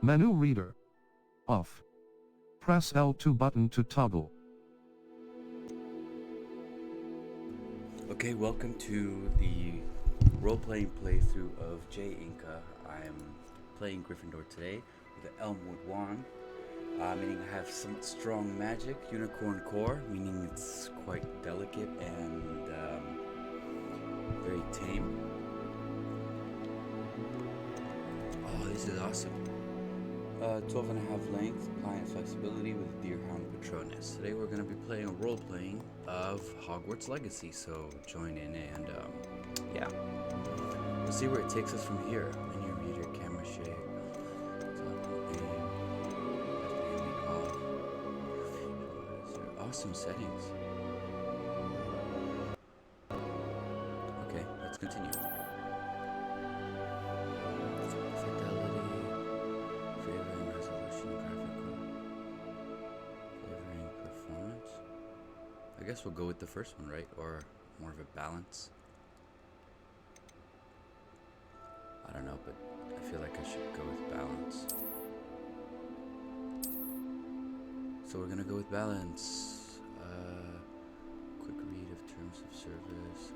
Menu reader. Off. Press L2 button to toggle. Okay, welcome to the role-playing playthrough of Jay1nca. I'm playing Gryffindor today with the Elmwood wand, meaning I have some strong magic, unicorn core, meaning it's quite delicate and very tame. Oh, this is awesome. 12.5 length, pliant flexibility with Deerhound Patronus. Today we're going to be playing a role-playing of Hogwarts Legacy, so join in and yeah. We'll see where it takes us from here. Menu reader, camera shake, awesome settings. Okay, let's continue. I guess we'll go with the first one, right? Or more of a balance. I don't know, but I feel like I should go with balance. So we're gonna go with balance. Quick read of terms of service.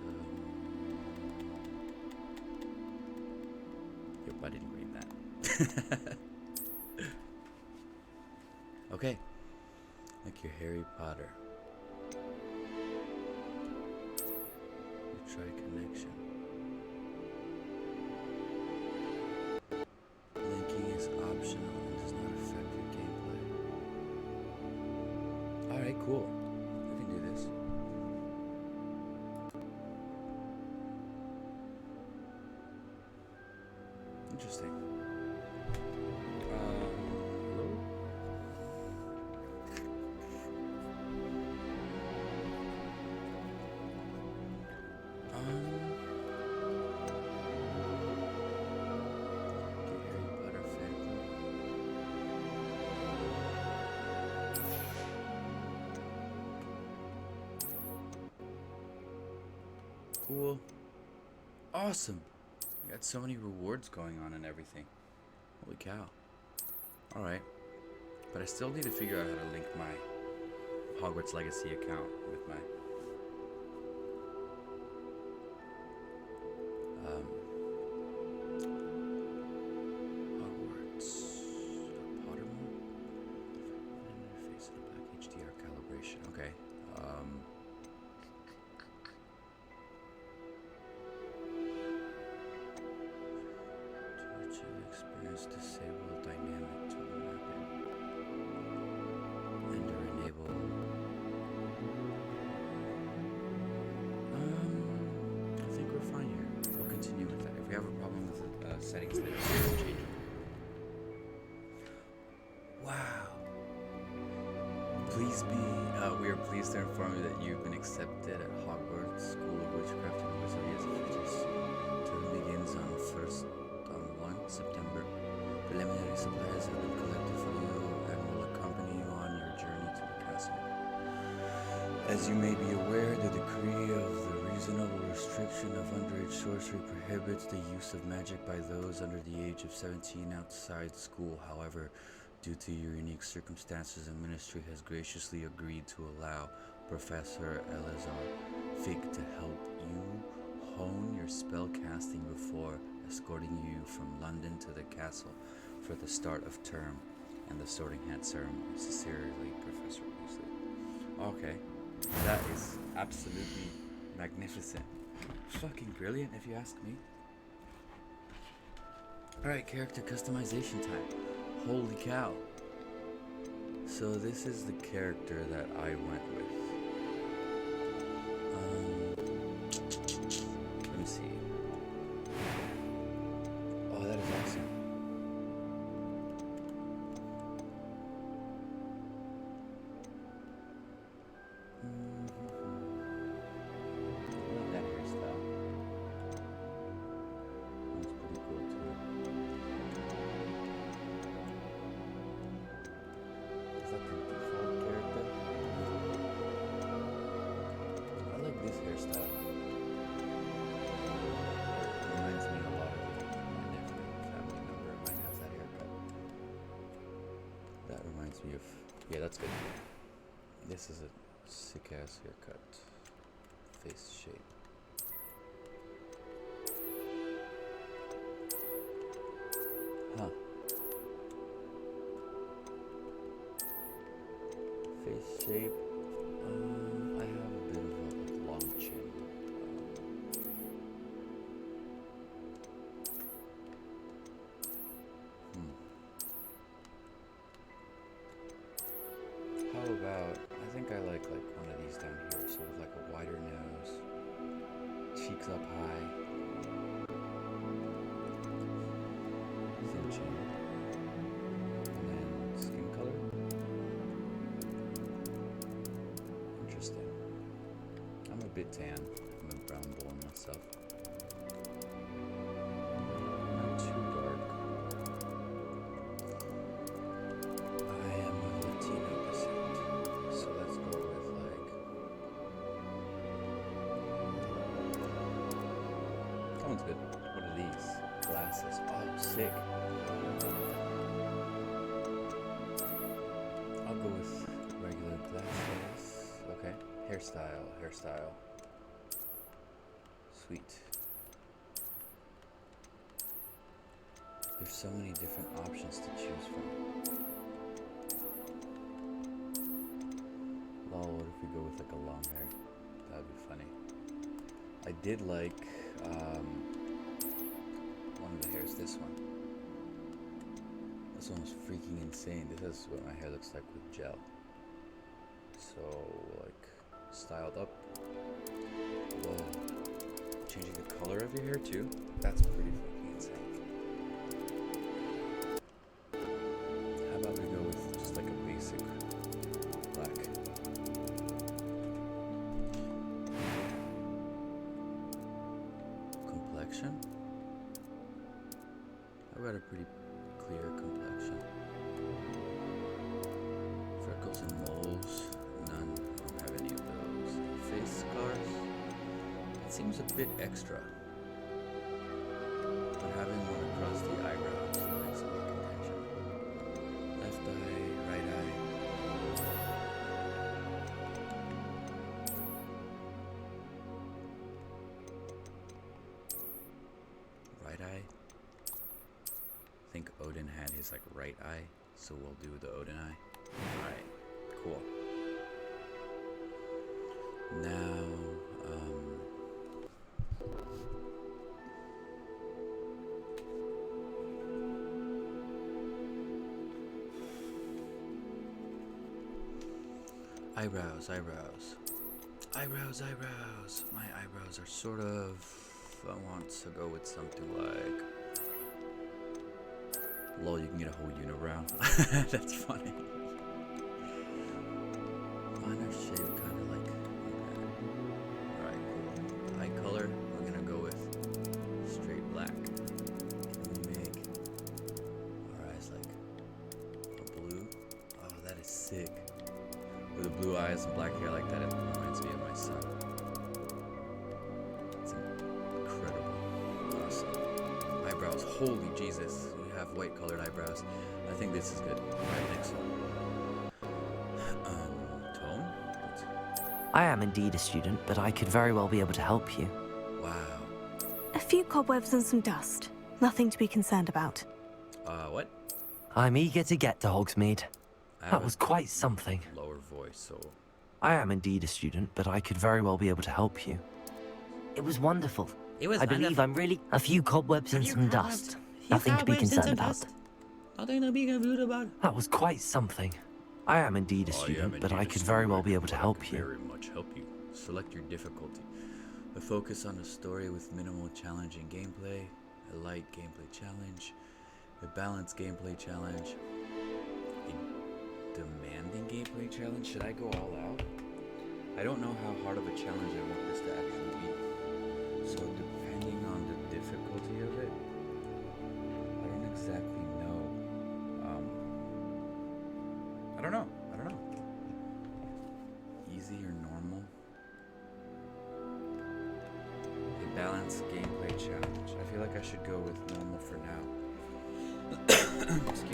Yep, I didn't read that. Okay, like your Harry Potter. Try connection. Linking is optional and does not affect your gameplay. Alright, cool. We can do this. Interesting. Hello? Cool. Awesome. I got so many rewards going on and everything. Holy cow. Alright. But I still need to figure out how to link my Hogwarts Legacy account with my Hogwarts Pottermore interface and a black HDR calibration. Okay. Experience disable dynamic tool mapping and or enable I think we're fine here. We'll continue with that. If we have a problem with the settings later, we'll change it. Wow. We are pleased to inform you that you've been accepted at Hogwarts School of Witchcraft and Wizardry as a Witches. Term begins on 1 September. Preliminary supplies have been collected for you and will accompany you on your journey to the castle. As you may be aware, the decree of the reasonable restriction of underage sorcery prohibits the use of magic by those under the age of 17 outside school. However, due to your unique circumstances, the ministry has graciously agreed to allow Professor Elazar Fig to help you hone your spell casting before escorting you from London to the castle for the start of term and the Sorting Hat ceremony. Sincerely, Professor Weasley. Okay, that is absolutely magnificent. Fucking brilliant, if you ask me. Alright, character customization time. Holy cow. So this is the character that I went with. Let me see. Oh, that is awesome. I love that hairstyle. That's pretty cool too. Is that the default character? I like this hairstyle. Reminds me a lot of my nephew, family member of mine has that haircut. reminds me of... Yeah, that's good. This is a sick-ass haircut. Face shape. Huh. Face shape. I have a bit of a long chin. How about, I think I like one of these down here, sort of like a wider nose, cheeks up high, thin chin, and then skin color. Interesting. I'm a bit tan. I'm a brown boy myself. Not too dark. I am of Latino descent, so let's go with that one's good. What are these? Glasses. Oh, sick. I'll go with regular glasses. Okay. Hairstyle. Sweet. There's so many different options to choose from. Lol, what if we go with like a long hair? That'd be funny. I did like one of the hairs, this one. This one was freaking insane. This is what my hair looks like with gel. So, like, styled up. Whoa. Changing the color of your hair too? That's pretty fucking insane. How about we go with just like a basic black? Complexion? I've got a pretty clear complexion. Freckles and moles? None. I don't have any of those. Face scars? It seems a bit extra. But having one across the eyebrows makes me contention. Left eye, right eye. Right eye. I think Odin had his like right eye, so we'll do the Odin eye. Alright, cool. Now, eyebrows. My eyebrows are sort of, I want to go with something like, lol, you can get a whole unibrow. That's funny. Mine are shaped kind of like that. Alright, cool. Eye color, we're gonna go with straight black. Can we make our eyes like a blue? Oh, that is sick. With the blue eyes and black hair like that, it reminds me of my son. It's incredible. Awesome. Eyebrows, holy Jesus. We have white colored eyebrows. I think this is good. Alright, next one. Tone? I am indeed a student, but I could very well be able to help you. Wow. A few cobwebs and some dust. Nothing to be concerned about. What? I'm eager to get to Hogsmeade. I have That was a quite something. lower voice, so... I am indeed a student, but I could very well be able to help you. It was wonderful. It was I believe I'm really... A few cobwebs and some dust. Nothing to be concerned about. Nothing to be confused about. That was quite something. I am indeed a student, but I could very well be able to help you. Very much help you. Select your difficulty. A focus on a story with minimal challenging gameplay. A light gameplay challenge. A balanced gameplay challenge. A demanding gameplay challenge. Should I go all out? I don't know how hard of a challenge I want this to actually be. So depending on the difficulty of it, I don't exactly know. I don't know. Easy or normal? A balanced gameplay challenge. I feel like I should go with normal for now. Excuse me.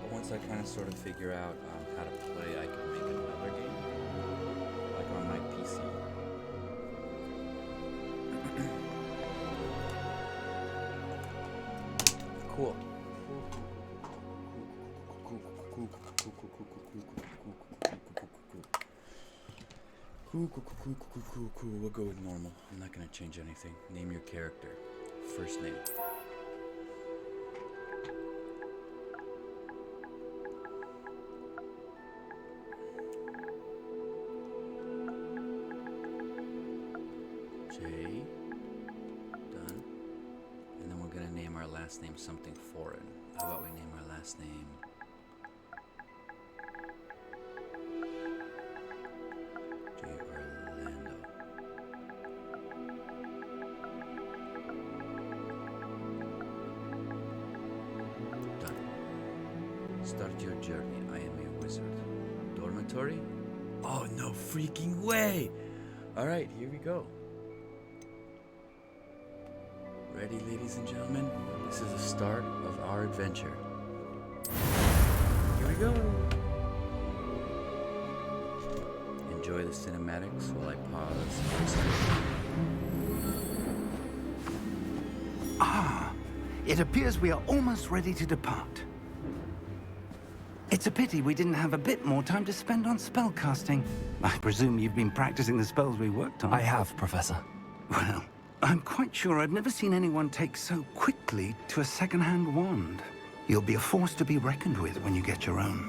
I once I kind of sort of figure out how to play, I can make another game, like on my PC. Cool. Cool. We'll go with normal. I'm not gonna change anything. Name your character. First name. Jay. Done. And then we're gonna name our last name something foreign. How about we name our last name? Start your journey. I am a wizard. Dormitory? Oh, no freaking way! Alright, here we go. Ready, ladies and gentlemen? This is the start of our adventure. Here we go! Enjoy the cinematics while I pause. Ah, it appears we are almost ready to depart. It's a pity we didn't have a bit more time to spend on spellcasting. I presume you've been practicing the spells we worked on. I have, Professor. Well, I'm quite sure I've never seen anyone take so quickly to a second-hand wand. You'll be a force to be reckoned with when you get your own.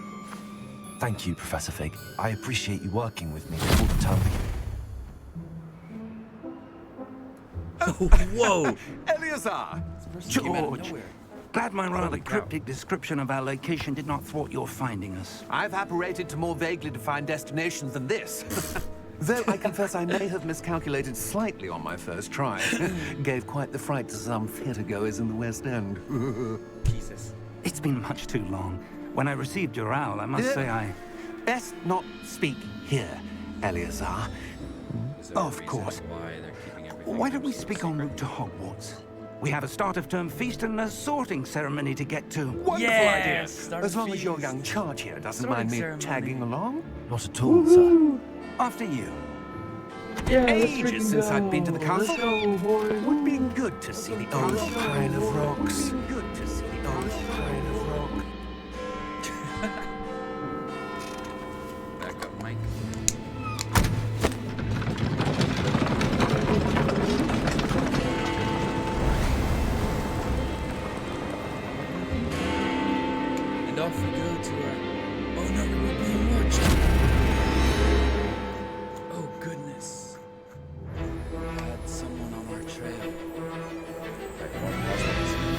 Thank you, Professor Fig. I appreciate you working with me before the term begins. Whoa! Eleazar! George, glad my rather cryptic description of our location did not thwart your finding us. I've apparated to more vaguely defined destinations than this. Though I confess I may have miscalculated slightly on my first try. Gave quite the fright to some theatre-goers in the West End. Jesus. It's been much too long. When I received your owl, I must say I... Best not speak here, Eleazar. Is there a Of reason course. why they're keeping everything Why don't we so speak en route to Hogwarts? We have a start-of-term feast and a sorting ceremony to get to. Wonderful Yes, idea. start As long as your feast. young charge here doesn't Sorting mind me ceremony. tagging along. Not at all, sir. After you. Ages since I've been to the castle. Would be good to see the old pile of rocks. Good to see the old pile of rocks. Back up, Mike. And off we go to our... Oh no, we're being watched! Oh goodness. We had someone on our trail. Right, more positive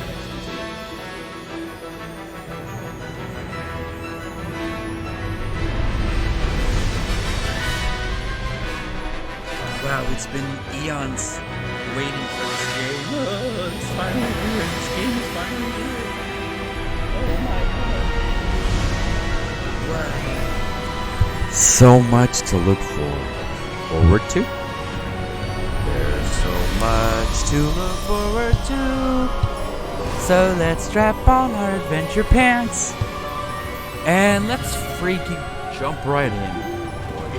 Wow, it's been eons waiting for this game. Oh, it's finally here. This game is finally here. Oh my god. Wow. So much to look forward to. There's so much to look forward to. So let's strap on our adventure pants. And let's freaking jump right in.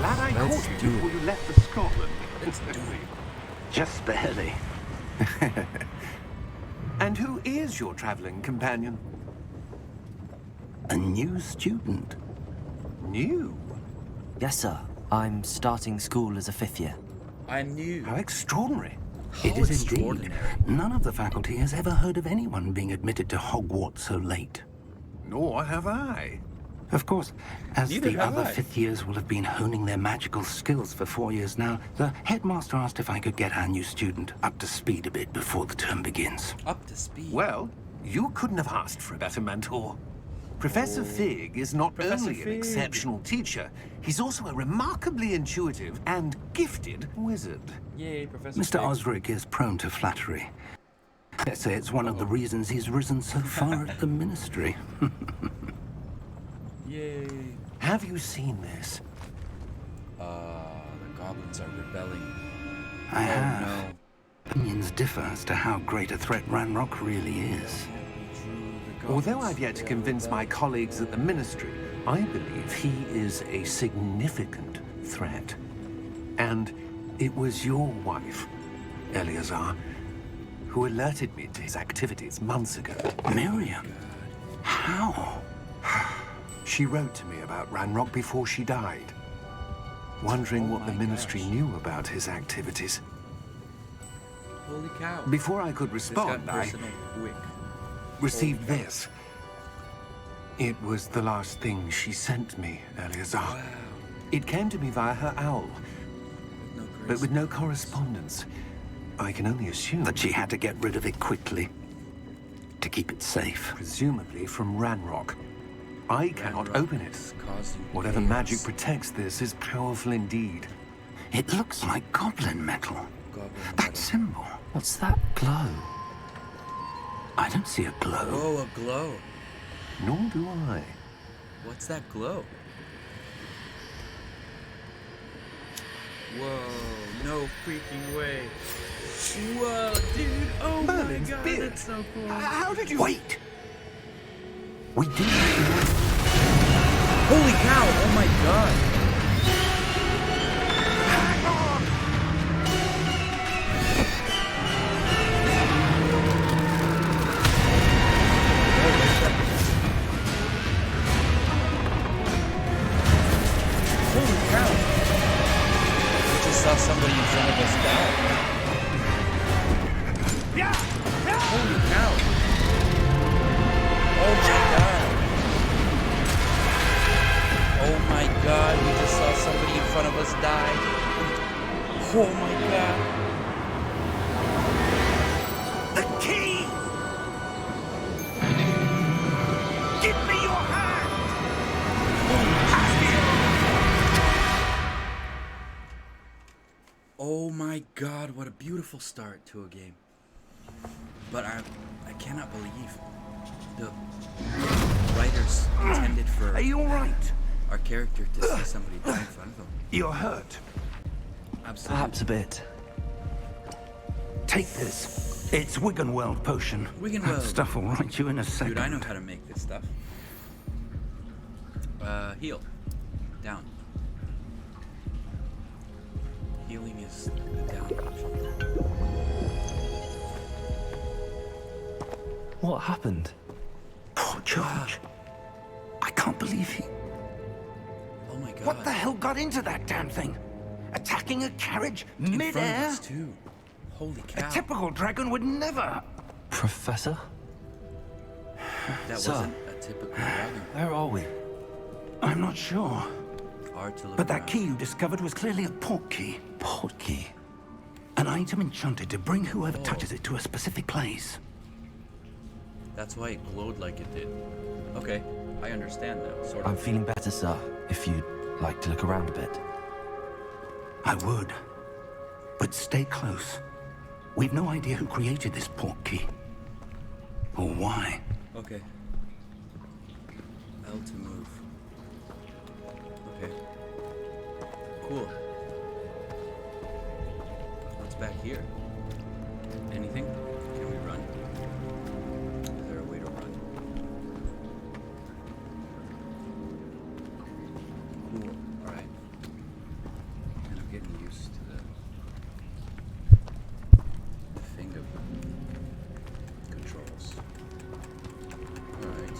Glad I Let's caught do you it. before you left for Scotland. Let's do it. Just barely. And who is your traveling companion? A new student. New? Yes, sir. I'm starting school as a 5th year. I knew. How extraordinary. It How is indeed. extraordinary. None of the faculty has ever heard of anyone being admitted to Hogwarts so late. Nor have I. Of course, as Neither the have other I. 5th years will have been honing their magical skills for 4 years now, the headmaster asked if I could get our new student up to speed a bit before the term begins. Up to speed. Well, you couldn't have asked for a better mentor. Professor Fig is not Professor only an Fig. exceptional teacher, he's also a remarkably intuitive and gifted wizard. Yay, Professor Mr. Fig. Osric is prone to flattery. I say it's one of the reasons he's risen so far at the ministry. Yay. Have you seen this? The goblins are rebelling. I Oh have. no. Opinions differ as to how great a threat Ranrock really is. We drew the Although I've yet to convince my colleagues at the Ministry, I believe he is a significant threat. And it was your wife, Eleazar, who alerted me to his activities months ago. Miriam? How? She wrote to me about Ranrock before she died, wondering what the Ministry knew about his activities. Holy cow. Before I could This got respond, I personal quick. received this. It was the last thing she sent me, Eleazar. Wow. It came to me via her owl, No but with no correspondence. I can only assume That she had to get rid of it quickly to keep it safe. presumably from Ranrock. I cannot open it. Whatever magic protects this is powerful indeed. It looks like goblin metal. That symbol. What's that glow? I don't see a glow. Oh, a glow. Nor do I. What's that glow? Whoa, no freaking way. Whoa, dude. Oh Merlin's my god, beard. that's so cool. How did you... Wait! We did. Holy cow, oh my god. Holy cow. We just saw somebody in front of us die. Holy cow. Oh my god. Oh my god, we just saw somebody in front of us die. Oh my god. The key! Give me your hand! Oh my god, what a beautiful start to a game. But I cannot believe the writers intended for Are you alright? our character to see somebody die in front of them. You're hurt. Absolutely. Perhaps a bit. Take this. It's Wiggenweld potion. Wiggenweld. That stuff will right you in a second. Dude, I know how to make this stuff. Heal. Down. Healing is the down option. What happened? Poor George. I can't believe he... Oh my god. What the hell got into that damn thing? Attacking a carriage In front of mid-air? us, too. Holy A cow. typical dragon would never... Professor? That Sir. wasn't a typical dragon. Where are we? I'm not sure. Hard to look But that around. key you discovered was clearly a port key. Port key. An item enchanted to bring whoever touches it to a specific place. That's why it glowed like it did. Okay, I understand now, sort I'm of. feeling better, sir. If you'd like to look around a bit. I would. But stay close. We've no idea who created this port key. Or why. Okay. L to move. Okay. Cool. What's back here? Anything? Can we run? Is there a way to run? Cool. Alright. And I'm getting used to the finger controls. Alright.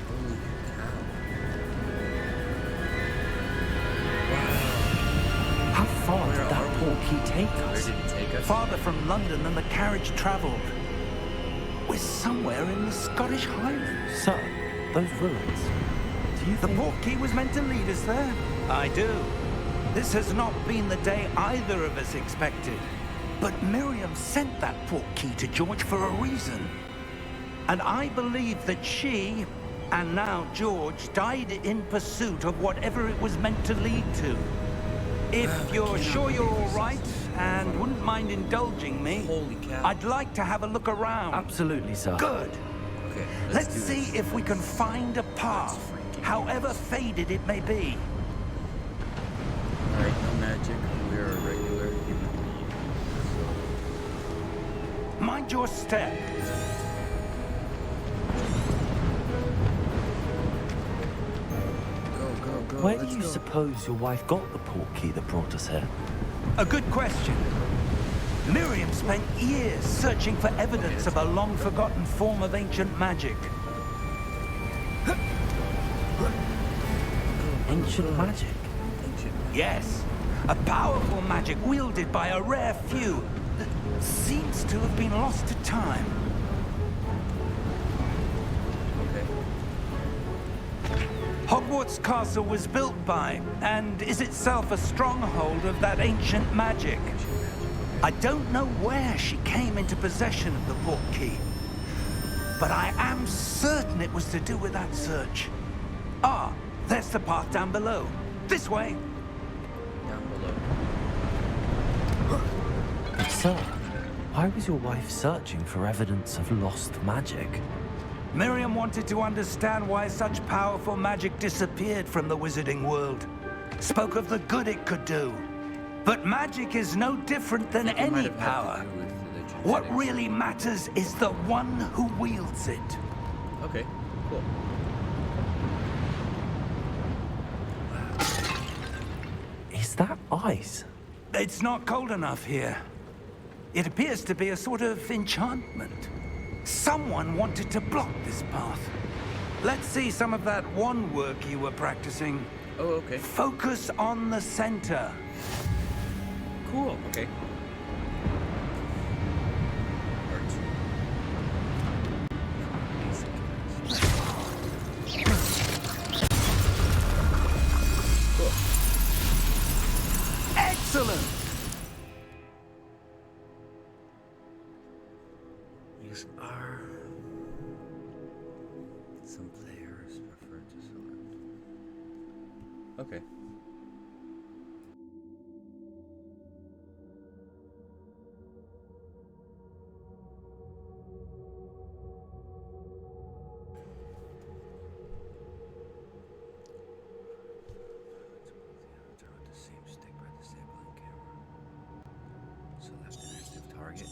Holy cow. How far Where did are that we? port key take Where us? did it take us? Farther from London than the carriage traveled. We're somewhere in the Scottish Highlands. Sir, those ruins. Do you The think... port key was meant to lead us there? I do. This has not been the day either of us expected. But Miriam sent that port key to George for a reason. And I believe that she, and now George, died in pursuit of whatever it was meant to lead to. If Wow, I you're cannot sure you're believe all this is right and wouldn't mind indulging me, Holy cow. I'd like to have a look around. Absolutely, sir. Good. Okay, Let's do see this. if we can find a path, freaking however faded it may be. Alright, no magic. We're a regular human being. Mind your step. Go, Where do let's you go. suppose your wife got the portkey that brought us here? A good question. Miriam spent years searching for evidence of a long-forgotten form of ancient magic. Ancient magic? Yes, a powerful magic wielded by a rare few that seems to have been lost to time. Okay. Hogwarts Castle was built by, and is itself a stronghold of that ancient magic. I don't know where she came into possession of the portkey, but I am certain it was to do with that search. Ah, there's the path down below. This way. Down below. But sir, why was your wife searching for evidence of lost magic? Miriam wanted to understand why such powerful magic disappeared from the wizarding world. Spoke of the good it could do. But magic is no different than It might any have had to power. do with the What genetics. really matters is the one who wields it. Okay, cool. Is that ice? It's not cold enough here. It appears to be a sort of enchantment. Someone wanted to block this path. Let's see some of that wand work you were practicing. Oh, okay. Focus on the center. Cool, okay. Art. Cool. Excellent! Use R. Some players prefer to select. Okay. Turn the same stick by disabling camera. Select an active target.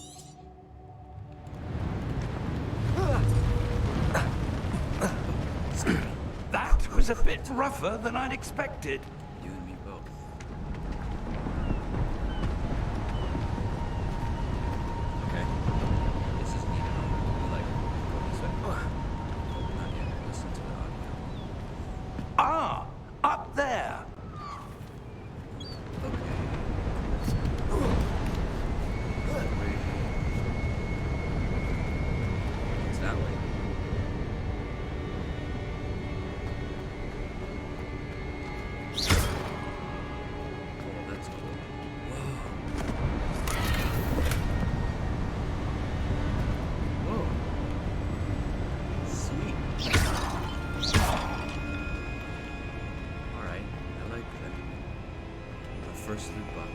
That was a bit rougher than I'd expected. You and me both. Okay. This is neat. We like go this way. Not yet. Listen to the audio. Ah, up there. It's that way. Oh, that's cool. Whoa. Whoa. Sweet. Alright, I like that. The first loot box.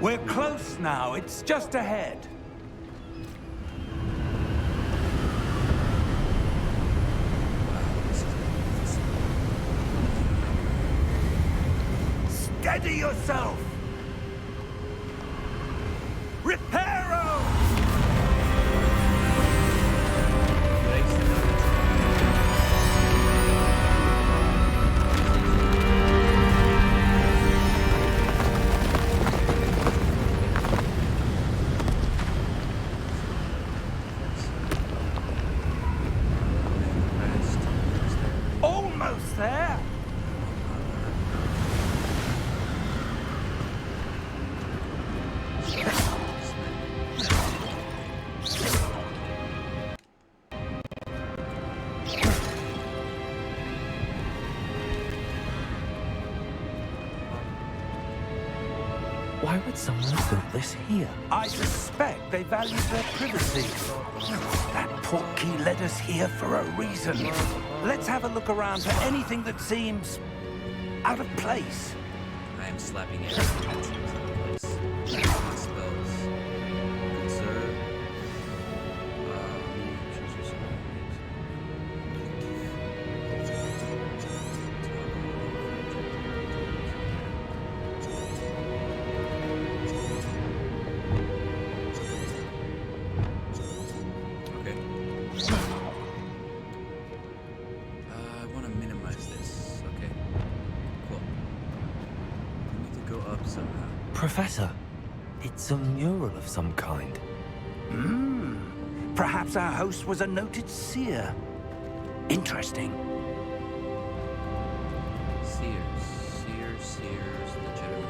We're close now. It's just ahead. Steady yourself! Reparo! Almost there! Why would someone have built this here? I suspect they value their privacy. That portkey led us here for a reason. Let's have a look around for anything that seems out of place. I am slapping everything that seems out of place. Spells. Conserve. Choose your surroundings. up somehow. Professor, it's a mural of some kind. Perhaps our host was a noted seer. Interesting. Seers, legitimate.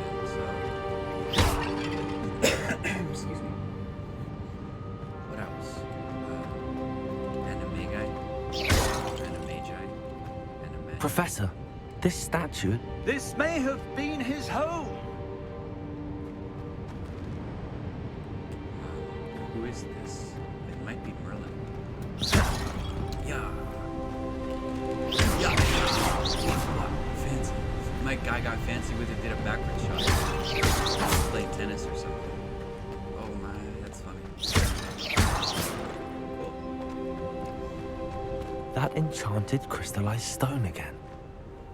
Excuse me. What else? Animagi. Professor, this statue... This may have been his home. Who is this? It might be Merlin. Yeah. Fancy. My guy got fancy with it, did a backward shot. Playing tennis or something. Oh my, that's funny. That enchanted crystallized stone again.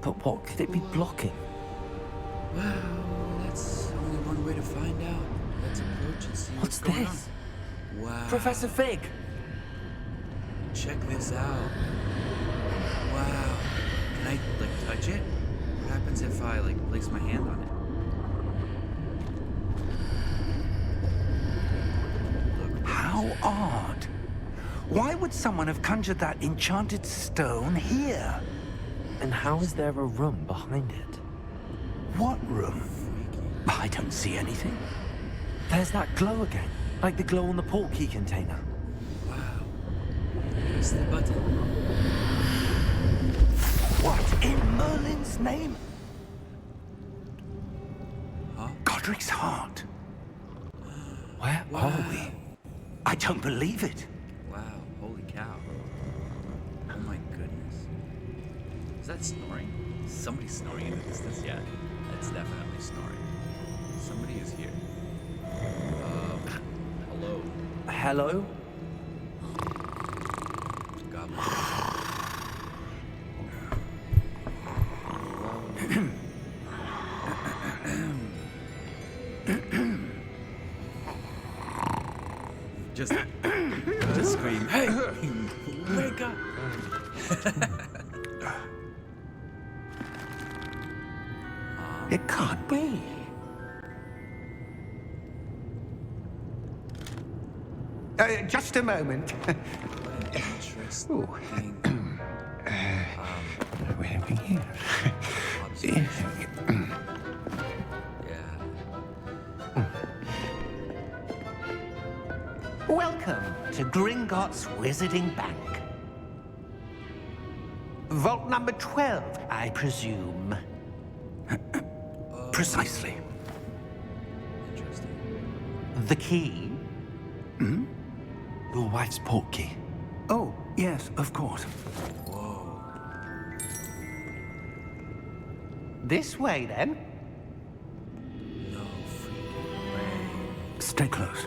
But what could it be blocking? Well, that's only one way to find out. Let's approach and see what's going this? on. Wow. Professor Fig! Check this out. Wow. Can I, like, touch it? What happens if I, like, place my hand on it? Look. How odd. Why would someone have conjured that enchanted stone here? And how is there a room behind it? What room? I don't see anything. There's that glow again, like the glow on the portkey container. Wow. Press the button. What in Merlin's name? Huh? Godric's heart. Where are we? I don't believe it. Wow. Holy cow. Oh my goodness. Is that snoring? Somebody's snoring in the distance? Yeah. That's definitely snoring. Somebody is here. Hello. Hello? Goblin. Just scream, hey! Wake up! It can't be. Just a moment. What an interesting Wait a minute. observation. Yeah. Welcome to Gringotts Wizarding Bank. Vault number 12, I presume. Precisely. Interesting. The key? Your wife's portkey. Oh, yes, of course. Whoa. This way, then. No freaking way. Stay close.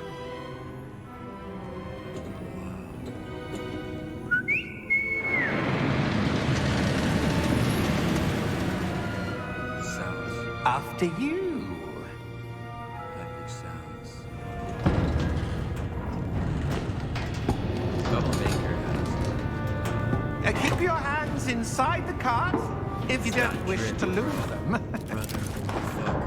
Sounds. After you. Epic sounds. Doublebaker has Keep your hands inside the cart if you don't got wish drip. to lose them. brother. Fuck.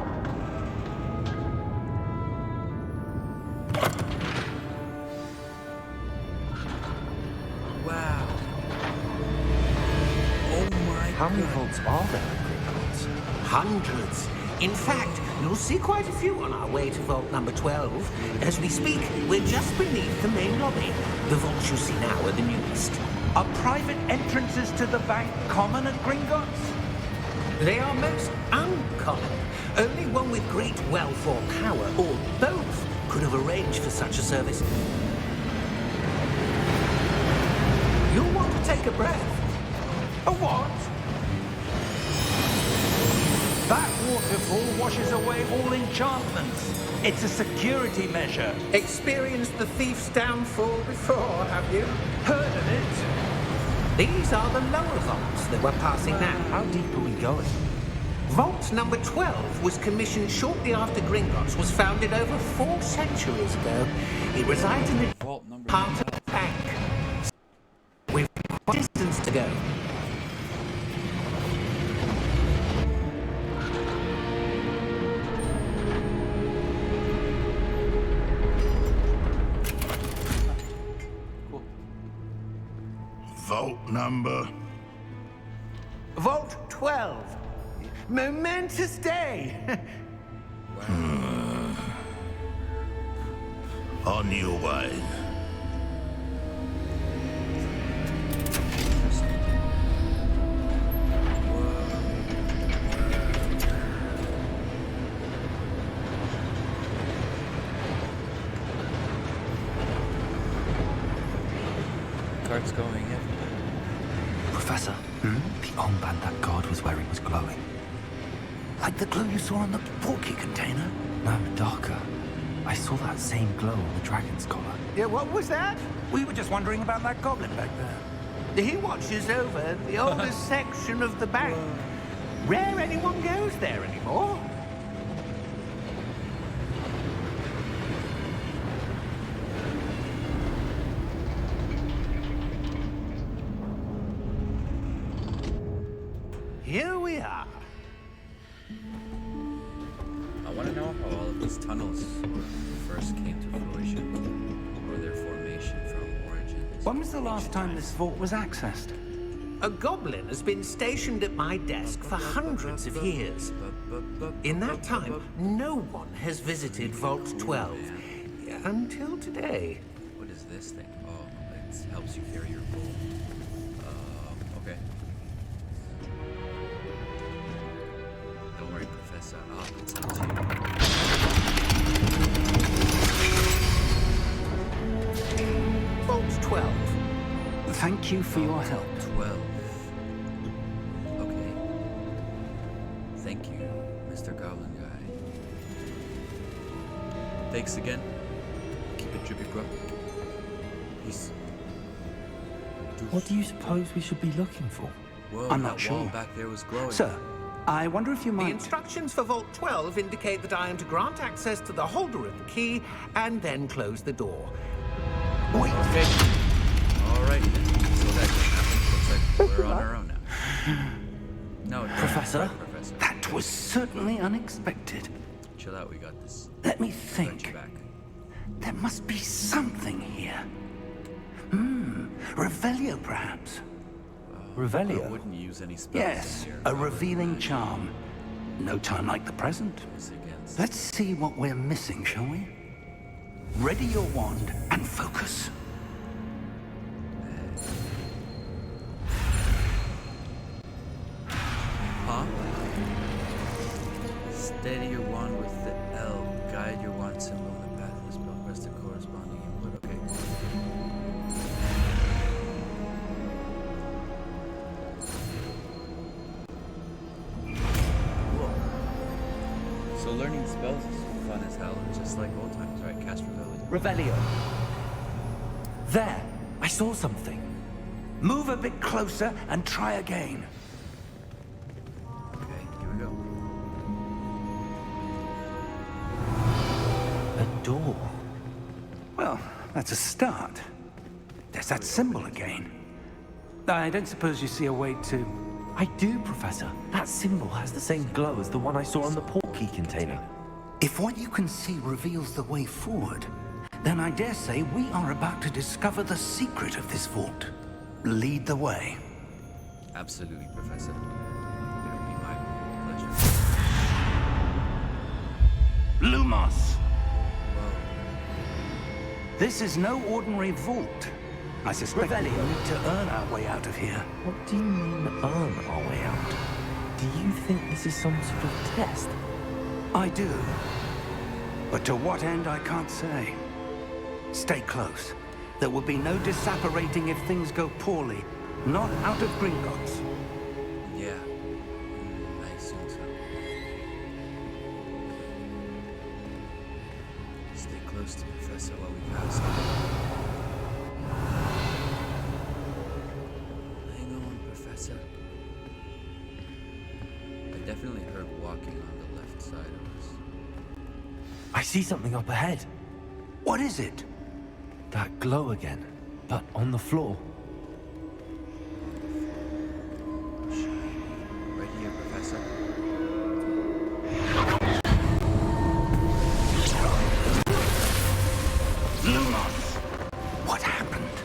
Wow. Oh my How many God. vaults are there at Gringotts? Hundreds. In fact, you'll see quite a few on our way to vault number 12. As we speak, we're just beneath the main lobby. The vaults you see now are the newest. Are private entrances to the bank common at Gringotts? They are most uncommon. Only one with great wealth or power, or both, could have arranged for such a service. You'll want to take a breath. A what? That waterfall washes away all enchantments. It's a security measure. Experienced the thief's downfall before, have you? Heard of it? These are the lower vaults that we're passing now. How deep are we going? Vault number 12 was commissioned shortly after Gringotts was founded over 4 centuries ago. It resides in the Vault number heart of the bank. We've quite a distance to go. number? Vault 12. Momentous day. On your way. Cart's going in. Professor, the armband that guard was wearing was glowing. Like the glow you saw on the porky container? No, darker. I saw that same glow on the dragon's collar. Yeah, what was that? We were just wondering about that goblin back there. He watches over the oldest section of the bank. Rare anyone goes there anymore. Here we are. I want to know how all of these tunnels first came to fruition, or their formation from origins. When was the last time this vault was accessed? A goblin has been stationed at my desk for hundreds of years. In that time, no one has visited Vault 12. Until today. What is this thing? Oh, it helps you carry your bowl. Okay. Don't worry, Professor. I'll protect you. Vault 12. Thank you for your help. 12. Okay. Thank you, Mr. Goblin Guy. Thanks again. Keep it drippy, bro. Peace. What do you suppose we should be looking for? Whoa, I'm not that wall sure. back there was glowing. Sir, I wonder if you The might... instructions for Vault 12 indicate that I am to grant access to the holder of the key and then close the door. Wait. Okay. Alright then. So that just happened. Looks like we're on our own now. No, it's Professor? right, Professor. That was certainly unexpected. Chill out, we got this. Let me Got think. you back. There must be something here. Revelio, perhaps? I Revelio? wouldn't use any spells Yes, in here. a revealing charm. No time like the present. It's against. Let's see what we're missing, shall we? Ready your wand and focus. Huh? Steady your wand with the L. Guide your wand symbol on the path of the spell. Press the corresponding input. Okay. Whoa. So learning spells is fun as hell, just like old times, right? Cast Revelio. Revelio. There, I saw something. Move a bit closer and try again. Okay, here we go. A door. Well, that's a start. There's that symbol again. I don't suppose you see a way to... I do, Professor. That symbol has the same glow as the one I saw on the portkey container. If what you can see reveals the way forward, then I dare say we are about to discover the secret of this vault. Lead the way. Absolutely, Professor. It'll be my pleasure. Lumos! Whoa. This is no ordinary vault. I suspect we Revelio. need to earn our way out of here. What do you mean, earn our way out? Do you think this is some sort of test? I do. But to what end, I can't say. Stay close. There will be no disapparating if things go poorly. Not out of Gringotts. Yeah. I assume so. Stay close to Professor while we pass him. Hang on, Professor. I definitely heard walking on the left side of us. I see something up ahead. What is it? That glow again, but on the floor. Right here, Professor. Lumos! What happened?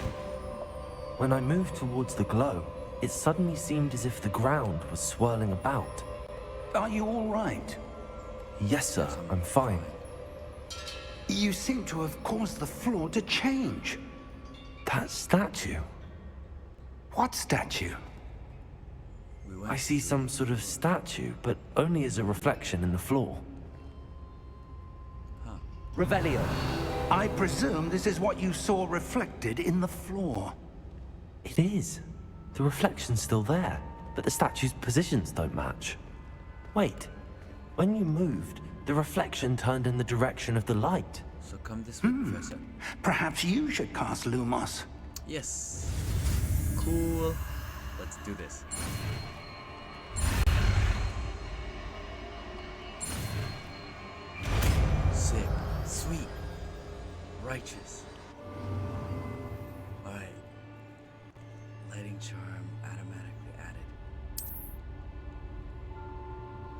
When I moved towards the glow, it suddenly seemed as if the ground was swirling about. Are you all right? Yes, sir, I'm fine. You seem to have caused the floor to change. That statue. What statue? I see some sort of statue, but only as a reflection in the floor. Revelio. I presume this is what you saw reflected in the floor. It is. The reflection's still there, but the statue's positions don't match. Wait. When you moved, the reflection turned in the direction of the light. So come this way, Professor. Perhaps you should cast Lumos. Yes. Cool. Let's do this. Sick. Sweet. Righteous. Alright. Lighting charm automatically added.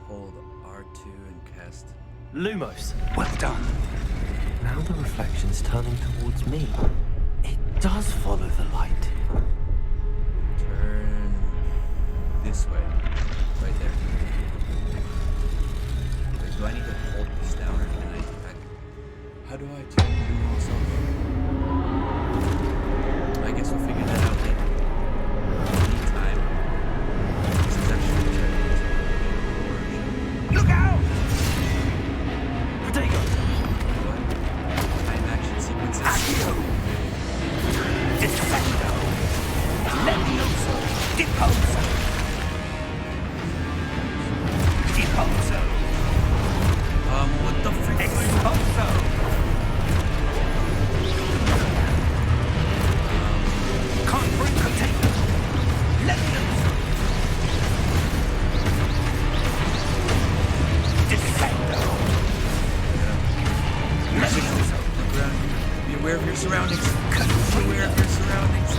Hold R2 and cast. Lumos. Well done. Now the reflection's turning towards me. It does follow the light. Turn this way. Right there. Wait, do I need to hold this down or can I? How do I turn Lumos off? I guess we'll figure that out later. Meantime, this is actually turning. Look out! Potato! What? Time action sequences. Accio! Defendo! Levioso! Deposo! Deposo! What the frick? Exposo! Conquering potato! Levioso! Defendo! Levioso! Be aware of your surroundings. Be aware of your surroundings.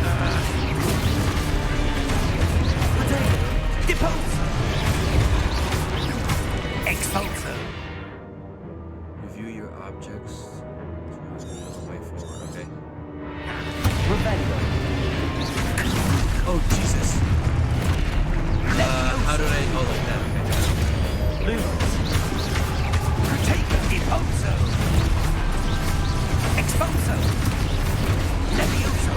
Deposo! Expulso! Review your objects. Way forward, okay? Revelio. Oh, Jesus. How do I... Oh, like that, okay. Lumos. Potato! Deposo! Expulso! Levioso!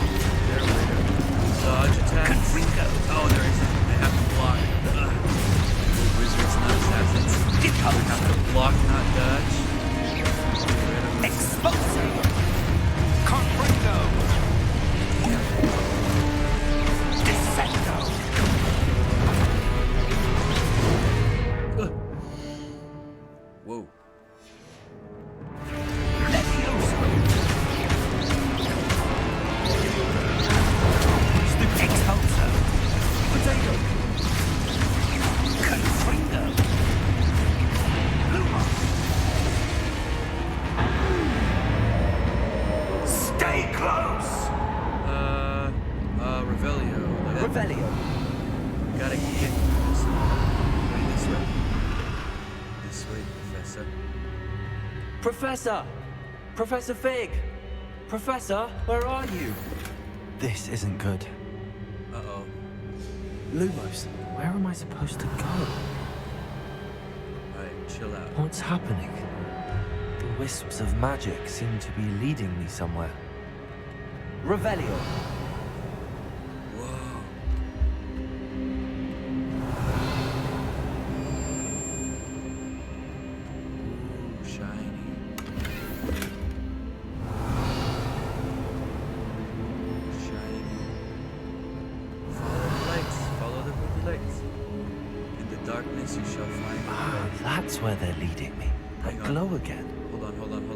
Dodge attack. Confringo! Oh, there isn't. I have to block. Wizards, not assassins. I have Deposo! to block, not dodge. Expulso! Confringo! Defendo! Whoa. Levioso! Expulso! Potato! Confringo! Lumos! Stay close! Revelio. Like that. Revelio. Gotta get this way. This way. This way, Professor. Professor! Professor Fig! Professor, where are you? This isn't good. Uh-oh. Lumos, where am I supposed to go? Alright, chill out. What's happening? The wisps of magic seem to be leading me somewhere. Revelio. Whoa. Ooh, shiny. Shiny. Follow the lights. Follow the pretty lights. In the darkness you shall find the Ah, light. that's where they're leading me. I Hang on. glow again. Hold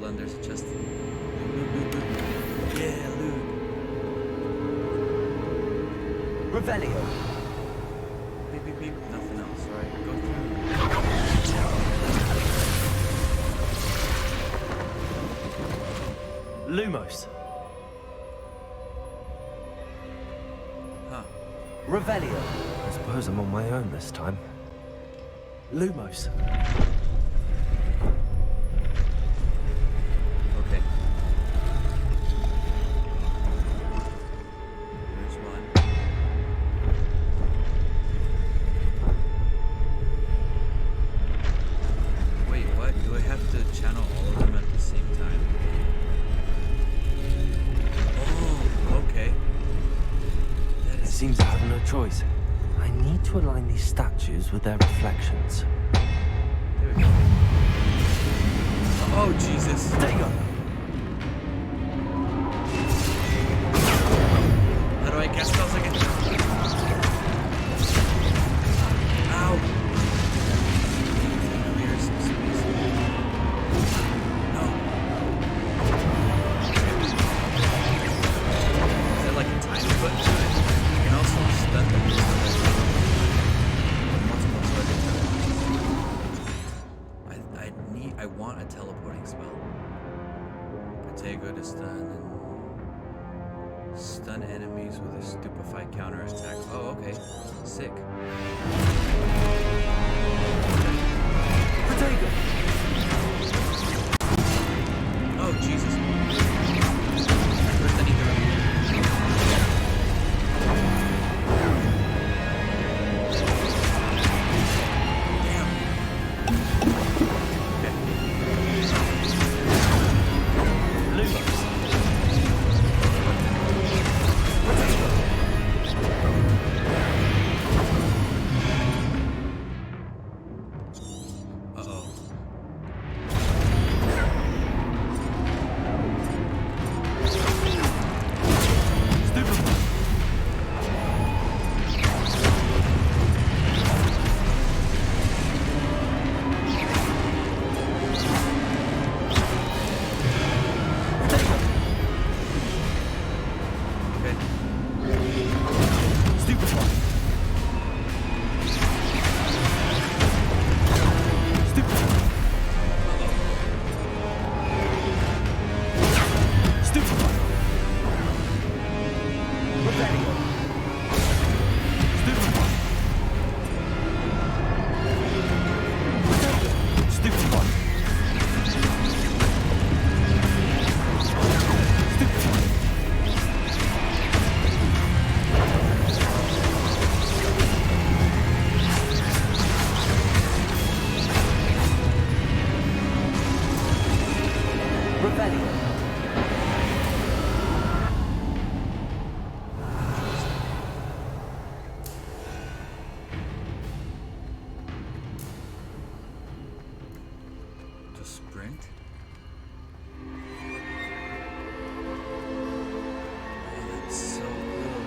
on. There's a chest. Loot. Yeah, loot. Revelio. Beep. Nothing else, right? Go through. Lumos. Huh. Revelio. I suppose I'm on my own this time. Lumos. Okay. There's one. need to align these statues with their reflections. There we go. Oh, Jesus. There you go. How do I cast spells again? Ow. Clear some space. No. Is that like a tiny foot? You can also stun them. Multiple targets. I want a teleporting spell. Protego to stun enemies with a stupefy counter attack. Oh, okay. Sick. Protego! Oh, Jesus. First I need to run. Sprint? Oh, that's so cool.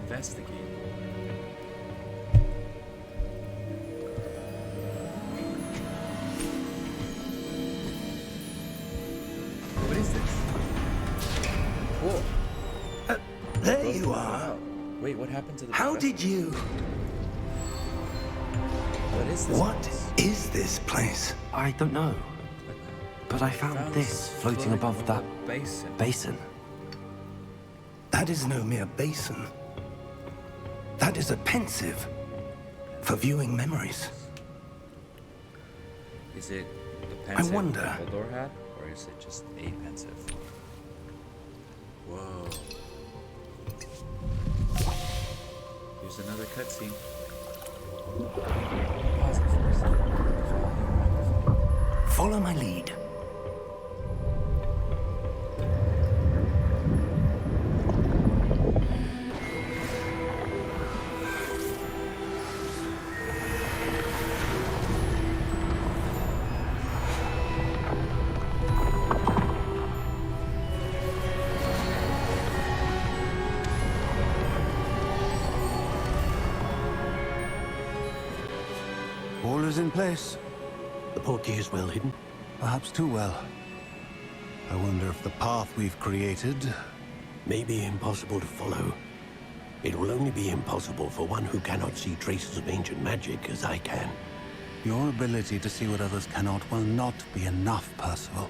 Investigate. What is this? Cool. There you are. Wait, what happened to the How professor? did you... What is this? What place? is this place? I don't know. But I found this floating above that basin. basin. That is no mere basin. That is a pensive for viewing memories. Is it the pensive wonder- Gryffindor had, or is it just a pensive? Whoa. Here's another cutscene. Pause it first. Follow my lead. All is in place. The portkey is well hidden. Perhaps too well. I wonder if the path we've created... May be impossible to follow. It will only be impossible for one who cannot see traces of ancient magic as I can. Your ability to see what others cannot will not be enough, Percival.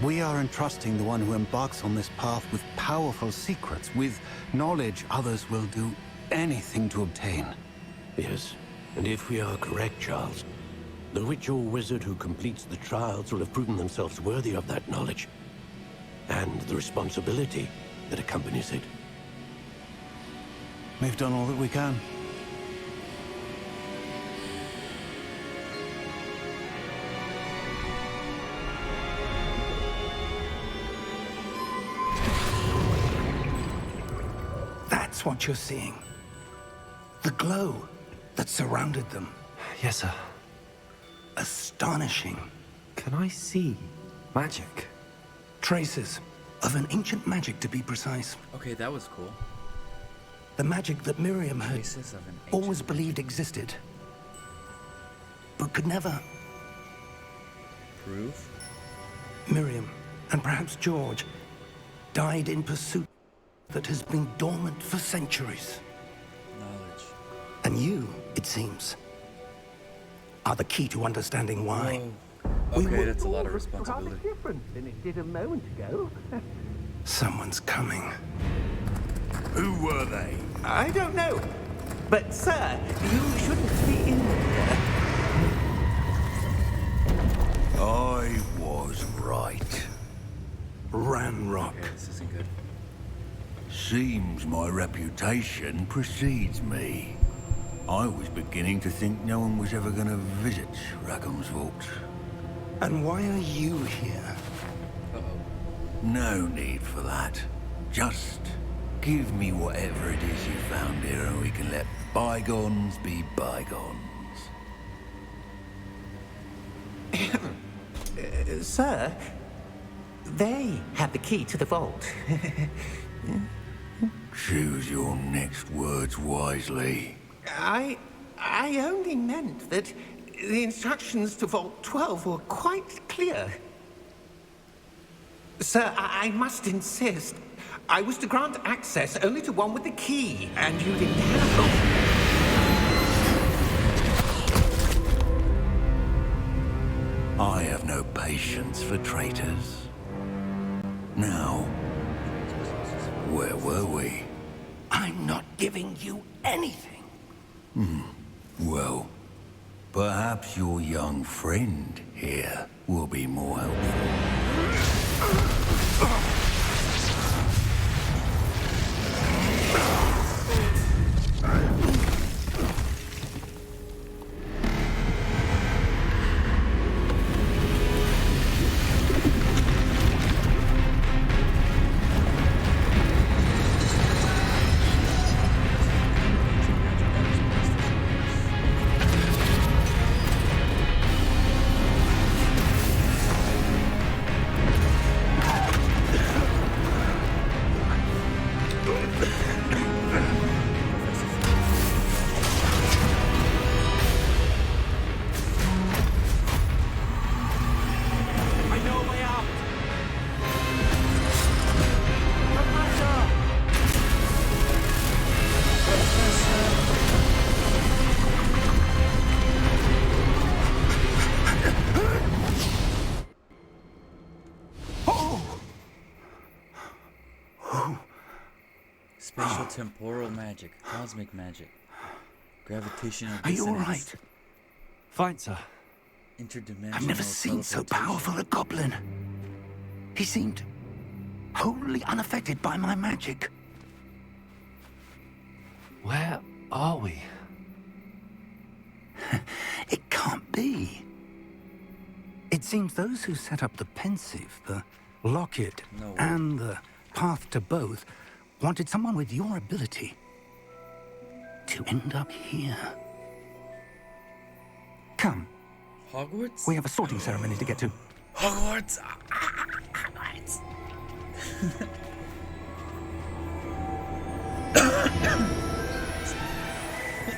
We are entrusting the one who embarks on this path with powerful secrets, with knowledge others will do anything to obtain. Yes, and if we are correct, Charles, the witch or wizard who completes the trials will have proven themselves worthy of that knowledge, and the responsibility that accompanies it. We've done all that we can. That's what you're seeing. The glow that surrounded them. Yes, sir. Astonishing. Can I see magic? Traces of an ancient magic, to be precise. Okay, that was cool. The magic that Miriam had Traces of an ancient always believed existed, but could never. proof. Miriam, and perhaps George, died in pursuit that has been dormant for centuries. Knowledge. And you, it seems, are the key to understanding why. Whoa. Okay, that's a lot of responsibility. different than it did a moment ago. Someone's coming. Who were they? I don't know. But, sir, you shouldn't be in here. I was right. Ranrock. Okay, this isn't good. Seems my reputation precedes me. I was beginning to think no one was ever going to visit Rackham's vault. And why are you here? Uh-oh. No need for that. Just give me whatever it is you found here and we can let bygones be bygones. Sir, they have the key to the vault. Choose your next words wisely. I only meant that the instructions to Vault 12 were quite clear. Sir, I must insist. I was to grant access only to one with the key, and you didn't have I have no patience for traitors. Now, where were we? I'm not giving you anything. Well, perhaps your young friend here will be more helpful. Spatial temporal magic, cosmic magic, gravitational Are you all dissonance, right? Fine, sir. interdimensional I've never seen so teleportation. powerful a goblin. He seemed wholly unaffected by my magic. Where are we? It can't be. It seems those who set up the pensive, the locket, No way. and the path to both wanted someone with your ability to end up here. Come, Hogwarts? we have a sorting ceremony to get to. Hogwarts! Hogwarts!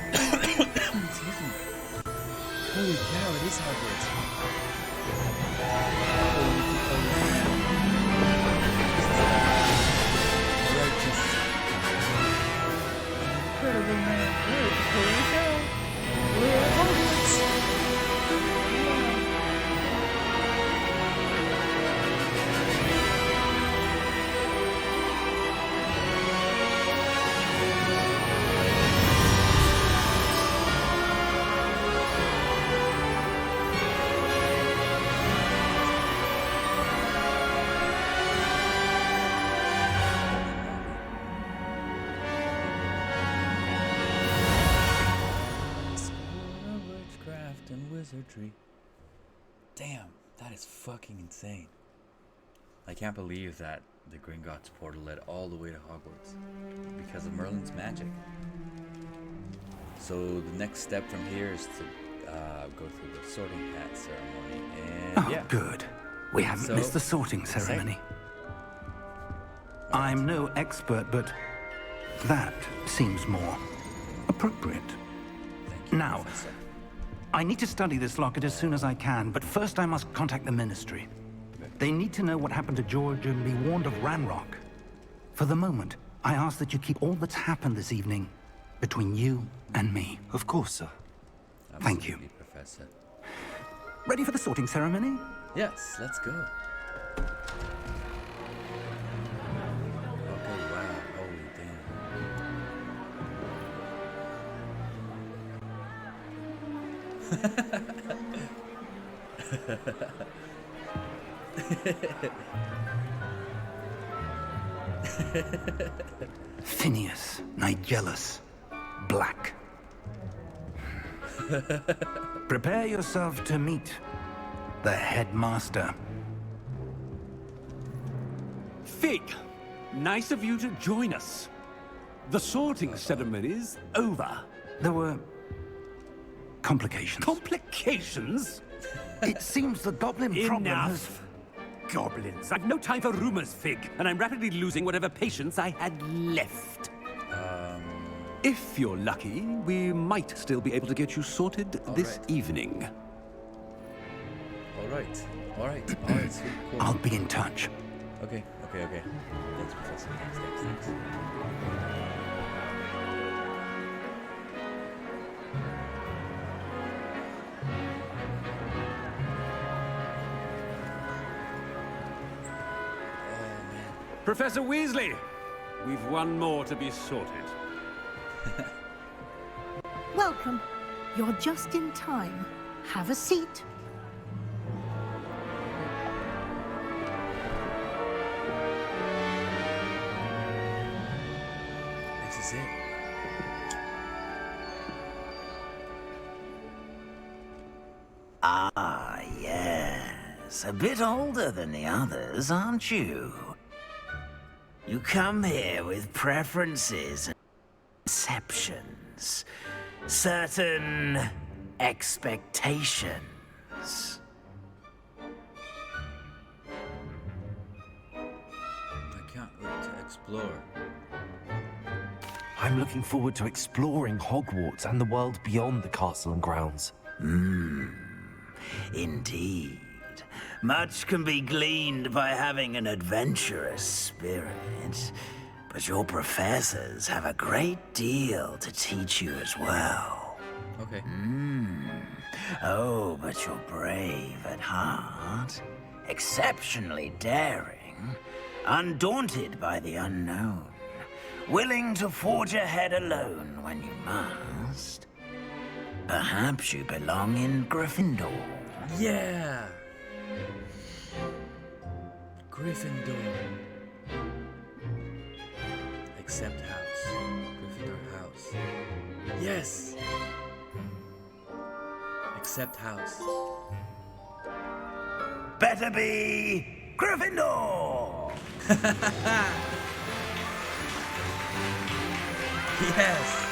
Excuse me. Holy cow, it is Hogwarts. Righteous. Incredible man. Holy cow. We're at Hogwarts. wizardry. Damn, that is fucking insane. I can't believe that the Gringotts portal led all the way to Hogwarts because of Merlin's magic. So the next step from here is to go through the sorting hat ceremony, and Oh, yeah. good. We haven't missed the sorting ceremony. I'm no expert, but that seems more appropriate. Thank you, Now, Professor. I need to study this locket as soon as I can, but first I must contact the Ministry. They need to know what happened to George and be warned of Ranrock. For the moment, I ask that you keep all that's happened this evening between you and me. Of course, sir. Thank you. Absolutely, Professor. Ready for the sorting ceremony? Yes, let's go. Okay, wow, holy damn. Phineas, Nigellus, Black. Prepare yourself to meet the headmaster. Fig, nice of you to join us. The sorting ceremony's over. There were complications. Complications? It seems the goblin problem has... Enough. Goblins. I've no time for rumors, Fig, and I'm rapidly losing whatever patience I had left. If you're lucky, we might still be able to get you sorted this evening. Alright, sweet, cool. I'll be in touch. Okay. Thanks, Professor. Thanks. Professor Weasley, we've one more to be sorted. Welcome. You're just in time. Have a seat. This is it. Ah, yes. A bit older than the others, aren't you? You come here with preferences and conceptions. Certain expectations. I can't wait to explore. I'm looking forward to exploring Hogwarts and the world beyond the castle and grounds. Indeed. Much can be gleaned by having an adventurous spirit, but your professors have a great deal to teach you as well. Okay. Oh, but you're brave at heart, exceptionally daring, undaunted by the unknown, willing to forge ahead alone when you must. Perhaps you belong in Gryffindor. Yeah! Gryffindor. Accept house. Gryffindor house. Yes! Accept house. Better be Gryffindor! Yes!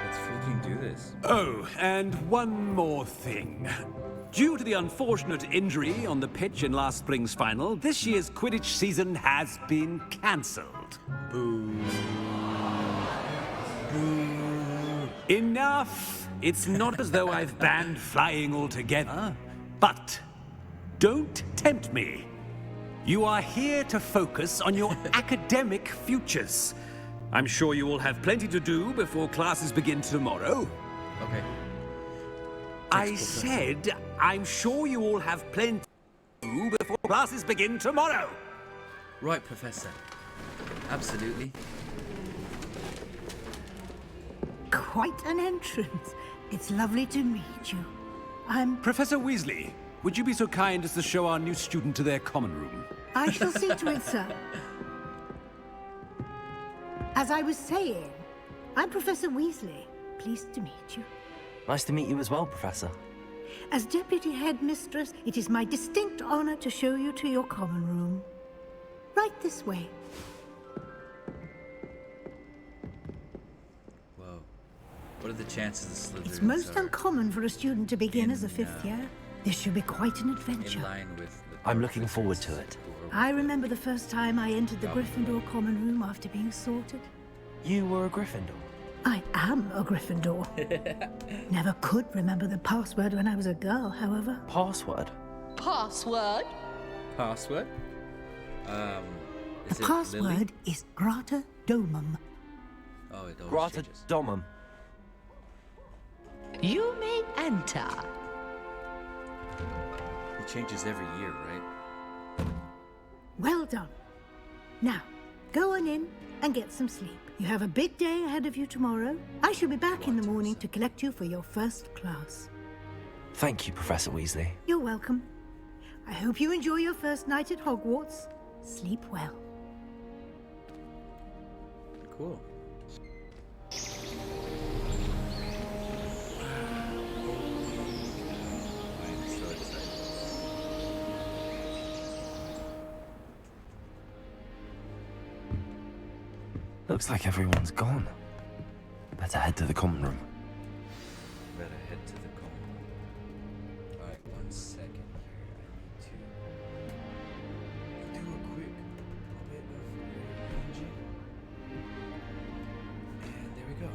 Let's freaking do this. Oh, and one more thing. Due to the unfortunate injury on the pitch in last spring's final, this year's Quidditch season has been cancelled. Boo. Enough! It's not as though I've banned flying altogether. But don't tempt me. You are here to focus on your academic futures. I'm sure you will have plenty to do before classes begin tomorrow. Okay. I said, I'm sure you all have plenty to do before classes begin tomorrow. Right, Professor. Absolutely. Quite an entrance. It's lovely to meet you. I'm... Professor Weasley, would you be so kind as to show our new student to their common room? I shall see to it, sir. As I was saying, I'm Professor Weasley. Pleased to meet you. Nice to meet you as well, Professor. As Deputy Headmistress, it is my distinct honor to show you to your common room. Right this way. Whoa. What are the chances the Slytherins It's most are uncommon for a student to begin as a fifth year. This should be quite an adventure. in line with the I'm looking forward to it. I remember the first time I entered the Gryffindor common room after being sorted. You were a Gryffindor? I am a Gryffindor. Never could remember the password when I was a girl, however. Password? Password? Password? Is The it password Lily? is Grata Domum. Oh, it always Grata changes. Domum. You may enter. It changes every year, right? Well done. Now, go on in and get some sleep. You have a big day ahead of you tomorrow. I shall be back in the morning to collect you for your first class. Thank you, Professor Weasley. You're welcome. I hope you enjoy your first night at Hogwarts. Sleep well. Cool. I'm so excited. Looks like everyone's gone. Better head to the common room. Better head to the common room. Alright, 1 second here. I need to do a quick bit of arranging. And there we go.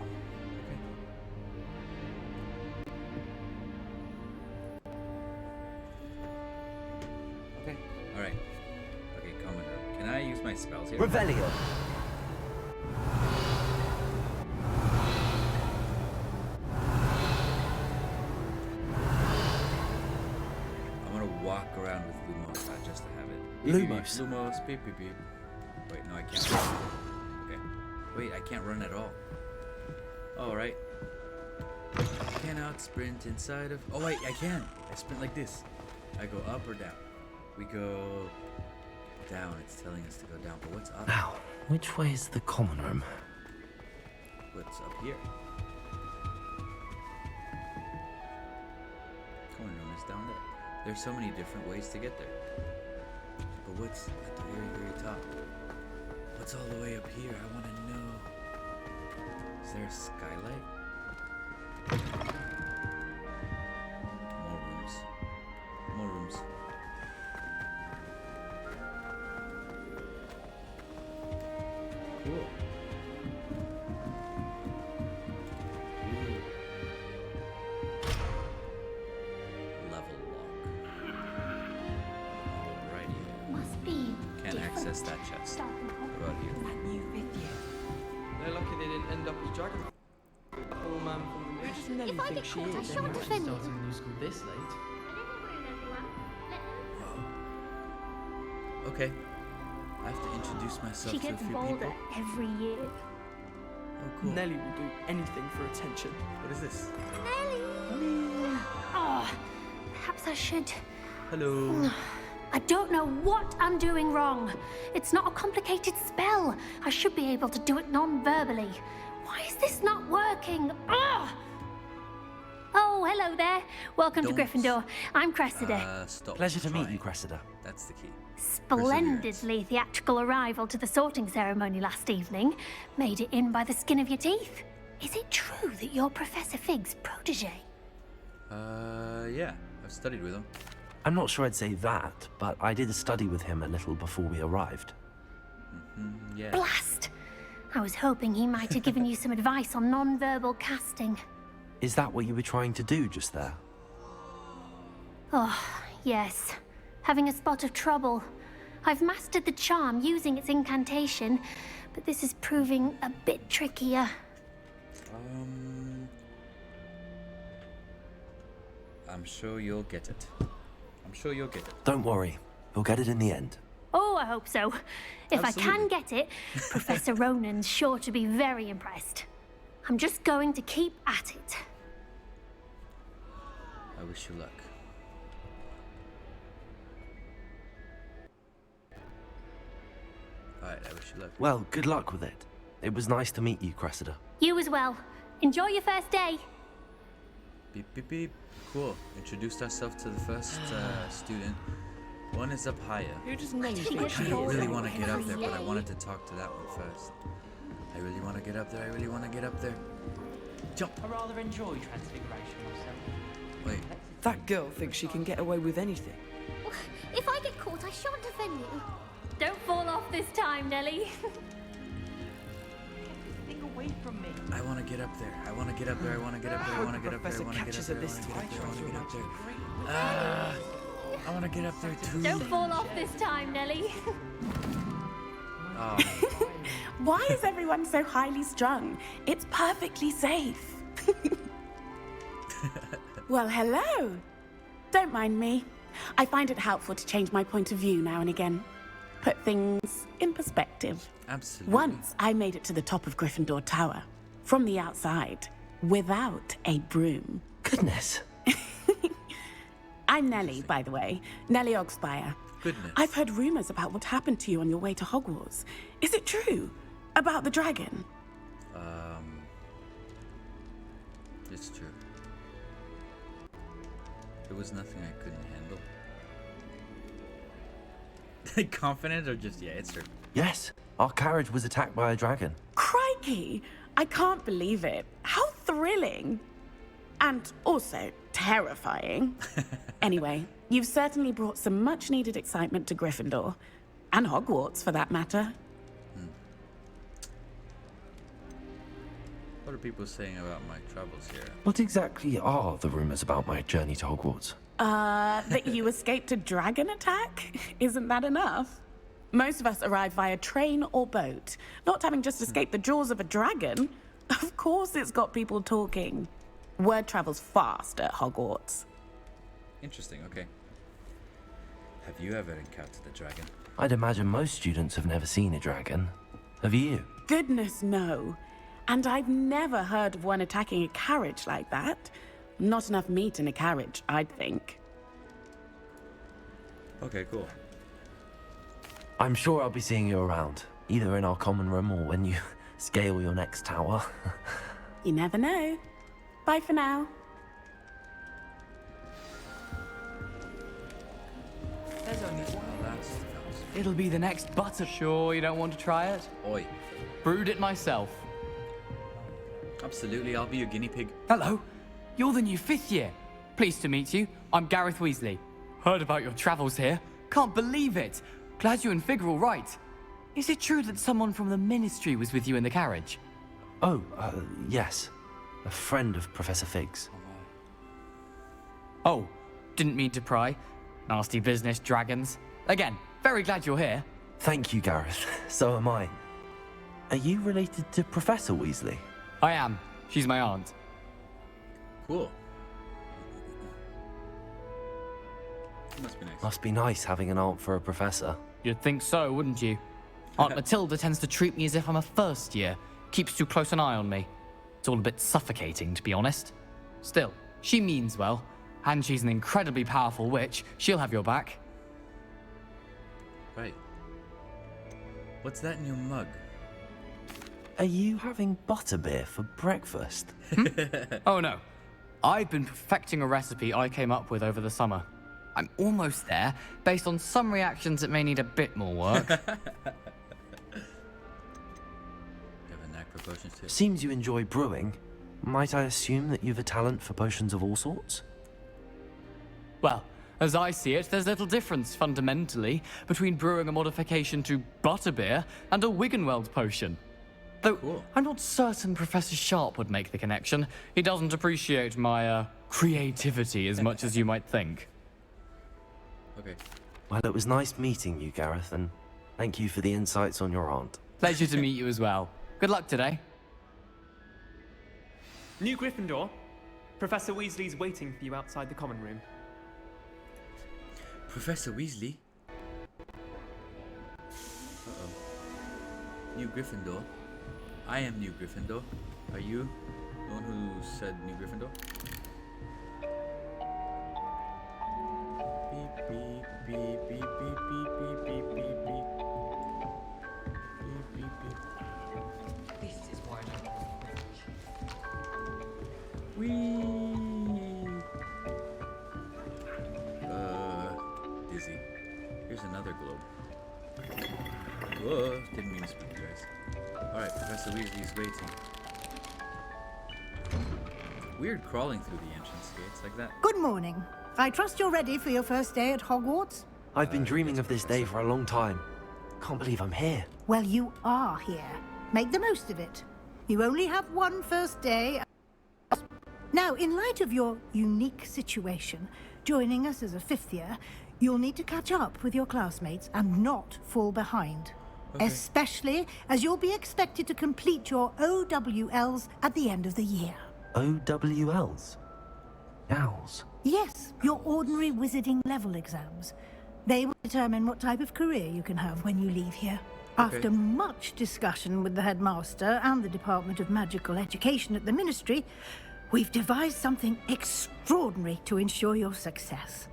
Okay. Okay. Alright. Okay, common room. Can I use my spells here? Revelio. Walk around with Lumos, just to have it. Lumos. Lumos, beep, beep, beep. Wait, no, I can't. Okay. Wait, I can't run at all. All right. Cannot sprint inside of. Oh wait, I can. I sprint like this. I go up or down. We go down. It's telling us to go down. But what's up? Now, which way is the common room? What's up here? Common room is down there. There's so many different ways to get there. But what's at the very, very top? What's all the way up here? I want to know. Is there a skylight? More rooms. More rooms. Cool. Access that chest. What about you? That new fifth year. They're lucky they didn't end up as dragon. Oh man, who does Nelly think she is? Anyway, starting a new school this late. Okay. I have to introduce myself She to a gets few bolder people. every year. Oh, cool. Nelly will do anything for attention. What is this? Oh, perhaps I should. Hello. I don't know what I'm doing wrong. It's not a complicated spell. I should be able to do it non-verbally. Why is this not working? Ugh! Oh, hello there. Welcome to Gryffindor. I'm Cressida. Stop. Pleasure to meet you, Cressida. That's the key. Splendidly theatrical arrival to the sorting ceremony last evening. Made it in by the skin of your teeth. Is it true that you're Professor Fig's protege? Yeah. I've studied with him. I'm not sure I'd say that, but I did study with him a little before we arrived. Yeah. Blast! I was hoping he might have given you some advice on non-verbal casting. Is that what you were trying to do just there? Oh, yes. Having a spot of trouble. I've mastered the charm using its incantation, but this is proving a bit trickier. I'm sure you'll get it. I'm sure you'll get it. Don't worry. You'll get it in the end. Oh, I hope so. If Absolutely. I can get it, Professor Ronan's sure to be very impressed. I'm just going to keep at it. I wish you luck. Alright, I wish you luck. Well, good luck with it. It was nice to meet you, Cressida. You as well. Enjoy your first day. Beep, beep, beep. Cool. Introduced ourselves to the first student. One is up higher. Who does Nelly think I she is? really want to get up there, but I wanted to talk to that one first. I really want to get up there. I really want to get up there. Jump. I rather enjoy Transfiguration myself. Wait. That girl thinks she can get away with anything. If I get caught, I shan't offend you. Don't fall off this time, Nelly. Get away from me. I want to get up there. I want to get up there. I want to get up there. I want to get up there. I want to get up there. I want to get up there. I want to get up there. I want to get up there too. Don't fall off this time, Nelly. Why is everyone so highly strung? It's perfectly safe. Well, hello. Don't mind me. I find it helpful to change my point of view now and again. Put things in perspective. Absolutely. Once I made it to the top of Gryffindor Tower, from the outside, without a broom. Goodness. I'm Nelly, by the way. Nelly Ogspire. Goodness. I've heard rumors about what happened to you on your way to Hogwarts. Is it true? About the dragon? It's true. There was nothing I couldn't handle. Confident or just, yeah, it's true. Yes, our carriage was attacked by a dragon. Crikey! I can't believe it. How thrilling! And also terrifying. Anyway, you've certainly brought some much-needed excitement to Gryffindor. And Hogwarts, for that matter. What are people saying about my travels here? What exactly are the rumors about my journey to Hogwarts? That you escaped a dragon attack? Isn't that enough? Most of us arrive via train or boat, not having just escaped the jaws of a dragon. Of course it's got people talking. Word travels fast at Hogwarts. Interesting, okay. Have you ever encountered a dragon? I'd imagine most students have never seen a dragon. Have you? Goodness, no. And I've never heard of one attacking a carriage like that. Not enough meat in a carriage, I'd think. Okay, cool. I'm sure I'll be seeing you around, either in our common room or when you scale your next tower. You never know. Bye for now. There's only one. It'll be the next butter. Sure you don't want to try it? Oi. Brewed it myself. Absolutely, I'll be your guinea pig. Hello. You're the new 5th year. Pleased to meet you. I'm Gareth Weasley. Heard about your travels here. Can't believe it. Glad you and Fig are all right. Is it true that someone from the Ministry was with you in the carriage? Oh, yes. A friend of Professor Fig's. Oh, didn't mean to pry. Nasty business, dragons. Again, very glad you're here. Thank you, Gareth. So am I. Are you related to Professor Weasley? I am. She's my aunt. Cool. Must be nice. Must be nice having an aunt for a professor. You'd think so, wouldn't you? Aunt Matilda tends to treat me as if I'm a first year. Keeps too close an eye on me. It's all a bit suffocating, to be honest. Still, she means well. And she's an incredibly powerful witch. She'll have your back. Right. What's that in your mug? Are you having butterbeer for breakfast? Oh no. I've been perfecting a recipe I came up with over the summer. I'm almost there, based on some reactions that may need a bit more work. You have a knack for potions too. Seems you enjoy brewing. Might I assume that you've a talent for potions of all sorts? Well, as I see it, there's little difference, fundamentally, between brewing a modification to butterbeer and a Wiggenweld potion. Though, cool. I'm not certain Professor Sharp would make the connection. He doesn't appreciate my, creativity as much as you might think. Okay. Well, it was nice meeting you, Gareth, and thank you for the insights on your aunt. Pleasure to meet you as well. Good luck today. New Gryffindor. Professor Weasley's waiting for you outside the common room. Professor Weasley? Uh-oh. New Gryffindor? I am New Gryffindor. Are you the one who said New Gryffindor? Beep, beep, beep, beep, beep, beep, beep, beep, beep. Here's another globe. Whoa, didn't mean to speak, guys. Alright, Professor Weasley's waiting. Weird crawling through the entrance gates like that. Good morning. I trust you're ready for your first day at Hogwarts? I've been dreaming of this day for a long time. Can't believe I'm here. Well, you are here. Make the most of it. You only have one first day. Now, in light of your unique situation, joining us as a fifth year, you'll need to catch up with your classmates and not fall behind. Okay. Especially as you'll be expected to complete your OWLs at the end of the year. OWLs? Owls? Yes, your ordinary wizarding level exams. They will determine what type of career you can have when you leave here. Okay. After much discussion with the headmaster and the Department of Magical Education at the Ministry, we've devised something extraordinary to ensure your success.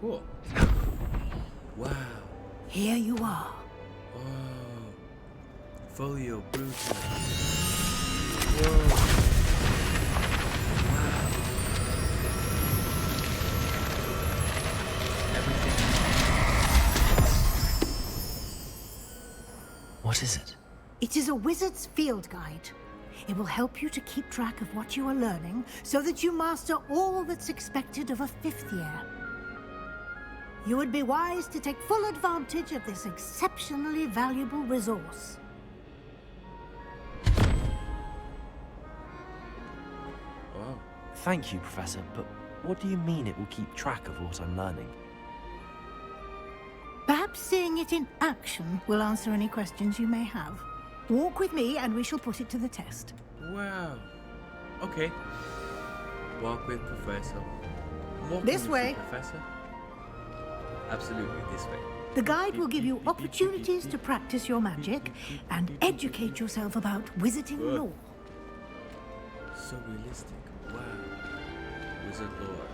Cool. Wow. Here you are. Oh. Folio Brutus. Whoa. What is it? It is a wizard's field guide. It will help you to keep track of what you are learning so that you master all that's expected of a fifth year. You would be wise to take full advantage of this exceptionally valuable resource. Wow. Thank you, Professor, but what do you mean it will keep track of what I'm learning? Perhaps seeing it in action will answer any questions you may have. Walk with me and we shall put it to the test. Wow. Okay. Walk with Professor. Walk This with way. Professor. Absolutely, this way. The guide will give you opportunities to practice your magic and educate yourself about wizarding lore. So realistic. Wow. Wizard lore.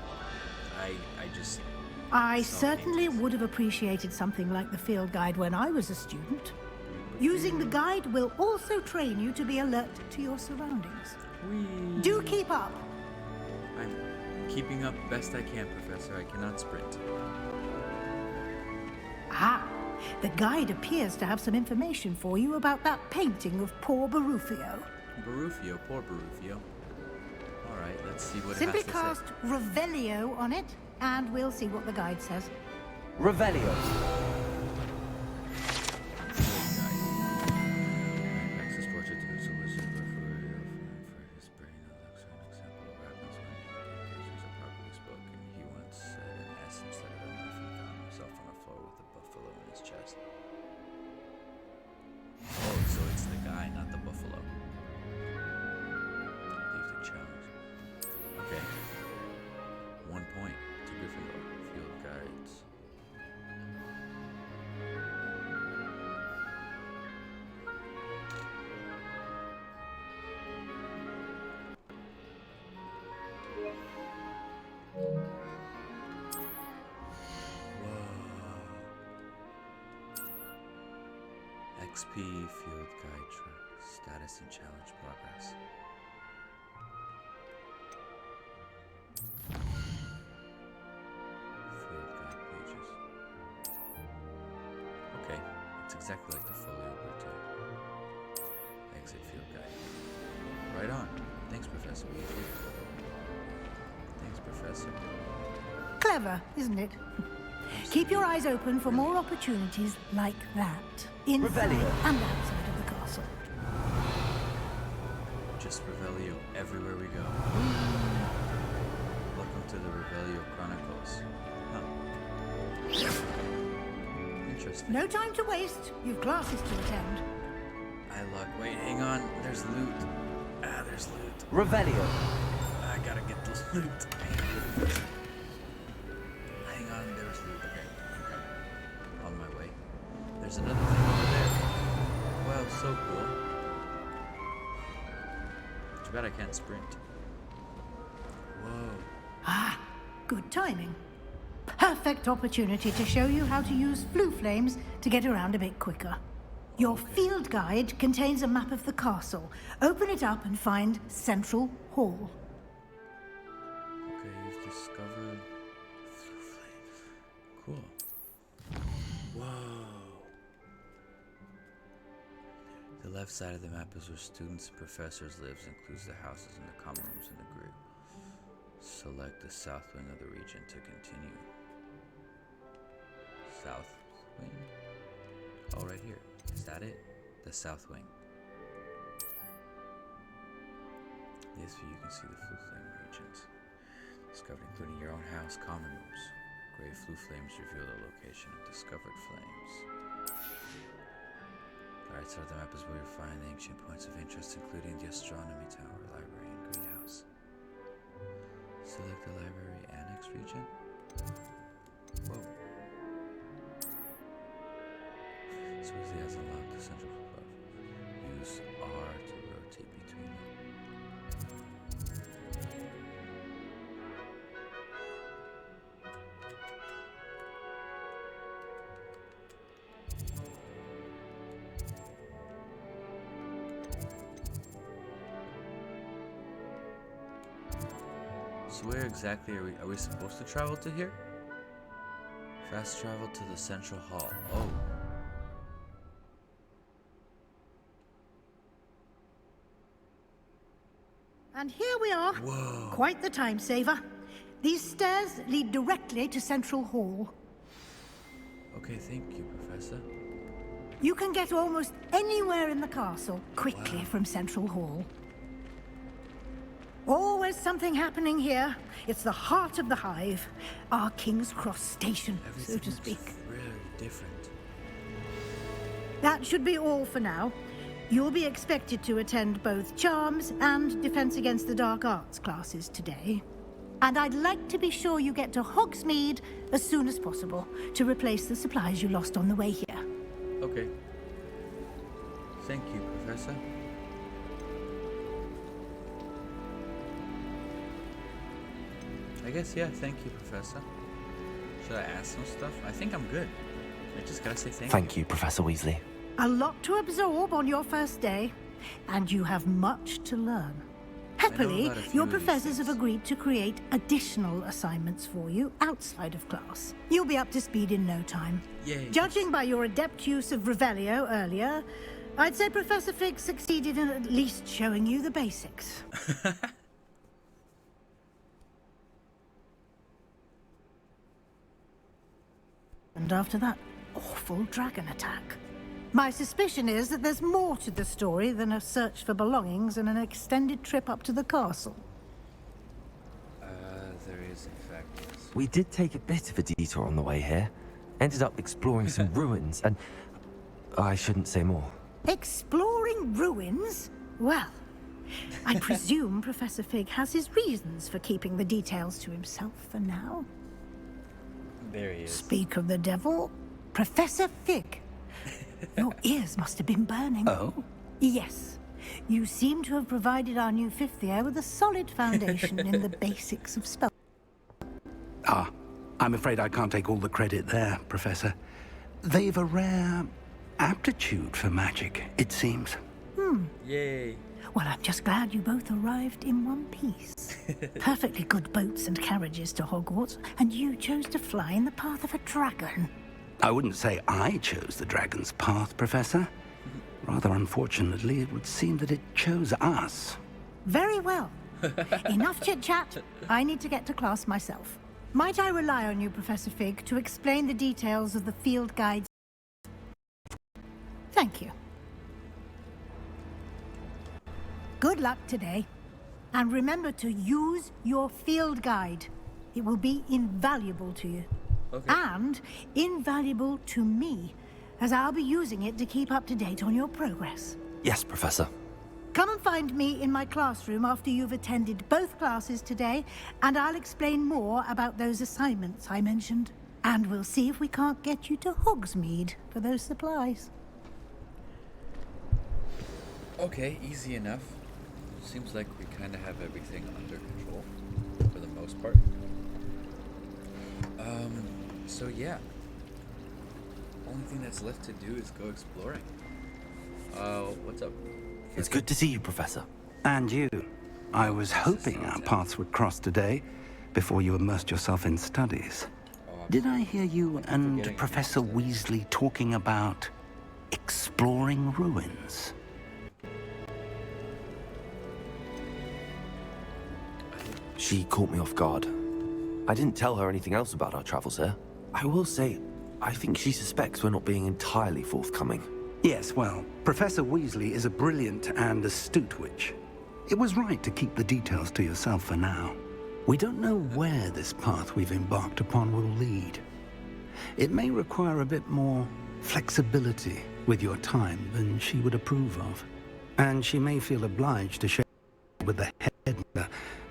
I certainly would have appreciated something like the field guide when I was a student. Using the guide will also train you to be alert to your surroundings. Do keep up. I'm keeping up best I can, Professor. I cannot sprint. Ah, the guide appears to have some information for you about that painting of poor Barufio. Barufio, poor Barufio. Alright, let's see what Simply it has to cast Revelio on it, and we'll see what the guide says. Revelio. Access portrait to his wizard for his brain. Looks an example of what happens when occasions are properly spoken. He once said an S instead of an F and found himself on the floor with a buffalo in his chest. Oh, so it's the guy, not the buffalo. Leave the challenge. Okay. 1 point to Gryffindor. Field guides. XP field guide track. Status and challenge progress. Field guide pages. Okay, it's exactly like the folio Bruto. Exit field guide. Right on. Thanks, Professor Weasley. Thanks, Professor. Clever, isn't it? Keep your eyes open for more opportunities like that. Inside and outside of the castle. Just Revelio everywhere we go. Welcome to the Revelio Chronicles. Huh. Interesting. No time to waste. You've classes to attend. I luck. Wait, hang on. There's loot. Ah, there's loot. Revelio. I gotta get this loot. Hang on, there's loot. Okay. On my way. There's another thing over there. Wow, so cool. Too bad I can't sprint. Whoa. Ah, good timing. Perfect opportunity to show you how to use flue flames to get around a bit quicker. Your field guide contains a map of the castle. Open it up and find Central Hall. Okay, you've discovered flue flames. Cool. left side of the map is where students and professors live, includes the houses and the common rooms in the group. Select the south wing of the region to continue. South wing? Oh, right here. Is that it? The south wing. In this view, you can see the flue flame regions. Discovered including your own house, common rooms. Gray flue flames reveal the location of discovered flames. The right side of the map is where you'll find the ancient points of interest, including the astronomy tower, library, and greenhouse. Select the library annex region. Whoa. Weasley has unlocked the central above. Use R to rotate between them. So where exactly are we supposed to travel to here? Fast travel to the central hall. Oh. And here we are. Whoa. Quite the time saver. These stairs lead directly to Central Hall. Okay, thank you, Professor. You can get almost anywhere in the castle quickly from Central Hall. Always something happening here. It's the heart of the hive. Our King's Cross station, so to speak. Really different. That should be all for now. You'll be expected to attend both Charms and Defense Against the Dark Arts classes today. And I'd like to be sure you get to Hogsmeade as soon as possible to replace the supplies you lost on the way here. Okay. Thank you, Professor. I guess, yeah, thank you, Professor. Should I ask some stuff? I think I'm good. I just gotta say thank you. Thank you, Professor Weasley. A lot to absorb on your first day, and you have much to learn. Happily, your professors have agreed to create additional assignments for you outside of class. You'll be up to speed in no time. Yay. Judging by your adept use of Revelio earlier, I'd say Professor Fig succeeded in at least showing you the basics. And after that awful dragon attack. My suspicion is that there's more to the story than a search for belongings and an extended trip up to the castle. There is, in fact, yes. We did take a bit of a detour on the way here. Ended up exploring some ruins, and I shouldn't say more. Exploring ruins? Well, I presume Professor Fig has his reasons for keeping the details to himself for now. There he is. Speak of the devil, Professor Fig. Your ears must have been burning. Oh? Yes. You seem to have provided our new fifth year with a solid foundation in the basics of spell. Ah, I'm afraid I can't take all the credit there, Professor. They've a rare aptitude for magic, it seems. Yay. Well, I'm just glad you both arrived in one piece. Perfectly good boats and carriages to Hogwarts, and you chose to fly in the path of a dragon. I wouldn't say I chose the dragon's path, Professor. Rather unfortunately, it would seem that it chose us. Very well. Enough chit-chat. I need to get to class myself. Might I rely on you, Professor Fig, to explain the details of the field guides? Thank you. Good luck today. And remember to use your field guide. It will be invaluable to you. Okay. And invaluable to me, as I'll be using it to keep up to date on your progress. Yes, Professor. Come and find me in my classroom after you've attended both classes today, and I'll explain more about those assignments I mentioned. And we'll see if we can't get you to Hogsmeade for those supplies. Okay, easy enough. Seems like we kind of have everything under control, for the most part. So yeah. Only thing that's left to do is go exploring. What's up? It's good to see you, Professor. And you. I was hoping our paths would cross today, before you immersed yourself in studies. Did I hear you and Professor Weasley talking about exploring ruins? She caught me off guard. I didn't tell her anything else about our travels here. I will say, I think she suspects we're not being entirely forthcoming. Yes, well, Professor Weasley is a brilliant and astute witch. It was right to keep the details to yourself for now. We don't know where this path we've embarked upon will lead. It may require a bit more flexibility with your time than she would approve of. And she may feel obliged to share with the head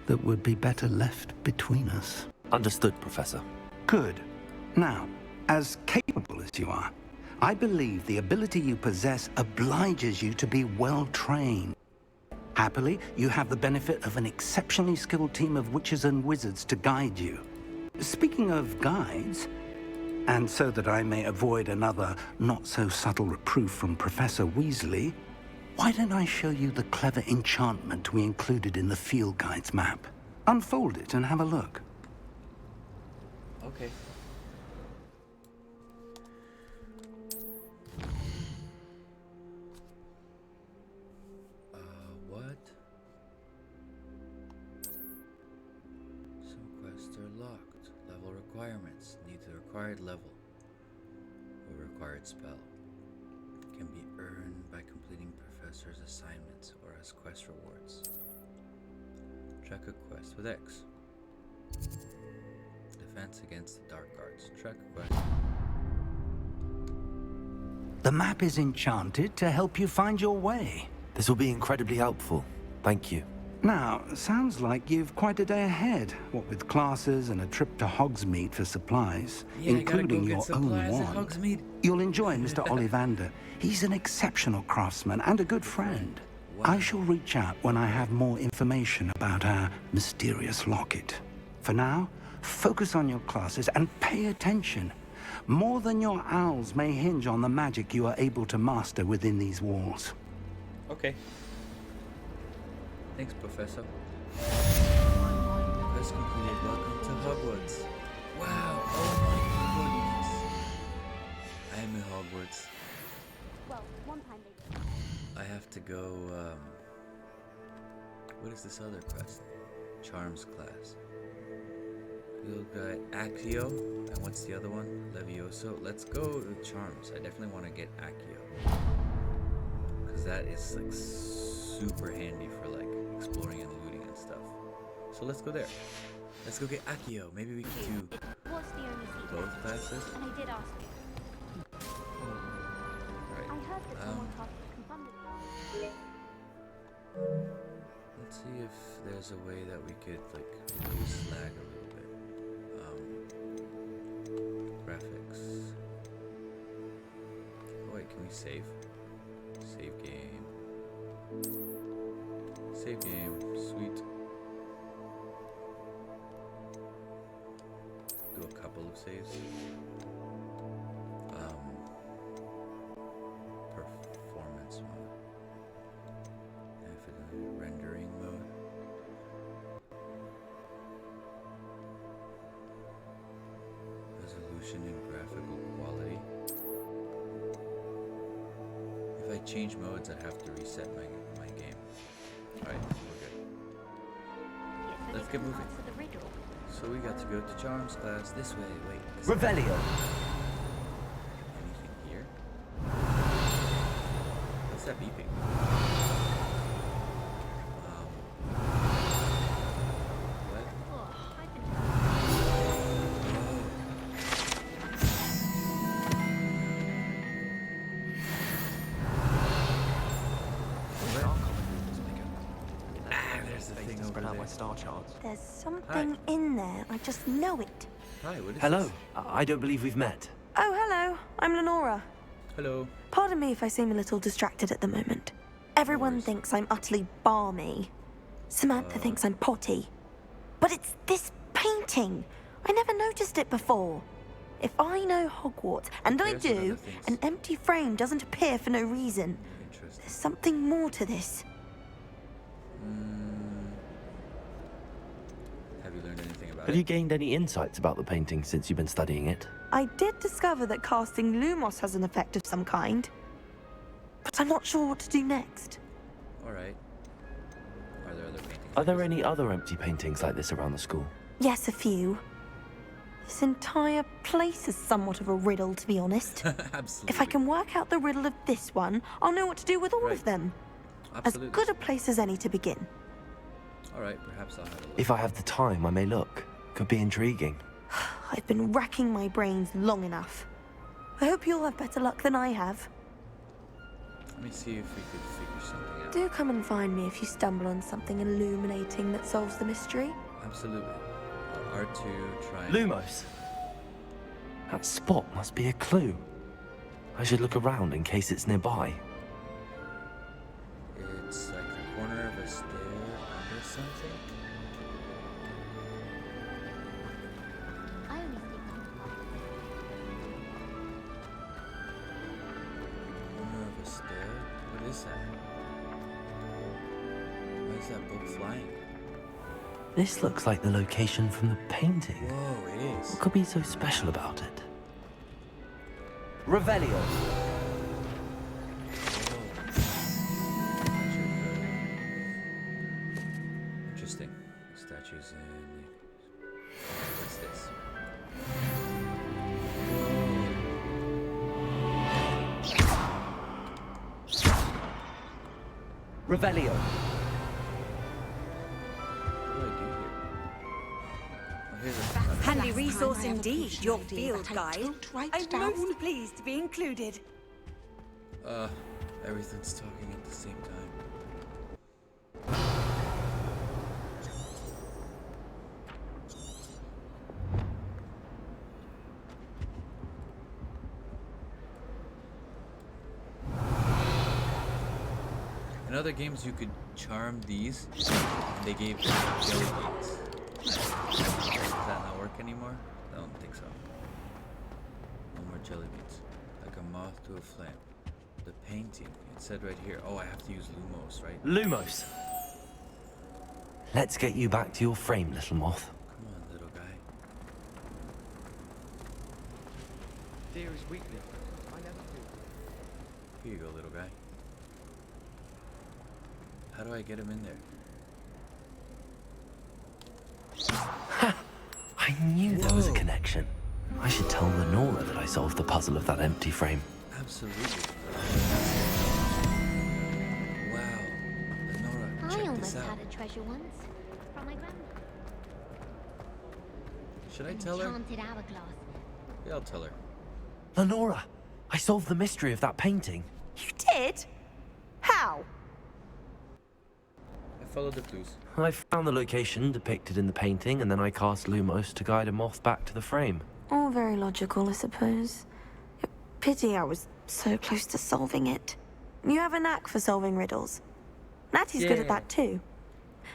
that would be better left between us. Understood, Professor. Good. Now, as capable as you are, I believe the ability you possess obliges you to be well trained. Happily, you have the benefit of an exceptionally skilled team of witches and wizards to guide you. Speaking of guides, and so that I may avoid another not-so-subtle reproof from Professor Weasley, why don't I show you the clever enchantment we included in the field guide's map? Unfold it and have a look. Okay. What? Some quests are locked. Level requirements. Need the required level. Or required spell. Can be earned by completing professor's assignments or as quest rewards. Track a quest with X. Defense against the dark arts. Track a quest. The map is enchanted to help you find your way. This will be incredibly helpful. Thank you. Now, sounds like you've quite a day ahead, what with classes and a trip to Hogsmeade for supplies, including your own wand. You'll enjoy Mr. Ollivander. He's an exceptional craftsman and a good friend. Wow. I shall reach out when I have more information about our mysterious locket. For now, focus on your classes and pay attention. More than your owls may hinge on the magic you are able to master within these walls. Okay. Thanks, Professor. Quest completed. Welcome to Hogwarts. Wow. Oh my goodness. I am in Hogwarts. Well, one time they did. I have to go, what is this other quest? Charms class. Field guide Accio. And what's the other one? Levioso. Let's go to Charms. I definitely want to get Accio. Because that is like super handy for like exploring and looting and stuff. So let's go there. Let's go get Accio. Maybe we can do both classes. And I did ask you. Right. I heard that someone cast a confounded. Let's see if there's a way that we could like reduce lag a little bit. Graphics. Oh wait, can we save? Save game. Save game. Sweet. Do a couple of saves. Performance mode. Rendering mode. Resolution and graphical quality. If I change modes, I'd have to reset my game. Alright, we're good. Let's get moving. So we got to go to Charms class this way. Wait. Revelio. Anything here? What's that beeping? Star charts. There's something in there. I just know it. Hi, what is Hello. this? I don't believe we've met. Oh, hello. I'm Lenora. Hello. Pardon me if I seem a little distracted at the moment. Everyone thinks I'm utterly balmy. Samantha thinks I'm potty. But it's this painting. I never noticed it before. If I know Hogwarts, and I do, an empty frame doesn't appear for no reason. There's something more to this. Have you gained any insights about the painting since you've been studying it? I did discover that casting Lumos has an effect of some kind. But I'm not sure what to do next. Alright. Are there other paintings Are there any other empty paintings like this around the school? Yes, a few. This entire place is somewhat of a riddle, to be honest. Absolutely. If I can work out the riddle of this one, I'll know what to do with all of them. Absolutely. As good a place as any to begin. Alright, perhaps I'll have a look. If I have the time, I may look. Could be intriguing. I've been racking my brains long enough. I hope you'll have better luck than I have. Let me see if we could figure something out. Do come and find me if you stumble on something illuminating that solves the mystery. Absolutely. R2, try. Lumos! That spot must be a clue. I should look around in case it's nearby. It's like the corner of a stair under something. Corner of a stair? What is that? Why is that book flying? This looks like the location from the painting. Whoa, it is. What could be so special about it? Revelio. Interesting. Statues in. What's this? Revelio. Handy resource indeed, your field guide. I'm most pleased to be included. Everything's talking at the same time. In other games, you could charm these, and they gave jelly beans. Does that not work anymore? I don't think so. No more jelly beans. Like a moth to a flame. The painting. It said right here. Oh, I have to use Lumos, right? Lumos. Let's get you back to your frame, little moth. Come on, little guy. Fear is weakness. I never do. Here you go, little guy. How do I get him in there? I knew there was a connection. I should tell Lenora that I solved the puzzle of that empty frame. Absolutely. Wow. Lenora, I check almost this out. had a treasure once from my grandma. Should I tell her? Enchanted hourglass. Yeah, I'll tell her. Lenora, I solved the mystery of that painting. You did? How? I followed the clues. I found the location depicted in the painting, and then I cast Lumos to guide a moth back to the frame. All very logical, I suppose. Pity I was so close to solving it. You have a knack for solving riddles. Natty's good at that too.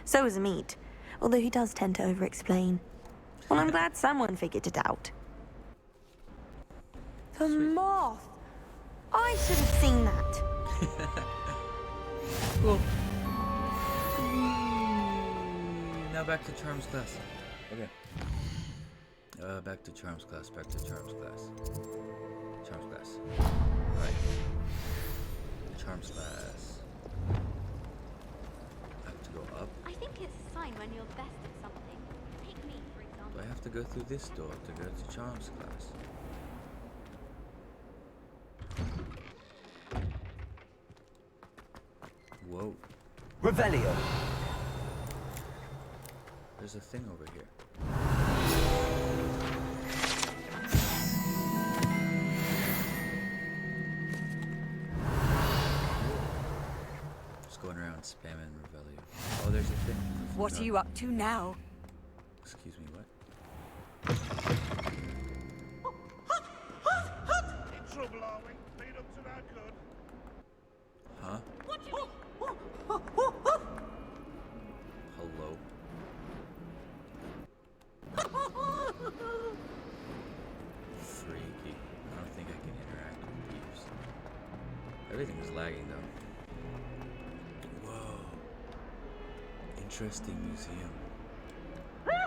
So is Amit, although he does tend to over-explain. Well, I'm glad someone figured it out. The moth! I should have seen that. Cool. Now back to Charms class. Okay. Back to Charms class, back to Charms class. Charms class. Alright. Charms class. I have to go up. I think it's a sign when you're best at something. Take me, for example. Do I have to go through this door to go to Charms class? Whoa. Revelio. There's a thing over here. Just going around spamming Revelio. Oh, there's a thing. What are you up to now? Excuse me, what? In trouble, are we? Been up to no good. Huh? What do you mean? Hello? Freaky. I don't think I can interact with thieves. Everything is lagging though. Whoa. Interesting museum. Whoa.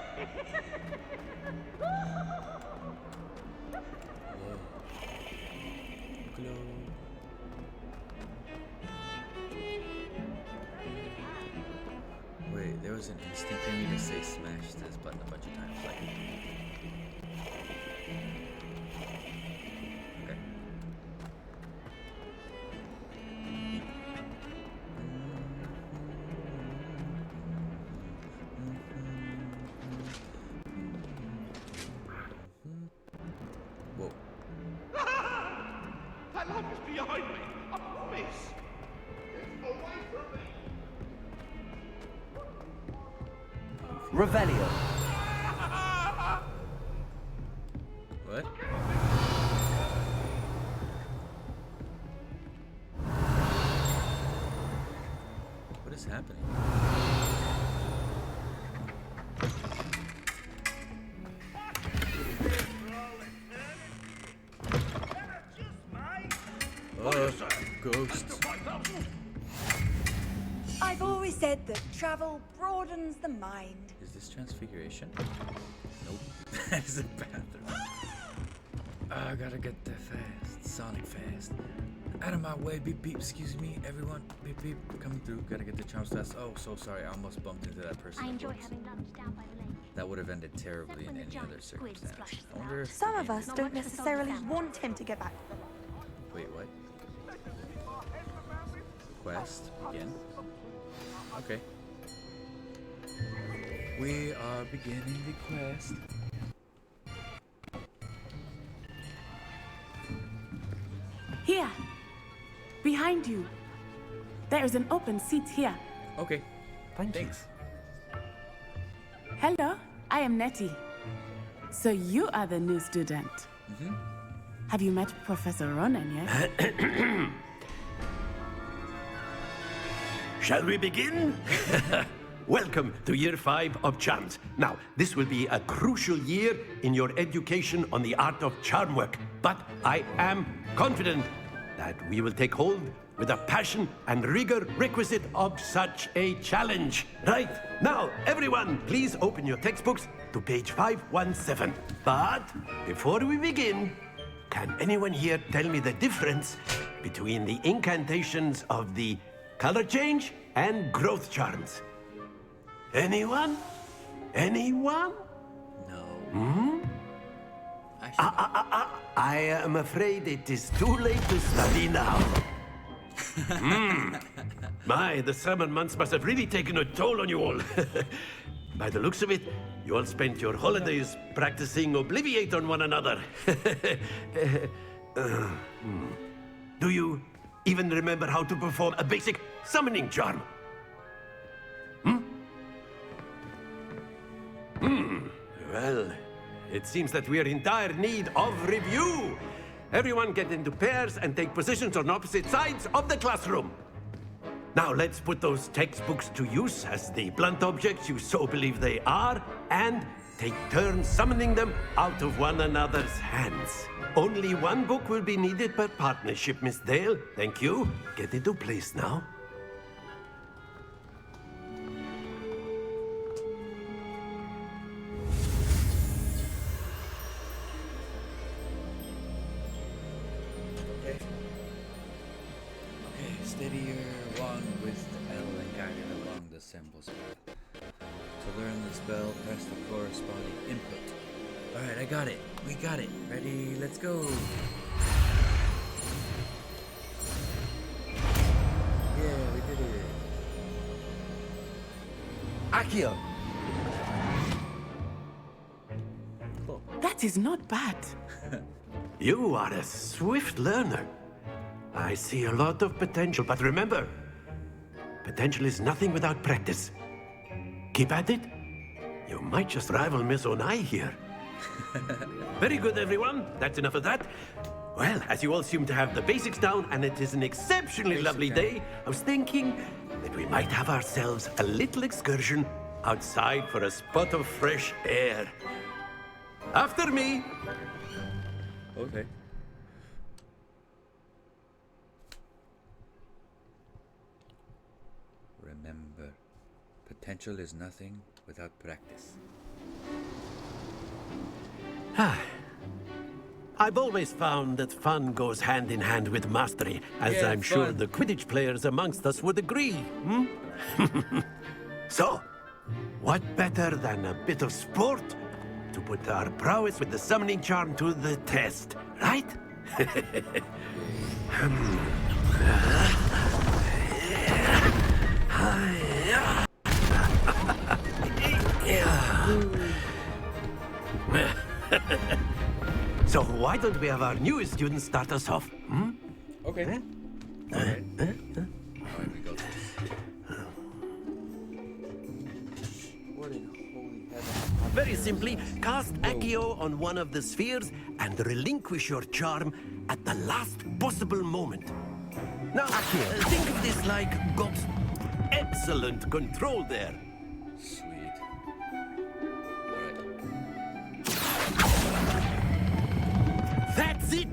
Glow. Wait, there was smashed this button a bunch of times. Like, okay. Whoa. That lamp is behind me. I promise. Get away from me. Revelio. What? What is happening? Oh, ghosts. I've always said that travel broadens the mind. Is this transfiguration? Nope. That is a bathroom. Oh, I gotta get there fast. Sonic fast. Out of my way, beep beep. Excuse me, everyone. Beep beep. Coming through. Gotta get the charms fast. Oh, so sorry. I almost bumped into that person. I enjoy having lunch down by the lake. That would have ended terribly in any other circumstance. I wonder if Some of us don't necessarily want him to get back. Wait, what? Quest begin. Okay. We are beginning the quest. Here, behind you. There is an open seat here. Okay. Thanks. Hello, I am Nettie. So you are the new student. Mm-hmm. Have you met Professor Ronan yet? Shall we begin? Welcome to Year 5 of Charms. Now, this will be a crucial year in your education on the art of charm work. But I am confident that we will take hold with the passion and rigor requisite of such a challenge. Right, now, everyone, please open your textbooks to page 517. But before we begin, can anyone here tell me the difference between the incantations of the color change and growth charms? Anyone? Anyone? No. Hmm? I am afraid it is too late to study now. My, the summer months must have really taken a toll on you all. By the looks of it, you all spent your holidays practicing Obliviate on one another. Do you even remember how to perform a basic summoning charm? Well, it seems that we are in dire need of review. Everyone get into pairs and take positions on opposite sides of the classroom. Now let's put those textbooks to use as the blunt objects you so believe they are, and take turns summoning them out of one another's hands. Only one book will be needed per partnership, Miss Dale. Thank you. Get into place now. Steadier one with L and guided along the symbols. To learn the spell, press the corresponding input. Alright, I got it. We got it. Ready? Let's go. Yeah, we did it. Accio. Cool. That is not bad. You are a swift learner. I see a lot of potential, but remember, potential is nothing without practice. Keep at it. You might just rival Miss Onai here. Very good, everyone. That's enough of that. Well, as you all seem to have the basics down, and it is an exceptionally lovely day, I was thinking that we might have ourselves a little excursion outside for a spot of fresh air. After me. Okay. Remember, potential is nothing without practice. I've always found that fun goes hand in hand with mastery, as Yeah, I'm sure fun. the Quidditch players amongst us would agree. So, What better than a bit of sport to put our prowess with the summoning charm to the test, right? So why don't we have our newest student start us off? Hmm? Okay. Alright. Alright, we got this. What in holy heaven? Very simply, cast Accio on one of the spheres and relinquish your charm at the last possible moment. Now, Accio, think of this like got excellent control there. Sweet. That's it!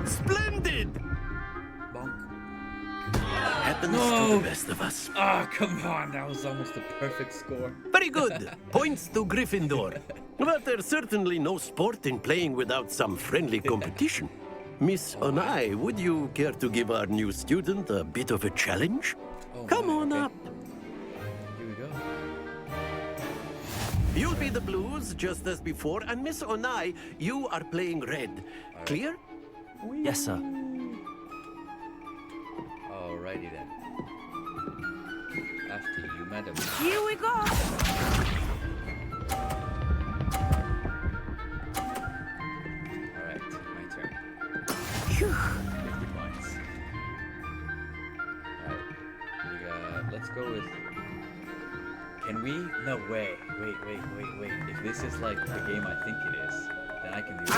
Splendid! Happens to the best of us. Oh, come on. That was almost a perfect score. Very good. Points to Gryffindor. But there's certainly no sport in playing without some friendly competition. Miss Onai, would you care to give our new student a bit of a challenge? Come on up. Here we go. You'll be the blues, just as before, and Miss Onai, you are playing red. Clear? Yes, sir. Alrighty then. After you, madam. Here we go. Alright, my turn. 50 Phew. points. Alright. We got. Let's go with. Can we? No way. Wait. If this is like the game I think it is, then I can do it.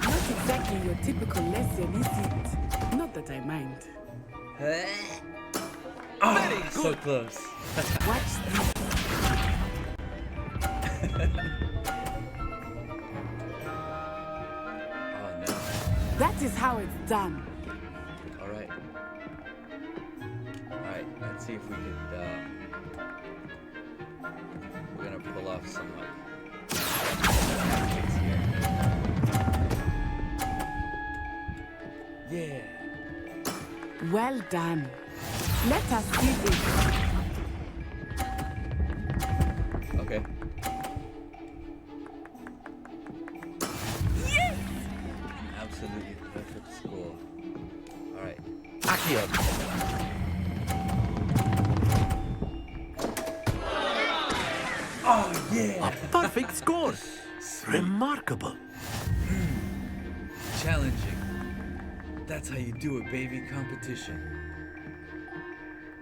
Not exactly your typical lesson, is it? Not that I mind. Oh, very good. So close. Watch this. Oh no. That is how it's done. Alright. Alright, let's see if we could, we're gonna pull off some, tactics here. Yeah. Well done. Let us see this. Okay. Yes! Absolutely perfect score. Alright. Accio. Oh, yeah! A perfect score. Remarkable. Challenging. That's how you do it, baby. Competition.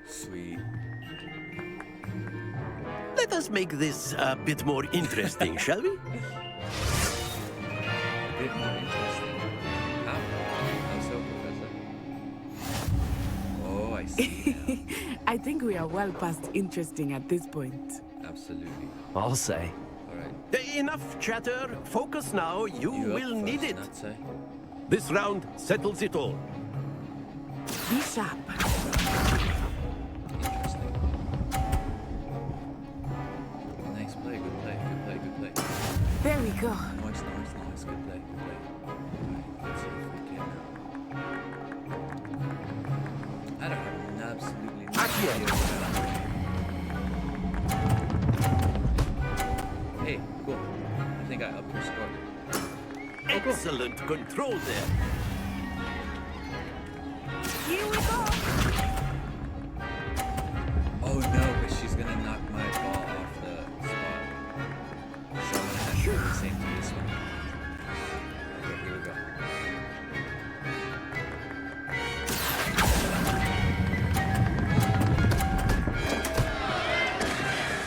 Sweet. Let us make this a bit more interesting, shall we? A bit more interesting. How? How so, Professor? Oh, I see. I think we are well past interesting at this point. Absolutely. I'll say. Alright. Enough chatter. Focus now. You will need it. Nutsa. This round settles it all. Be sharp. Interesting. Nice play, good play, good play, good play. There we go. Nice. Good play, good play. Alright, let's see if we can. I don't have absolutely no idea what I'm doing. Hey, cool. I think I upped your score. Excellent control there. Here we go. Oh no, but she's gonna knock my ball off the spot. So I'm gonna have to do the same to this one. Okay, here we go.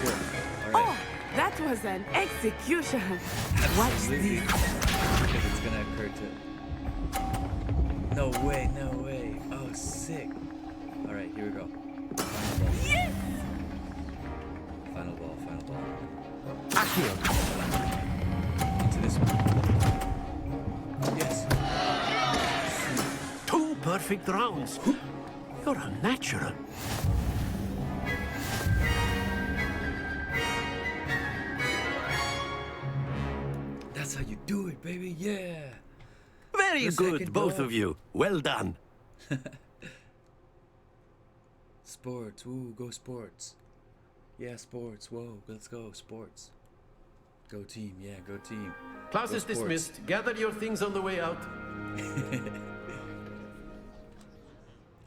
Cool. Alright. Oh, that was an execution. Watch Absolutely. this. Because it's gonna occur to. No way. Oh, sick. Alright, here we go. Final ball. Yes! Final ball. Accio. Into this one. Yes. 2 perfect rounds. You're a natural. That's how you do it, baby. Yeah. Very The good, second both ball. of you. Well done. Sports. Ooh, go sports. Yeah, sports. Whoa, let's go sports. Go team. Yeah, go team. Class Go is sports. dismissed. Gather your things on the way out.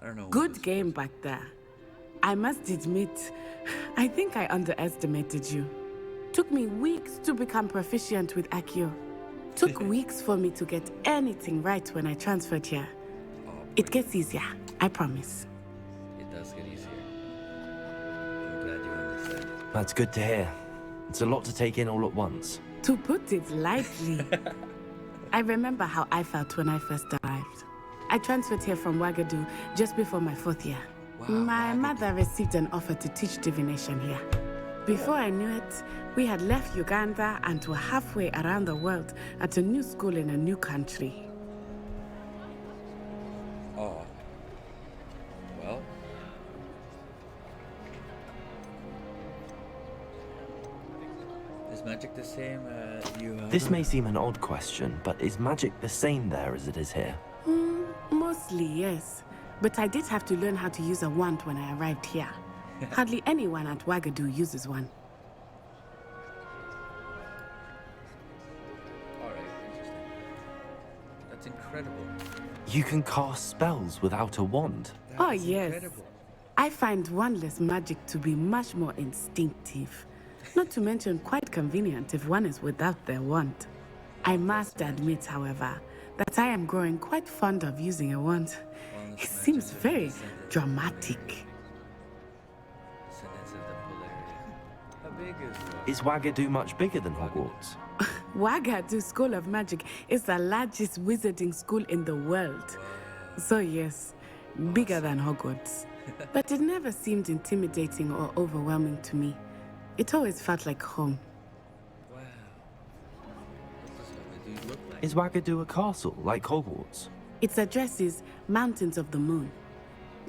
I don't know. Good game back there. I must admit, I think I underestimated you. Took me weeks to become proficient with Accio. Took weeks for me to get anything right when I transferred here. It gets easier, I promise. It does get easier. I'm glad you understand. That's good to hear. It's a lot to take in all at once. To put it lightly, I remember how I felt when I first arrived. I transferred here from Wagadu just before my 4th year. My mother received an offer to teach divination here. Before I knew it, we had left Uganda and were halfway around the world at a new school in a new country. Oh. Well. Is magic the same? This may seem an odd question, but is magic the same there as it is here? Mostly, yes. But I did have to learn how to use a wand when I arrived here. Hardly anyone at Wagadu uses one. Alright, interesting. That's incredible. You can cast spells without a wand. Oh, yes. I find wandless magic to be much more instinctive. Not to mention quite convenient if one is without their wand. I must admit, however, that I am growing quite fond of using a wand. It seems very dramatic. How big Is Wagadu much bigger than Hogwarts? Wagadu School of Magic is the largest wizarding school in the world. So yes, bigger than Hogwarts. But it never seemed intimidating or overwhelming to me. It always felt like home. Is Wagadu a castle like Hogwarts? Its address is Mountains of the Moon.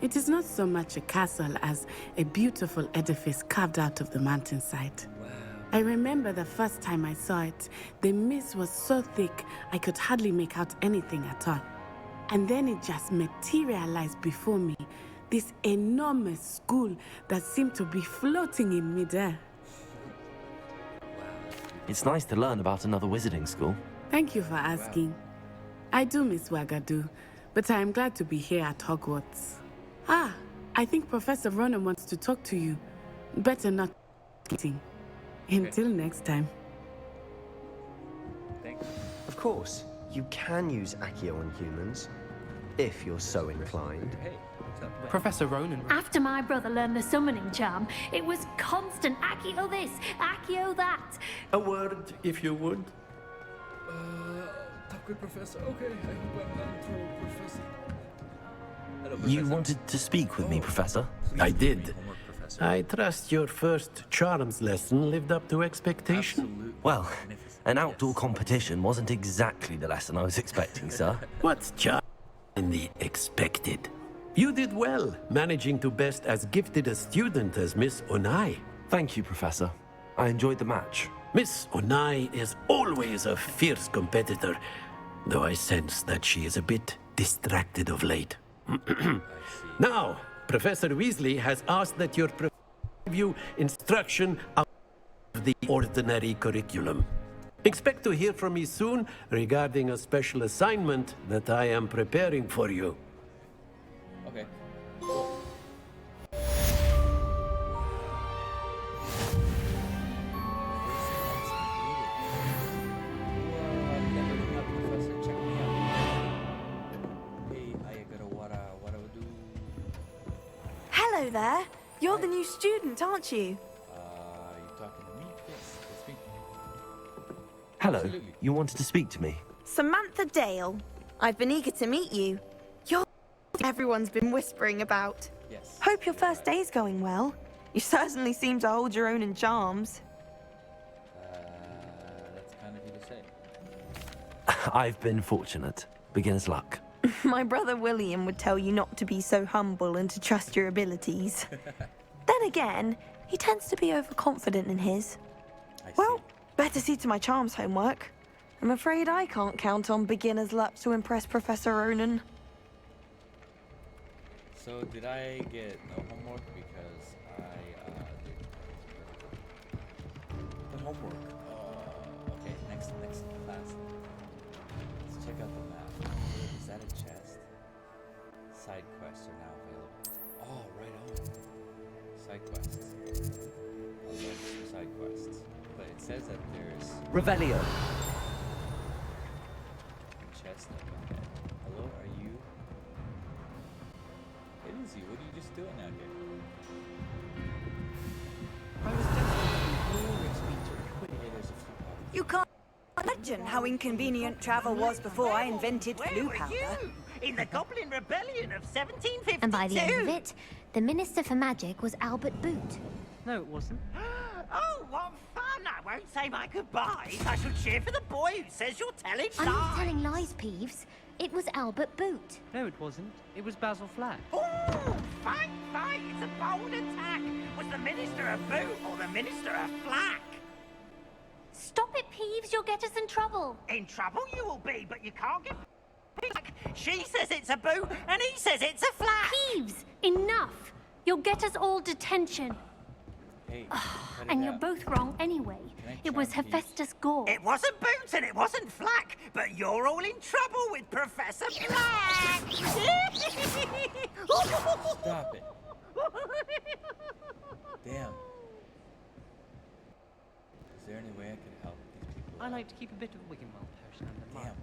It is not so much a castle as a beautiful edifice carved out of the mountainside. I remember the first time I saw it, the mist was so thick I could hardly make out anything at all. And then it just materialized before me, this enormous school that seemed to be floating in midair. It's nice to learn about another wizarding school. Thank you for asking. I do miss Wagadu, but I am glad to be here at Hogwarts. Ah, I think Professor Ronan wants to talk to you. Better not. Until next time. Of course, you can use Accio on humans, if you're so inclined. Professor Ronan. After my brother learned the summoning charm, it was constant Accio this, Accio that. A word, if you would. Talk with Professor. Okay, I hope I'm not through Professor. Hello, You Professor. wanted to speak with me, Professor? I did. I trust your first charms lesson lived up to expectation? Well, an outdoor competition wasn't exactly the lesson I was expecting, sir. What's charm in the expected? You did well, managing to best as gifted a student as Miss Onai. Thank you, Professor. I enjoyed the match. Miss Onai is always a fierce competitor, though I sense that she is a bit distracted of late. Now, Professor Weasley has asked that you give you instruction out of the ordinary curriculum. Expect to hear from me soon regarding a special assignment that I am preparing for you. Okay. Hello there. You're the new student, aren't you? You talking to me? Yes, it's me. Hello, Absolutely. you wanted to speak to me? Samantha Dale. I've been eager to meet you. You're everyone's been whispering about. Yes. Hope your first day's going well. You certainly seem to hold your own in charms. That's kind of you to say. I've been fortunate. Beginner's luck. My brother William would tell you not to be so humble and to trust your abilities. Then again, he tends to be overconfident in his. Well, better see to my charms homework. I'm afraid I can't count on beginner's luck to impress Professor Ronan. So did I get no homework because I did the homework? Okay, next class. Let's check out the map. Is that a chest? Side quests are now available. Oh, right on. Side quests. I love some side quests. But it says that there's Revelio. chest up ahead. Hello, are you? It is you. What are you just doing out here? I was destined to glorious feature of quick. Hey, there's a few pockets. You can't imagine how inconvenient travel was before I invented flu powder. In the Goblin Rebellion of 1752. And by the end of it, the Minister for Magic was Albert Boot. No, it wasn't. Oh, what fun! I won't say my goodbyes. I shall cheer for the boy who says you're telling lies. I'm not telling lies, Peeves. It was Albert Boot. No, it wasn't. It was Basil Flack. Oh, fight! It's a bold attack. Was the Minister a boot or the Minister a flack? Stop it, Peeves. You'll get us in trouble. In trouble you will be, but you can't get back. She says it's a boot and he says it's a flack. Peeves, enough. You'll get us all detention. Hey, And you're both wrong anyway. It was Hephaestus Gore. It wasn't Boots and it wasn't Flack, but you're all in trouble with Professor Flack! Stop it. Damn. Is there any way I could help these people? I like to keep a bit of Wiggenweld potion under my Damn.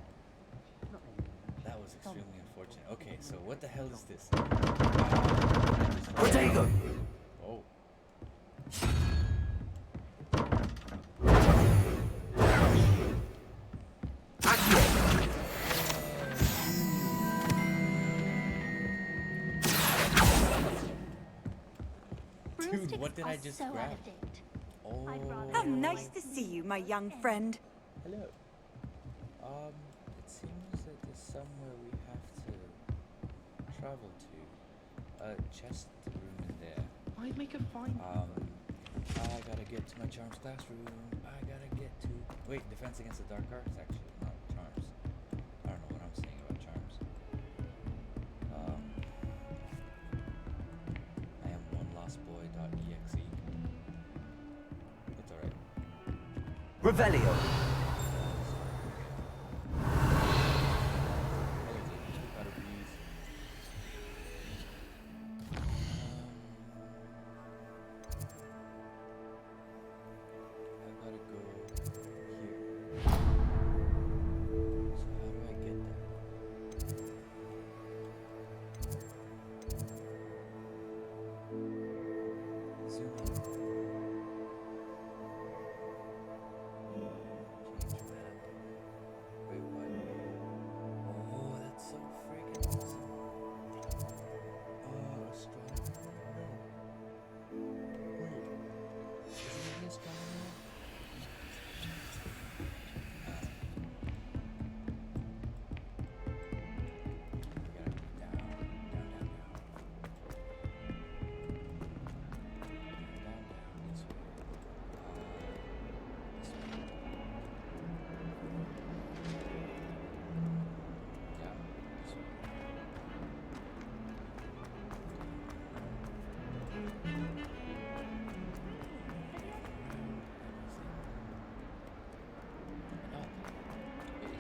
That was extremely unfortunate. Okay, so what the hell is this? Protego! Oh. Dude, what did I just grab? Oh. How nice to see you, my young friend. Hello. It seems that there's somewhere we have to travel to. Chest room in there. I'd make a fine. I gotta get to my charms classroom. I gotta get to. Wait, defense against the dark arts, actually, not charms. I don't know what I'm saying about charms. I am onelostboy.exe. It's alright. Revelio.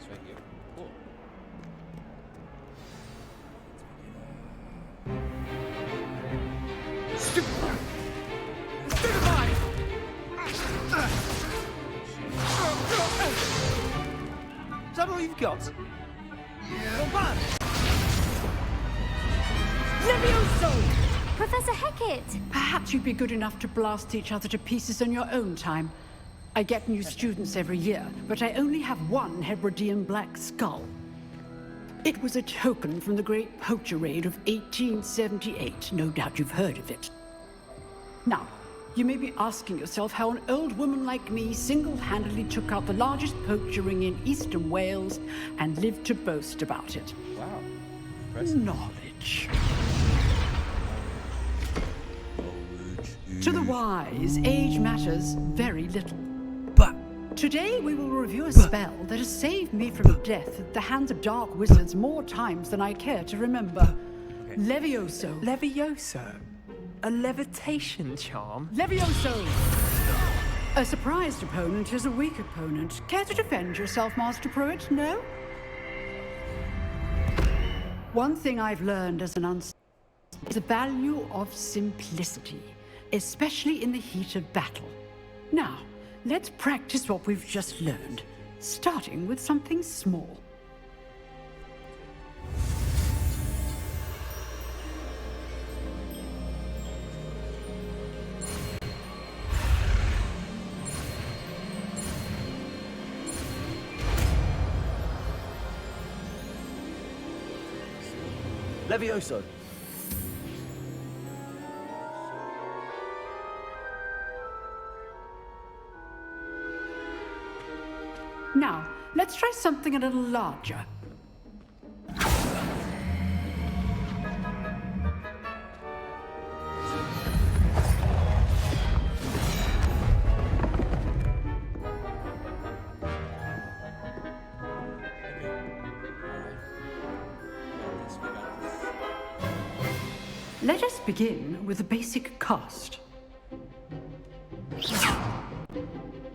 Right here. Cool. Is that all you've got? Levioso! Professor Hecat! Perhaps you'd be good enough to blast each other to pieces in your own time. I get new students every year, but I only have one Hebridean black skull. It was a token from the Great Poacher Raid of 1878. No doubt you've heard of it. Now, you may be asking yourself how an old woman like me single-handedly took out the largest poacher ring in eastern Wales and lived to boast about it. Wow. Knowledge. To the wise, age matters very little. But today we will review a spell that has saved me from death at the hands of dark wizards more times than I care to remember. Levioso. Levioso? A levitation charm? Levioso! A surprised opponent is a weak opponent. Care to defend yourself, Master Pruitt? No? One thing I've learned as an is the value of simplicity, especially in the heat of battle. Now, let's practice what we've just learned, starting with something small. Levioso. Now, let's try something a little larger. Let us begin with a basic cast.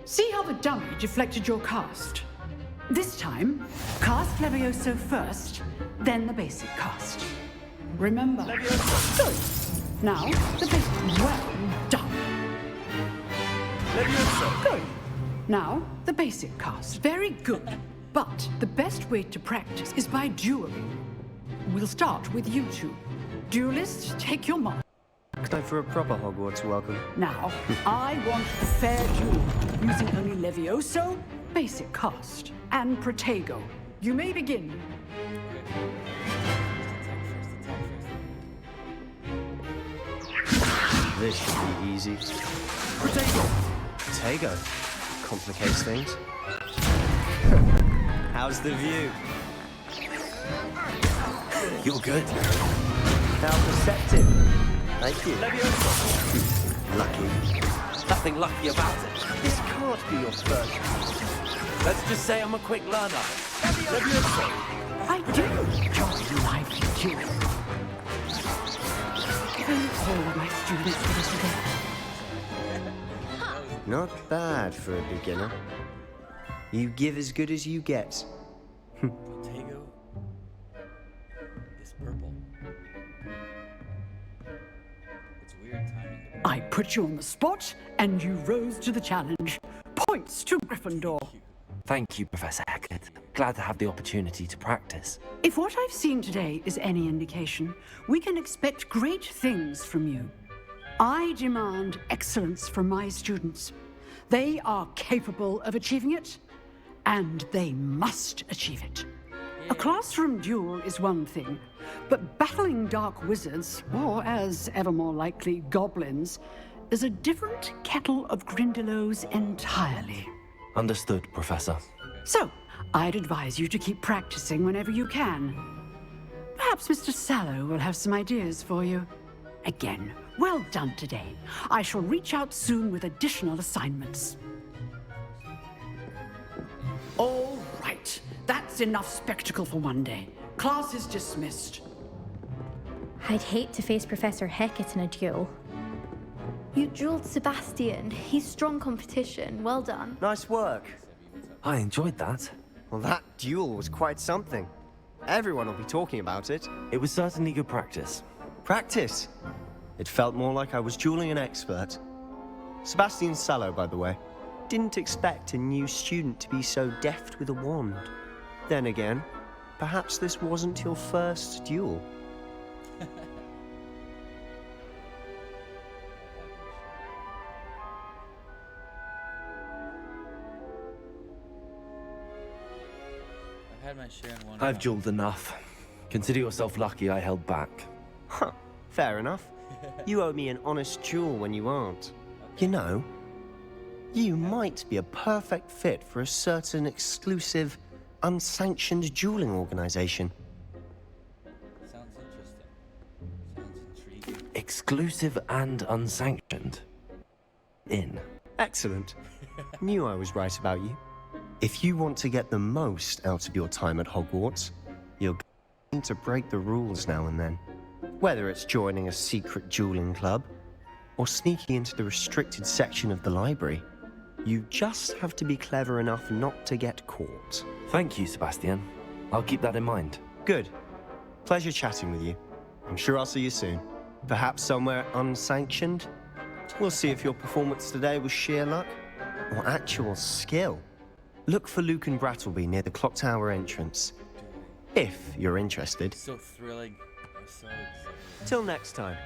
See how the dummy deflected your cast? This time, cast Levioso first, then the basic cast. Remember. Levioso. Good. Now, the basic. Well done. Levioso. Good. Now, the basic cast. Very good. But the best way to practice is by dueling. We'll start with you two. Duelist, take your mark. Time for a proper Hogwarts welcome. Now, I want a fair duel, using only Levioso, basic cast, and Protego. You may begin. This should be easy. Protego! Protego? Complicates things. How's the view? You're good. How perceptive. Thank you. Lucky. Nothing lucky about it. This can't be your first. Let's just say I'm a quick learner. I do enjoy lively duels. Giving all of my students for this event. Not bad for a beginner. You give as good as you get. Protego is purple. It's weird timing. I put you on the spot, and you rose to the challenge. Points to Gryffindor. Thank you, Professor Hackett. Glad to have the opportunity to practice. If what I've seen today is any indication, we can expect great things from you. I demand excellence from my students. They are capable of achieving it, and they must achieve it. A classroom duel is one thing, but battling dark wizards, or as ever more likely, goblins, is a different kettle of Grindylows entirely. Understood, Professor. So, I'd advise you to keep practicing whenever you can. Perhaps Mr. Sallow will have some ideas for you. Again, well done today. I shall reach out soon with additional assignments. All right, that's enough spectacle for one day. Class is dismissed. I'd hate to face Professor Hackett in a duel. You dueled Sebastian. He's strong competition. Well done. Nice work. I enjoyed that. Well, that duel was quite something. Everyone will be talking about it. It was certainly good practice. Practice? It felt more like I was dueling an expert. Sebastian Sallow, by the way. Didn't expect a new student to be so deft with a wand. Then again, perhaps this wasn't your first duel. Had my share in one. I've dueled enough. Consider yourself lucky I held back. Huh, fair enough. You owe me an honest duel when you aren't. You know, you might be a perfect fit for a certain exclusive, unsanctioned dueling organization. Sounds interesting. Sounds intriguing. Exclusive and unsanctioned. In. Excellent. Knew I was right about you. If you want to get the most out of your time at Hogwarts, you're going to break the rules now and then. Whether it's joining a secret dueling club or sneaking into the restricted section of the library, you just have to be clever enough not to get caught. Thank you, Sebastian. I'll keep that in mind. Good. Pleasure chatting with you. I'm sure I'll see you soon. Perhaps somewhere unsanctioned? We'll see if your performance today was sheer luck or actual skill. Look for Luke and Brattleby near the clock tower entrance. If you're interested. So thrilling. I'm so excited. Till next time.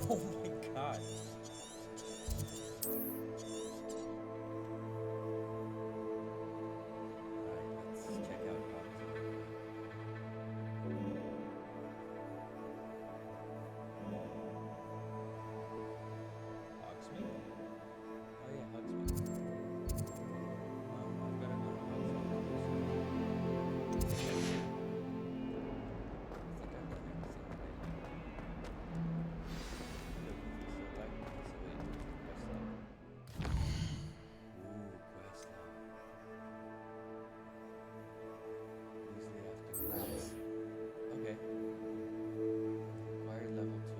Oh my god. Alright, let's check out Hogsmeade? Oh yeah, Hogsmeade. I've gotta go to Hogsmeade. I think I've done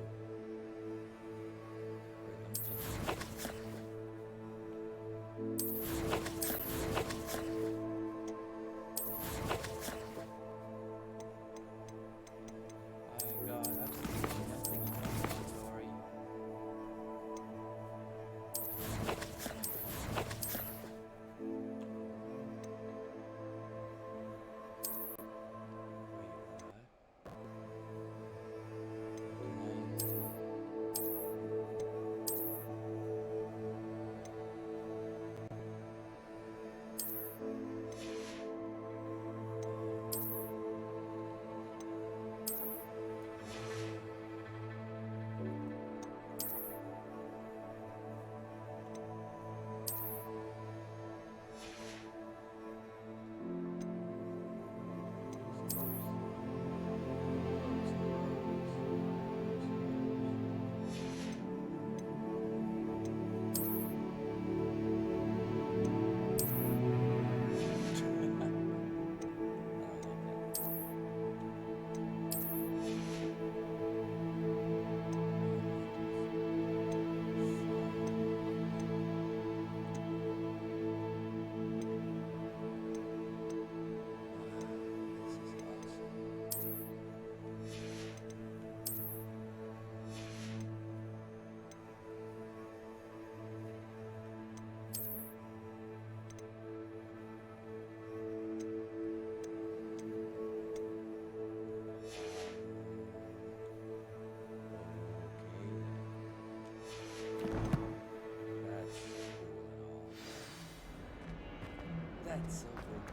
That's so good.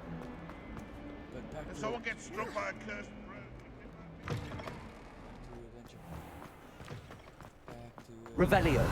But back Did to someone get struck by a cursed Revelio.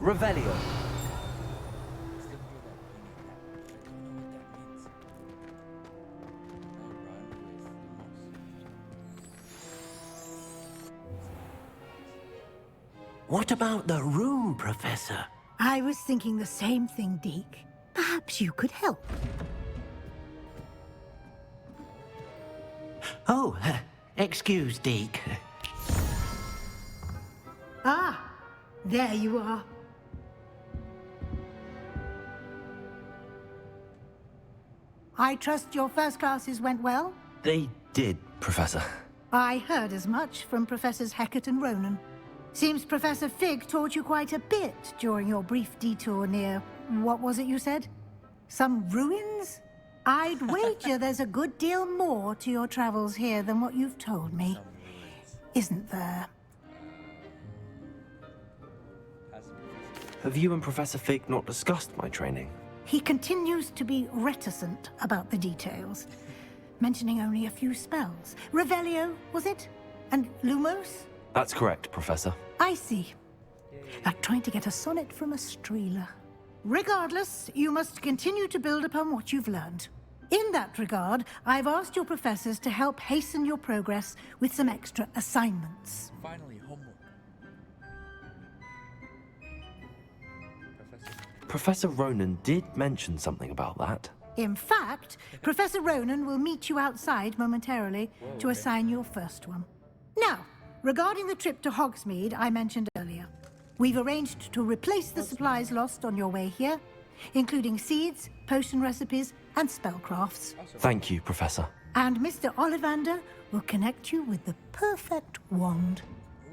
Revelio. What about the room, Professor? I was thinking the same thing, Deke. Perhaps you could help. Oh, excuse, Deke. Ah, there you are. I trust your first classes went well? They did, Professor. I heard as much from Professors Hecat and Ronan. Seems Professor Fig taught you quite a bit during your brief detour near... what was it you said? Some ruins? I'd wager there's a good deal more to your travels here than what you've told me. Isn't there? Have you and Professor Fig not discussed my training? He continues to be reticent about the details, mentioning only a few spells. Revelio, was it? And Lumos? That's correct, Professor. I see. Like trying to get a sonnet from a streeler. Regardless, you must continue to build upon what you've learned. In that regard, I've asked your professors to help hasten your progress with some extra assignments. Finally, homework. Professor Ronan did mention something about that. In fact, Professor Ronan will meet you outside momentarily to assign your first one. Now, regarding the trip to Hogsmeade I mentioned earlier, we've arranged to replace the supplies lost on your way here, including seeds, potion recipes, and spellcrafts. Thank you, Professor. And Mr. Ollivander will connect you with the perfect wand.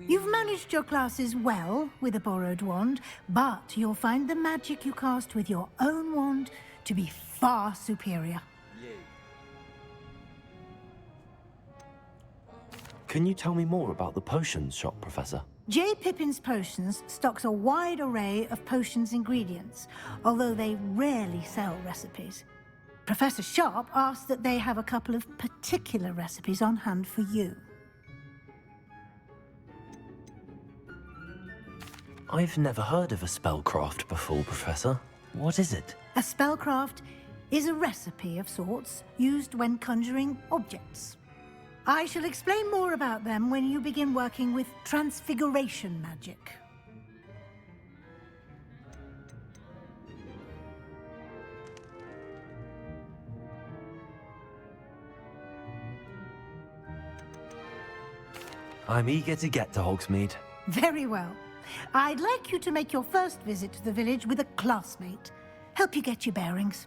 You've managed your classes well with a borrowed wand, but you'll find the magic you cast with your own wand to be far superior. Can you tell me more about the potions shop, Professor? J. Pippin's Potions stocks a wide array of potions ingredients, although they rarely sell recipes. Professor Sharp asked that they have a couple of particular recipes on hand for you. I've never heard of a spellcraft before, Professor. What is it? A spellcraft is a recipe of sorts used when conjuring objects. I shall explain more about them when you begin working with transfiguration magic. I'm eager to get to Hogsmeade. Very well. I'd like you to make your first visit to the village with a classmate. Help you get your bearings.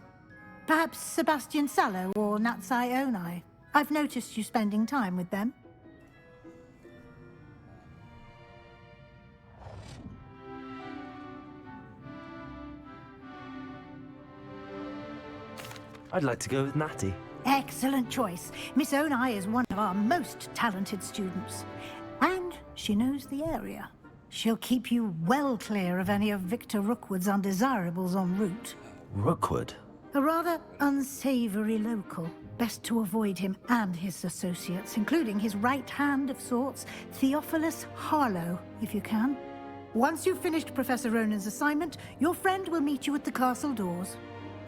Perhaps Sebastian Sallow or Jay1nca. I've noticed you spending time with them. I'd like to go with Natty. Excellent choice. Miss Jay1nca is one of our most talented students. And she knows the area. She'll keep you well clear of any of Victor Rookwood's undesirables en route. Rookwood? A rather unsavory local. Best to avoid him and his associates, including his right hand of sorts, Theophilus Harlow, if you can. Once you've finished Professor Ronan's assignment, your friend will meet you at the castle doors.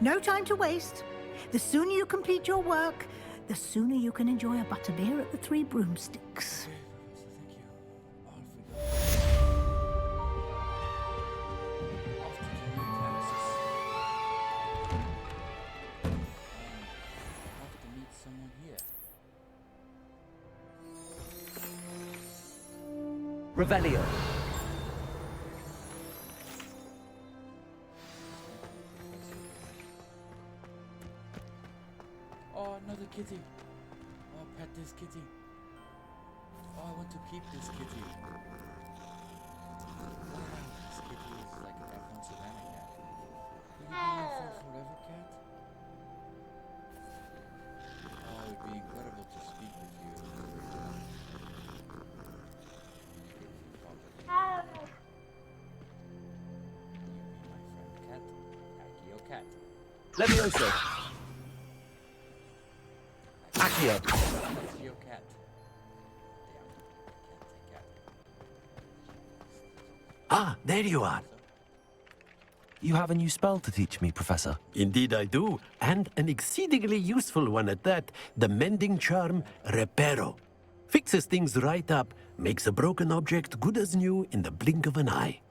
No time to waste. The sooner you complete your work, the sooner you can enjoy a butterbeer at the Three Broomsticks. Revelio. Oh, another kitty. Oh, pet this kitty. Oh, I want to keep this kitty. This kitty is like an F1 ceramic cat. Will you be here for forever, cat? Oh, it'd be incredible to speak with you. Cat. Levioso. Accio. Accio cat. Ah, there you are. You have a new spell to teach me, Professor. Indeed I do, and an exceedingly useful one at that. The mending charm, Reparo. Fixes things right up, makes a broken object good as new in the blink of an eye.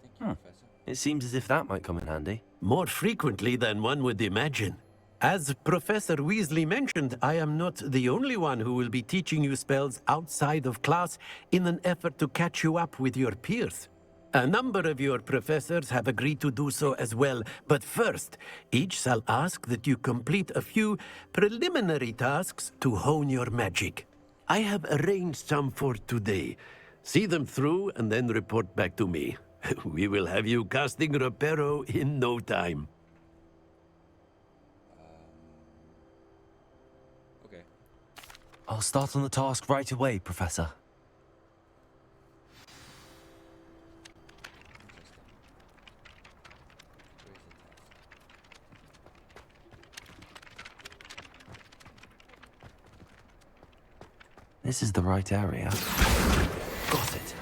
It seems as if that might come in handy. More frequently than one would imagine. As Professor Weasley mentioned, I am not the only one who will be teaching you spells outside of class in an effort to catch you up with your peers. A number of your professors have agreed to do so as well, but first, each shall ask that you complete a few preliminary tasks to hone your magic. I have arranged some for today. See them through and then report back to me. We will have you casting Reparo in no time. Okay. I'll start on the task right away, Professor. This is the right area. Got it.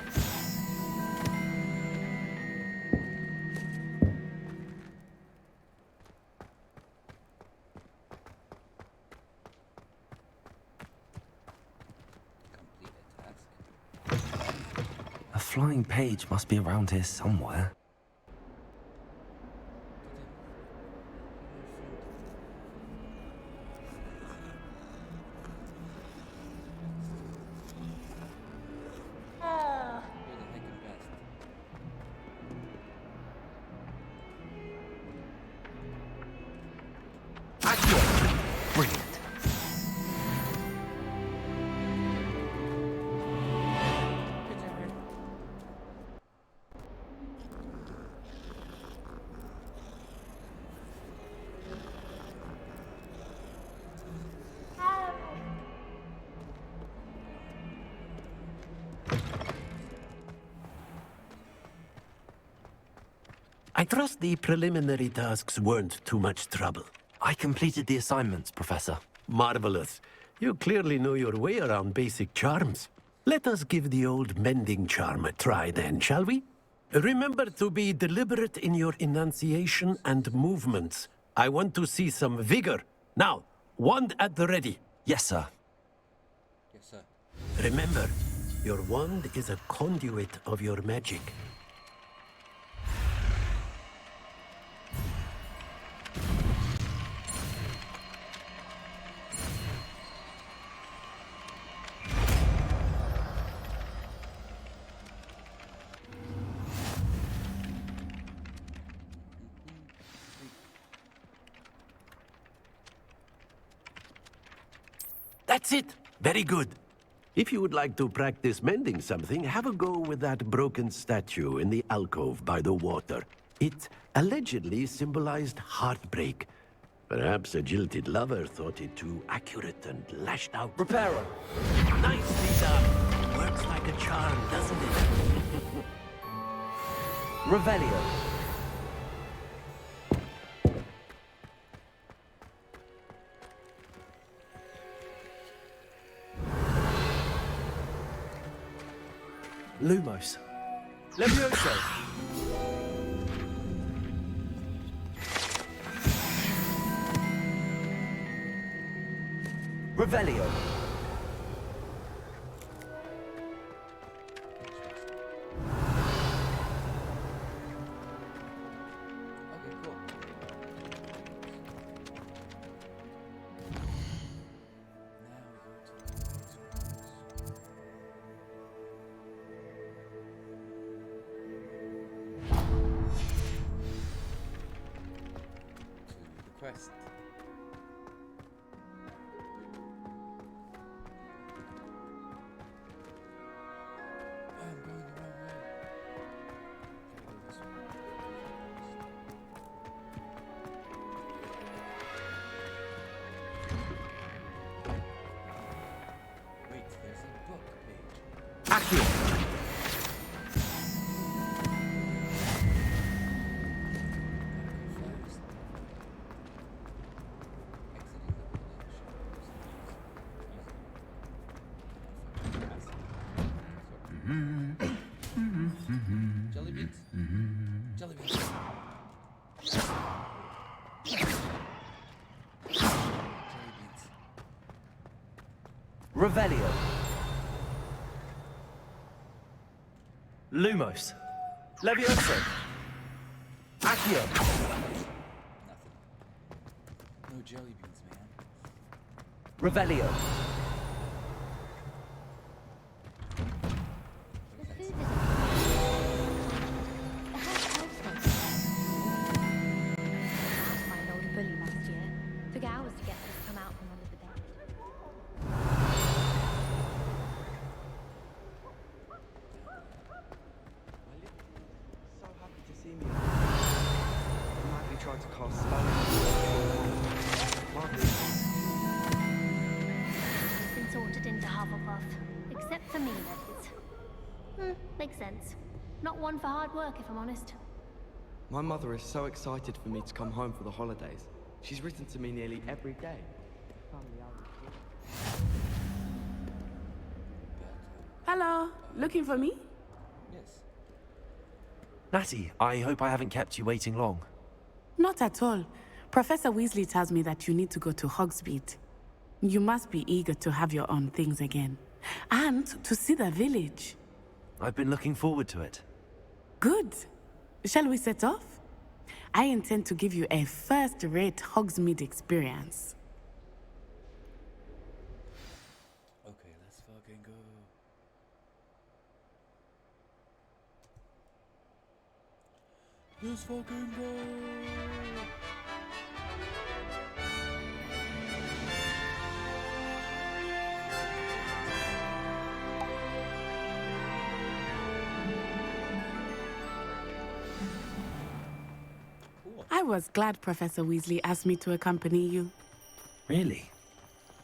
A flying page must be around here somewhere. Brilliant. I trust the preliminary tasks weren't too much trouble. I completed the assignments, Professor. Marvelous. You clearly know your way around basic charms. Let us give the old mending charm a try then, shall we? Remember to be deliberate in your enunciation and movements. I want to see some vigor. Now, wand at the ready. Yes, sir. Yes, sir. Remember, your wand is a conduit of your magic. That's it. Very good. If you would like to practice mending something, have a go with that broken statue in the alcove by the water. It allegedly symbolized heartbreak. Perhaps a jilted lover thought it too accurate and lashed out. Reparo. Nicely done. Works like a charm, doesn't it? Revelio. Lumos. Levioso. Revelio. Okay, cool. Quest. I'm going the wrong way. Gotta go this way. Wait, there's a book page. Accio. Jelly beans? Jelly beans. Revelio. Lumos. Levioso. Accio. No jelly beans, man. Revelio. Tried to cast spells. Been sorted into Hufflepuff. Except for me, that is. Makes sense. Not one for hard work, if I'm honest. My mother is so excited for me to come home for the holidays. She's written to me nearly every day. Hello, looking for me? Yes. Natty, I hope I haven't kept you waiting long. Not at all. Professor Weasley tells me that you need to go to Hogsmeade. You must be eager to have your own things again. And to see the village. I've been looking forward to it. Good. Shall we set off? I intend to give you a first-rate Hogsmeade experience. Okay, let's fucking go. Let's fucking go. I was glad Professor Weasley asked me to accompany you. Really?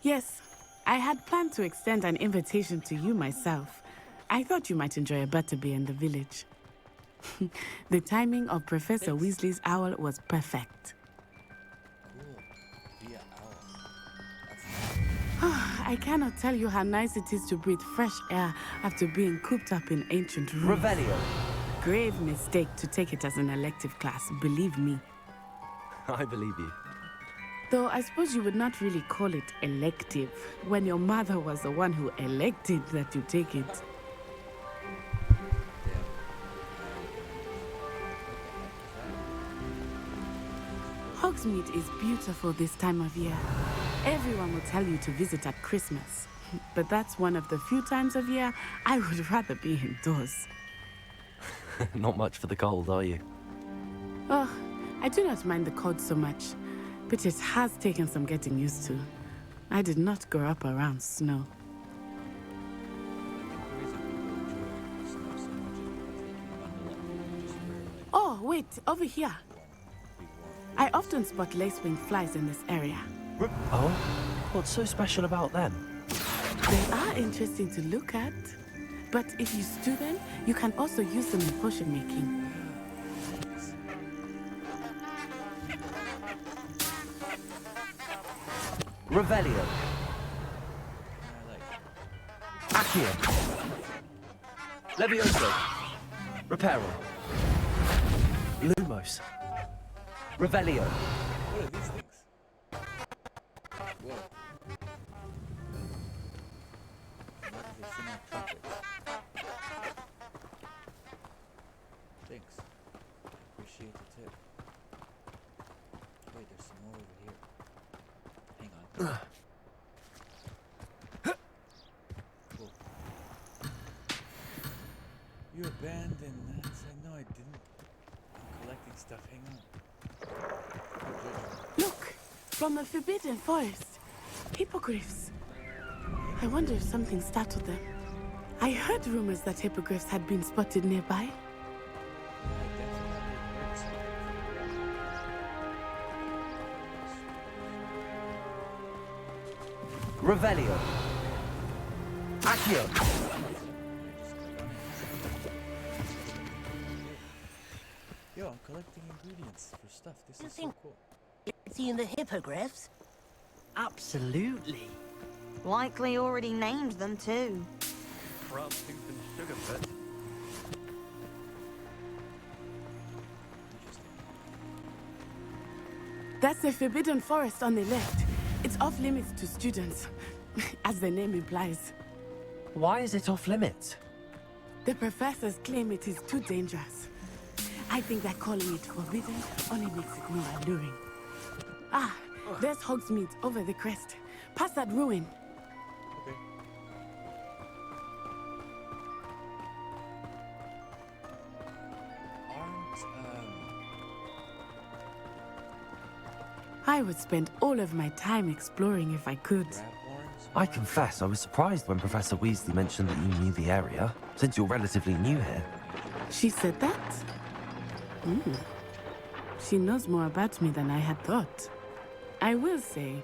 Yes, I had planned to extend an invitation to you myself. I thought you might enjoy a butterbeer in the village. The timing of Professor Weasley's owl was perfect. Cool. Be an owl. I cannot tell you how nice it is to breathe fresh air after being cooped up in ancient rooms. Revelio. Grave mistake to take it as an elective class, believe me. I believe you. Though I suppose you would not really call it elective when your mother was the one who elected that you take it. Hogsmeade is beautiful this time of year. Everyone will tell you to visit at Christmas. But that's one of the few times of year I would rather be indoors. Not much for the cold, are you? Oh, I do not mind the cold so much, but it has taken some getting used to. I did not grow up around snow. Oh, wait, over here. I often spot lacewing flies in this area. Oh? What's so special about them? They are interesting to look at, but if you stew them, you can also use them in potion making. Revelio. Accio. Levioso. Reparo. Lumos. Revelio. What are these things? Whoa. Why do they seem like trumpets? Thanks. Appreciate the tip. Wait, there's some more over here. Hang on. Cool. You abandoned that? No, I didn't. I'm collecting stuff. Hang on. Look, from the Forbidden Forest. Hippogriffs. I wonder if something startled them. I heard rumors that hippogriffs had been spotted nearby. Revelio. Accio. Yo, I'm collecting ingredients for stuff. This is so cool. Seeing the hippogriffs? Absolutely. Likely already named them too. Frog tooth and sugarfoot. That's the Forbidden Forest on the left. It's off limits to students. as the name implies. Why is it off limits? The professors claim it is too dangerous. I think that calling it forbidden only makes it more alluring. Ah, there's Hogsmeade over the crest. Past that ruin. Okay. I would spend all of my time exploring if I could. I confess I was surprised when Professor Weasley mentioned that you knew the area, since you're relatively new here. She said that? She knows more about me than I had thought. I will say,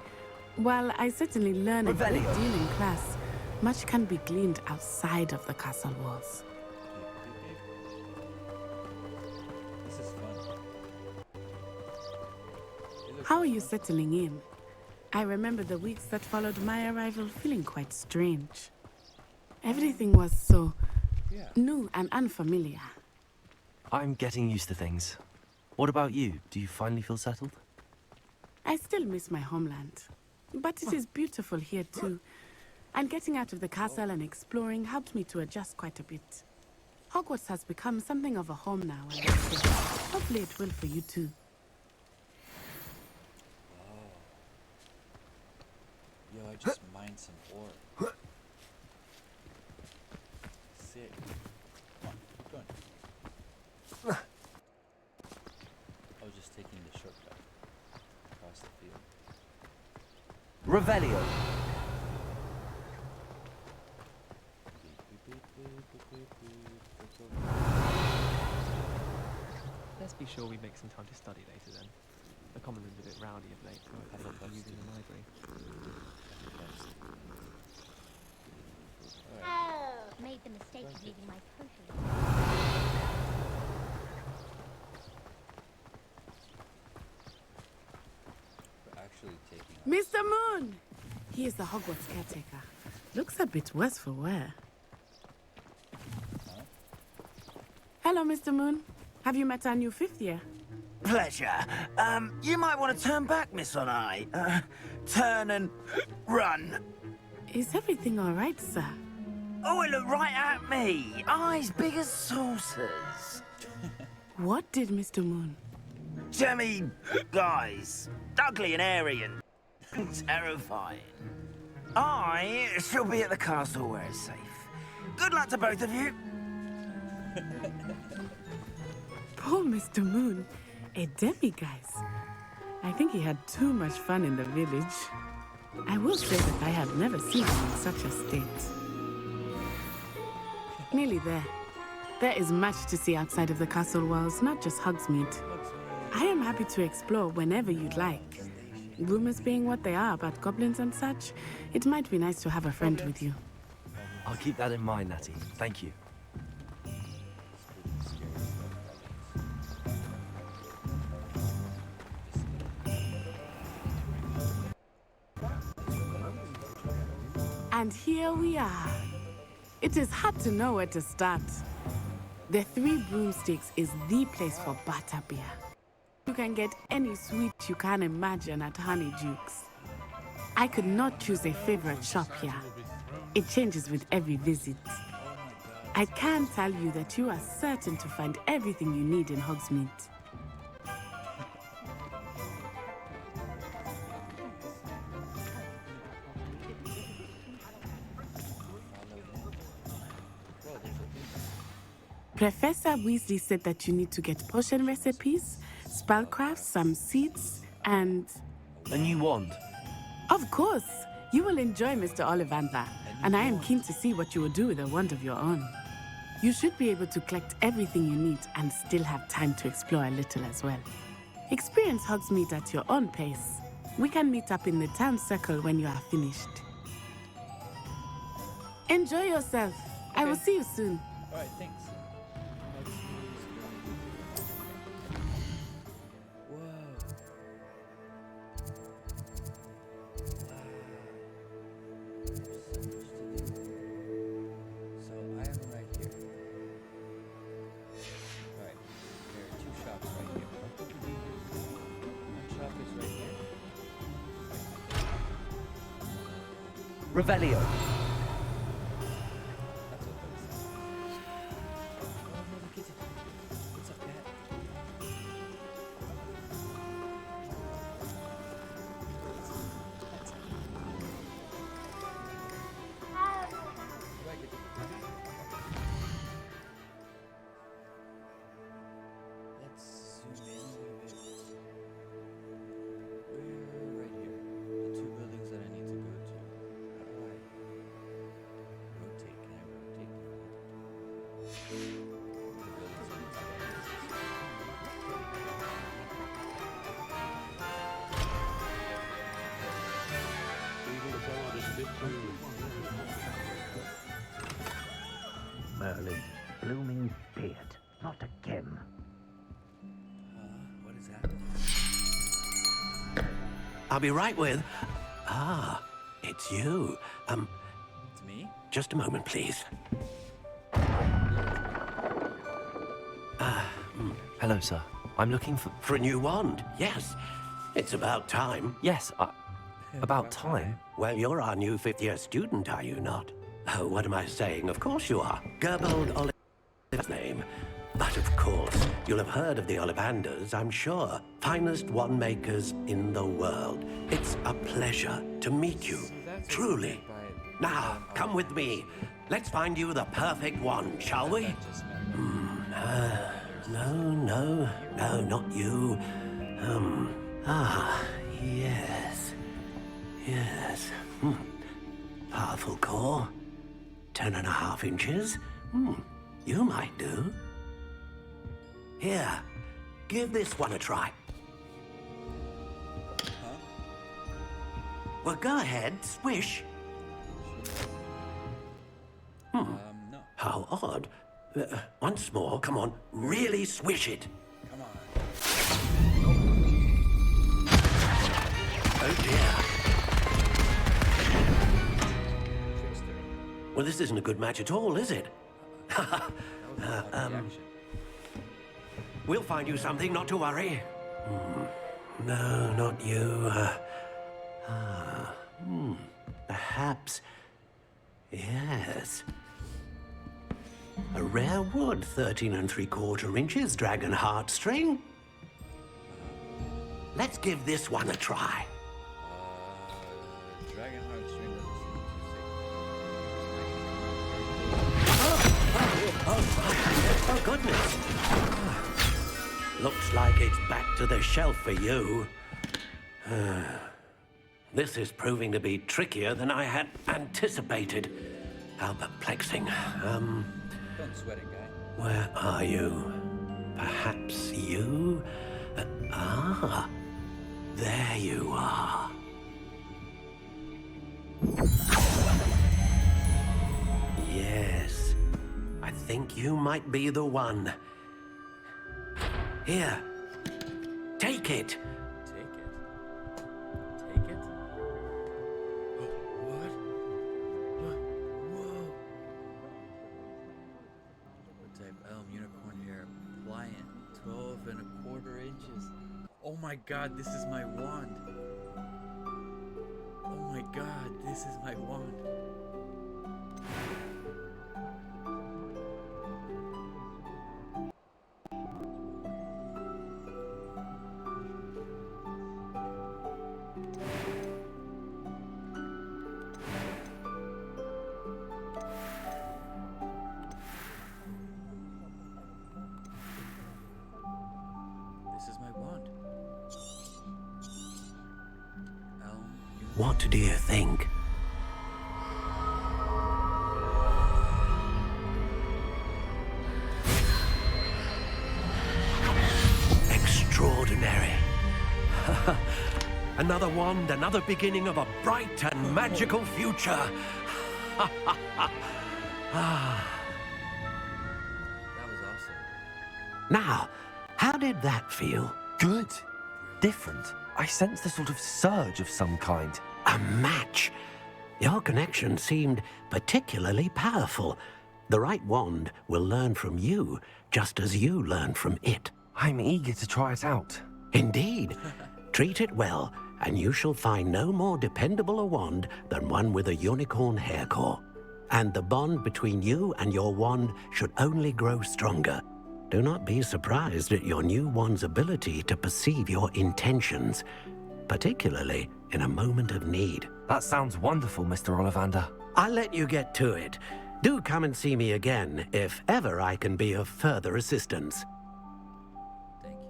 while I certainly learn a great deal in class, much can be gleaned outside of the castle walls. This is fun. How are you settling in? I remember the weeks that followed my arrival feeling quite strange. Everything was so new and unfamiliar. I'm getting used to things. What about you? Do you finally feel settled? I still miss my homeland, but it is beautiful here too. And getting out of the castle and exploring helped me to adjust quite a bit. Hogwarts has become something of a home now, and hopefully it will for you too. Yo, I just mined some ore. Sick. Come on, keep going. I was just taking the shortcut across the field. Revelio. Let's be sure we make some time to study later then. The common room's a bit rowdy of late. I'm using the library. Oh, made the mistake of leaving my potion. We're actually taking Mr. Moon! He is the Hogwarts caretaker. Looks a bit worse for wear. Huh? Hello, Mr. Moon. Have you met our new 5th year? Pleasure. You might want to turn back, Miss On-Eye. Turn and run. Is everything all right, sir? Oh, it looked right at me. Eyes big as saucers. What did Mr. Moon? Jemmy guys. Ugly and airy and terrifying. I shall be at the castle where it's safe. Good luck to both of you. Poor Mr. Moon. A demiguise. I think he had too much fun in the village. I will say that I have never seen him in such a state. Nearly there. There is much to see outside of the castle walls, not just Hogsmeade. I am happy to explore whenever you'd like. Rumors being what they are about goblins and such, it might be nice to have a friend with you. I'll keep that in mind, Natty. Thank you. And here we are. It is hard to know where to start. The 3 Broomsticks is the place for butterbeer. You can get any sweet you can imagine at Honeydukes. I could not choose a favorite shop here. It changes with every visit. I can tell you that you are certain to find everything you need in Hogsmeade. Professor Weasley said that you need to get potion recipes, spellcrafts, some seeds, and... A new wand. Of course! You will enjoy Mr. Ollivander, and I am keen to see what you will do with a wand of your own. You should be able to collect everything you need and still have time to explore a little as well. Experience Hogsmeade at your own pace. We can meet up in the town circle when you are finished. Enjoy yourself. I will see you soon. Alright, thanks. Revelio. Let's zoom in a bit. We're right here. The two buildings that I need to go to. How do I rotate? Can I rotate? The buildings I need to Merlin, blooming beard. Not again. What is happening? I'll be right with... Ah, it's you. It's me? Just a moment, please. Hello, sir. I'm looking for... For a new wand, yes. It's about time. Yes, about time? Well, you're our new fifth-year student, are you not? Oh, what am I saying? Of course you are. Gerbold Oliver's name. But of course, you'll have heard of the Ollivanders, I'm sure. Finest wand makers in the world. It's a pleasure to meet you, truly. Now, come with me. Let's find you the perfect wand, shall we? No, not you. Yes. Powerful core. 10.5 inches. You might do. Here, give this one a try. Well, go ahead, swish. No. How odd. Once more, come on, really swish it. Come on. Oh dear. Well, this isn't a good match at all, is it? We'll find you something, not to worry. No, not you. Perhaps. Yes. A rare wood, 13 3/4 inches, dragon heartstring. Let's give this one a try. Dragon heartstring Oh, goodness. Looks like it's back to the shelf for you. This is proving to be trickier than I had anticipated. How perplexing. Don't sweat it, guy. Where are you? Perhaps you? There you are. Yes, I think you might be the one. Here, take it. Take it? Take it? What? Whoa. What type? Elm, unicorn hair, pliant, 12 1/4 inches. Oh my god, this is my wand. Oh my god, this is my wand. This is my wand. What do you think? Extraordinary. Another wand, another beginning of a bright and magical future. That was awesome. Now, how did that feel? Good. Different. I sensed a sort of surge of some kind. A match. Your connection seemed particularly powerful. The right wand will learn from you, just as you learn from it. I'm eager to try it out. Indeed. Treat it well, and you shall find no more dependable a wand than one with a unicorn hair core. And the bond between you and your wand should only grow stronger. Do not be surprised at your new wand's ability to perceive your intentions, particularly in a moment of need. That sounds wonderful, Mr. Ollivander. I'll let you get to it. Do come and see me again if ever I can be of further assistance. Thank you.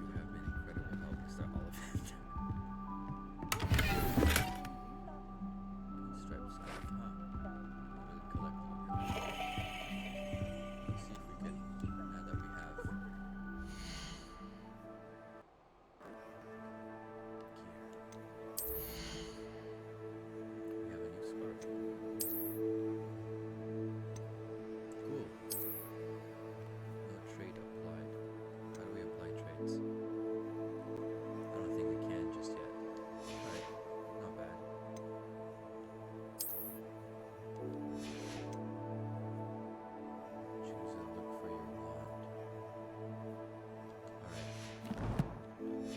You have been incredible help, Mr. Oliphant. Pinstripe scarf, huh? We'll collect all your Let's see if we can, now that we have gear. We have a new scarf. Cool. No trait applied. How do we apply traits? I don't think we can just yet. Alright, not bad. Choose a look for your wand. Alright.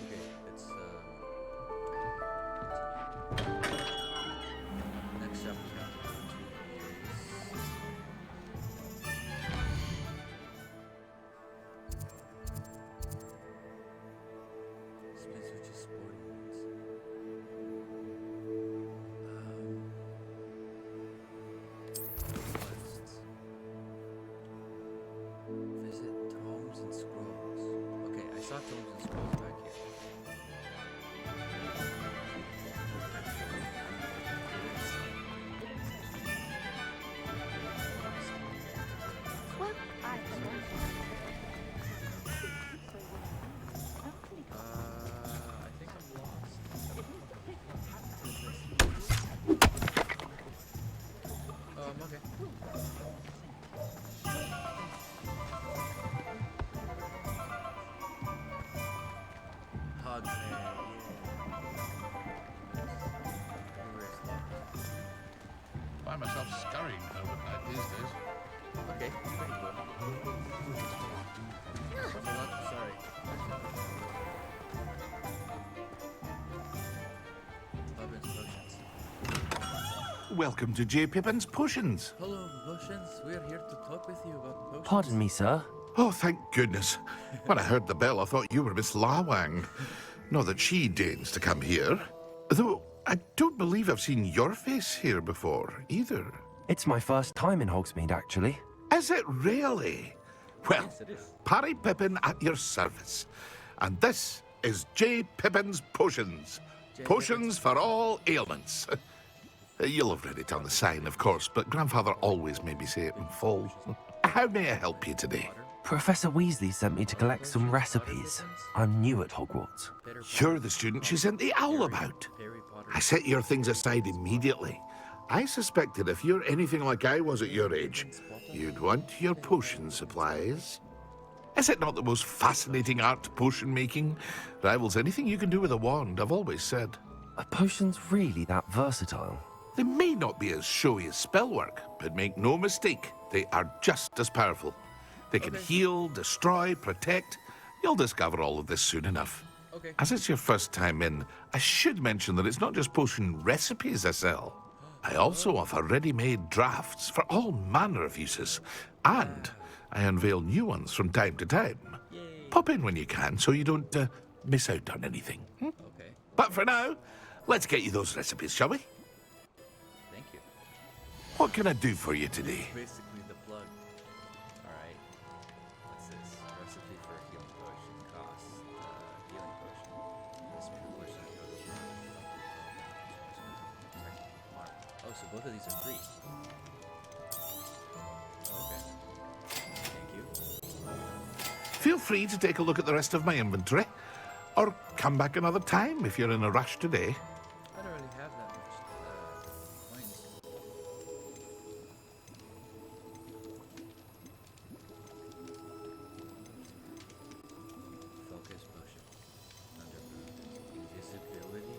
Okay, let's next up we have to spin switches sporting ones. Quests. Visit Tomes and Scrolls. Okay, I saw Tomes and Scrolls back here. Well, I I think I'm lost. Okay. Hogshead, yeah. Where's locked? Find myself scurrying home at night these days. Okay, there you go. Thanks a lot, sorry. Bourbon's potions. Welcome to J. Pippin's Potions. Hello, Potions. We're here to talk with you about potions. Pardon me, sir. Oh, thank goodness. When I heard the bell, I thought you were Miss Lawang. Not that she deigns to come here. Though, I don't believe I've seen your face here before, either. It's my first time in Hogsmeade, actually. Is it really? Well, Yes, it is. Parry Pippin at your service. And this is J. Pippin's Potions. Potions for all ailments. You'll have read it on the sign, of course, but Grandfather always made me say it in full. How may I help you today? Professor Weasley sent me to collect some recipes. I'm new at Hogwarts. You're the student she sent the owl about. I set your things aside immediately. I suspected if you're anything like I was at your age, you'd want your potion supplies. Is it not the most fascinating art, potion making? Rivals anything you can do with a wand, I've always said. Are potions really that versatile? They may not be as showy as spellwork, but make no mistake, they are just as powerful. They can heal, destroy, protect. You'll discover all of this soon enough. Okay. As it's your first time in, I should mention that it's not just potion recipes I sell. I also offer ready-made drafts for all manner of uses, and I unveil new ones from time to time. Pop in when you can so you don't miss out on anything. Okay. But for now, let's get you those recipes, shall we? Thank you. What can I do for you today? Basically the plug. Alright. What's this? Recipe for a healing potion. Cost. Healing potion. Recipe for potion. Oh, so both of these are free. Okay. Thank you. Feel free to take a look at the rest of my inventory, or come back another time if you're in a rush today. I don't really have that much coins. Focus potion. Under invisibility.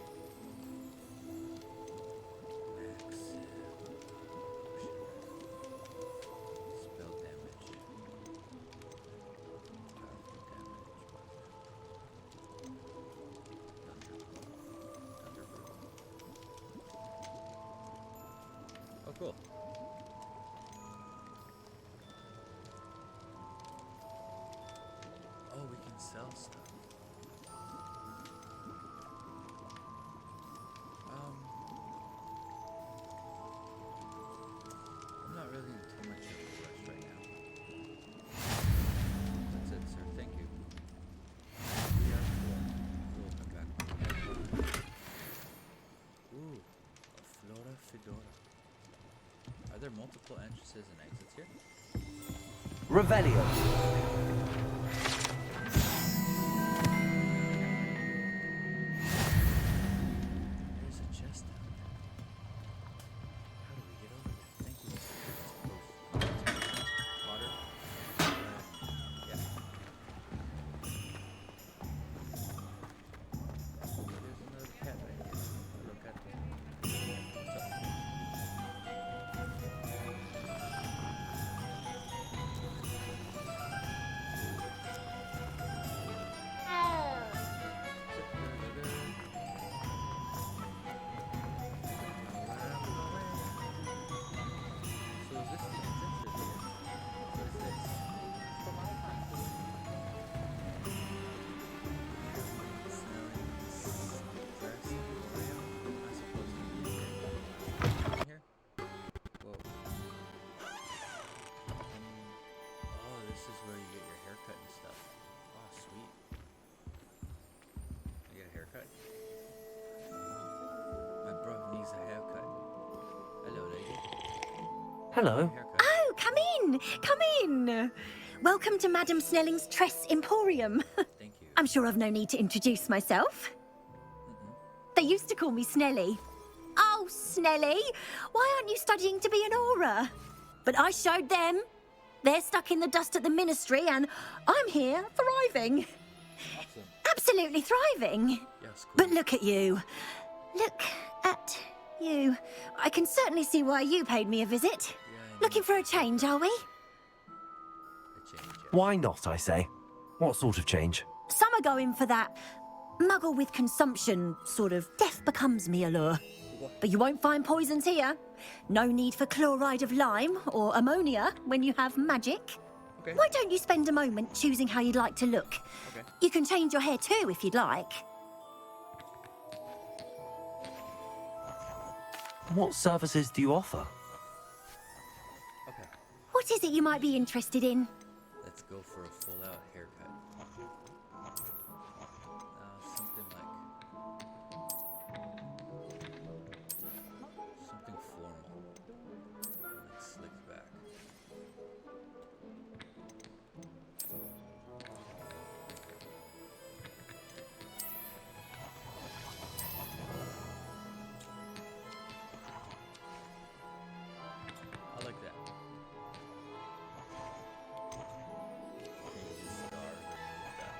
Max. Spell damage. Powerful damage. cool. Oh, we can sell stuff. I'm not really in too much of a rush right now. That's it, sir. Thank you. We are cool. We'll come back. Ooh, a Flora Fedora. Are there multiple entrances and exits here? Revelio. There's a chest down there. How do we get over there? Thank you, Mr. Potter. Yeah. There's another cat right here. Look at them. What's up? Hello. Oh, come in! Come in! Welcome to Madam Snelling's Tress Emporium. Thank you. I'm sure I've no need to introduce myself. They used to call me Snelly. Oh, Snelly, why aren't you studying to be an aura? But I showed them. They're stuck in the dust at the ministry, and I'm here, thriving. Awesome. Absolutely thriving. Yes, cool. But look at you. Look at you. I can certainly see why you paid me a visit. Looking for a change, are we? Why not, I say? What sort of change? Some are going for that muggle with consumption, sort of death becomes me allure. But you won't find poisons here. No need for chloride of lime or ammonia when you have magic. Okay. Why don't you spend a moment choosing how you'd like to look? Okay. You can change your hair too if you'd like. What services do you offer? Okay. What is it you might be interested in? Let's go for a full-out haircut. Something like... something formal. Like slicked back. I like that. Change the star, remove that.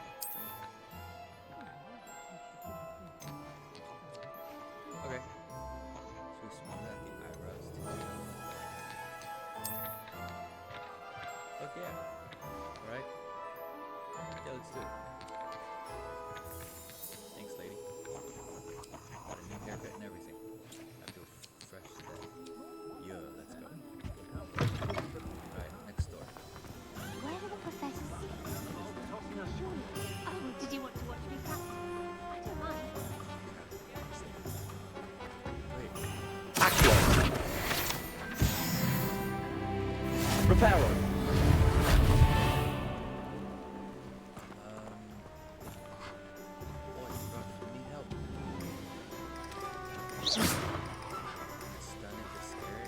Okay. So we smooth out the eyebrows too. Fuck yeah. Alright. Yeah, let's do it. Thanks, lady. Got a new haircut and everything. I feel fresh today. Yeah, let's go. Alright, next door. Where are the professors? Oh, did you want to watch me practice? I don't mind. Accio. Reparo. Boy, you need help. Stunning to scary.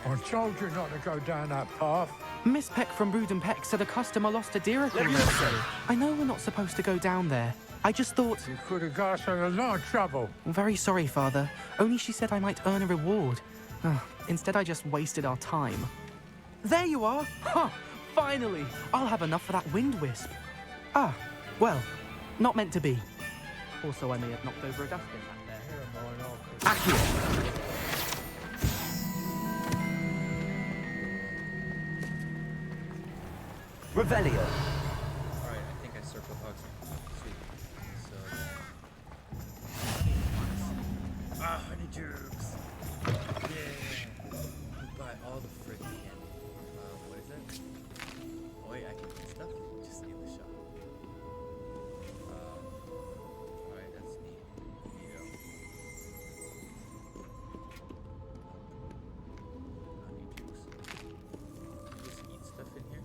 I told you not to go down that path. Miss Peck from Brood and Peck said a customer lost a deer a few minutes ago. I know we're not supposed to go down there. I just thought... You could have got us in a lot of trouble. I'm very sorry, Father. Only she said I might earn a reward. Instead, I just wasted our time. There you are! Huh! Finally! I'll have enough for that wind wisp. Ah, well, not meant to be. Also, I may have knocked over a dustbin back there. Accio. Revelio. Alright, I think I circled Hogsmeade. Sweet. So then... honey jukes! How the frick can what is it? Oh wait, I can get stuff just in the shop. Alright, that's neat. Neato. Honey juice. Can you just eat stuff in here?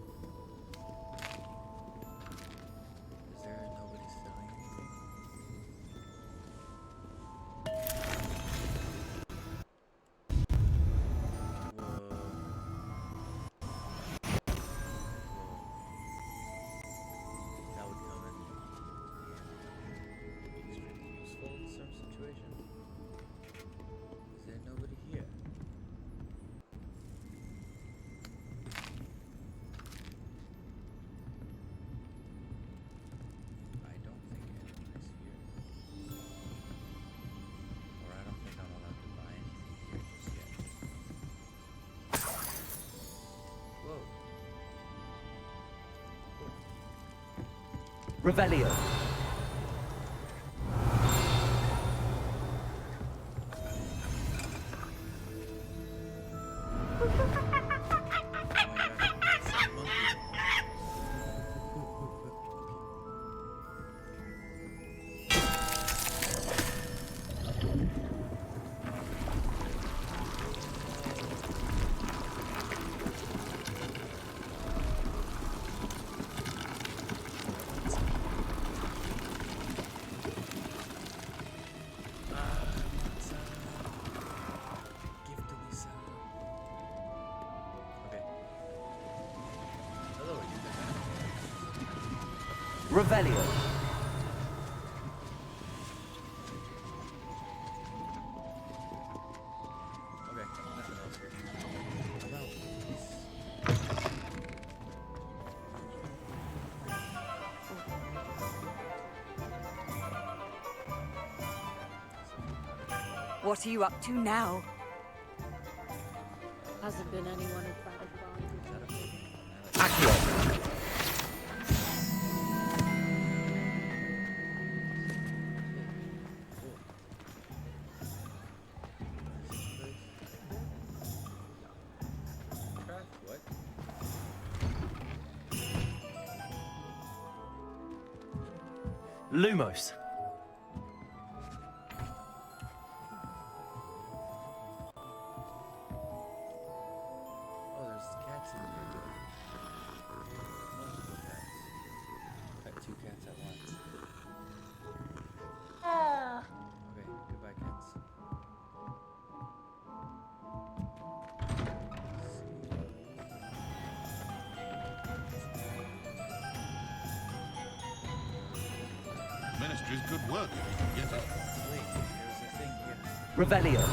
Is there nobody selling anything? That would come in extremely useful in some situation. Is there nobody here? I don't think anybody's here. Or I don't think I'm allowed to buy anything here just yet. Whoa. Revelio. Revelio. Okay, nothing else here. Hello. What are you up to now? Hasn't been anyone as bad as Accio. What? Lumos. Oh, there's cats in here. Multiple cats. Pet 2 cats at once. Okay, goodbye cats. Ministry's good work if you can get it. Wait, there's a thing here. Revelio.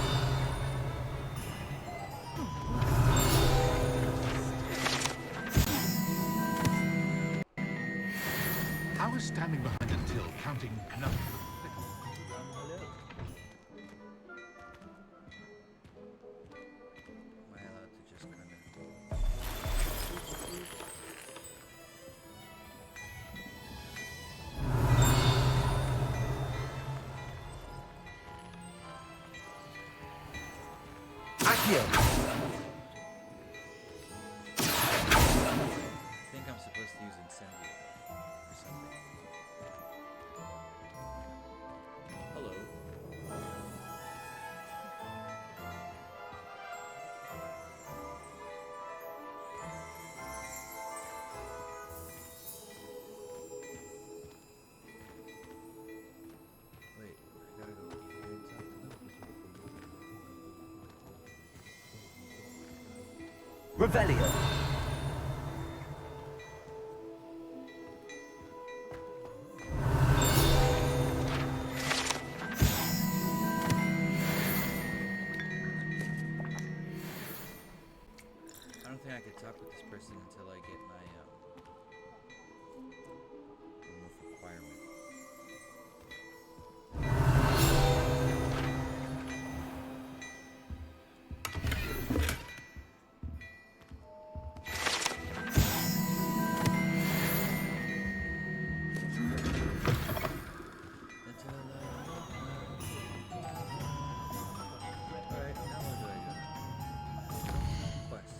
I was standing behind a till counting numbers. Hello. Am I allowed to just kind of... Accio. I think I'm supposed to use incendio or something. Hello. Wait, I gotta go here and talk to them. Revelio. I don't think I could talk with this person until I get my remove requirement. Alright, now what do I do? Quest.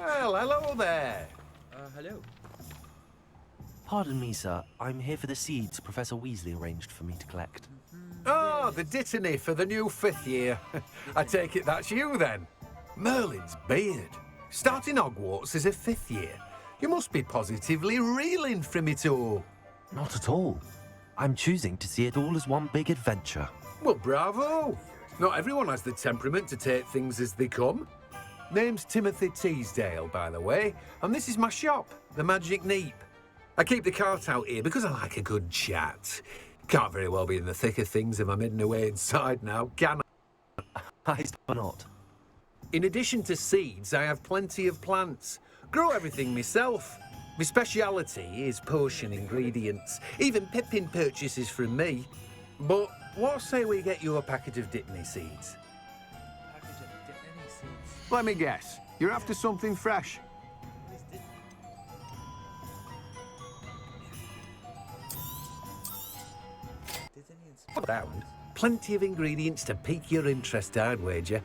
Well, hello there. Hello. Pardon me, sir. I'm here for the seeds Professor Weasley arranged for me to collect. Oh, the dittany for the new 5th year. I take it that's you, then. Merlin's beard. Starting Hogwarts as a 5th year. You must be positively reeling from it all. Not at all. I'm choosing to see it all as one big adventure. Well, bravo. Not everyone has the temperament to take things as they come. Name's Timothy Teasdale, by the way, and this is my shop, the Magic Neep. I keep the cart out here because I like a good chat. Can't very well be in the thick of things if I'm hidden away inside now, can I? I not. In addition to seeds, I have plenty of plants. Grow everything myself. My speciality is potion ingredients. Even Pippin purchases from me. But what say we get you a packet of Dittany seeds? Let me guess. You're after something fresh. Around. Plenty of ingredients to pique your interest, I'd wager.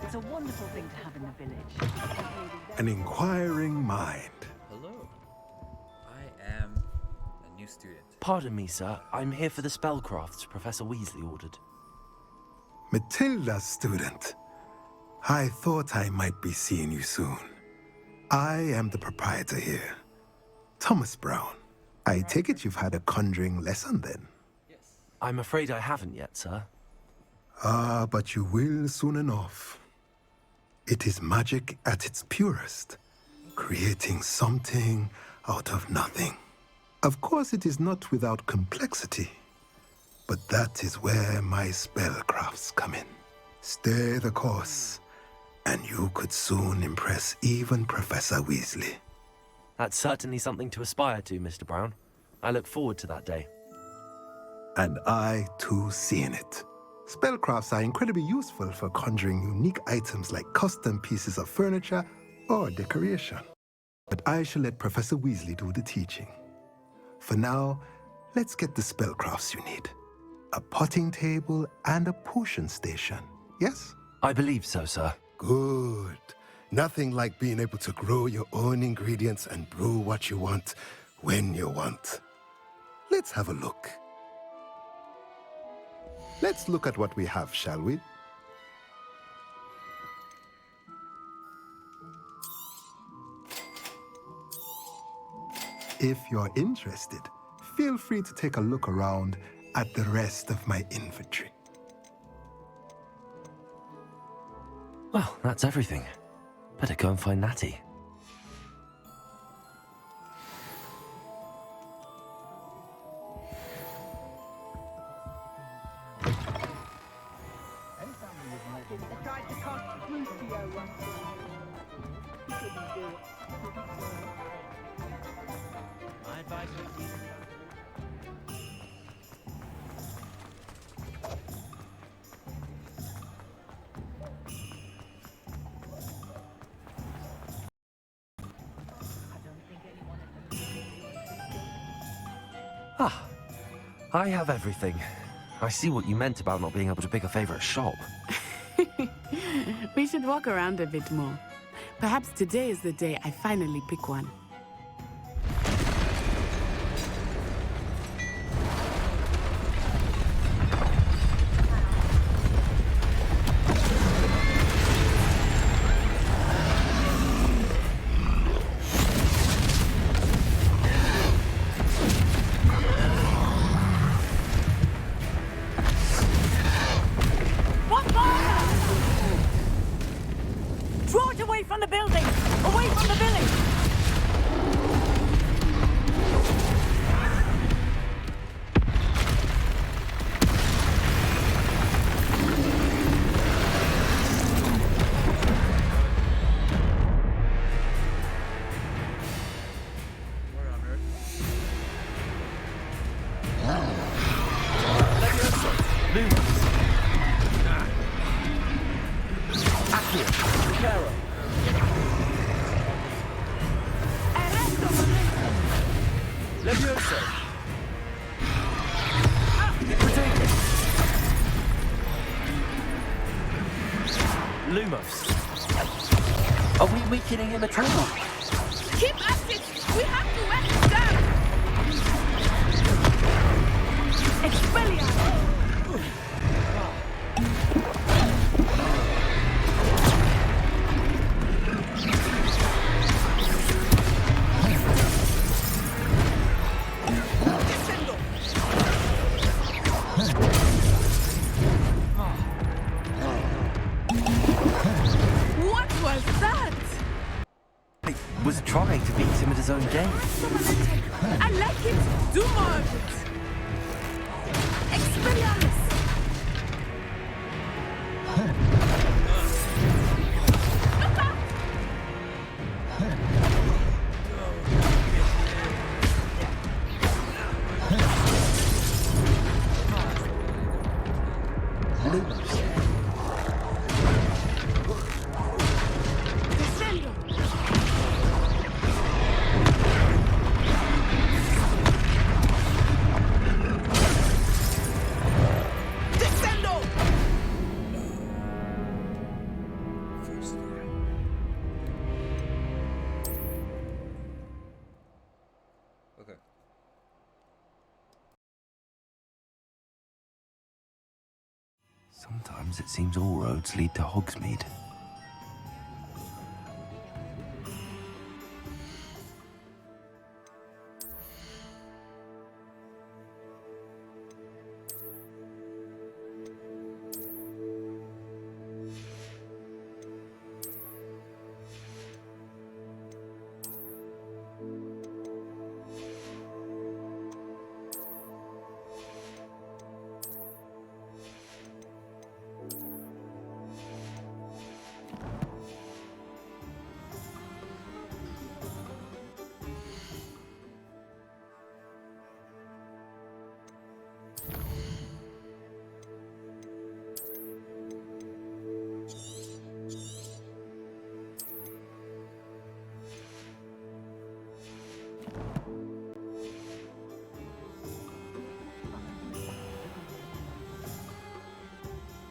It's a wonderful thing to have in the village. An inquiring mind. Hello. I am a new student. Pardon me, sir. I'm here for the spellcrafts Professor Weasley ordered. Matilda's student. I thought I might be seeing you soon. I am the proprietor here, Thomas Brown. I take it you've had a conjuring lesson then? I'm afraid I haven't yet, sir. Ah, but you will soon enough. It is magic at its purest, creating something out of nothing. Of course, it is not without complexity, but that is where my spellcrafts come in. Stay the course, and you could soon impress even Professor Weasley. That's certainly something to aspire to, Mr. Brown. I look forward to that day. And I, too, seeing it. Spellcrafts are incredibly useful for conjuring unique items like custom pieces of furniture or decoration. But I shall let Professor Weasley do the teaching. For now, let's get the spellcrafts you need. A potting table and a potion station, yes? I believe so, sir. Good. Nothing like being able to grow your own ingredients and brew what you want when you want. Let's have a look. Let's look at what we have, shall we? If you're interested, feel free to take a look around at the rest of my inventory. Well, that's everything. Better go and find Natty. I have everything. I see what you meant about not being able to pick a favorite shop. We should walk around a bit more. Perhaps today is the day I finally pick one. Draw it away from the building! Away from the village! Lumos. Are we weakening him at all? Keep at it! We have to wet it down! Expelliarmus! What was that? I was trying to beat him at his own game. I like it! Do more of it! Expelliarmus! Look out! Okay. Sometimes it seems all roads lead to Hogsmeade.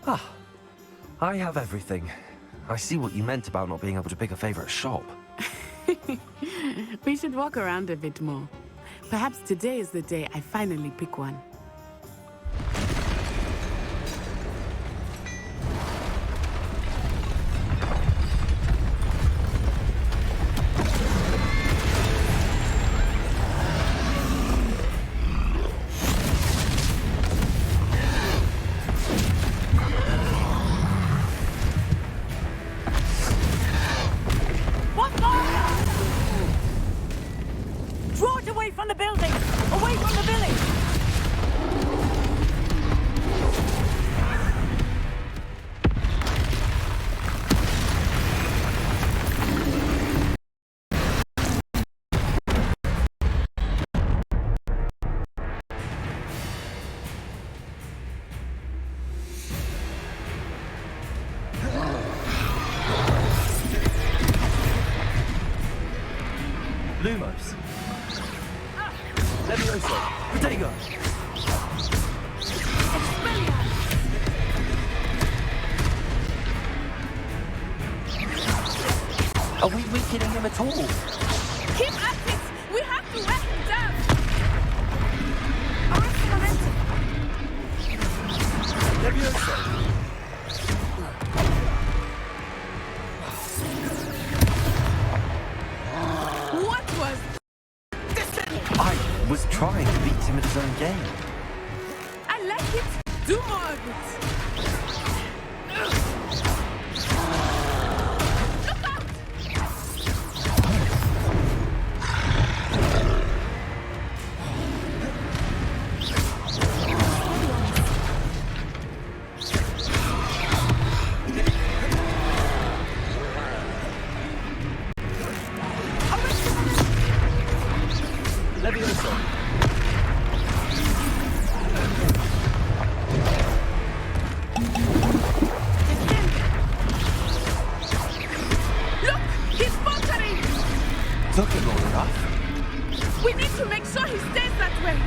Ah, I have everything. I see what you meant about not being able to pick a favorite shop. We should walk around a bit more. Perhaps today is the day I finally pick one. Draw it away from the building! Away from the village! Lumos. Levioso. Protego. Are we weakening him at all? Keep at it! We have to let him down! What was... I was trying to beat him at his own game. I like it! Do more of it! Look out! Look! He's faltering! Took him long enough. We need to make sure he stays that way!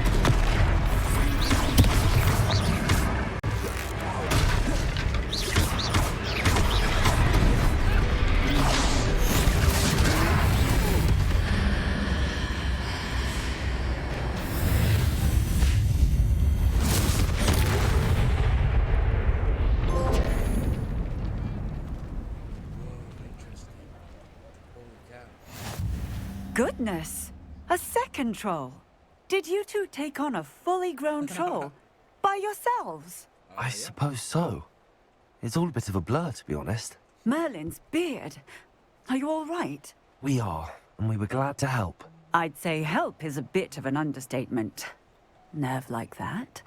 Goodness! A second troll. Did you two take on a fully grown troll by yourselves? I suppose so. It's all a bit of a blur, to be honest. Merlin's beard. Are you all right? We are, and we were glad to help. I'd say help is a bit of an understatement. Nerve like that.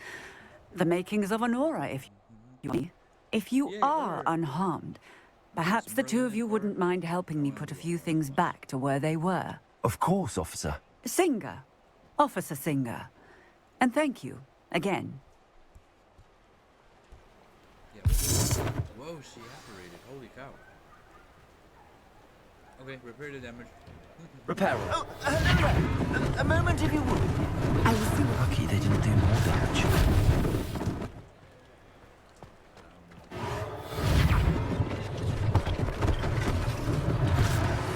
The makings of an aura, if you are unharmed. Perhaps the two of you wouldn't mind helping me put a few things back to where they were. Of course, officer. Singer. Officer Singer. And thank you, again. Whoa, she apparated. Holy cow. Okay, repair the damage. Repair it. Oh, hello there. A moment if you would. I was so lucky they didn't do more damage.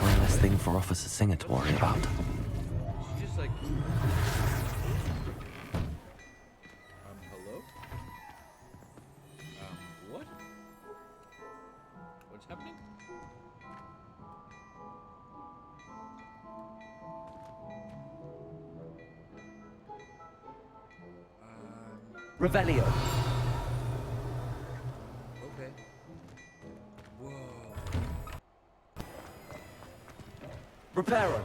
One less thing for Officer Singer to worry about. She's just like... hello? What? What's happening? Revelio. Okay. Whoa. Reparo.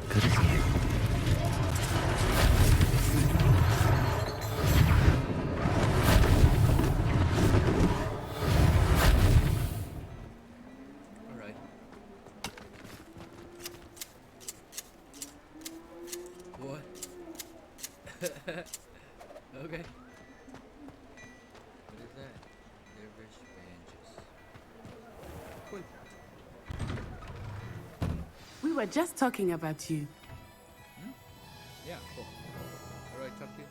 Good as new. Alright. What? Okay. What is that? Dervish bandages. Cool. We were just talking about you. Yeah, cool. Alright, talk to you.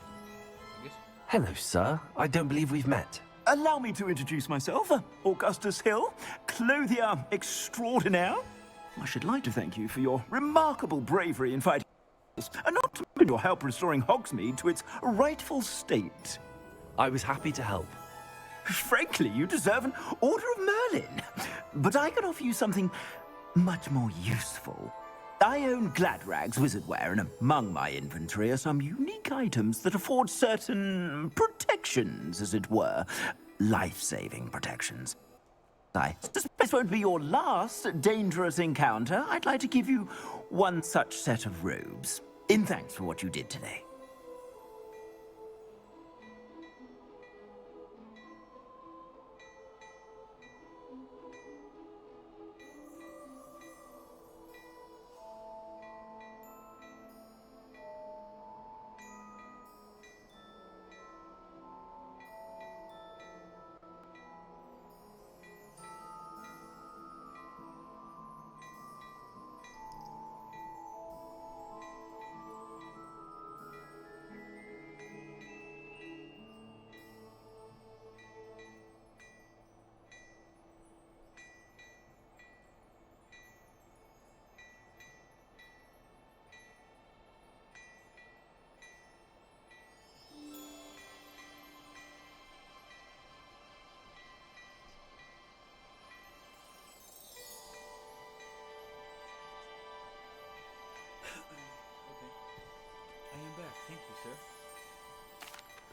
I guess. Hello, sir. I don't believe we've met. Allow me to introduce myself, Augustus Hill, clothier extraordinaire. I should like to thank you for your remarkable bravery in fighting us, and not to mention your help restoring Hogsmeade to its rightful state. I was happy to help. Frankly, you deserve an Order of Merlin. But I can offer you something much more useful. I own Gladrag's wizardware, and among my inventory are some unique items that afford certain protections, as it were. Life-saving protections. I suspect this won't be your last dangerous encounter. I'd like to give you one such set of robes, in thanks for what you did today.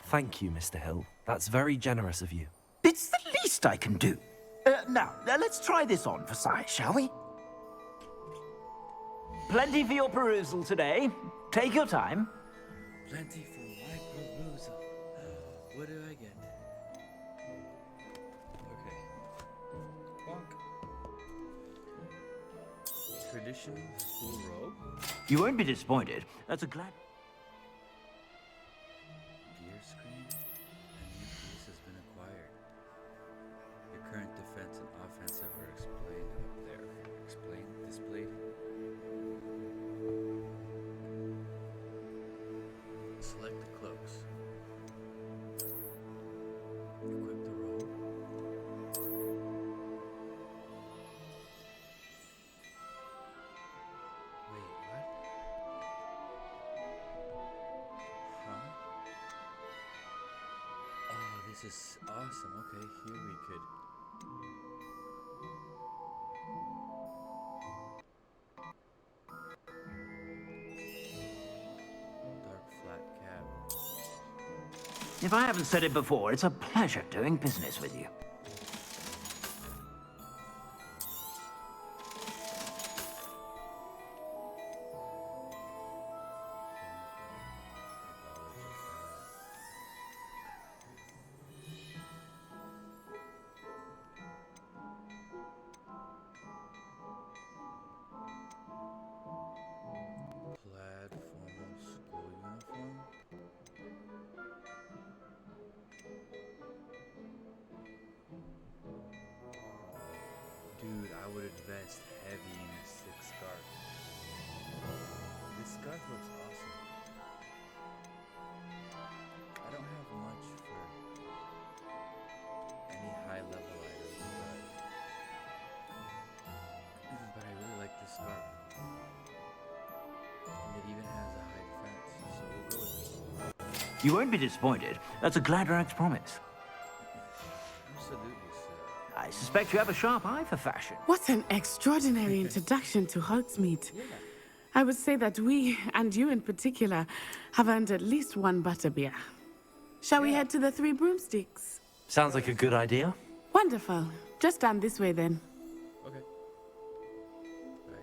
Thank you, Mr. Hill. That's very generous of you. It's the least I can do. Now, let's try this on for size, shall we? Plenty for your perusal today. Take your time. Plenty for my perusal. What do I get? Okay. Bonk. Traditional school robe. You won't be disappointed. That's a glad... Gear screen. A new piece has been acquired. Your current defense and offensive are explained up there. Displayed. Select the cloaks. Equip the robe. Wait, what? Huh? Oh, this is awesome. Okay, here we could... Dark flat cap. If I haven't said it before, it's a pleasure doing business with you. Plaid formal school uniform. Dude, I would invest heavy in a sick scarf. This scarf looks awesome. I don't have much for any high level items, but I really like this scarf. And it even has a high defense, so we'll go with this. You won't be disappointed. That's a Gladrag's promise. Absolutely, sir. I suspect you have a sharp eye for fashion. What an extraordinary introduction to Hogsmeade. I would say that we, and you in particular, have earned at least one butterbeer. Shall we head to the Three Broomsticks? Sounds like a good idea. Wonderful. Just down this way then. Okay.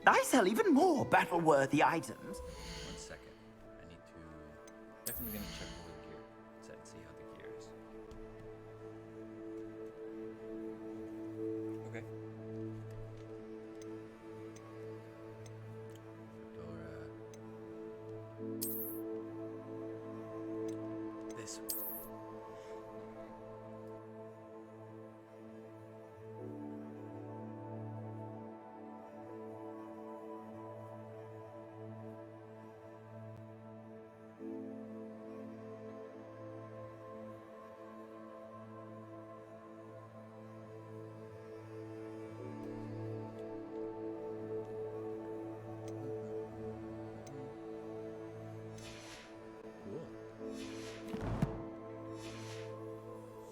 I sell even more battle-worthy items. 1 second. I need to... Definitely gonna check the gear set and see how the gear is. Okay. Fedora. This one.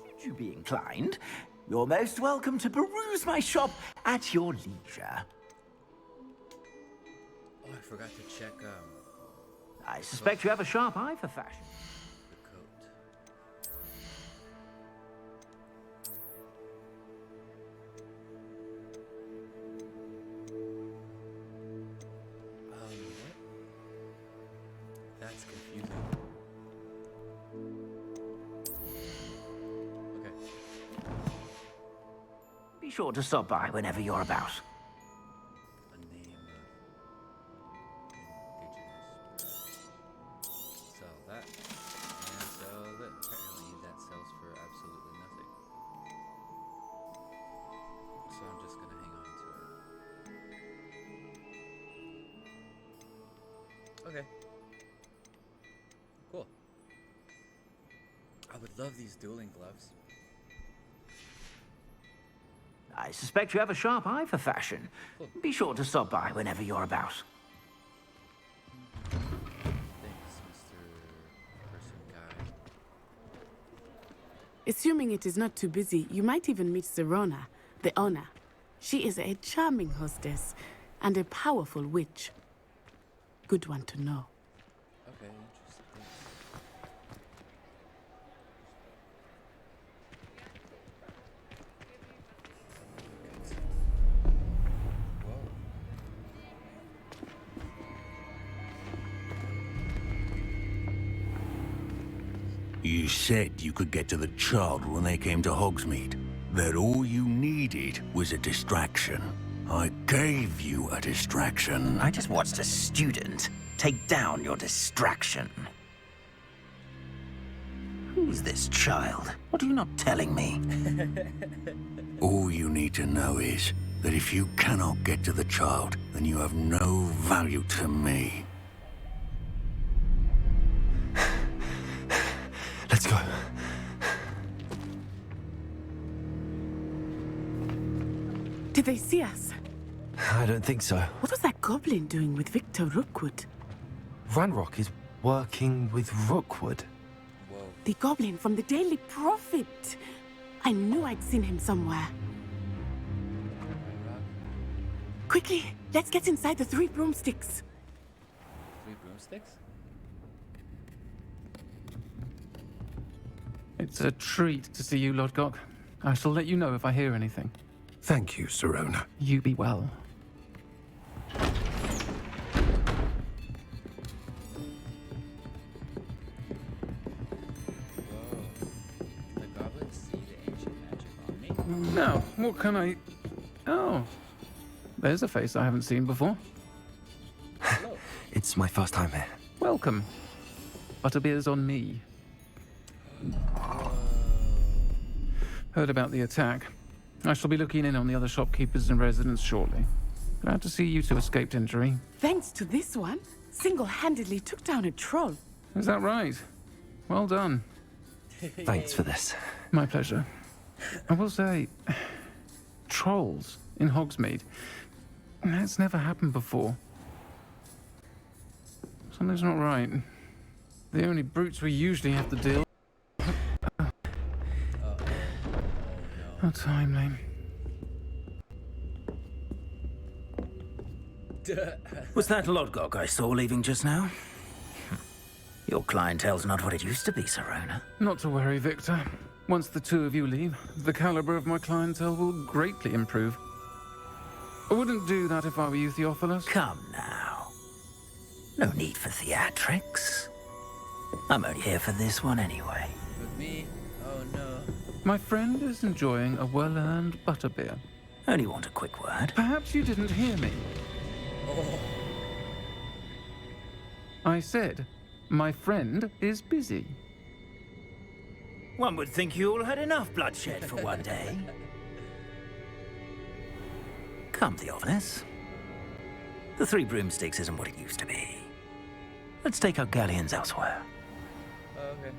Should you be inclined, you're most welcome to peruse my shop at your leisure. Oh, I forgot to check, I suspect you have a sharp eye for fashion. the coat. What? That's confusing. Okay. Be sure to stop by whenever you're about. A name of indigenous. Sell that. And sell that. Apparently that sells for absolutely nothing. So I'm just gonna hang on to it. Okay. Cool. I would love these dueling gloves. I suspect you have a sharp eye for fashion. Cool. Be sure to stop by whenever you're about. Thanks, Mr. Person Guy. Assuming it is not too busy, you might even meet Serona, the owner. She is a charming hostess and a powerful witch. Good one to know. Okay, interesting. You said you could get to the child when they came to Hogsmeade. That all you needed was a distraction. I gave you a distraction. I just watched a student take down your distraction. Who's this child? What are you not telling me? All you need to know is that if you cannot get to the child, then you have no value to me. Let's go. Did they see us? I don't think so. What was that goblin doing with Victor Rookwood? Ranrock is working with Rookwood. The goblin from the Daily Prophet. I knew I'd seen him somewhere. Quickly, let's get inside the 3 broomsticks. 3 broomsticks? It's a treat to see you, Lodgok. I shall let you know if I hear anything. Thank you, Sirona. You be well. Now, what can I... Oh, there's a face I haven't seen before. It's my first time here. Welcome. Butterbeer's on me. Heard about the attack. I shall be looking in on the other shopkeepers and residents shortly. Glad to see you two escaped injury. Thanks to this one, single-handedly took down a troll. Is that right? Well done. Thanks for this. My pleasure. I will say, trolls in Hogsmeade. That's never happened before. Something's not right. The only brutes we usually have to deal. How timely. Was that Lodgok I saw leaving just now? Your clientele's not what it used to be, Sirona. Not to worry, Victor. Once the 2 of you leave, the caliber of my clientele will greatly improve. I wouldn't do that if I were you, Theophilus. Come now. No need for theatrics. I'm only here for this one anyway. With me? Oh no. My friend is enjoying a well-earned butterbeer. Only want a quick word. Perhaps you didn't hear me. Oh. I said, my friend is busy. One would think you all had enough bloodshed for one day. Come, Theophilus. The 3 broomsticks isn't what it used to be. Let's take our galleons elsewhere. Okay.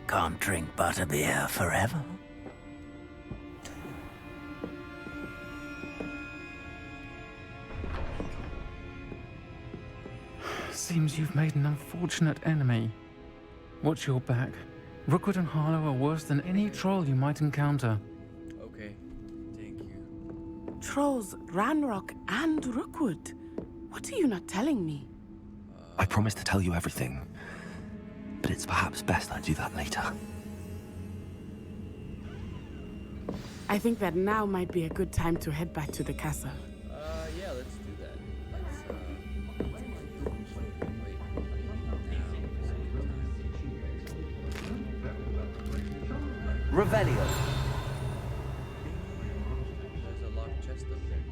Can't drink butterbeer forever. Seems you've made an unfortunate enemy. Watch your back. Rookwood and Harlow are worse than any troll you might encounter. Okay, thank you. Trolls, Ranrock, and Rookwood. What are you not telling me? I promise to tell you everything, but it's perhaps best I do that later. I think that now might be a good time to head back to the castle. Yeah, let's do that. Revelio. There's a locked chest up there.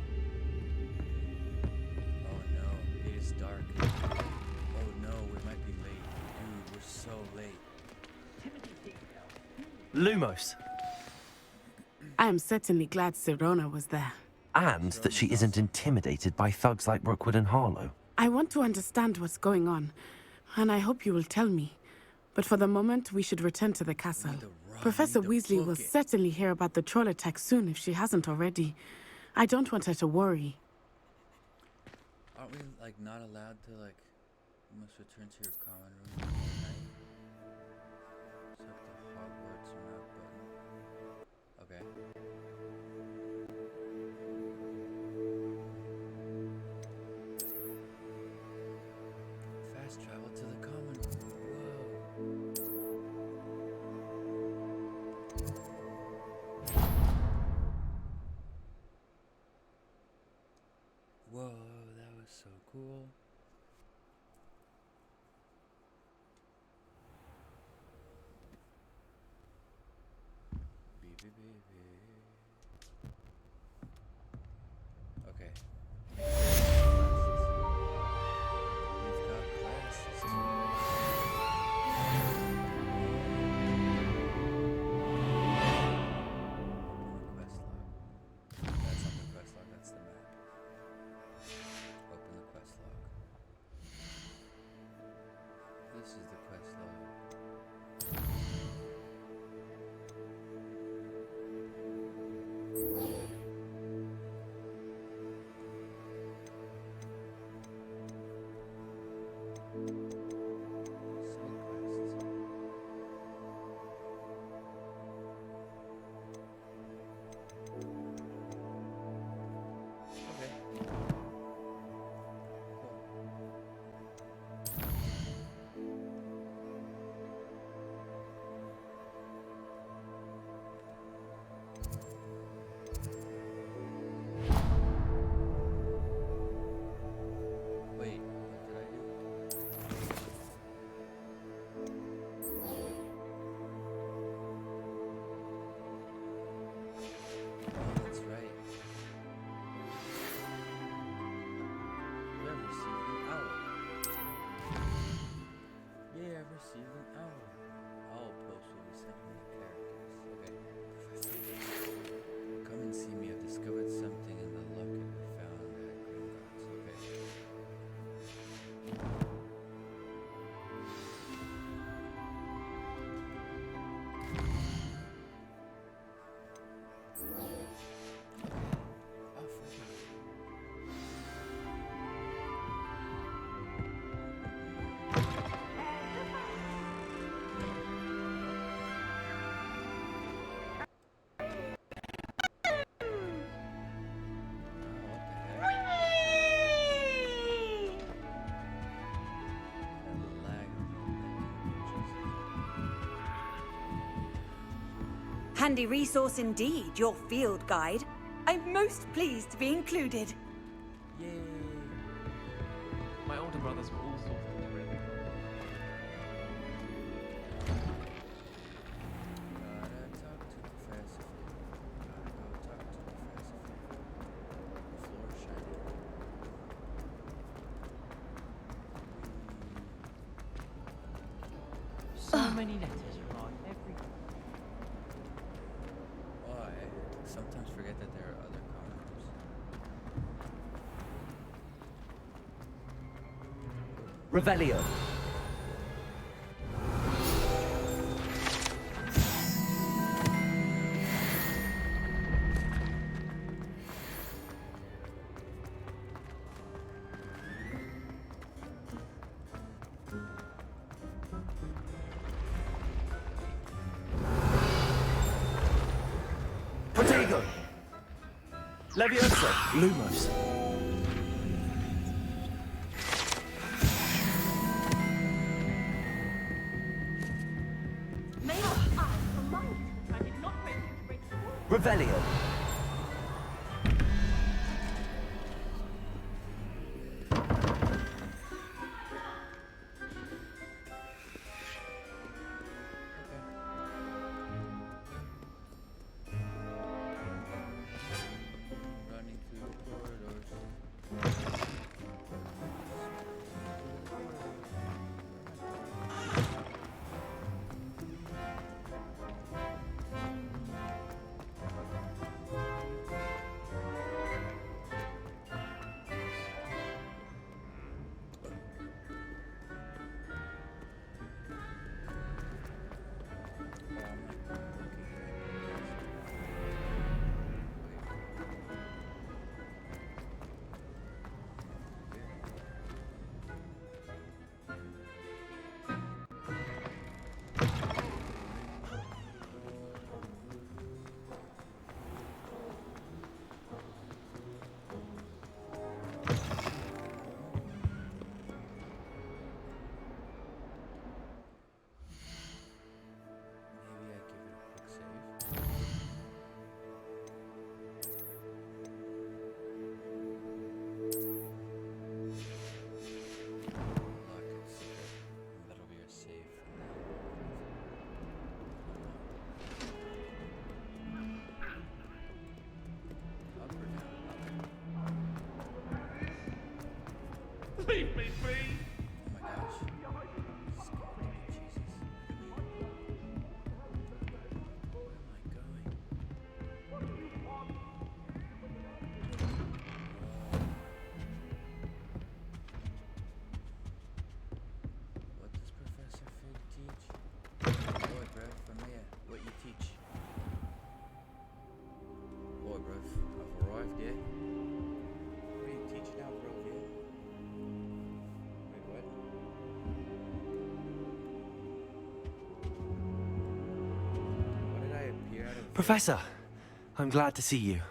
Oh no, it is dark. Oh no, we might be late. Dude, we're so late. Lumos. I am certainly glad Sirona was there. And that she isn't intimidated by thugs like Rookwood and Harlow. I want to understand what's going on, and I hope you will tell me. But for the moment, we should return to the castle. Professor Weasley will certainly hear about the troll attack soon if she hasn't already. I don't want her to worry. Aren't we, like, not allowed to, like, you must return to your common room tonight? Select the Hogwarts map button. Okay. Fast travel to the common room. Whoa, that was so cool. Okay. We've got classes That's not the quest log, that's the map. Open the quest log. This is the quest log. Wait, what did I do? Oh, that's right. You have received an owl. Yeah, I've received an owl. Owl post will be sent from the characters. Okay. Come and see me. I've discovered something in the locket we found at Gringotts. Okay. Handy resource indeed, your field guide. I'm most pleased to be included. Yay! My older brothers were all sorted to Gryffindor. Gotta talk to Professor Fleur. Gotta go talk to Professor Fleur. The floor's shining. So many letters arrive every day. Oh, I sometimes forget that there are other common rooms. Revelio. Protego. Leviosa. Lumos. May I ask for money? I did not mean to break the rules. Revelio. Running through the corridors. Leave me be! Oh my gosh. What does Professor Fig teach? Boy, bruv, from here, what you teach? Boy, bruv, I've arrived, yeah? What do you teach now, bruv, yeah? Wait, what? Why did I appear out of... Professor, I'm glad to see you.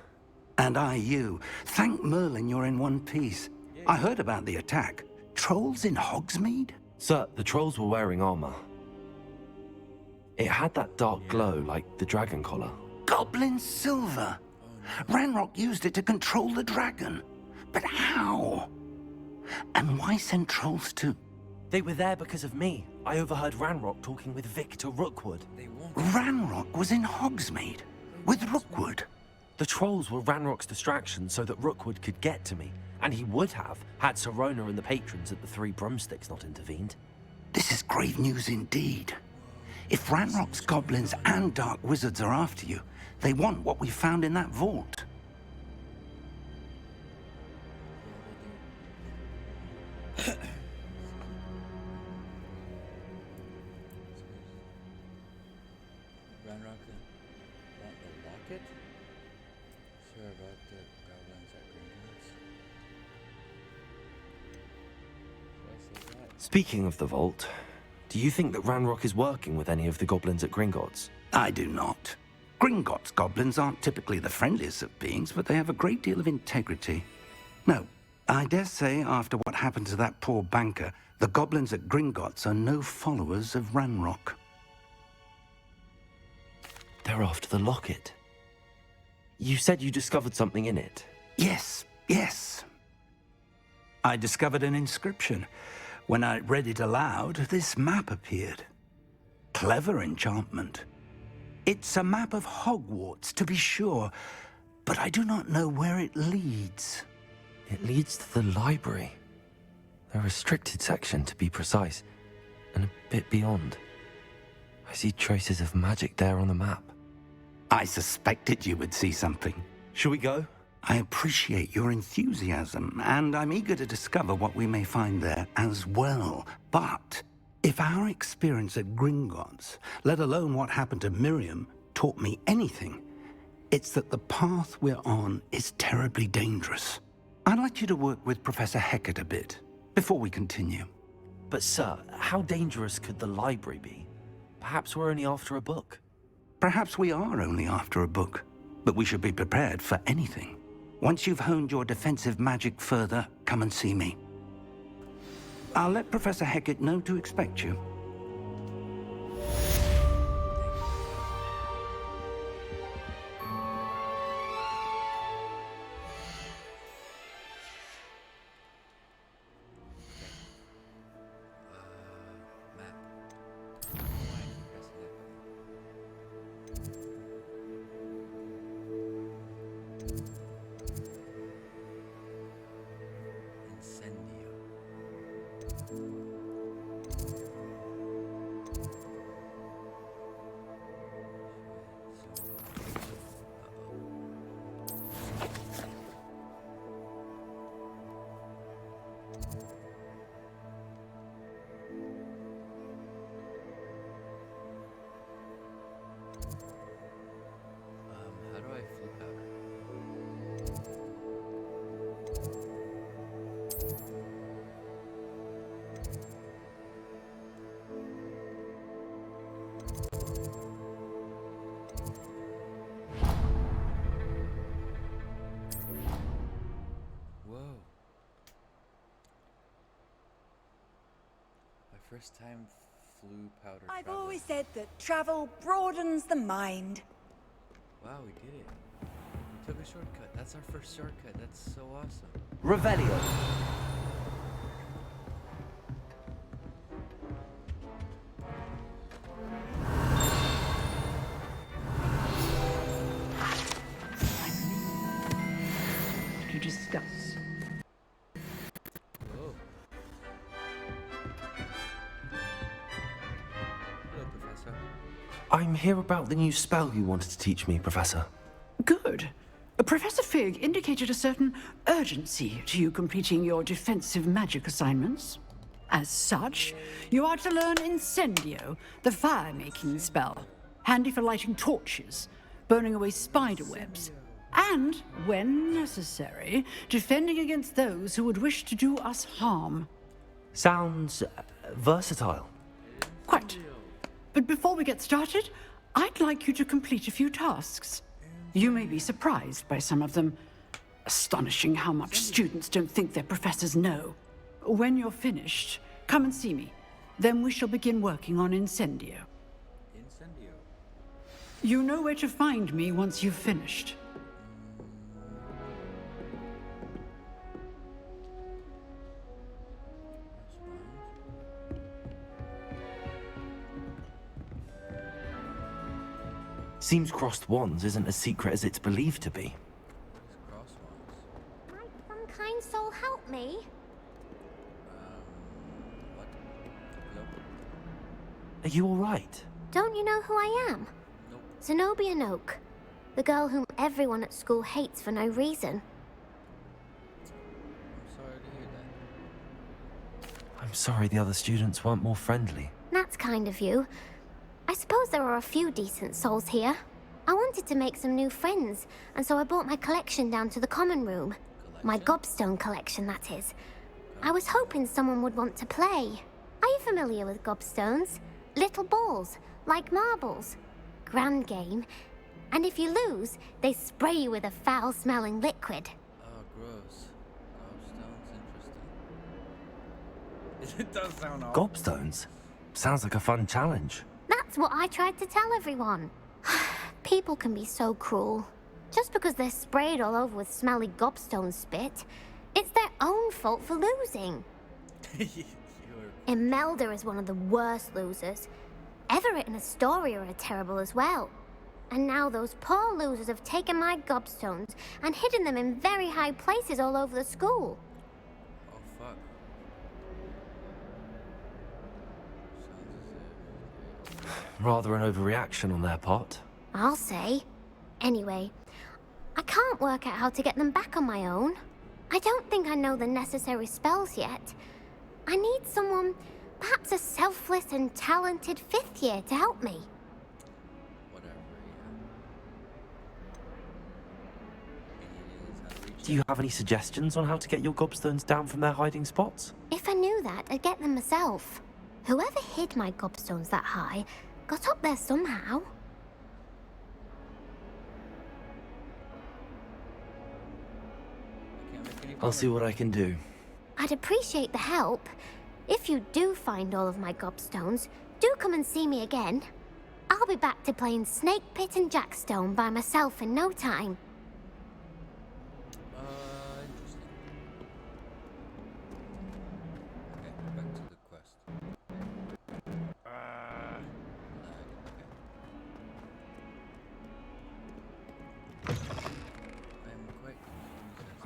And I you. Thank Merlin you're in one piece. I heard about the attack. Trolls in Hogsmeade? Sir, the trolls were wearing armor. It had that dark glow like the dragon collar. Goblin silver. Ranrock used it to control the dragon. But how? And why send trolls to... They were there because of me. I overheard Ranrock talking with Victor Rookwood. Ranrock was in Hogsmeade? With Rookwood? The trolls were Ranrock's distraction so that Rookwood could get to me. And he would have, had Sirona and the patrons at the Three Broomsticks not intervened. This is grave news indeed. If Ranrock's goblins and dark wizards are after you, they want what we found in that vault. Ranrock the locket? Sure about the goblins at Gringotts. Should I say that? Speaking of the vault, do you think that Ranrock is working with any of the goblins at Gringotts? I do not. Gringotts goblins aren't typically the friendliest of beings, but they have a great deal of integrity. No, I dare say after what happened to that poor banker, the goblins at Gringotts are no followers of Ranrock. They're after the locket. You said you discovered something in it. Yes, yes. I discovered an inscription. When I read it aloud, this map appeared. Clever enchantment. It's a map of Hogwarts, to be sure, but I do not know where it leads. It leads to the library. The restricted section, to be precise, and a bit beyond. I see traces of magic there on the map. I suspected you would see something. Shall we go? I appreciate your enthusiasm, and I'm eager to discover what we may find there as well. But if our experience at Gringotts, let alone what happened to Miriam, taught me anything, it's that the path we're on is terribly dangerous. I'd like you to work with Professor Hecat a bit, before we continue. But sir, how dangerous could the library be? Perhaps we're only after a book. Perhaps we are only after a book, but we should be prepared for anything. Once you've honed your defensive magic further, come and see me. I'll let Professor Hecat know to expect you. How do I flip out? Whoa. My first time flew powder I've traveling. always said that travel broadens the mind. Wow, we did it. We took a shortcut. That's our first shortcut. That's so awesome. Revelio. To discuss. Whoa. I'm here about the new spell you wanted to teach me, Professor. Good. Professor Fig indicated a certain urgency to you completing your defensive magic assignments. As such, you are to learn Incendio, the fire-making spell, handy for lighting torches, burning away spider webs, and, when necessary, defending against those who would wish to do us harm. Sounds versatile. Quite. But before we get started, I'd like you to complete a few tasks. You may be surprised by some of them. Astonishing how much students don't think their professors know. When you're finished, come and see me. Then we shall begin working on Incendio. Incendio? You know where to find me once you've finished. Seems crossed wands isn't as secret as it's believed to be. Might some kind soul help me? What? Are you all right? Don't you know who I am? Nope. Zenobia Noak, the girl whom everyone at school hates for no reason. I'm sorry to hear that. I'm sorry the other students weren't more friendly. That's kind of you. I suppose there are a few decent souls here. I wanted to make some new friends, and so I brought my collection down to the common room. My gobstone collection, that is. I was hoping someone would want to play. Are you familiar with gobstones? Little balls, like marbles. Grand game. And if you lose, they spray you with a foul-smelling liquid. Oh, gross. Gobstone's interesting. It does sound awful. Gobstones? Sounds like a fun challenge. That's what I tried to tell everyone. People can be so cruel. Just because they're sprayed all over with smelly gobstone spit, it's their own fault for losing. Imelda is one of the worst losers. Everett and Astoria are terrible as well. And now those poor losers have taken my gobstones and hidden them in very high places all over the school. Oh, fuck. Rather an overreaction on their part. I'll say. Anyway, I can't work out how to get them back on my own. I don't think I know the necessary spells yet. I need someone, perhaps a selfless and talented 5th year to help me. Do you have any suggestions on how to get your gobstones down from their hiding spots? If I knew that, I'd get them myself. Whoever hid my gobstones that high got up there somehow. I'll see what I can do. I'd appreciate the help. If you do find all of my gobstones, do come and see me again. I'll be back to playing Snake Pit and Jackstone by myself in no time. Interesting. Okay, back to the quest.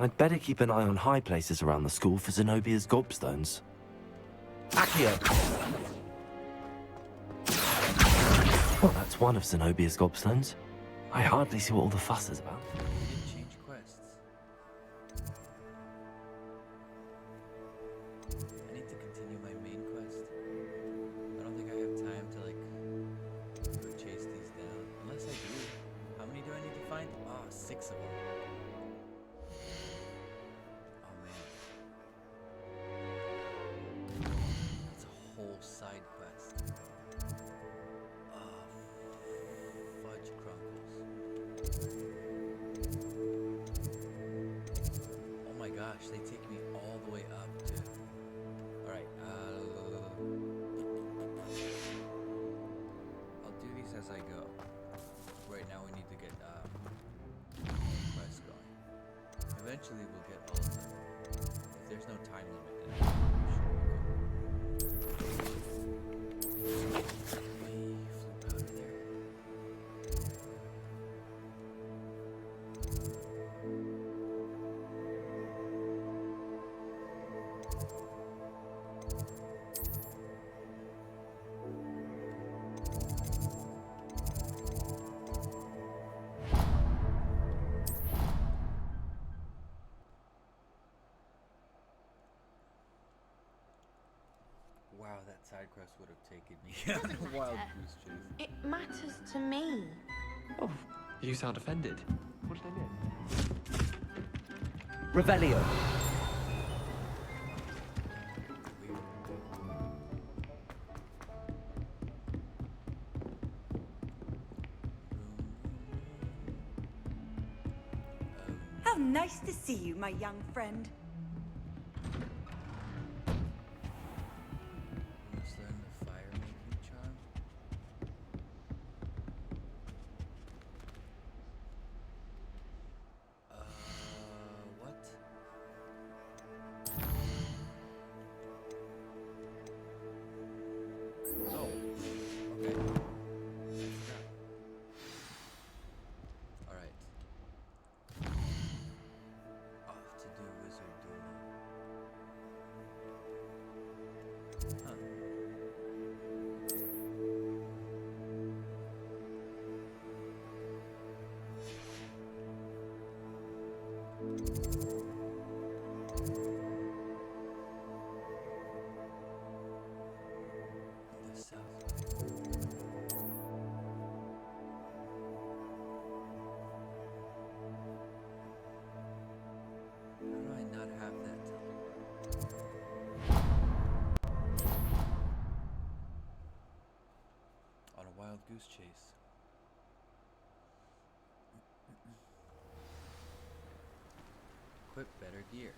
I'd better keep an eye on high places around the school for Zenobia's gobstones. Accio! Well, that's one of Zenobia's gobstones. I hardly see what all the fuss is about. Change quests. I need to continue my main quest. I don't think I have time to go chase these down. Unless I do. How many do I need to find? Oh, 6 of them. Oh man. That's a whole side quest. Oh, fudge crunkles. Oh my gosh, they take me all the way up, dude. Alright, I'll do these as I go. Right now we need to get quests going. Eventually we'll get all of them. If there's no time limit, then we flew out of there. side quests would have taken me on a wild goose chase. It matters to me. Oh, you sound offended. What did I miss? Revelio. How nice to see you, my young friend. Let's learn the fire making charm. What? Oh, okay. Alright. Off to do wizard duty. Huh. The south. How do I not have that? On a wild goose chase. Equip better gear.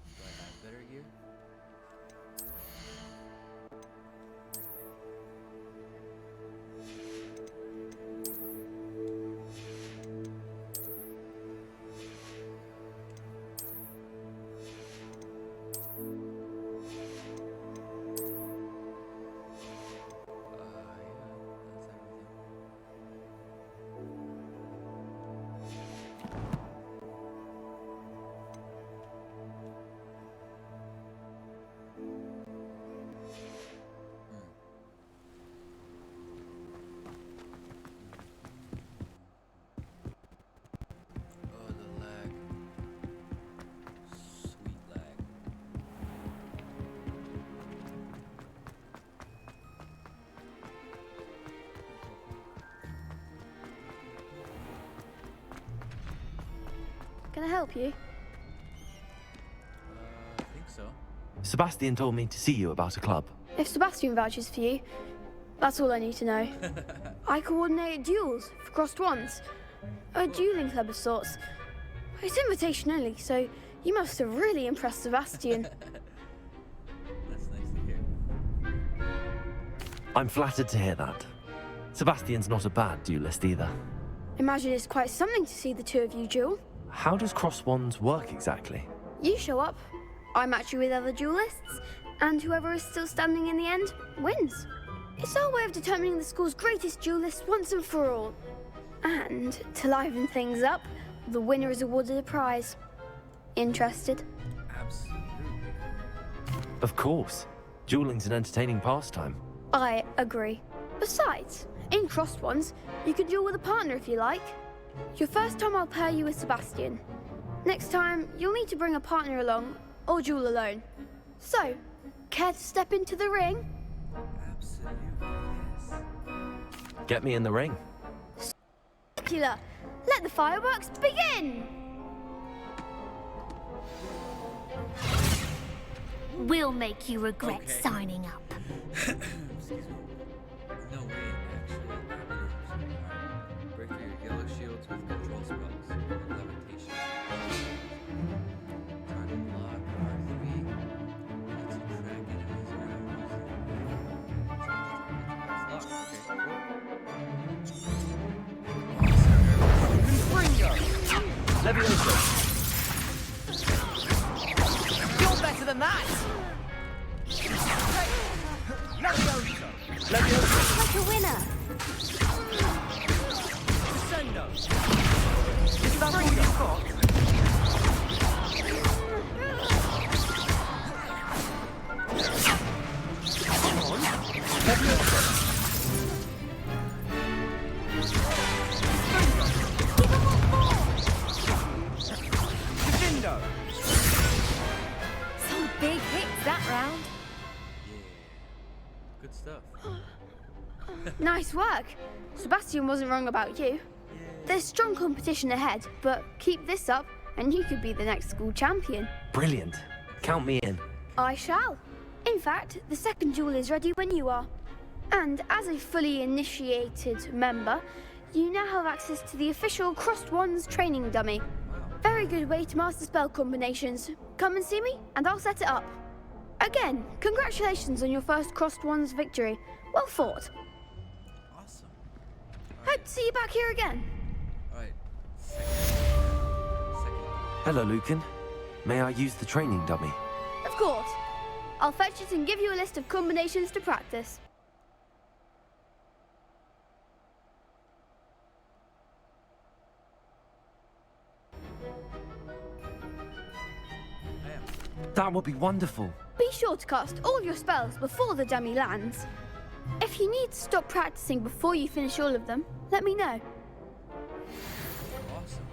Do I have better gear? Oh, the lag. Sweet lag. Can I help you? I think so. Sebastian told me to see you about a club. If Sebastian vouches for you, that's all I need to know. I coordinate duels for crossed ones. A dueling club of sorts. It's invitation only, so you must have really impressed Sebastian. That's nice to hear. I'm flattered to hear that. Sebastian's not a bad duelist either. Imagine it's quite something to see the two of you duel. How does cross wands work exactly? You show up, I match you with other duelists, and whoever is still standing in the end wins. It's our way of determining the school's greatest duelist once and for all. And to liven things up, the winner is awarded a prize. Interested? Absolutely. Of course. Dueling's an entertaining pastime. I agree. Besides, in crossed ones, you can duel with a partner if you like. Your first time I'll pair you with Sebastian. Next time, you'll need to bring a partner along, or duel alone. So, care to step into the ring? Absolutely, yes. Get me in the ring. Spectacular! Let the fireworks begin! We'll make you regret signing up. Excuse me. No, wait, actually. Break through your yellow shields with control spells. Levitation. Target lock, R3. Lets you track enemies around Leviosa. You're better than that! Leviosa. Leviosa. Like a winner! Descendo. Is that all you've got? Come on. Leviosa. Gryffindor. Some big hits that round. Nice work. Sebastian wasn't wrong about you. There's strong competition ahead, but keep this up and you could be the next school champion. Brilliant. Count me in. I shall. In fact, the second duel is ready when you are. And as a fully initiated member, you now have access to the official Crossed Wands training dummy. Very good way to master spell combinations. Come and see me, and I'll set it up. Again, congratulations on your first Crossed Wands victory. Well fought. Awesome. Hope to see you back here again. Alright. Hello, Lucan. May I use the training dummy? Of course. I'll fetch it and give you a list of combinations to practice. That would be wonderful. Be sure to cast all your spells before the dummy lands. If you need to stop practicing before you finish all of them, let me know. Awesome.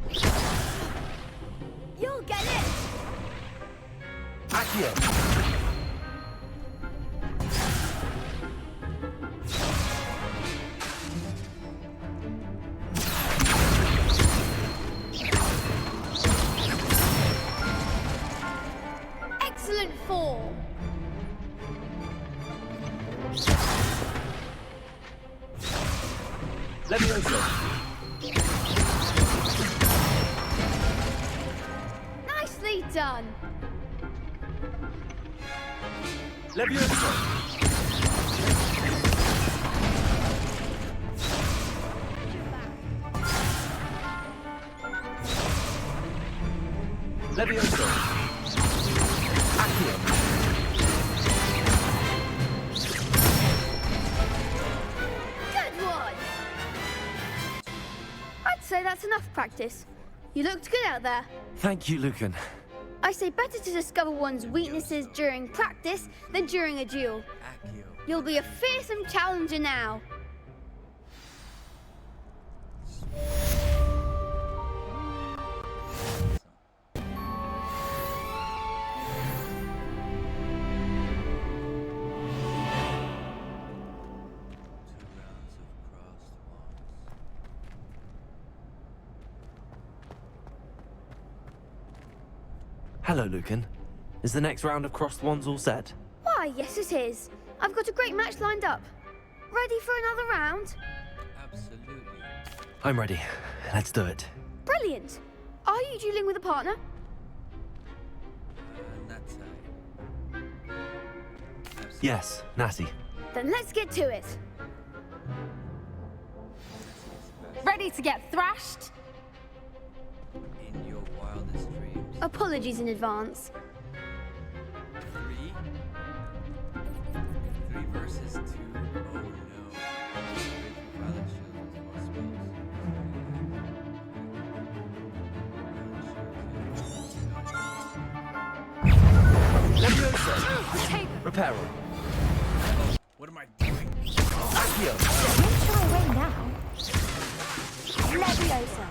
Okay. You'll get it! Accio! Excellent form! Levioso! Nicely done! Levioso! Levioso! Accio! Good one! I'd say that's enough practice. You looked good out there. Thank you, Lucan. I say better to discover one's weaknesses during practice than during a duel. You'll be a fearsome challenger now. Hello, Lucan. Is the next round of Crossed Wands all set? Why, yes it is. I've got a great match lined up. Ready for another round? Absolutely. I'm ready. Let's do it. Brilliant. Are you dueling with a partner? Yes, Natty. Then let's get to it. Ready to get thrashed? In your wildest dreams. Apologies in advance. 3 versus 2. Oh no. Violet shield with 4 spells. Levioso! Reparo. What am I doing? Accio! Don't shy away now. Leviosa.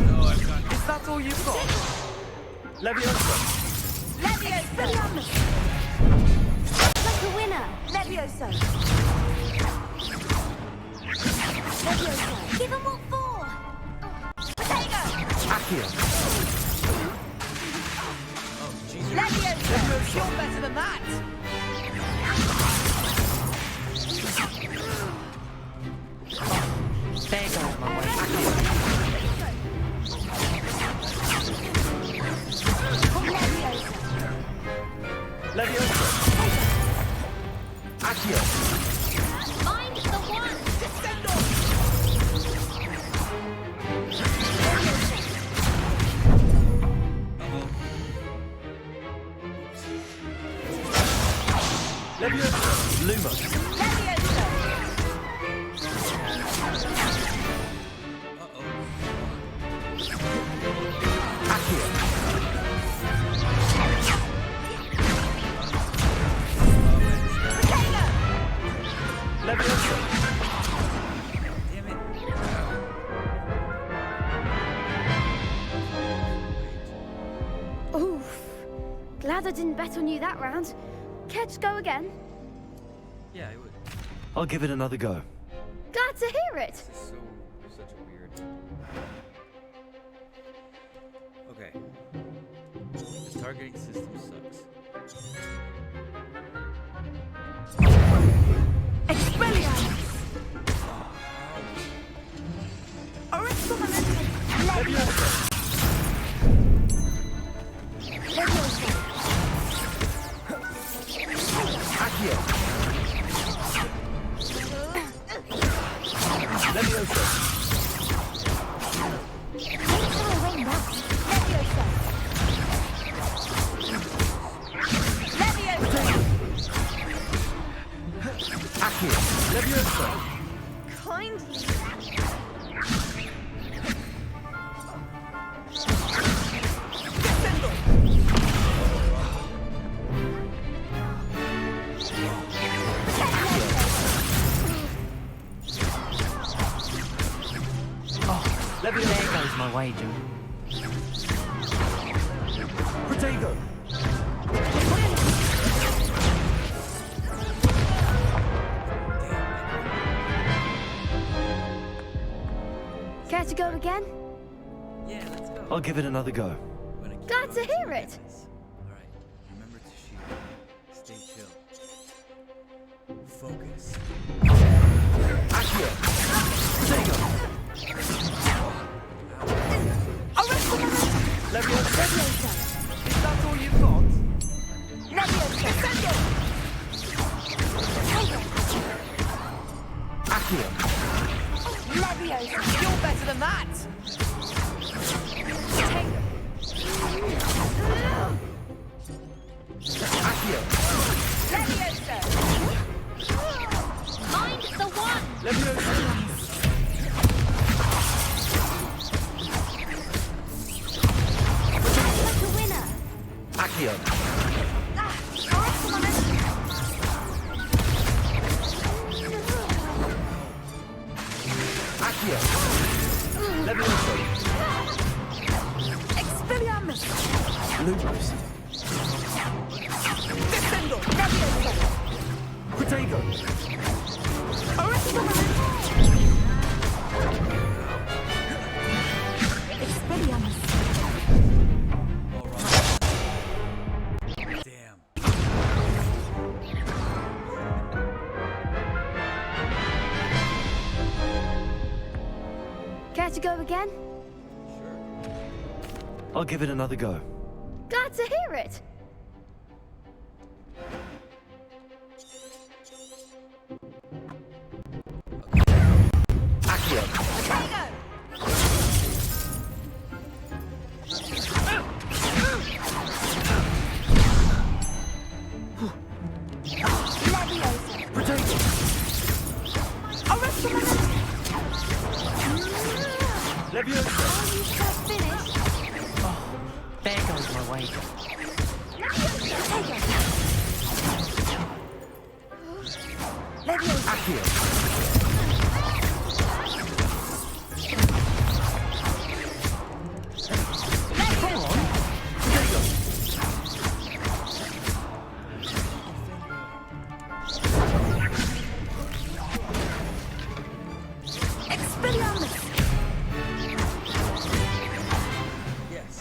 No, I've got Is that all you've got? Leviosa! Leviosa. Like a winner. Leviosa. Leviosa. Give him what for. Potato. Accio! Oh, Jesus. Leviosa. You're better than that. There goes my way. Leviosa! Accio! Find the one. Descendo. Leviosa! Luma! Leviosa. Accio! Leviosa! Damn it. Oof. Glad I didn't bet on you that round. Care to go again? Yeah, I would. I'll give it another go. Glad to hear it. This is such a weird. Okay. The targeting system sucks. Expelliarmus! Leviosa! Accio. Leviosa. Accio. Leviosa. Kindly. There goes my wager. Protego. Care to go again? Yeah, let's go. I'll give it another go. Glad to hear it. Alright, remember to shoot. Stay chill. Focus. Accio. Protego. Leviosa. Is that all you've got? Leviosa. Accio. Leviosa. You're better than that. Accio. Leviosa. Mind the one. Leviosa. Like a winner. Accio. Accio. Leviosa. Expelliarmus. Lumos. Descendo. Leviosa. Protego. Expelliarmus. Damn. Care to go again? I'll give it another go. Glad to hear it. Accio. Protego. Leviosa. There goes my wager. Accio. Expelliarmus. Yes.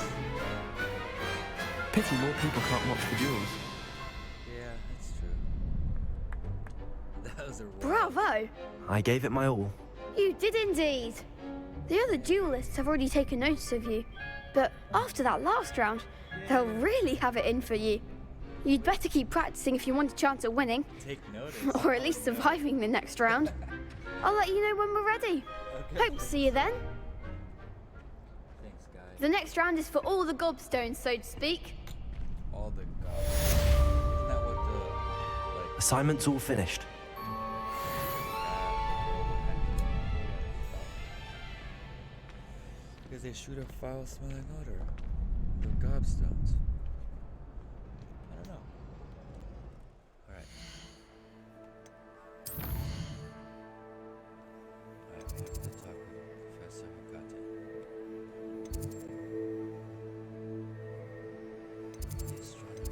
Pity more people can't watch the duels. Yeah, that's true. That was a Bravo. I gave it my all. You did indeed. The other duelists have already taken notice of you, but after that last round, they'll really have it in for you. You'd better keep practicing if you want a chance at winning. Take notice. Or at least surviving the next round. I'll let you know when we're ready. Okay. Hope to see you then. Thanks, guys. The next round is for all the gobstones, so to speak. All the gods. Isn't that what the Assignment's all finished. because they shoot a foul-smelling odor. The gobstones. I don't know. Alright. Alright, we have to talk with Professor Hikate. The astronomy.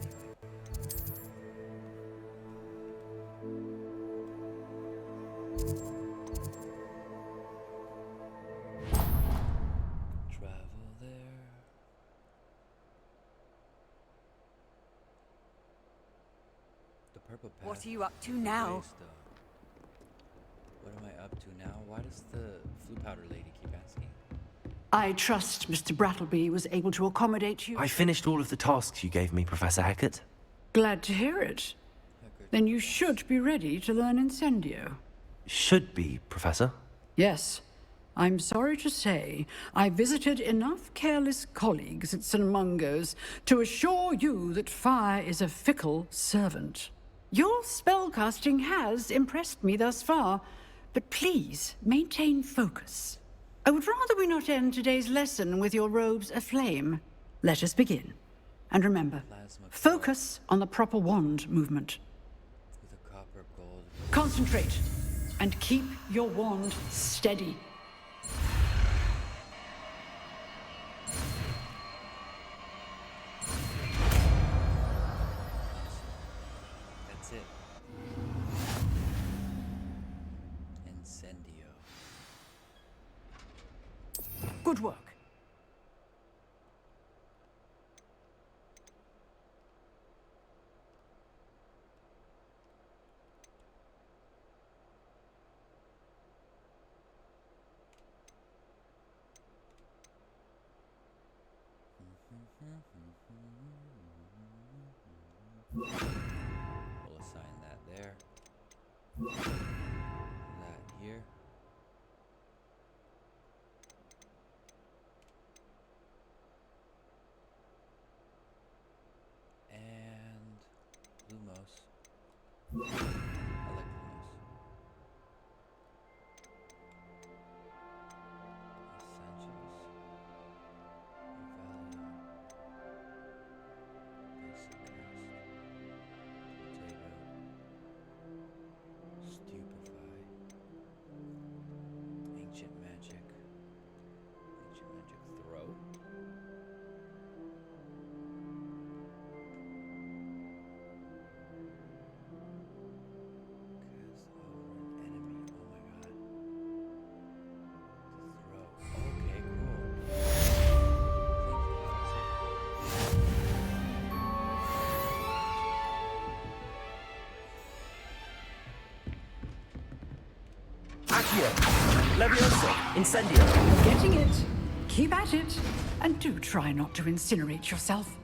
purple path. What are you up to now? Waste, what am I up to now? Why does the flu powder lady keep asking? I trust Mr. Brattleby was able to accommodate you. I finished all of the tasks you gave me, Professor Hackett. Glad to hear it. Then you should be ready to learn Incendio. Should be, Professor. Yes. I'm sorry to say, I visited enough careless colleagues at St. Mungo's to assure you that fire is a fickle servant. Your spellcasting has impressed me thus far, but please maintain focus. I would rather we not end today's lesson with your robes aflame. Let us begin. And remember, focus on the proper wand movement. With a copper gold. Concentrate, and keep your wand steady. That's it. Incendio. Good work. We'll assign that there. That here. And Lumos. I like Lumos. Leviosa! Incendio! Getting it. Keep at it. And do try not to incinerate yourself.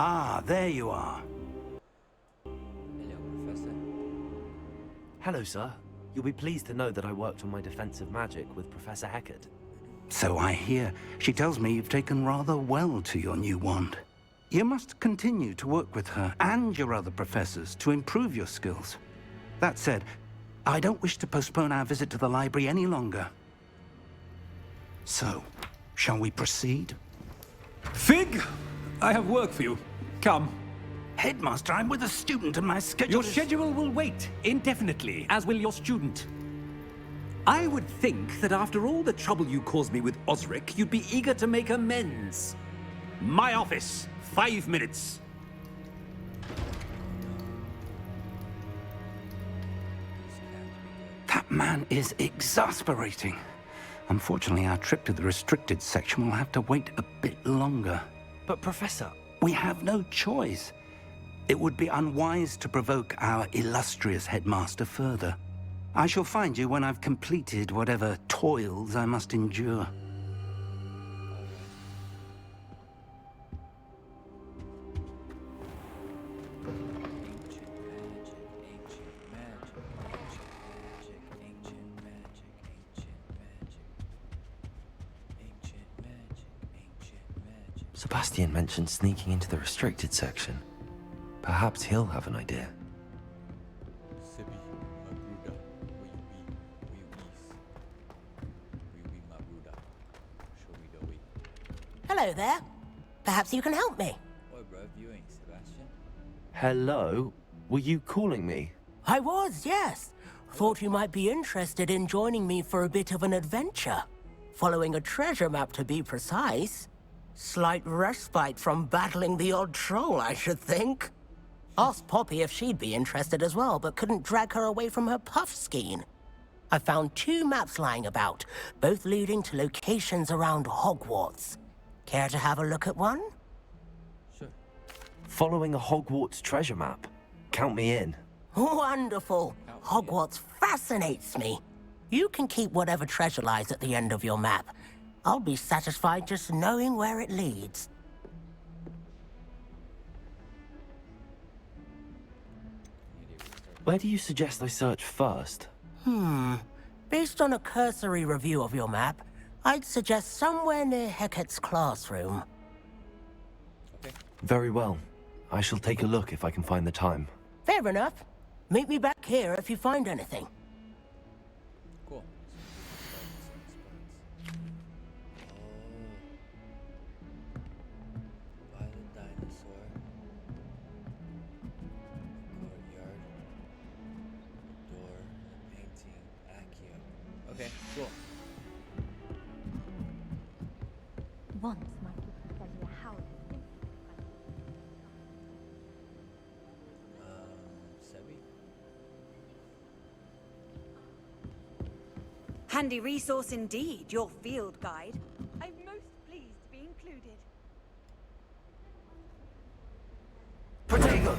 Ah, there you are. Hello, Professor. Hello, sir. You'll be pleased to know that I worked on my defensive magic with Professor Hackett. So I hear. She tells me you've taken rather well to your new wand. You must continue to work with her and your other professors to improve your skills. That said, I don't wish to postpone our visit to the library any longer. So, shall we proceed? Fig! I have work for you. Come. Headmaster, I'm with a student and my schedule Your schedule will wait indefinitely, as will your student. I would think that after all the trouble you caused me with Osric, you'd be eager to make amends. My office, 5 minutes. That man is exasperating. Unfortunately, our trip to the restricted section will have to wait a bit longer. But, Professor... We have no choice. It would be unwise to provoke our illustrious headmaster further. I shall find you when I've completed whatever toils I must endure. Sebastian mentioned sneaking into the restricted section. Perhaps he'll have an idea. Hello there. Perhaps you can help me. Oi, bro, viewing, Sebastian. Hello? Were you calling me? I was, yes. Thought you might be interested in joining me for a bit of an adventure. Following a treasure map, to be precise. Slight respite from battling the odd troll, I should think. Asked Poppy if she'd be interested as well, but couldn't drag her away from her puff skein. I found 2 maps lying about, both leading to locations around Hogwarts. Care to have a look at one? Sure. Following a Hogwarts treasure map? Count me in. Wonderful. Hogwarts fascinates me. You can keep whatever treasure lies at the end of your map. I'll be satisfied just knowing where it leads. Where do you suggest I search first? Based on a cursory review of your map, I'd suggest somewhere near Hecat's classroom. Very well. I shall take a look if I can find the time. Fair enough. Meet me back here if you find anything. Cool. Violet dinosaur. Courtyard. Door. Painting. Accio. Okay, cool. Once my gift was a house. Sebi? Handy resource indeed, your field guide. I'm most pleased to be included. Protego!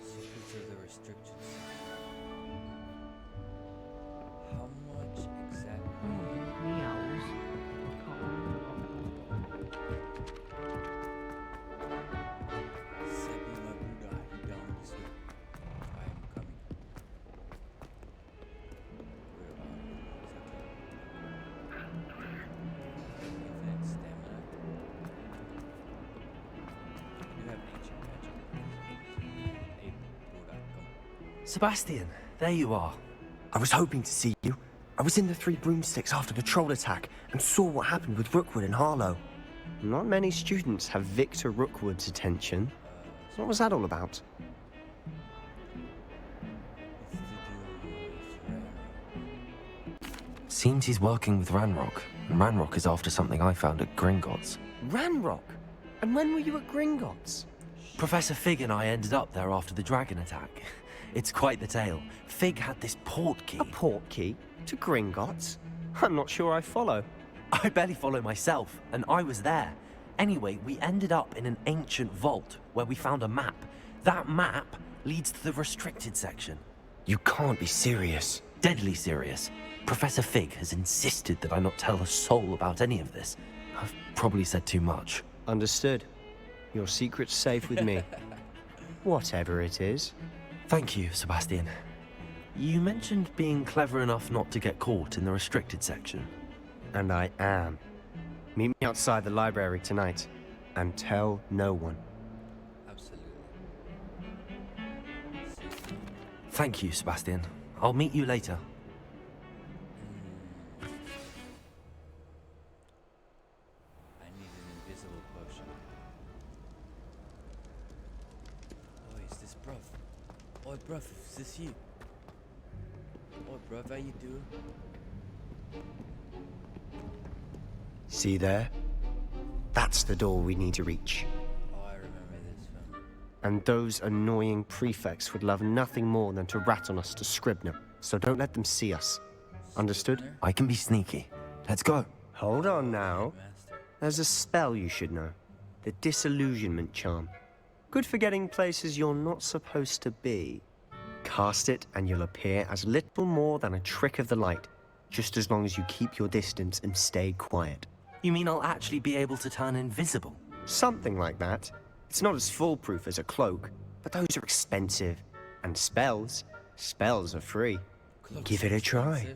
Secrets of the restrictions. How much exactly? Meows. Sebi Mabuda, you down this way? I am coming. Where are you? Infinite stamina. You have ancient magic. Hey, Buddha, come. Sebastian, there you are. I was hoping to see you. I was in the Three Broomsticks after the troll attack and saw what happened with Rookwood and Harlow. Not many students have Victor Rookwood's attention. What was that all about? Seems he's working with Ranrock, and Ranrock is after something I found at Gringotts. Ranrock? And when were you at Gringotts? Professor Fig and I ended up there after the dragon attack. It's quite the tale. Fig had this port key. A port key? To Gringotts? I'm not sure I follow. I barely follow myself, and I was there. Anyway, we ended up in an ancient vault where we found a map. That map leads to the restricted section. You can't be serious. Deadly serious. Professor Fig has insisted that I not tell a soul about any of this. I've probably said too much. Understood. Your secret's safe with me. Whatever it is. Thank you, Sebastian. You mentioned being clever enough not to get caught in the restricted section. And I am. Meet me outside the library tonight, and tell no one. Absolutely. Thank you, Sebastian. I'll meet you later. I need an invisible potion. Oh, is this bruv? Oh, bruv, is this you? Oh, bruv, how you doing? See there? That's the door we need to reach. Oh, I remember this film. And those annoying prefects would love nothing more than to rat on us to Scribner, so don't let them see us. Understood? I can be sneaky. Let's go. Hold on now. There's a spell you should know. The Disillusionment Charm. Good for getting places you're not supposed to be. Cast it and you'll appear as little more than a trick of the light, just as long as you keep your distance and stay quiet. You mean I'll actually be able to turn invisible? Something like that. It's not as foolproof as a cloak, but those are expensive. And spells are free. Give it a try.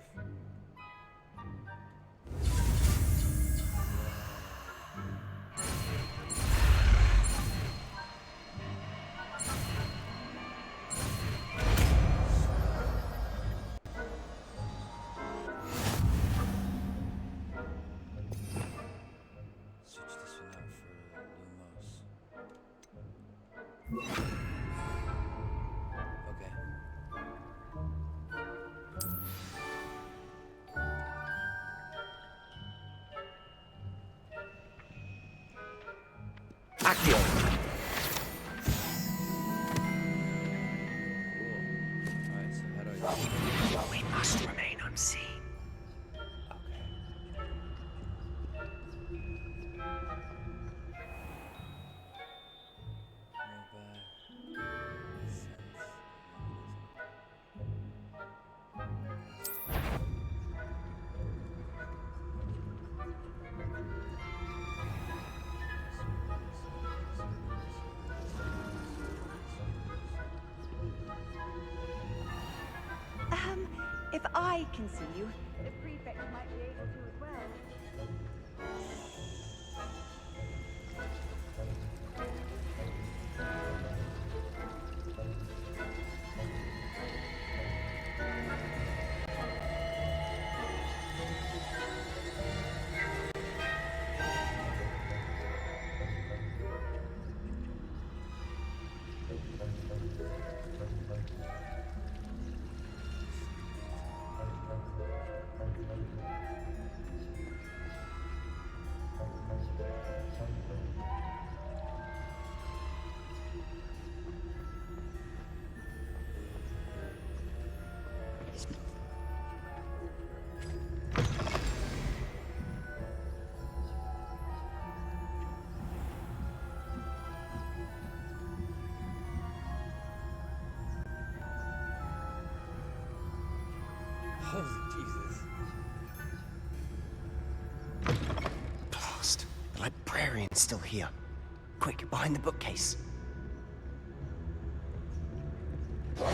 Accio! Alright, so how do I We must remain unseen. If I can see you, the prefect might be able to as well. Holy Jesus. Blast. The librarian's still here. Quick, behind the bookcase. You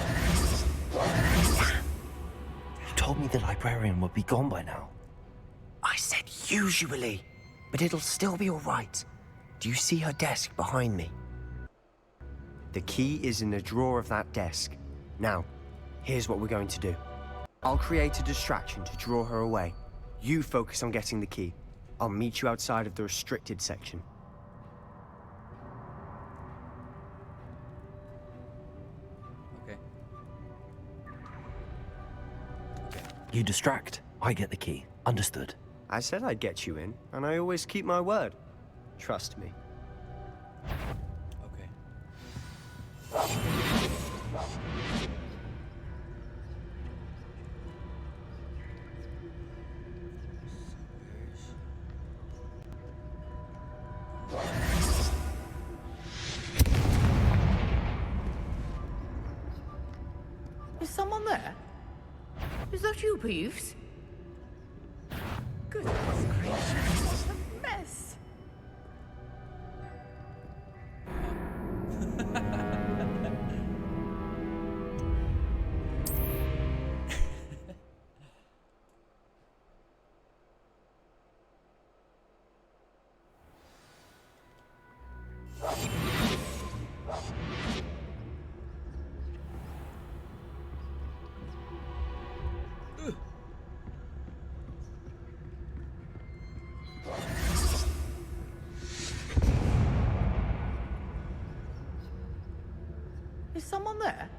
told me the librarian would be gone by now. I said usually, but it'll still be all right. Do you see her desk behind me? The key is in the drawer of that desk. Now, here's what we're going to do. I'll create a distraction to draw her away. You focus on getting the key. I'll meet you outside of the restricted section. Okay. You distract, I get the key. Understood. I said I'd get you in, and I always keep my word. Trust me. Is someone there? Is that you, Peeves? Goodness gracious, what a mess! Is someone there?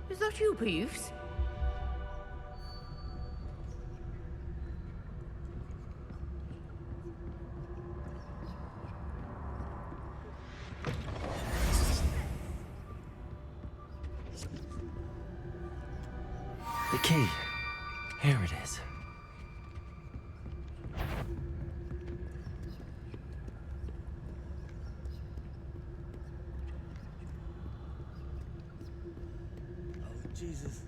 Is that you, Peeves? The key. Here it is. Jesus.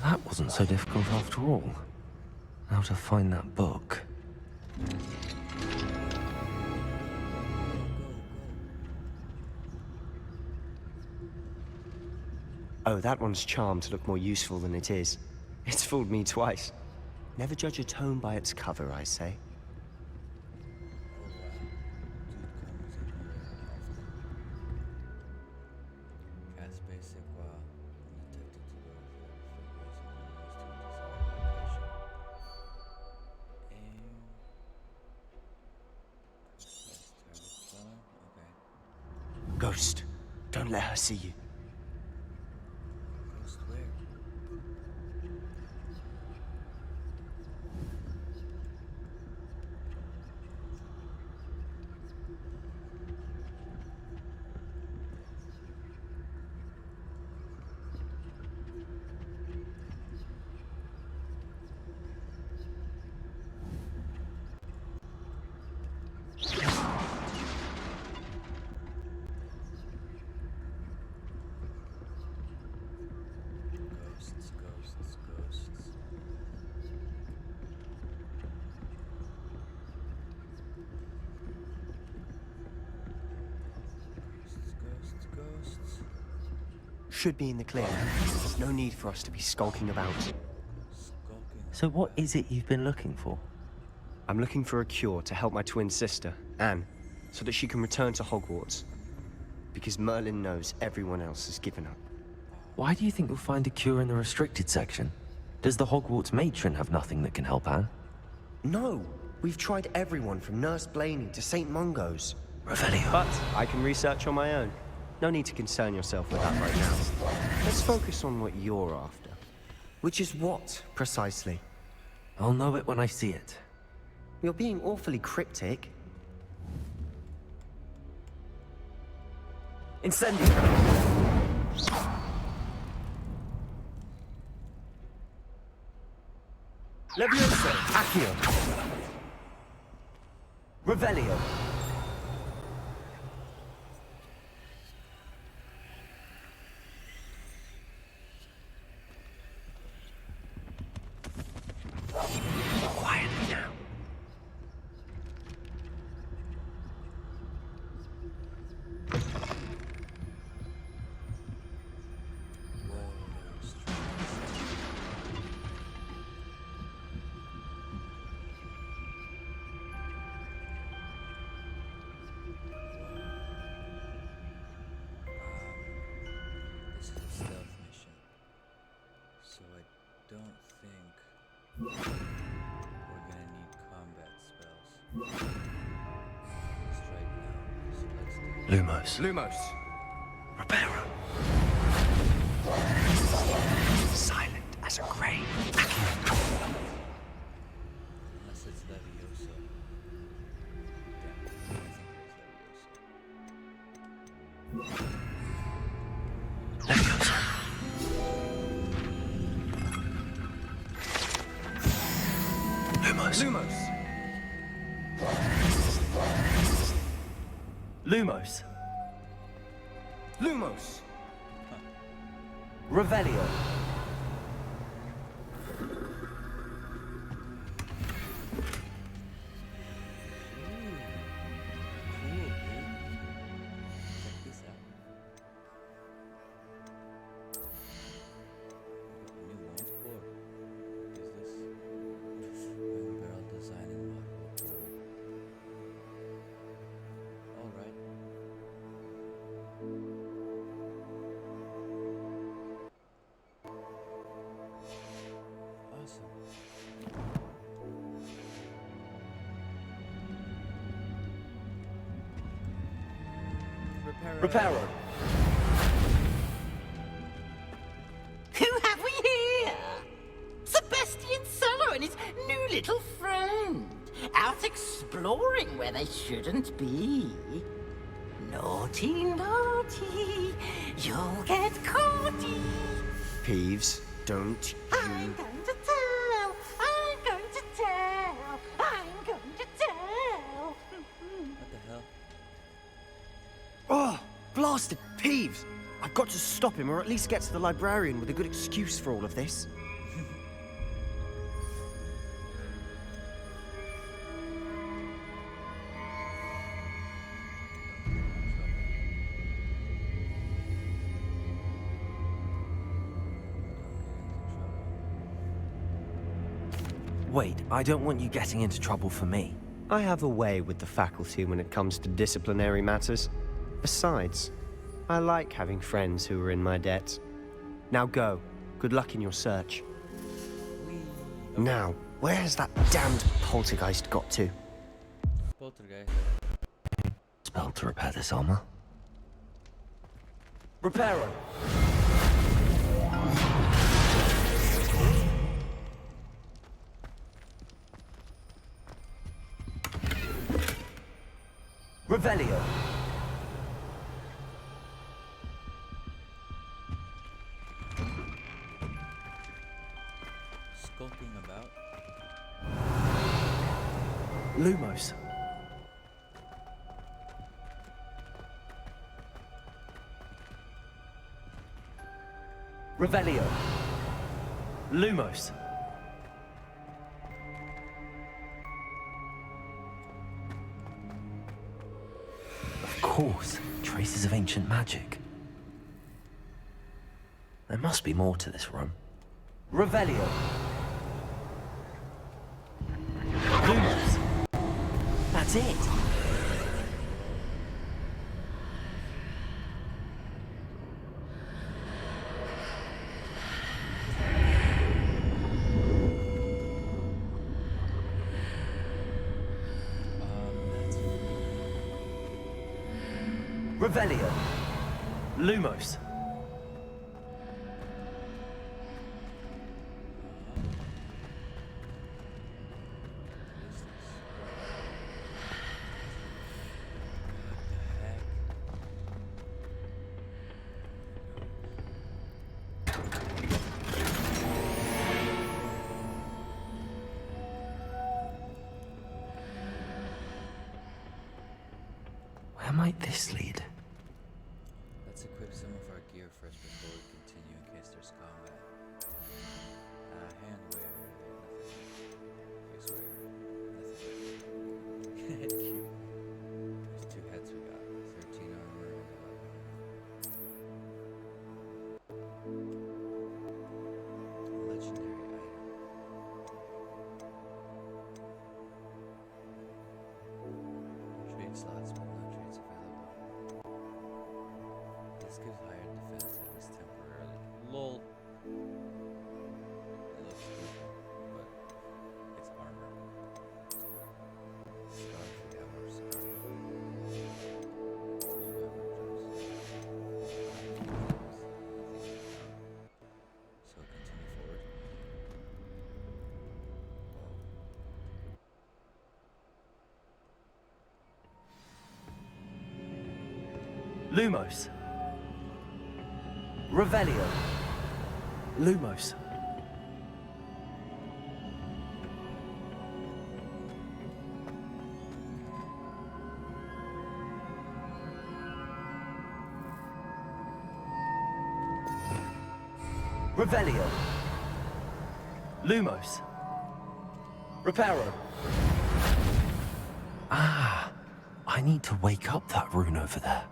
That wasn't so difficult after all. How to find that book. Oh, that one's charmed to look more useful than it is. It's fooled me twice. Never judge a tome by its cover, I say. Ghost, don't let her see you. Ghost where? Ghosts. Ghosts. Should be in the clear. There's no need for us to be skulking about. So what is it you've been looking for? I'm looking for a cure to help my twin sister, Anne, so that she can return to Hogwarts. Because Merlin knows everyone else has given up. Why do you think you'll find a cure in the restricted section? Does the Hogwarts matron have nothing that can help Anne? No! We've tried everyone from Nurse Blaney to St. Mungo's. Revelio. But I can research on my own. No need to concern yourself with that right now. Let's focus on what you're after. Which is what, precisely? I'll know it when I see it. You're being awfully cryptic. Incendio! Levioso! Accio! Revelio! Quietly now. This is a stealth mission, so I don't think we're gonna need combat spells. Strike now, so let's do it. Lumos. Lumos! Reparo. Silent as a grave. Unless it's Levioso. Damn, I think it's Levioso. Lumos. Lumos! Lumos! Revelio! Cool, dude. Check this out. New launch board. What is this? Wing barrel design and model. Alright. Awesome. Reparo! Who have we here? Sebastian Solo and his new little friend. Out exploring where they shouldn't be. Naughty, naughty. You'll get caughty. Peeves, don't I'm going to tell. I'm going to tell. I'm going to tell. What the hell? Oh, blasted Peeves! I've got to stop him, or at least get to the librarian with a good excuse for all of this. Wait, I don't want you getting into trouble for me. I have a way with the faculty when it comes to disciplinary matters. Besides, I like having friends who are in my debt. Now go. Good luck in your search. Now, where has that damned poltergeist got to? Poltergeist. Spell to repair this armor. Reparo. Revelio. Skulking about. Lumos. Revelio. Lumos. Of course, traces of ancient magic. There must be more to this room. Revelio. Lumos. That's it. Revelio. Lumos. Where might this lead? Let's equip some of our gear first before we continue in case there's combat. Handwear, nothing. Facewear, nothing. Cute. There's 2 heads we got. 13 armor and 11. Legendary item. Trade slots, but no trades available. This gives higher defense at least temporarily. LOL. It looks good, but it's armor. Scarf, we have our scarf. Those who have our jumps. So continue forward. Lumos. Revelio. Lumos. Revelio. Lumos. Reparo. Ah, I need to wake up that rune over there.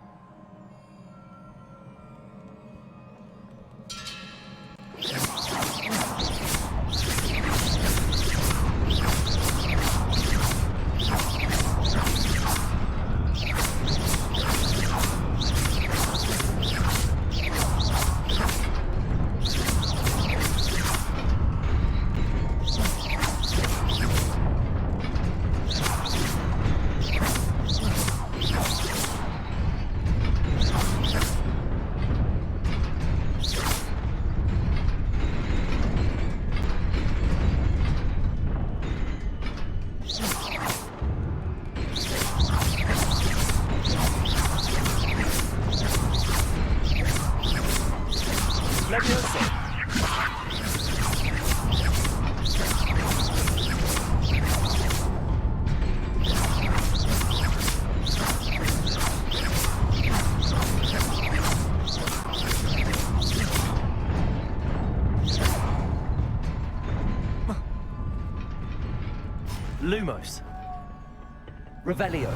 Lumos. Revelio.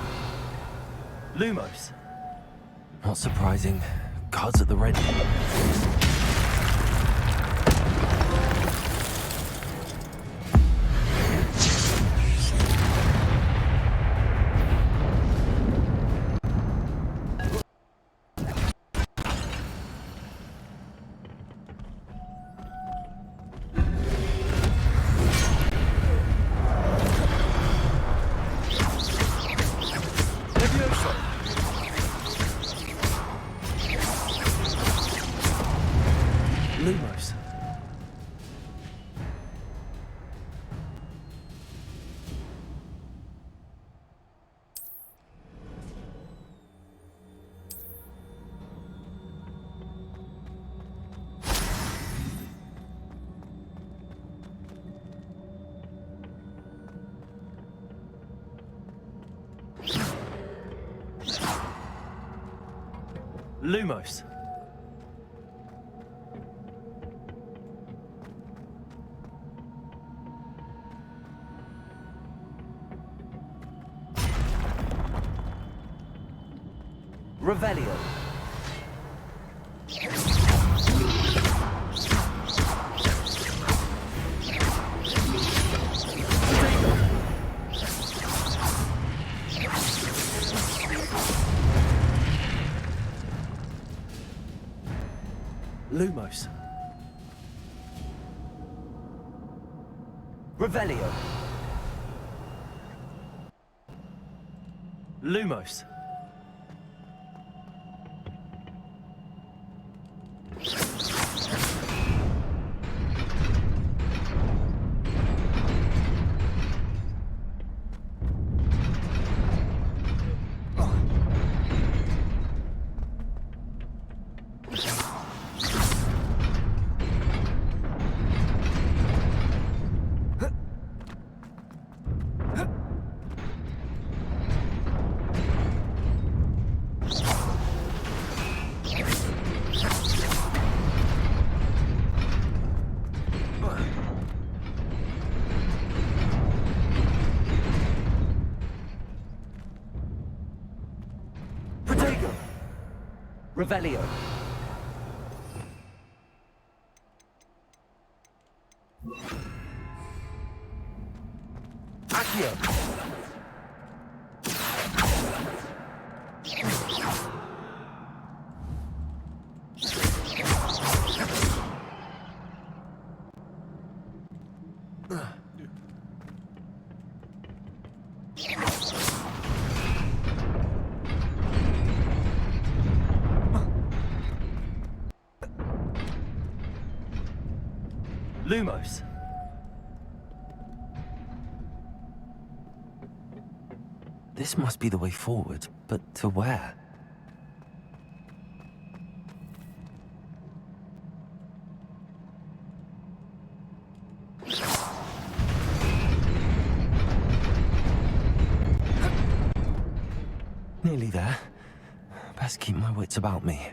Lumos. Not surprising. Guards at the ready. Lumos. Lumos. Revelio. Lumos. Revelio. Lumos. Revelio. Accio. Lumos. This must be the way forward, but to where? Nearly there. Best keep my wits about me.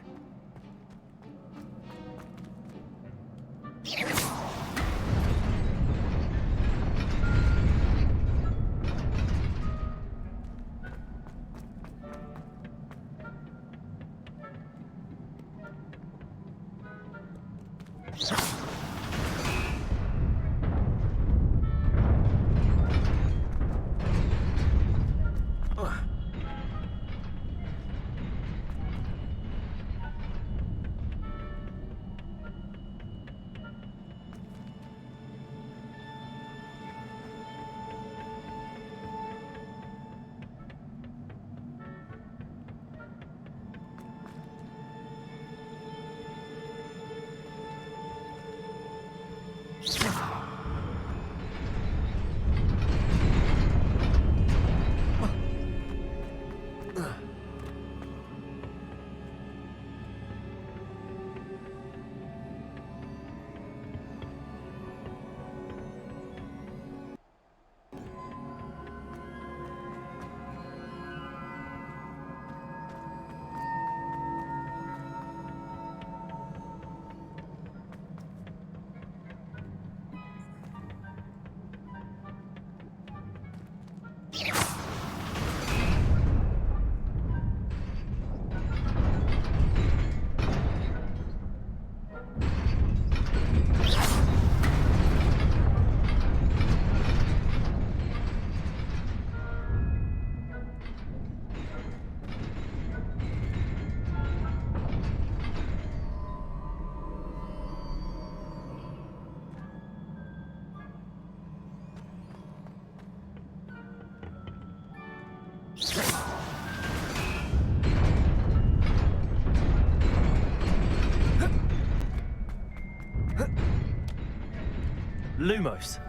Lumos.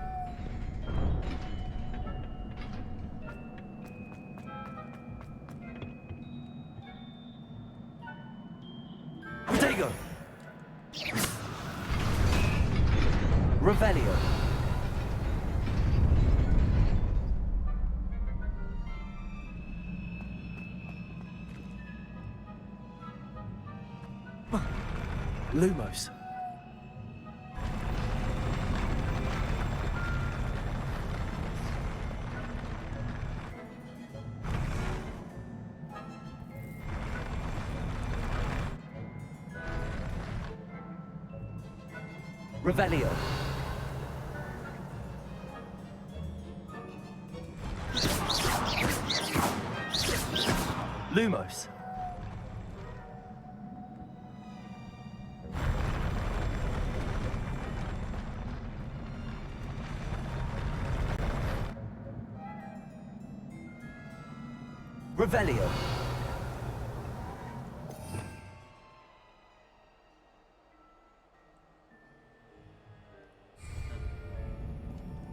Protego. Revelio. Lumos. Revelio. Lumos. Revelio.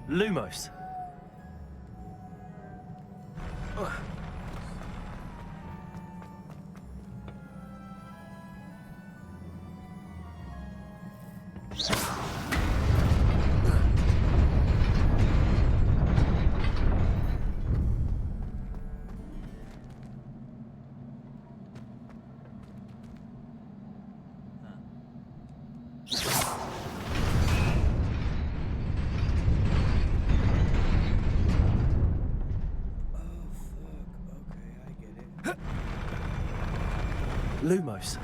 Lumos. Lumos.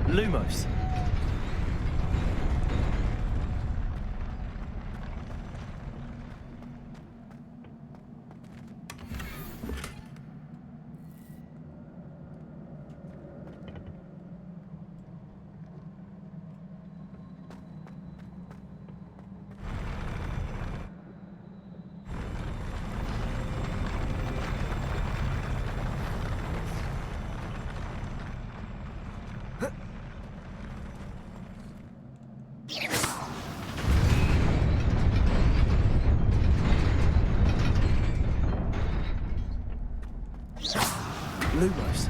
Lumos. Lumos.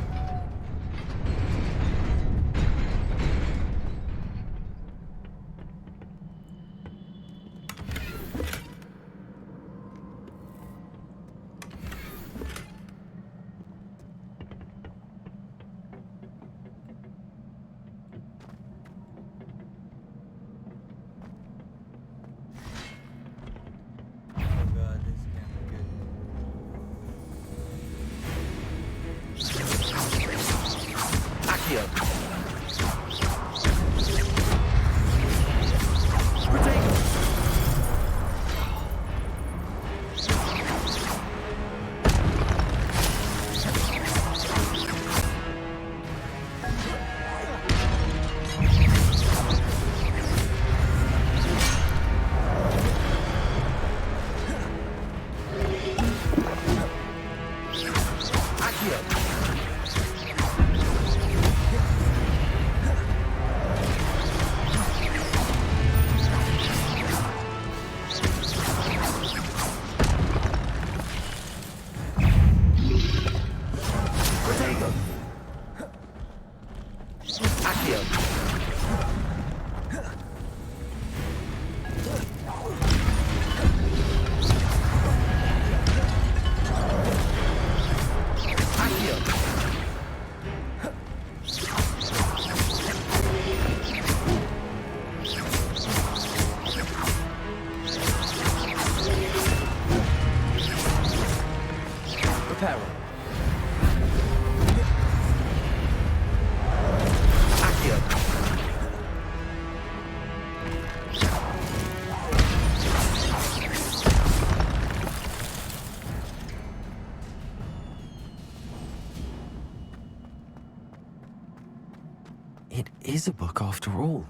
It is a book after all.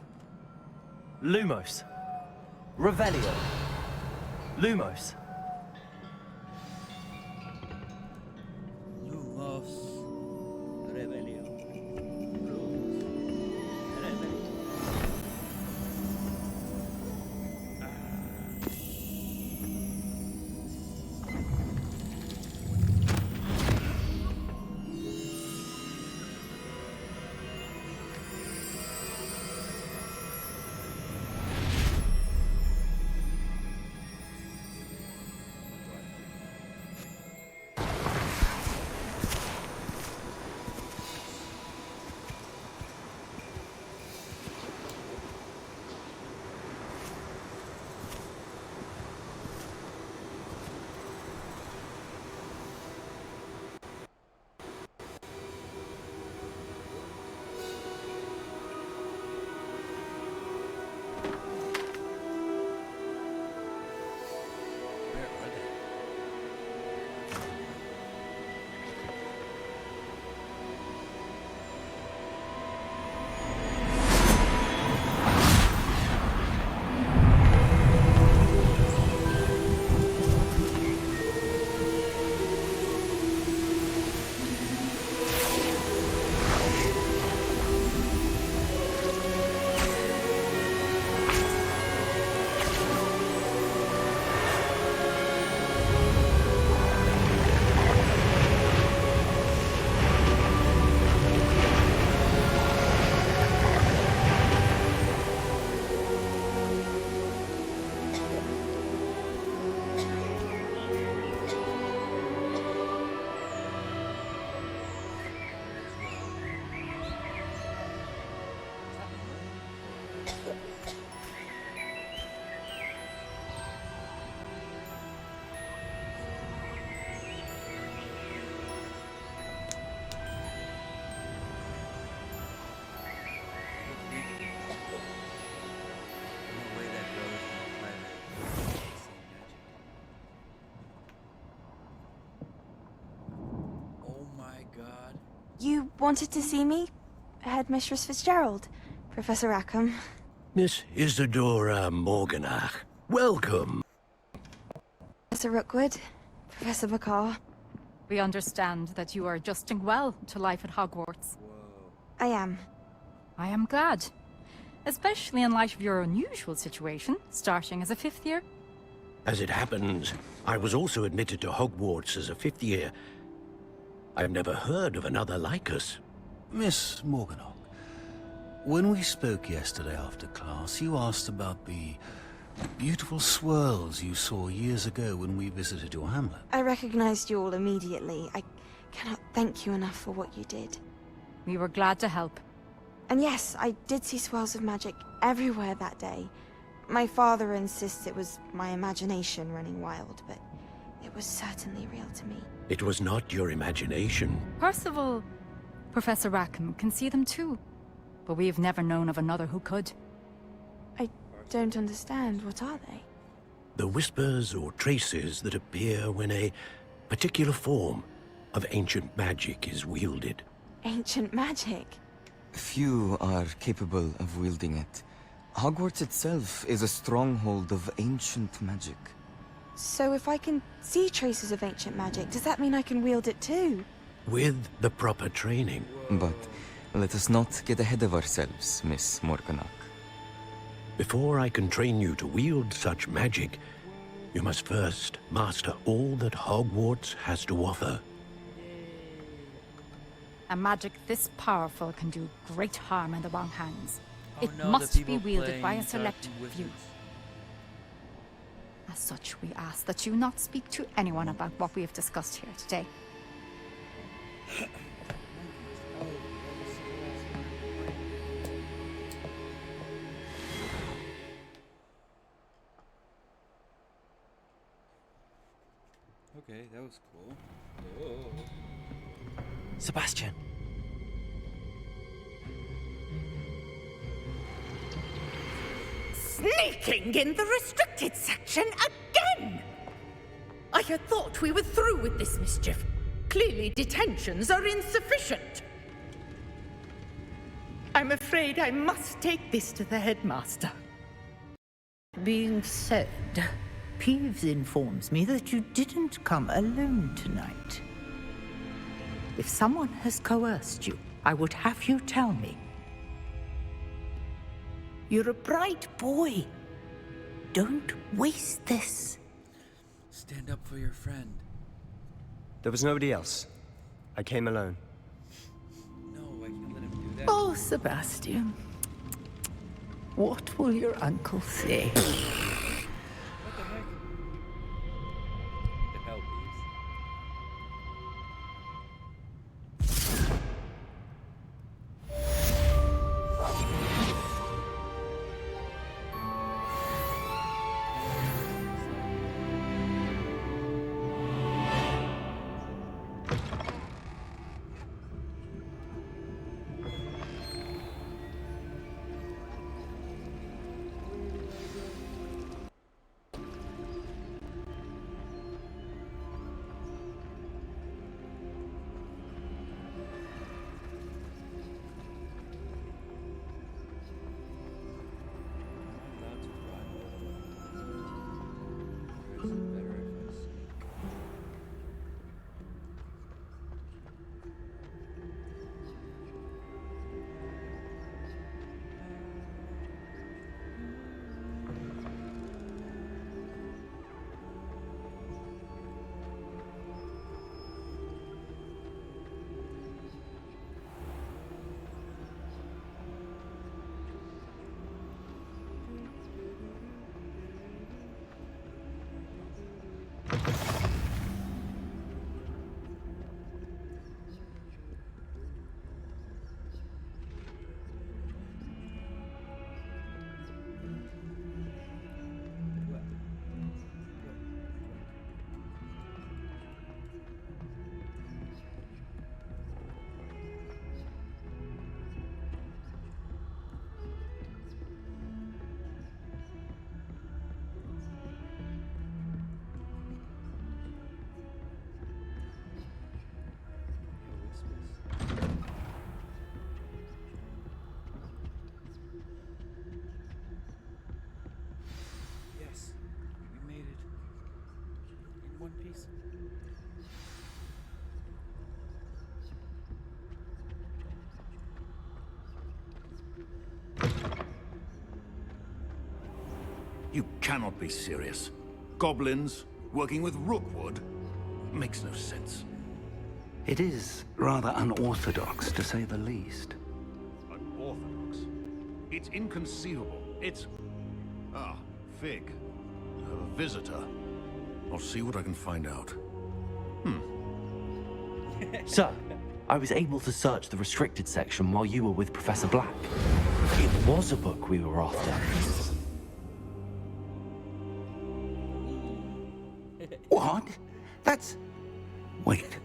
Lumos. Revelio. Lumos. Lumos. You wanted to see me? Headmistress Fitzgerald, Professor Rackham. Miss Isadora Morganach, welcome. Professor Rookwood, Professor Bakar. We understand that you are adjusting well to life at Hogwarts. I am. I am glad. Especially in light of your unusual situation, starting as a 5th year. As it happens, I was also admitted to Hogwarts as a 5th year. I've never heard of another like us. Miss Morganach, when we spoke yesterday after class, you asked about the beautiful swirls you saw years ago when we visited your hamlet. I recognized you all immediately. I cannot thank you enough for what you did. We were glad to help. And yes, I did see swirls of magic everywhere that day. My father insists it was my imagination running wild, but it was certainly real to me. It was not your imagination. Percival, Professor Rackham can see them too. But we have never known of another who could. I don't understand. What are they? The whispers or traces that appear when a particular form of ancient magic is wielded. Ancient magic? Few are capable of wielding it. Hogwarts itself is a stronghold of ancient magic. So if I can see traces of ancient magic, does that mean I can wield it too? With the proper training. But let us not get ahead of ourselves, Miss Morganach. Before I can train you to wield such magic, you must first master all that Hogwarts has to offer. A magic this powerful can do great harm in the wrong hands. It no, the must be people wielded by a playing select Dark few. Wizards. As such, we ask that you not speak to anyone about what we have discussed here today. Okay, that was cool. Oh. Sebastian. Sneaking in the restricted section again! I had thought we were through with this mischief. Clearly detentions are insufficient. I'm afraid I must take this to the headmaster. Being said, Peeves informs me that you didn't come alone tonight. If someone has coerced you, I would have you tell me. You're a bright boy. Don't waste this. Stand up for your friend. There was nobody else. I came alone. No, I can't let him do that. Oh, Sebastian. What will your uncle say? What the heck? The hell, Peeves? One Piece. You cannot be serious. Goblins working with Rookwood? Makes no sense. It is rather unorthodox, to say the least. Unorthodox? It's inconceivable. It's... Ah, Fig. A visitor. I'll see what I can find out. Sir, I was able to search the restricted section while you were with Professor Black. It was a book we were after. What? That's... Wait.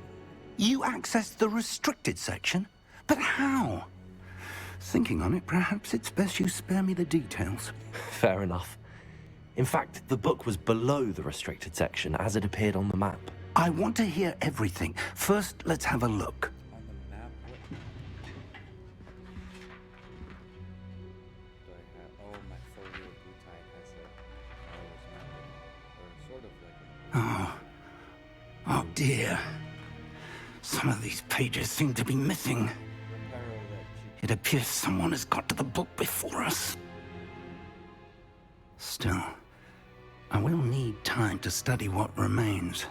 You accessed the restricted section? But how? Thinking on it, perhaps it's best you spare me the details. Fair enough. In fact, the book was below the restricted section as it appeared on the map. I want to hear everything. First, let's have a look. On the map, what? Do I have? Oh, my folio Pliant has a or sort of like a... Oh dear. Some of these pages seem to be missing. It appears someone has got to the book before us. Still, I will need time to study what remains.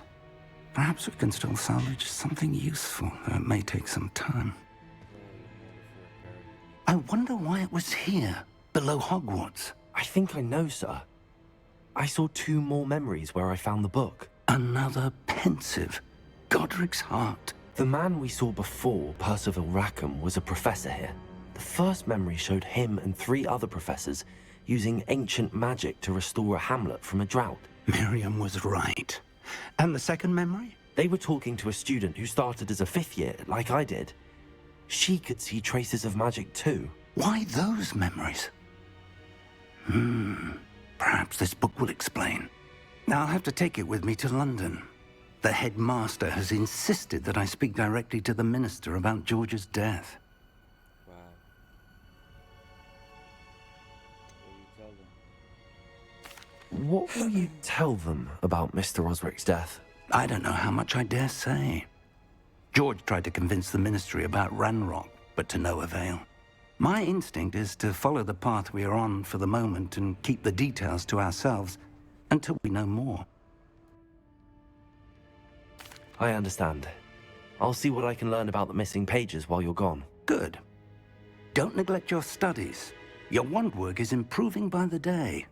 Perhaps we can still salvage something useful, though it may take some time. I wonder why it was here, below Hogwarts. I think I know, sir. I saw 2 more memories where I found the book. Another pensive. Godric's heart. The man we saw before, Percival Rackham, was a professor here. The first memory showed him and 3 other professors using ancient magic to restore a hamlet from a drought. Miriam was right. And the second memory? They were talking to a student who started as a 5th year, like I did. She could see traces of magic too. Why those memories? Perhaps this book will explain. Now I'll have to take it with me to London. The headmaster has insisted that I speak directly to the minister about George's death. Wow. What will you tell them about Mr. Osric's death? I don't know how much I dare say. George tried to convince the ministry about Ranrock, but to no avail. My instinct is to follow the path we are on for the moment and keep the details to ourselves until we know more. I understand. I'll see what I can learn about the missing pages while you're gone. Good. Don't neglect your studies. Your wand work is improving by the day.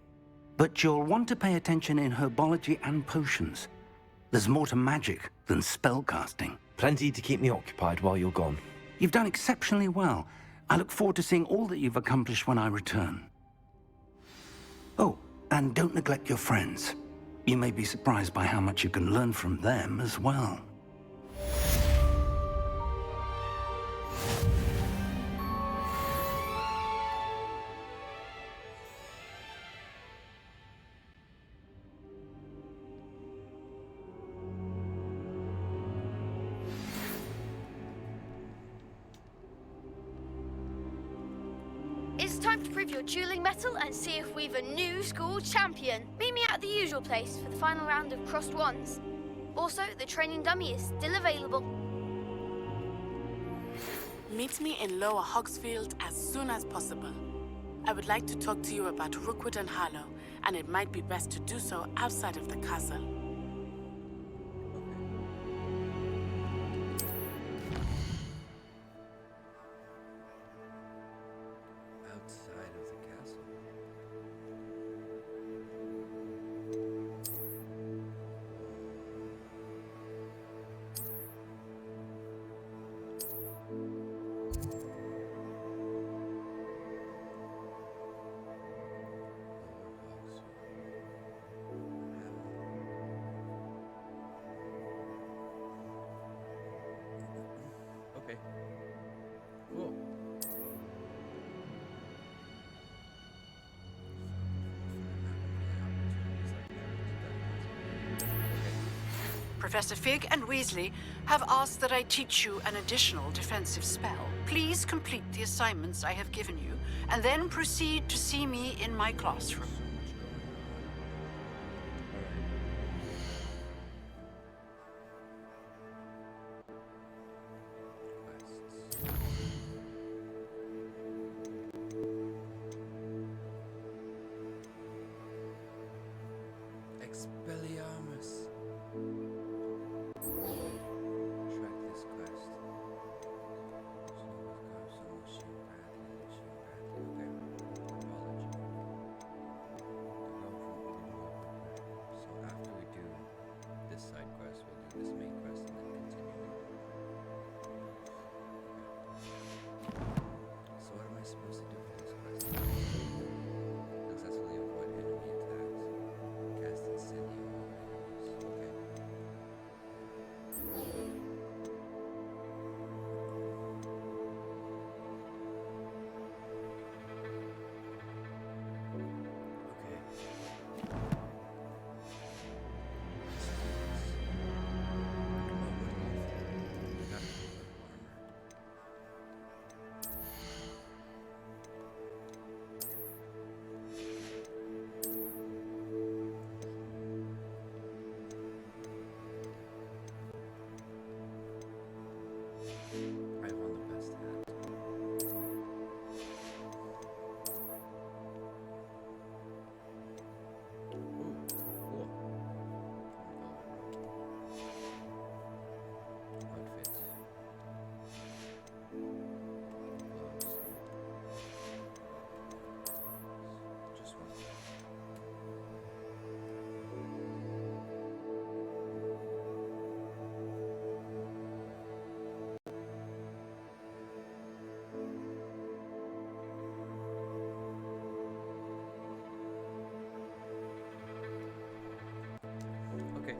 But you'll want to pay attention in herbology and potions. There's more to magic than spellcasting. Plenty to keep me occupied while you're gone. You've done exceptionally well. I look forward to seeing all that you've accomplished when I return. Oh, and don't neglect your friends. You may be surprised by how much you can learn from them as well. It's time to prove your dueling mettle and see if we've a new school champion. Meet me at the usual place for the final round of crossed wands. Also, the training dummy is still available. Meet me in Lower Hogsfield as soon as possible. I would like to talk to you about Rookwood and Harlow, and it might be best to do so outside of the castle. Outside of the castle. Okay. Cool. Professor Fig and Weasley have asked that I teach you an additional defensive spell. Please complete the assignments I have given you, and then proceed to see me in my classroom. this main quest and then continue. So what am I supposed to do for this quest? Successfully avoid enemy attacks. Cast incendiary arrows. Okay. I found the best hat. Ooh, cool. Outfit. Gloves. Just one. Okay.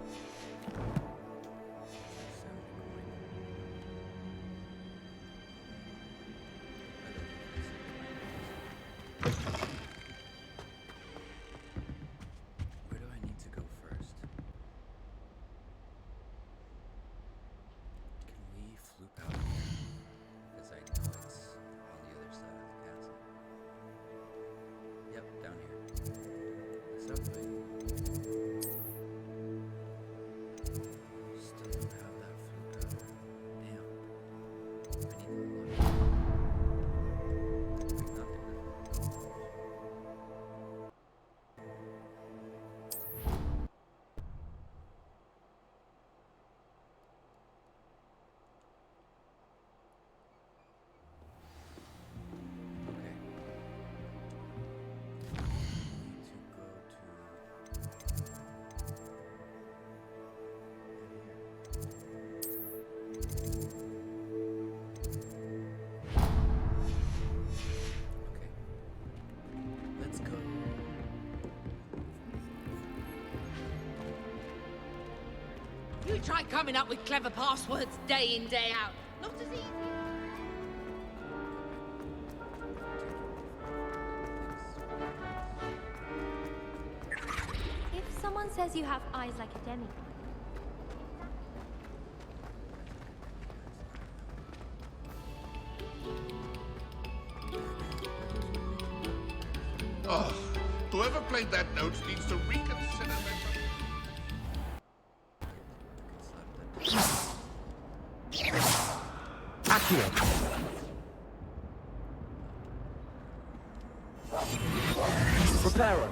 Where do I need to go first? Can we floop out here? Because I know it's on the other side of the castle. Yep, down here. What's up, Still don't have that flute powder. Damn. I need to look. Wait, not the Gryffindor. Okay. Need to go to let's go. You try coming up with clever passwords day in, day out. Not as easy. If someone says you have eyes like a demigod, Oh, whoever played that note needs to reconsider their... Accio! Reparo!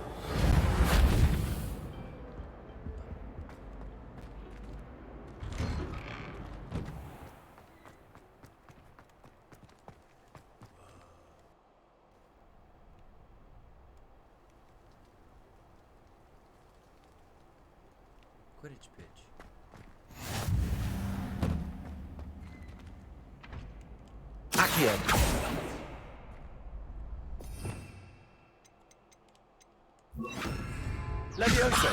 Quidditch pitch. Accio! Leviosa!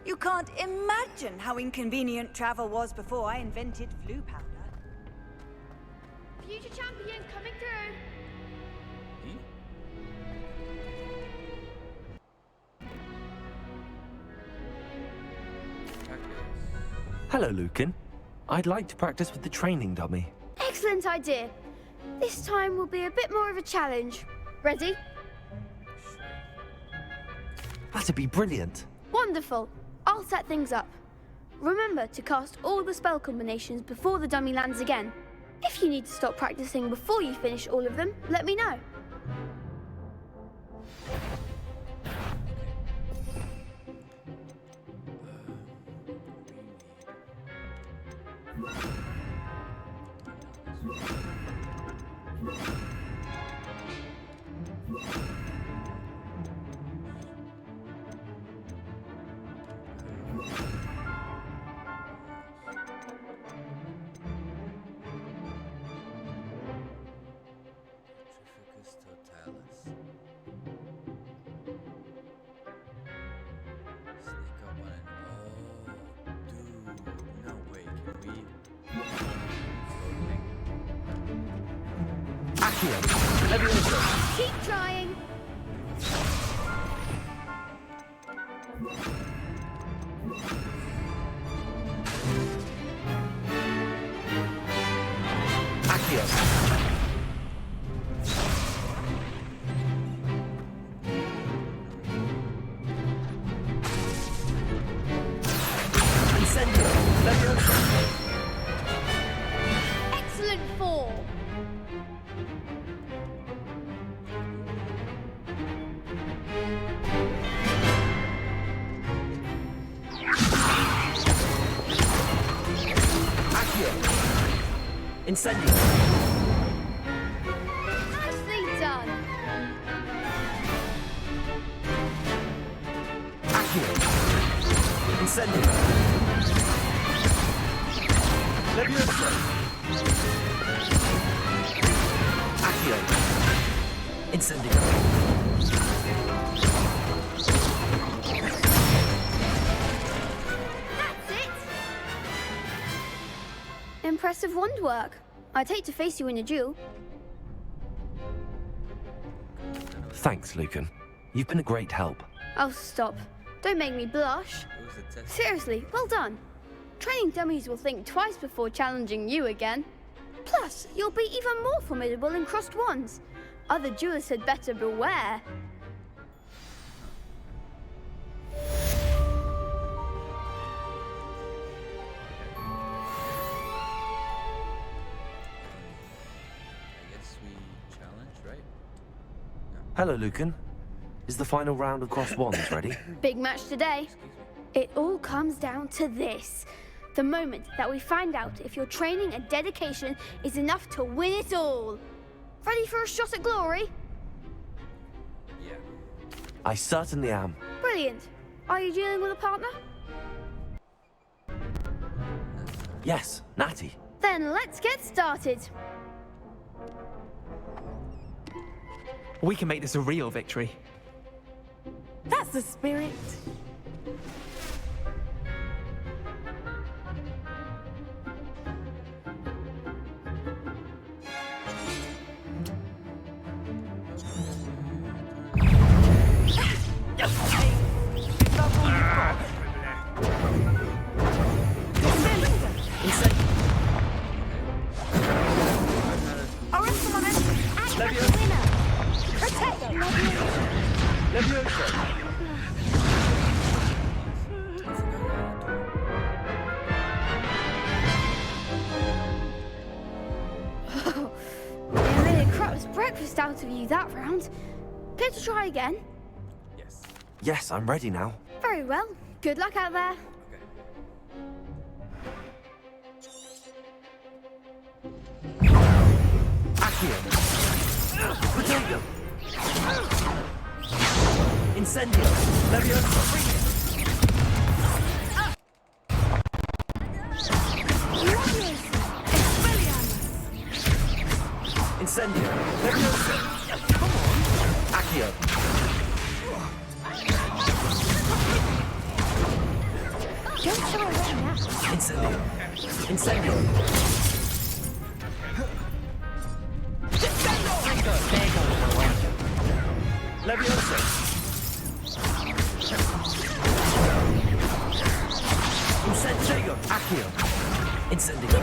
You can't imagine how inconvenient travel was before I invented flue powder. Future champion coming through. Hello, Lucan. I'd like to practice with the training dummy. Excellent idea. This time will be a bit more of a challenge. Ready? That'd be brilliant. Wonderful. I'll set things up. Remember to cast all the spell combinations before the dummy lands again. If you need to stop practicing before you finish all of them, let me know. Petrificus totalis. Sneak up on it. Oh, dude. No way. Can we? Keep trying. Excellent form. Incendio. Nicely done. Incendio. Levioso. Accio. Incendio. That's it. Impressive wand work. I'd hate to face you in a duel. Thanks, Lucan. You've been a great help. Oh, stop. Don't make me blush. Seriously, well done. Training dummies will think twice before challenging you again. Plus, you'll be even more formidable in crossed wands. Other duelists had better beware. I guess we challenge, right? Hello, Lucan. Is the final round of crossed wands ready? Big match today. It all comes down to this. The moment that we find out if your training and dedication is enough to win it all. Ready for a shot at glory? Yeah. I certainly am. Brilliant. Are you dealing with a partner? Yes, Natty. Then let's get started. We can make this a real victory. That's the spirit. They made a crap's breakfast out of you that round. Care to try again? Yes. Yes, I'm ready now. Very well. Good luck out there. Accio. Potato. Incendio. Levioso. Incendio. Levioso. Come on. Accio. Don't show away now. Incendio. Incendio. Levioso. Incendio. Accio. Incendio.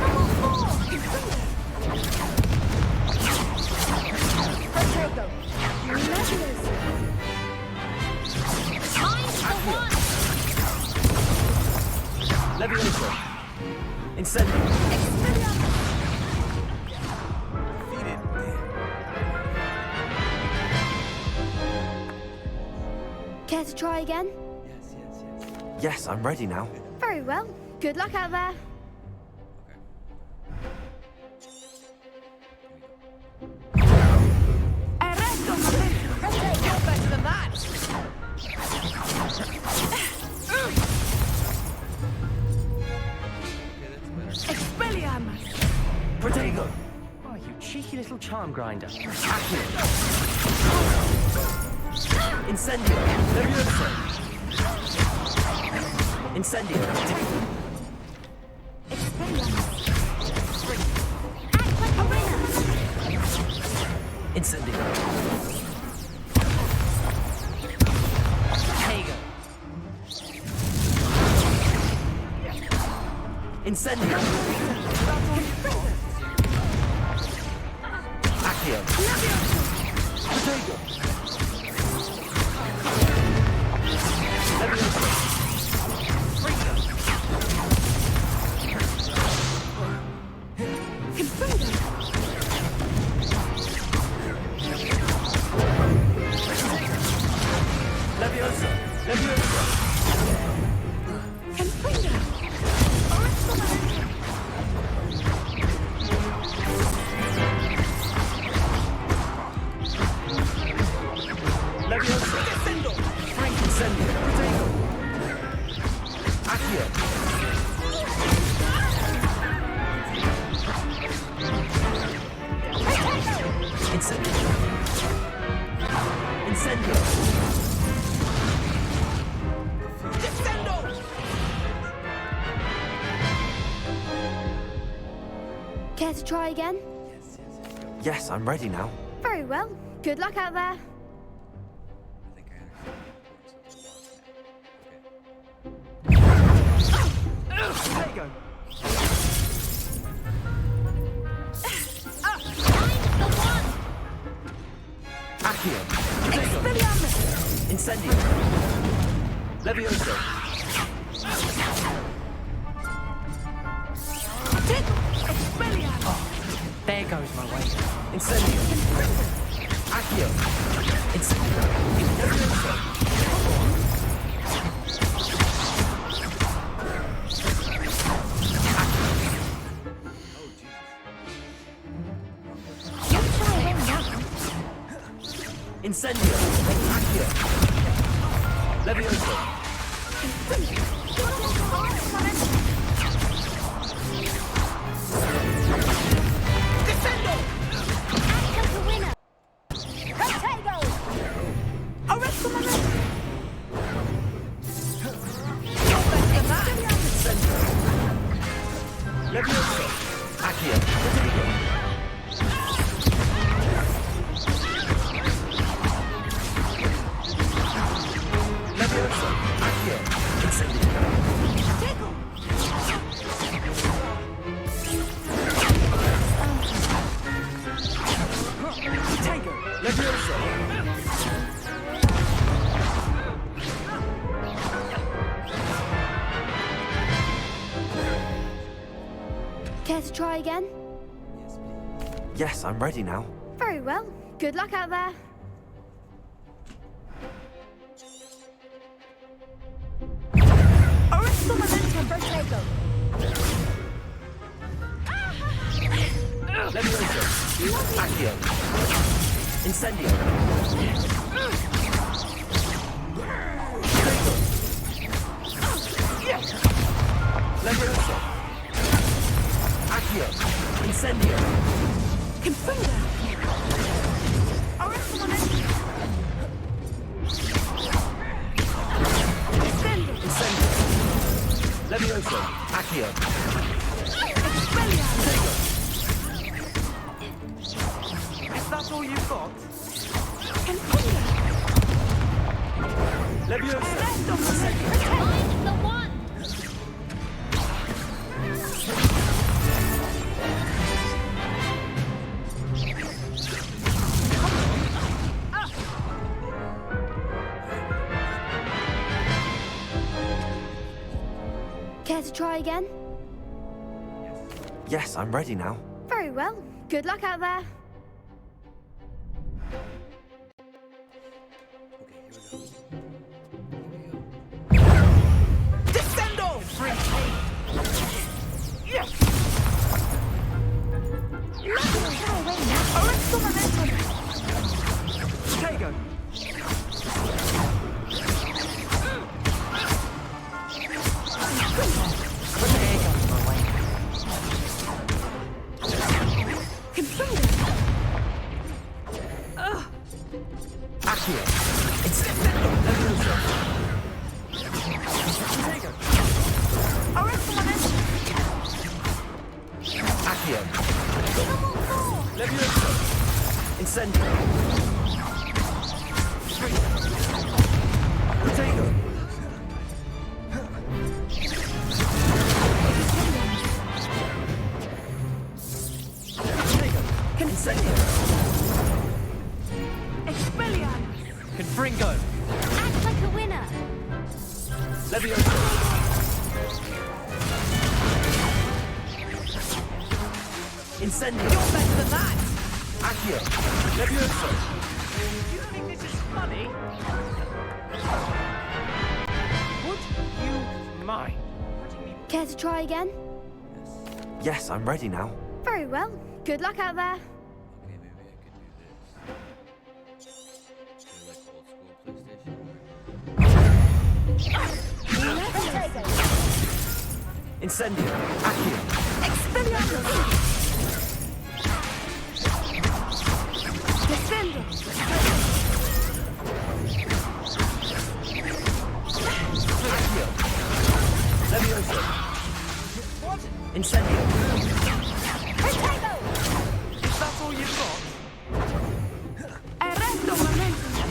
Potato. Time for one. Levioso. Incendio. Care to try again? Yes, I'm ready now. Very well. Good luck out there. Protego! Oh, you cheeky little charm grinder. Accio! Incendio! Levioso! Incendio! Incendio! Protego! Incendio! Accio! Protego! Levioso! Levioso! Levioso! Levioso! Incendio! Incendio! Protego! Accio! Incendio! Incendio! Care to try again? Yes, I'm ready now. Very well. Good luck out there. Protego! Accio! Protego! Incendio! Levioso! There goes my way. Incendio! Accio! Incendio! Levioso! Incendio! Accio! Levioso! Defendo! Accio winner! Protego! Arresto momentum! Levioso! Accio! Protego! Levioso! Accio! Incendio! Protego! Protego! Levioso! Care to try again? Yes, I'm ready now. Very well. Good luck out there. Arresto momentum! Protego! Levioso! Accio! Incendio! Protego! Levioso! Accio! Incendio! Confringo! Arresto momentum! Defendo! Incendio! Levioso! Accio! Expelliarmus! Is that all you've got? Confringo! Levioso! Incendio! I'm the one! Care to try again? Yes, I'm ready now. Very well. Good luck out there. Defendo! Yes! Arresto momentum! Protego! Protego! Accio. Incendio. Levioso. Protego. Accio. Levioso. Incendio. Protego. Incendio. Expelliarmus! Confringo. Act like a winner. Levioso. Incendio. You're better than that! Accio. Levioso. You think this is funny? Would you mind? Care to try again? Yes, I'm ready now. Very well. Good luck out there. Incendio. Accio. Expelliarmus! Defendo. Accio. Levioso. Incendio. Protego! Is that all you've got? Arresto momentum!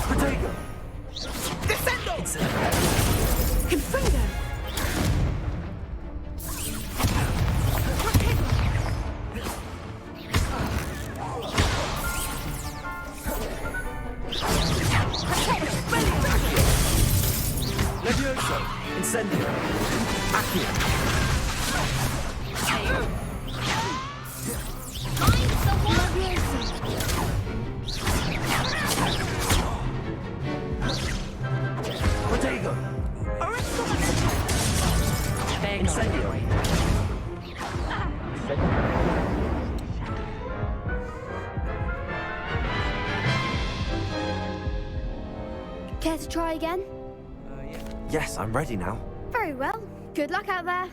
Protego. Descendo! Incendio. Confringo! Levioso. Incendio. Accio. Protego. Incendio. Care to try again? Yes, I'm ready now. Very well. Good luck out there.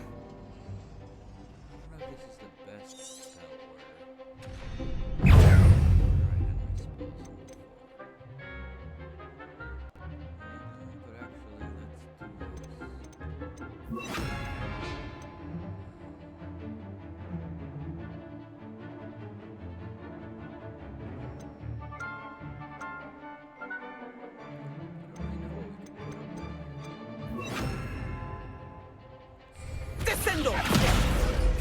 Descendo!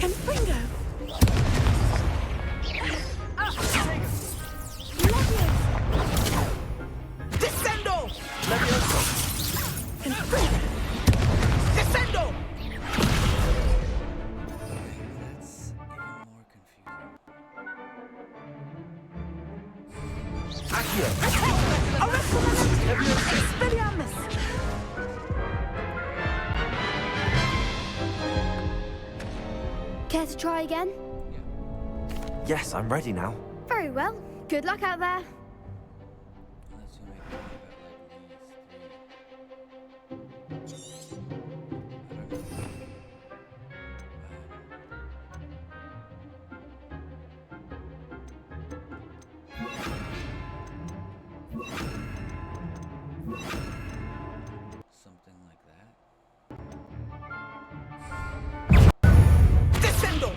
Confringo! Descendo! Levioso. Confringo! Descendo! Accio. Arresto momentum! Levioso. Expelliarmus! Care to try again? Yes, I'm ready now. Very well. Good luck out there. Something like that. Descendo!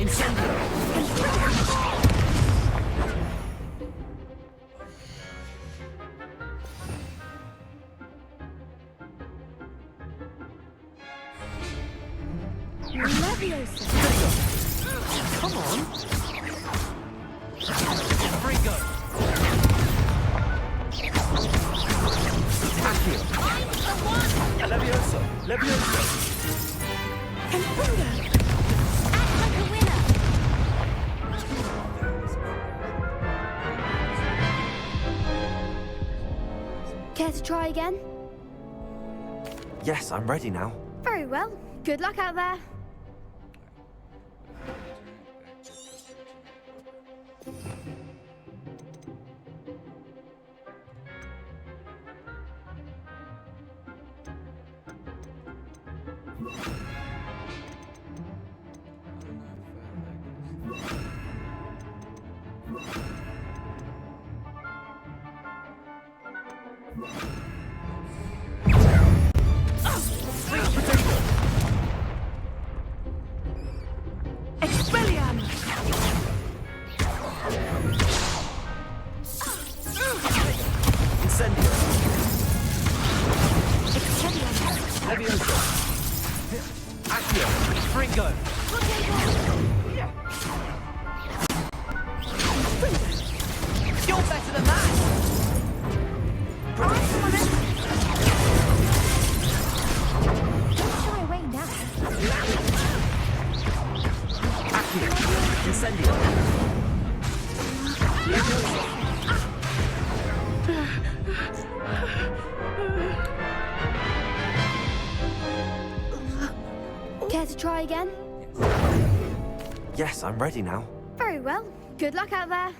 Incendio. Leviosa! Come on. Confringo. Accio. Levioso. Levioso. Confringo! Act like a winner. Care to try again? Yes, I'm ready now. Very well. Good luck out there. Accio! Fringo! You're better than that! Don't shy away now. Accio! Incendio! Care to try again? Yes, I'm ready now. Very well. Good luck out there.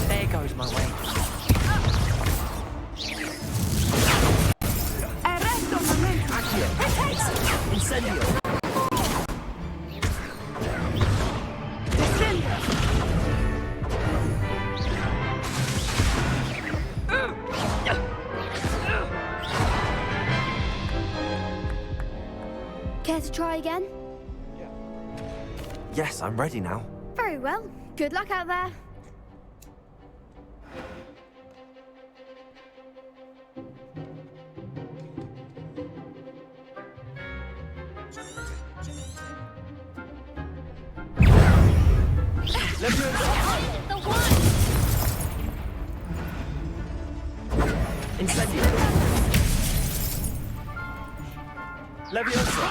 There goes my way. Accio! Incendio! Care to try again? Yes, I'm ready now. Very well. Good luck out there. The one! Incendio! Leviosa!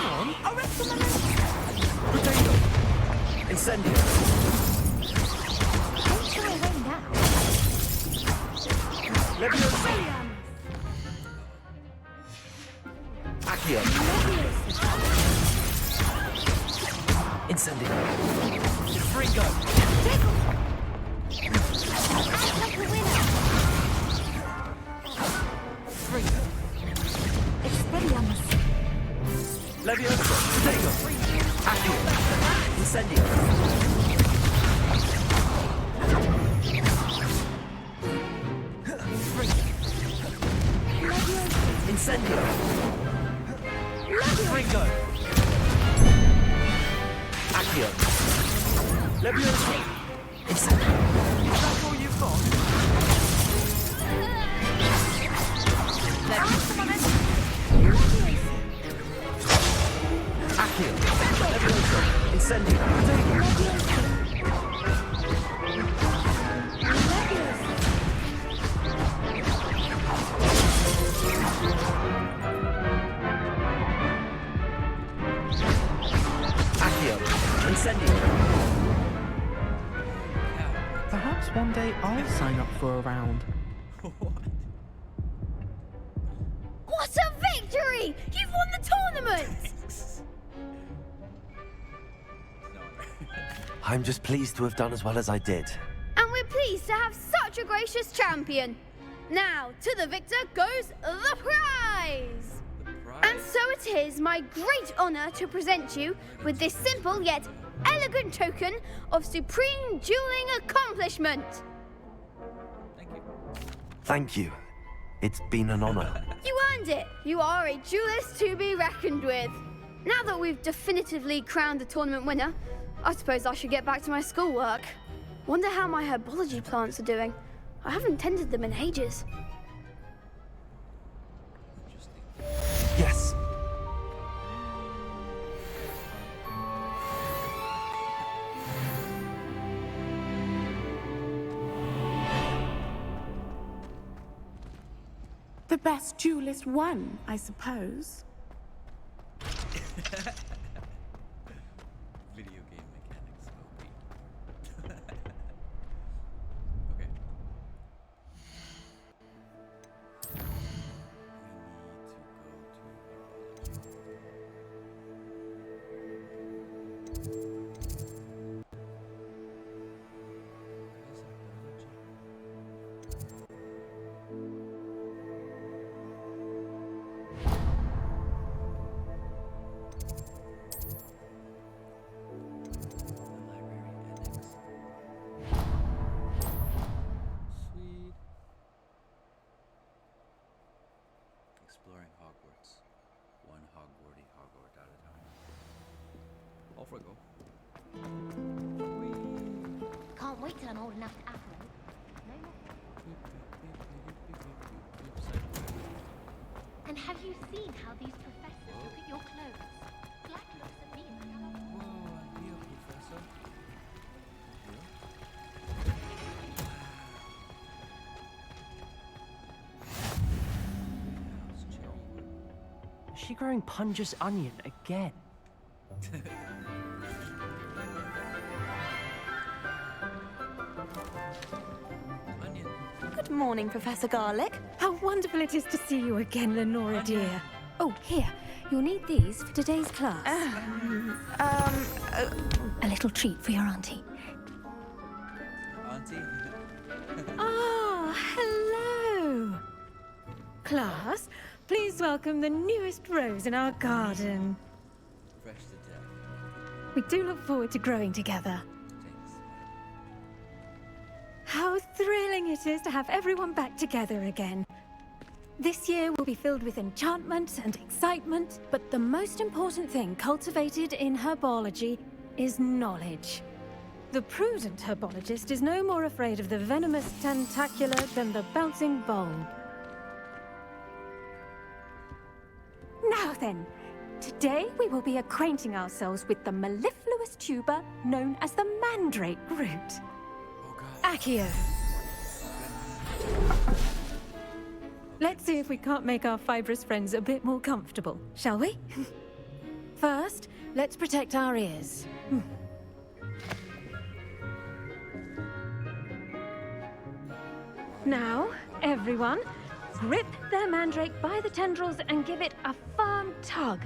Potato! Incendio! Don't shy away now. Leviosa! Accio! Incendio! Fringo! Act like a winner. Fringo! Expelliarmus. Leviosa! Potato! Accio! Incendio! Incendio! Fringo! Accio! Leviosa! Incendio! Is that all you've got? Accio! Leviosa! Incendio! Accio! Incendio! Perhaps one day I'll sign up for a round. What a victory! You've won the tournament! I'm just pleased to have done as well as I did. And we're pleased to have such a gracious champion. Now, to the victor goes the prize! And so it is my great honor to present you with this simple yet elegant token of supreme dueling accomplishment. Thank you. It's been an honor. You earned it. You are a duelist to be reckoned with. Now that we've definitively crowned the tournament winner, I suppose I should get back to my schoolwork. Wonder how my herbology plants are doing. I haven't tended them in ages. Yes. The best duelist won, I suppose. Video game mechanics, OP. Okay. Wait till I'm old enough to operate. And have you seen how these professors look at your clothes? Black looks at me like I'm a... Whoa, idea, Professor. Is she growing Punja's onion again? Good morning, Professor Garlic. How wonderful it is to see you again, Lenora dear. Oh, here. You'll need these for today's class. A little treat for your auntie. Auntie? Ah, hello. Class, please welcome the newest rose in our garden. Fresh to death. We do look forward to growing together. Thanks. How thrilling it is to have everyone back together again. This year will be filled with enchantment and excitement, but the most important thing cultivated in herbology is knowledge. The prudent herbologist is no more afraid of the venomous tentacula than the bouncing bulb. Now then, today we will be acquainting ourselves with the mellifluous tuber known as the mandrake root. Accio. Let's see if we can't make our fibrous friends a bit more comfortable, shall we? First, let's protect our ears. Now, everyone, grip their mandrake by the tendrils and give it a firm tug.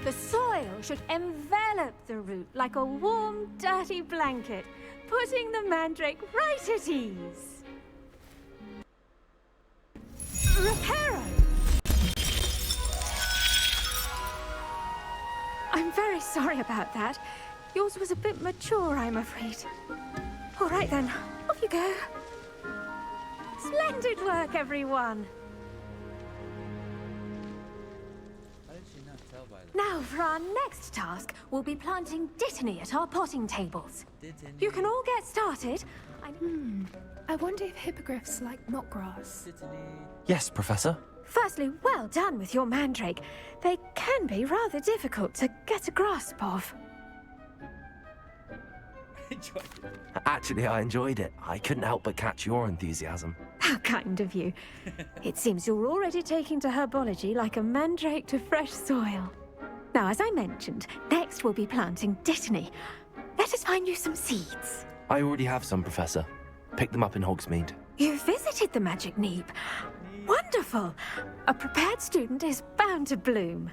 The soil should envelop the root like a warm, dirty blanket, putting the mandrake right at ease. Reparo! I'm very sorry about that. Yours was a bit mature, I'm afraid. All right then, off you go. Splendid work, everyone. Now, for our next task, we'll be planting dittany at our potting tables. You can all get started. I wonder if hippogriffs like knotgrass. Yes, Professor. Firstly, well done with your mandrake. They can be rather difficult to get a grasp of. Actually, I enjoyed it. I couldn't help but catch your enthusiasm. How kind of you. It seems you're already taking to herbology like a mandrake to fresh soil. Now, as I mentioned, next we'll be planting dittany. Let us find you some seeds. I already have some, Professor. Picked them up in Hogsmeade. You visited the Magic Neep. Wonderful! A prepared student is bound to bloom.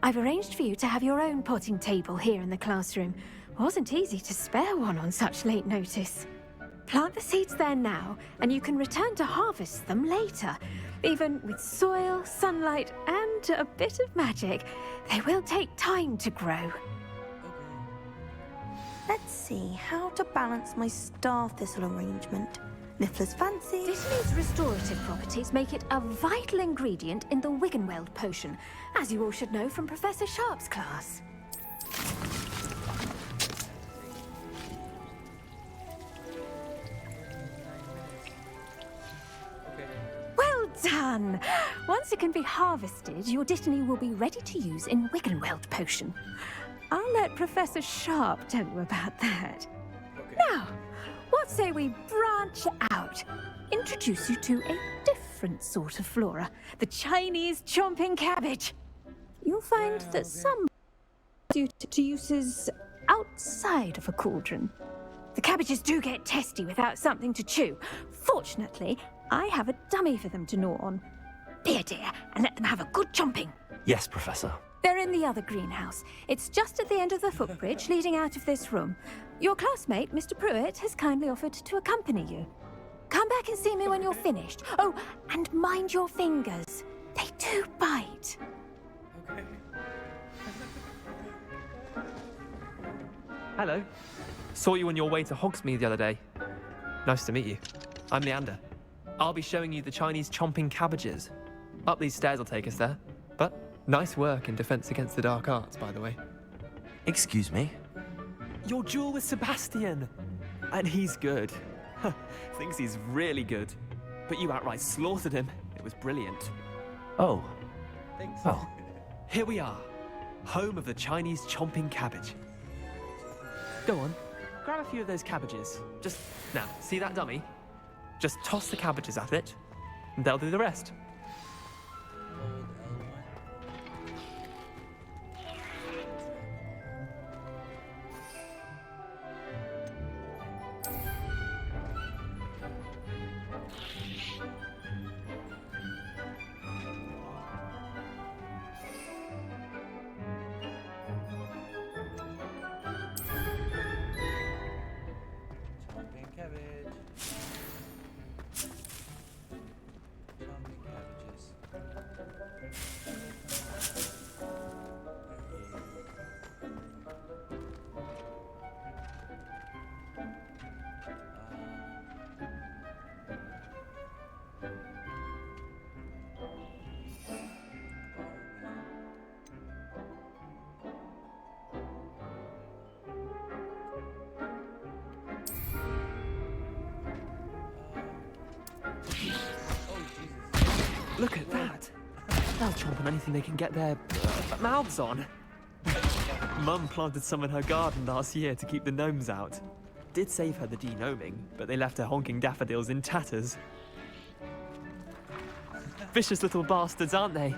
I've arranged for you to have your own potting table here in the classroom. Wasn't easy to spare one on such late notice. Plant the seeds there now, and you can return to harvest them later. Even with soil, sunlight, and a bit of magic, they will take time to grow. Let's see how to balance my star thistle arrangement. Niffler's fancy. Dittany's restorative properties make it a vital ingredient in the Wiggenweld potion, as you all should know from Professor Sharp's class. Well done! Once it can be harvested, your dittany will be ready to use in Wiggenweld potion. I'll let Professor Sharp tell you about that. Now, what say we branch out? Introduce you to a different sort of flora, the Chinese chomping cabbage. You'll find that some are suited to uses outside of a cauldron. The cabbages do get testy without something to chew. Fortunately, I have a dummy for them to gnaw on. Be a dear and let them have a good chomping. Yes, Professor. They're in the other greenhouse. It's just at the end of the footbridge leading out of this room. Your classmate, Mr. Pruitt, has kindly offered to accompany you. Come back and see me when you're finished. Oh, and mind your fingers. They do bite. Okay. Hello. Saw you on your way to Hogsmeade the other day. Nice to meet you. I'm Leander. I'll be showing you the Chinese chomping cabbages. Up these stairs will take us there. But nice work in Defense Against the Dark Arts, by the way. Excuse me? Your duel with Sebastian! And he's good. Thinks he's really good. But you outright slaughtered him. It was brilliant. Oh. Thanks. Well. Here we are. Home of the Chinese chomping cabbage. Go on. Grab a few of those cabbages. Just, now, see that dummy? Just toss the cabbages at it, and they'll do the rest. Look at that! They'll chomp on anything they can get their mouths on. Mum planted some in her garden last year to keep the gnomes out. Did save her the de-gnoming, but they left her honking daffodils in tatters. Vicious little bastards, aren't they?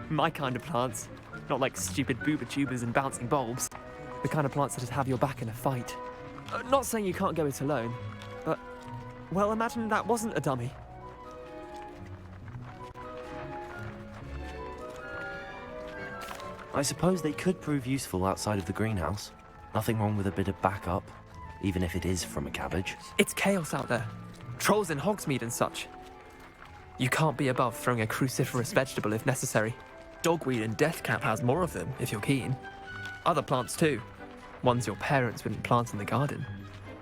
My kind of plants. Not like stupid booba tubers and bouncing bulbs. The kind of plants that'd have your back in a fight. Not saying you can't go it alone, but... well, imagine that wasn't a dummy. I suppose they could prove useful outside of the greenhouse. Nothing wrong with a bit of backup, even if it is from a cabbage. It's chaos out there. Trolls in Hogsmeade and such. You can't be above throwing a cruciferous vegetable if necessary. Dogweed and deathcap has more of them, if you're keen. Other plants too. Ones your parents wouldn't plant in the garden.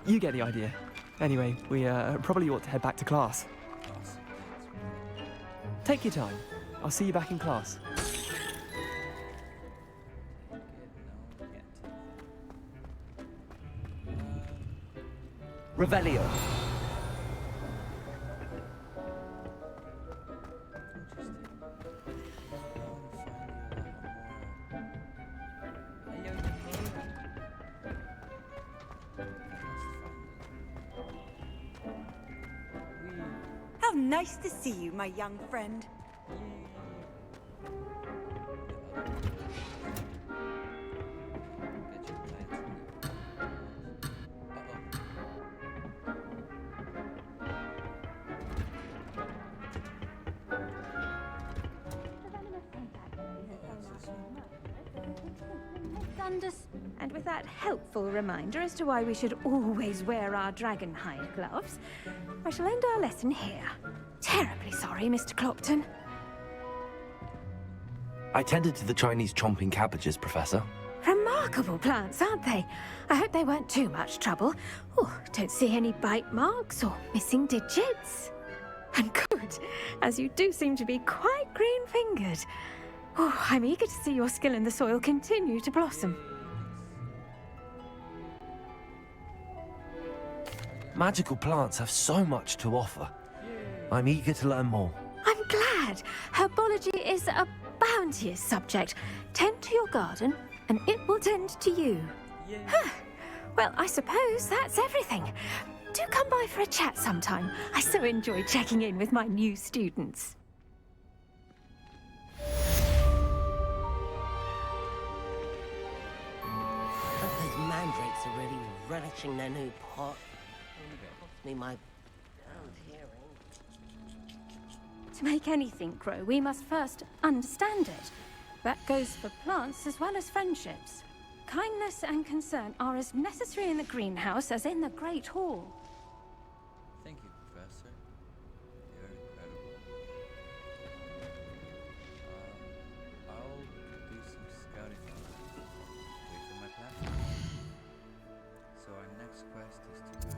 You get the idea. Anyway, we probably ought to head back to class. Take your time. I'll see you back in class. Revelio. How nice to see you, my young friend. And with that helpful reminder as to why we should always wear our dragonhide gloves, I shall end our lesson here. Terribly sorry, Mr. Clopton. I tended to the Chinese chomping cabbages, Professor. Remarkable plants, aren't they? I hope they weren't too much trouble. Oh, don't see any bite marks or missing digits. And good, as you do seem to be quite green-fingered. Oh, I'm eager to see your skill in the soil continue to blossom. Magical plants have so much to offer. I'm eager to learn more. I'm glad. Herbology is a bounteous subject. Tend to your garden, and it will tend to you. Huh. Well, I suppose that's everything. Do come by for a chat sometime. I so enjoy checking in with my new students. Those mandrakes are really relishing their new pot. Cost me my damned hearing. To make anything grow, we must first understand it. That goes for plants as well as friendships. Kindness and concern are as necessary in the greenhouse as in the Great Hall. Thank you, Professor. You're incredible. I'll do some scouting on that. Wait for my plan. So our next quest is to go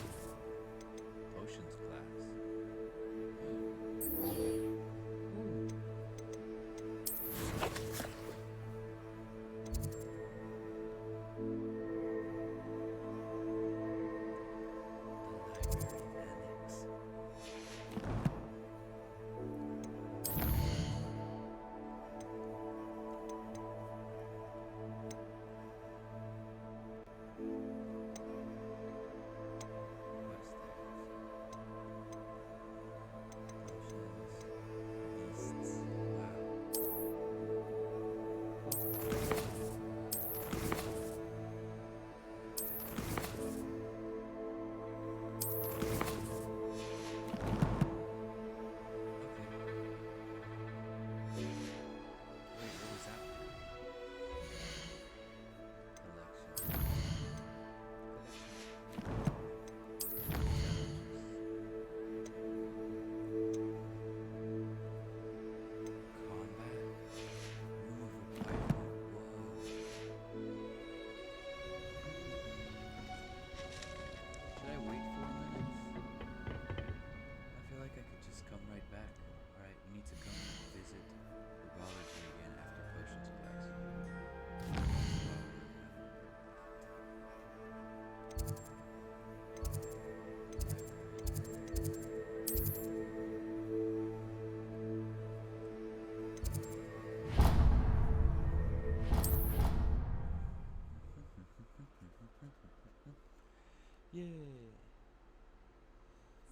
to potions class.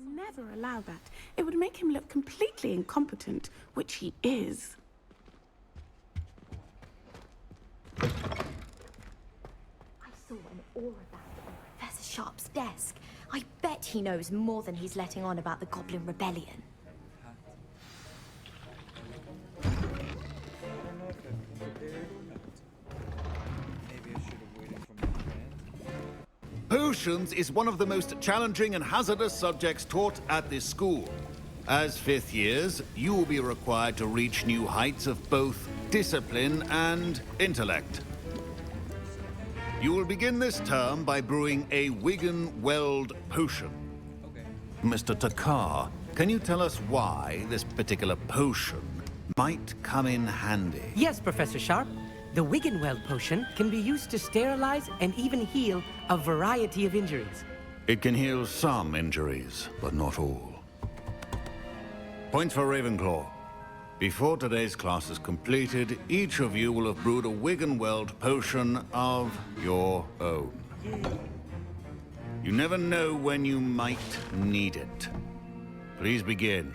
Never allow that. It would make him look completely incompetent, which he is. I saw an aura band on Professor Sharp's desk. I bet he knows more than he's letting on about the Goblin Rebellion. Potions is one of the most challenging and hazardous subjects taught at this school. As fifth years, you will be required to reach new heights of both discipline and intellect. You will begin this term by brewing a Wiggenweld potion. Mr. Takar, can you tell us why this particular potion might come in handy? Yes, Professor Sharp. The Wiggenweld potion can be used to sterilize and even heal a variety of injuries. It can heal some injuries, but not all. Points for Ravenclaw. Before today's class is completed, each of you will have brewed a Wiggenweld potion of your own. You never know when you might need it. Please begin.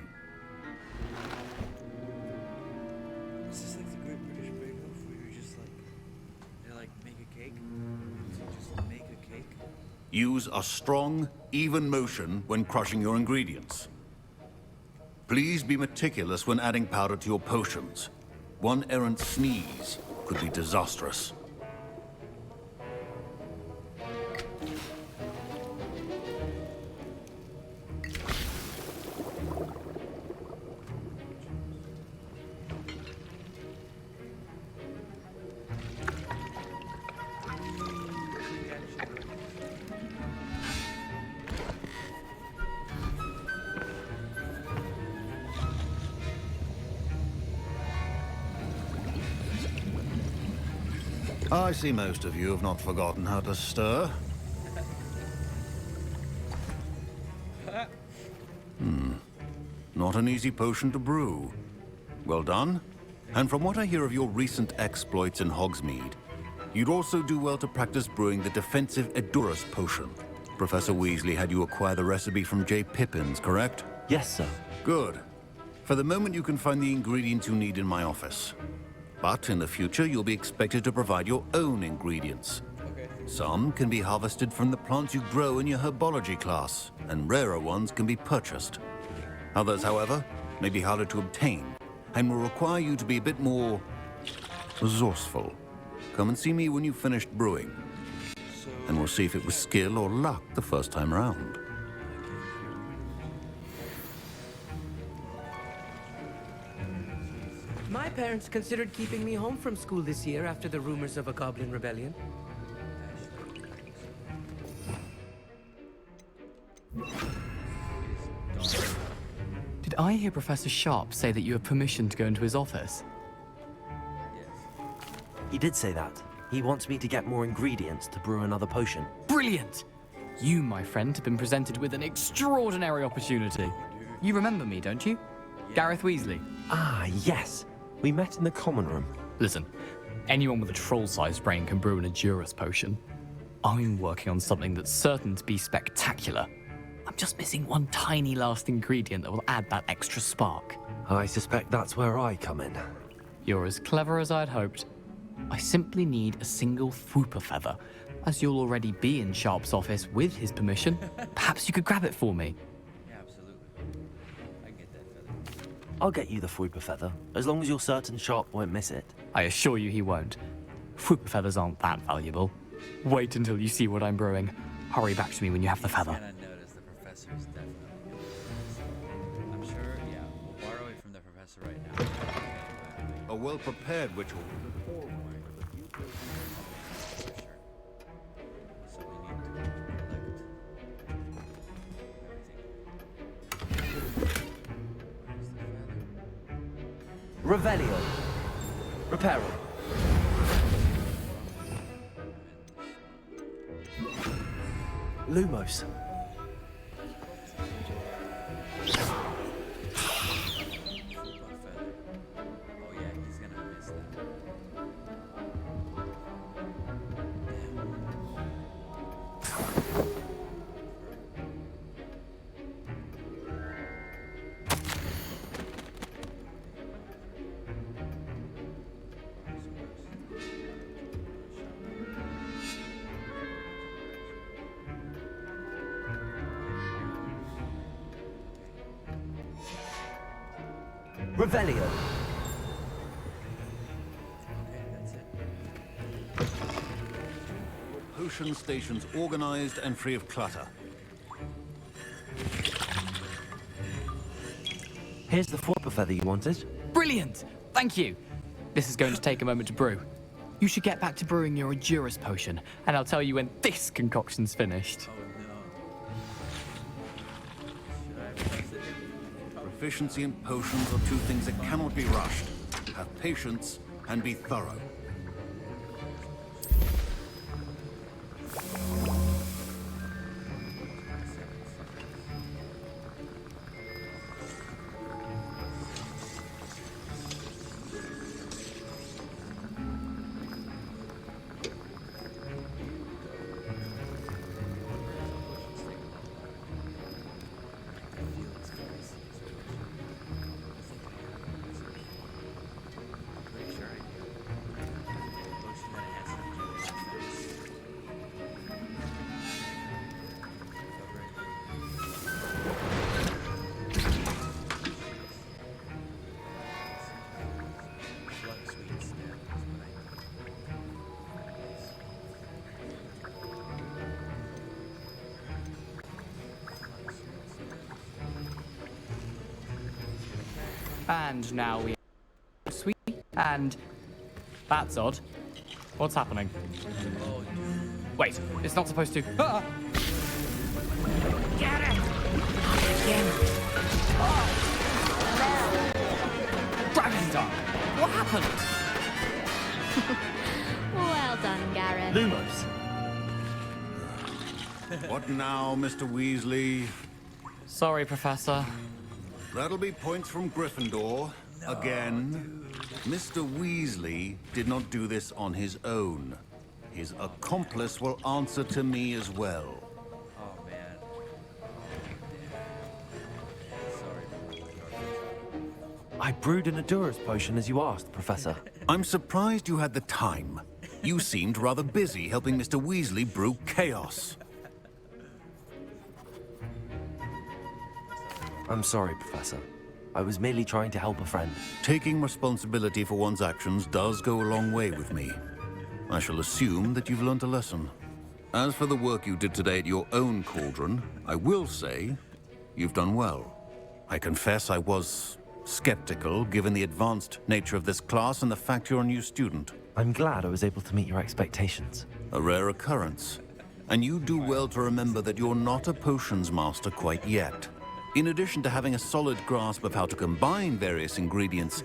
Is this like the Great British Bake Off where you're just like, they like make a cake? So you just make a cake? Use a strong, even motion when crushing your ingredients. Please be meticulous when adding powder to your potions. One errant sneeze could be disastrous. I see most of you have not forgotten how to stir. Not an easy potion to brew. Well done. And from what I hear of your recent exploits in Hogsmeade, you'd also do well to practice brewing the defensive Edurus potion. Professor Weasley had you acquire the recipe from J. Pippin's, correct? Yes, sir. Good. For the moment, you can find the ingredients you need in my office. But in the future, you'll be expected to provide your own ingredients. Some can be harvested from the plants you grow in your herbology class, and rarer ones can be purchased. Others, however, may be harder to obtain, and will require you to be a bit more resourceful. Come and see me when you've finished brewing, and we'll see if it was skill or luck the first time around. My parents considered keeping me home from school this year after the rumors of a goblin rebellion. Did I hear Professor Sharp say that you have permission to go into his office? He did say that. He wants me to get more ingredients to brew another potion. Brilliant! You, my friend, have been presented with an extraordinary opportunity. You remember me, don't you? Gareth Weasley. Ah, yes. We met in the common room. Listen, anyone with a troll-sized brain can brew an Edurus potion. I'm working on something that's certain to be spectacular. I'm just missing one tiny last ingredient that will add that extra spark. I suspect that's where I come in. You're as clever as I'd hoped. I simply need a single Fwooper feather. As you'll already be in Sharp's office with his permission, perhaps you could grab it for me. Yeah, absolutely. I can get that feather. I'll get you the Fwooper feather, as long as you're certain Sharp won't miss it. I assure you he won't. Fwooper feathers aren't that valuable. Wait until you see what I'm brewing. Hurry back to me when you have the feather. Notice the professor is definitely good at this. I'm sure, yeah, we'll borrow it from the professor right now. A well-prepared ritual. Revelio. Reparo. Lumos. Revelio. Potion stations organized and free of clutter. Here's the Fwooper feather you wanted. Brilliant! Thank you! This is going to take a moment to brew. You should get back to brewing your Edurus potion, and I'll tell you when this concoction's finished. Proficiency in potions are two things that cannot be rushed. Have patience and be thorough. And now we sweet, and that's odd. What's happening? Wait, it's not supposed to. Ah! Get it! Again. Gryffindor! What happened? Well done, Gareth. Lumos. What now, Mr. Weasley? Sorry, Professor. That'll be points from Gryffindor. Again. Mr. Weasley did not do this on his own. His accomplice will answer to me as well. Oh, man. I brewed an Edurus potion as you asked, Professor. I'm surprised you had the time. You seemed rather busy helping Mr. Weasley brew chaos. I'm sorry, Professor. I was merely trying to help a friend. Taking responsibility for one's actions does go a long way with me. I shall assume that you've learnt a lesson. As for the work you did today at your own cauldron, I will say you've done well. I confess I was skeptical, given the advanced nature of this class and the fact you're a new student. I'm glad I was able to meet your expectations. A rare occurrence. And you do well to remember that you're not a potions master quite yet. In addition to having a solid grasp of how to combine various ingredients,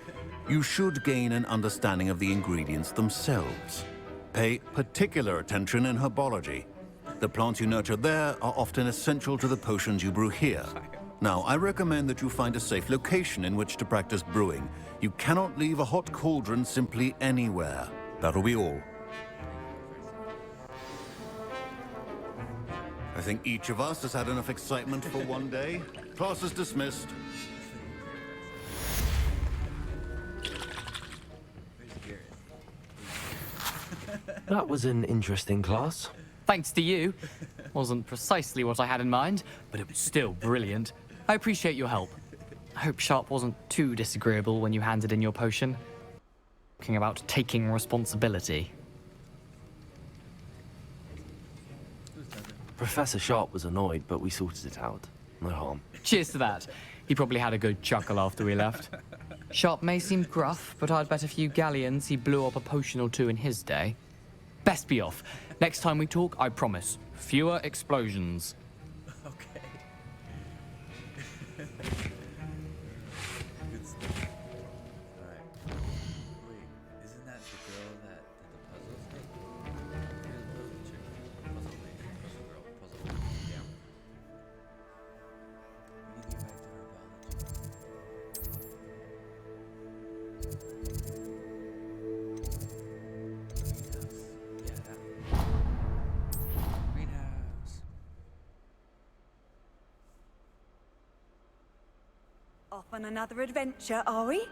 you should gain an understanding of the ingredients themselves. Pay particular attention in herbology. The plants you nurture there are often essential to the potions you brew here. Now, I recommend that you find a safe location in which to practice brewing. You cannot leave a hot cauldron simply anywhere. That'll be all. I think each of us has had enough excitement for one day. Class is dismissed. That was an interesting class. Thanks to you. Wasn't precisely what I had in mind, but it was still brilliant. I appreciate your help. I hope Sharp wasn't too disagreeable when you handed in your potion. Talking about taking responsibility. Professor Sharp was annoyed, but we sorted it out. No harm. Cheers to that. He probably had a good chuckle after we left. Sharp may seem gruff, but I'd bet a few galleons he blew up a potion or two in his day. Best be off. Next time we talk, I promise, fewer explosions. Okay. Good stuff. Alright. Wait, isn't that the girl that did the puzzles? Here's the puzzle chick. Puzzle lady. Puzzle girl. Puzzle lady. Yeah. We need to get back to Off on another adventure, are we?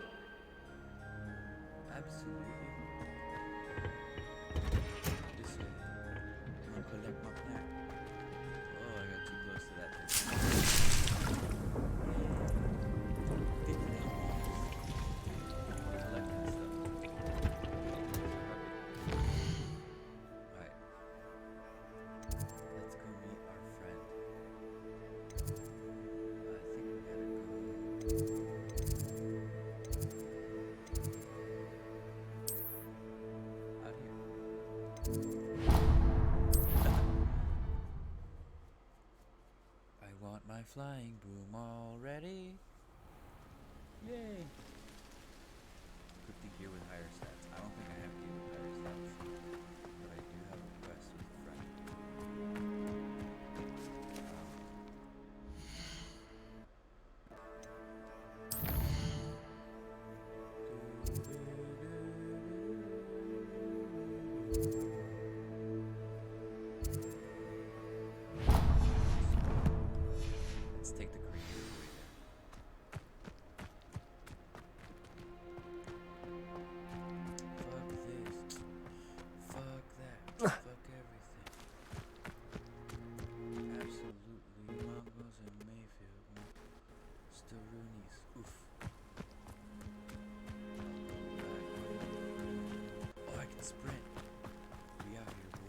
Absolutely. This way. I'll collect my plant. Oh, I got too close to that thing. Collecting stuff. Alright. Let's go meet our friend. I think we gotta go. Out here. I want my flying broom already. Yay! Equip the gear with higher stats. I don't think I have gear with higher stats, but I do have a quest with a friend. Let's take the creative way there. Fuck this. Fuck that. Fuck everything. Absolutely. Mongols in Mayfield. Still Roonies. Oof. Oh, I can sprint. We out here, boys.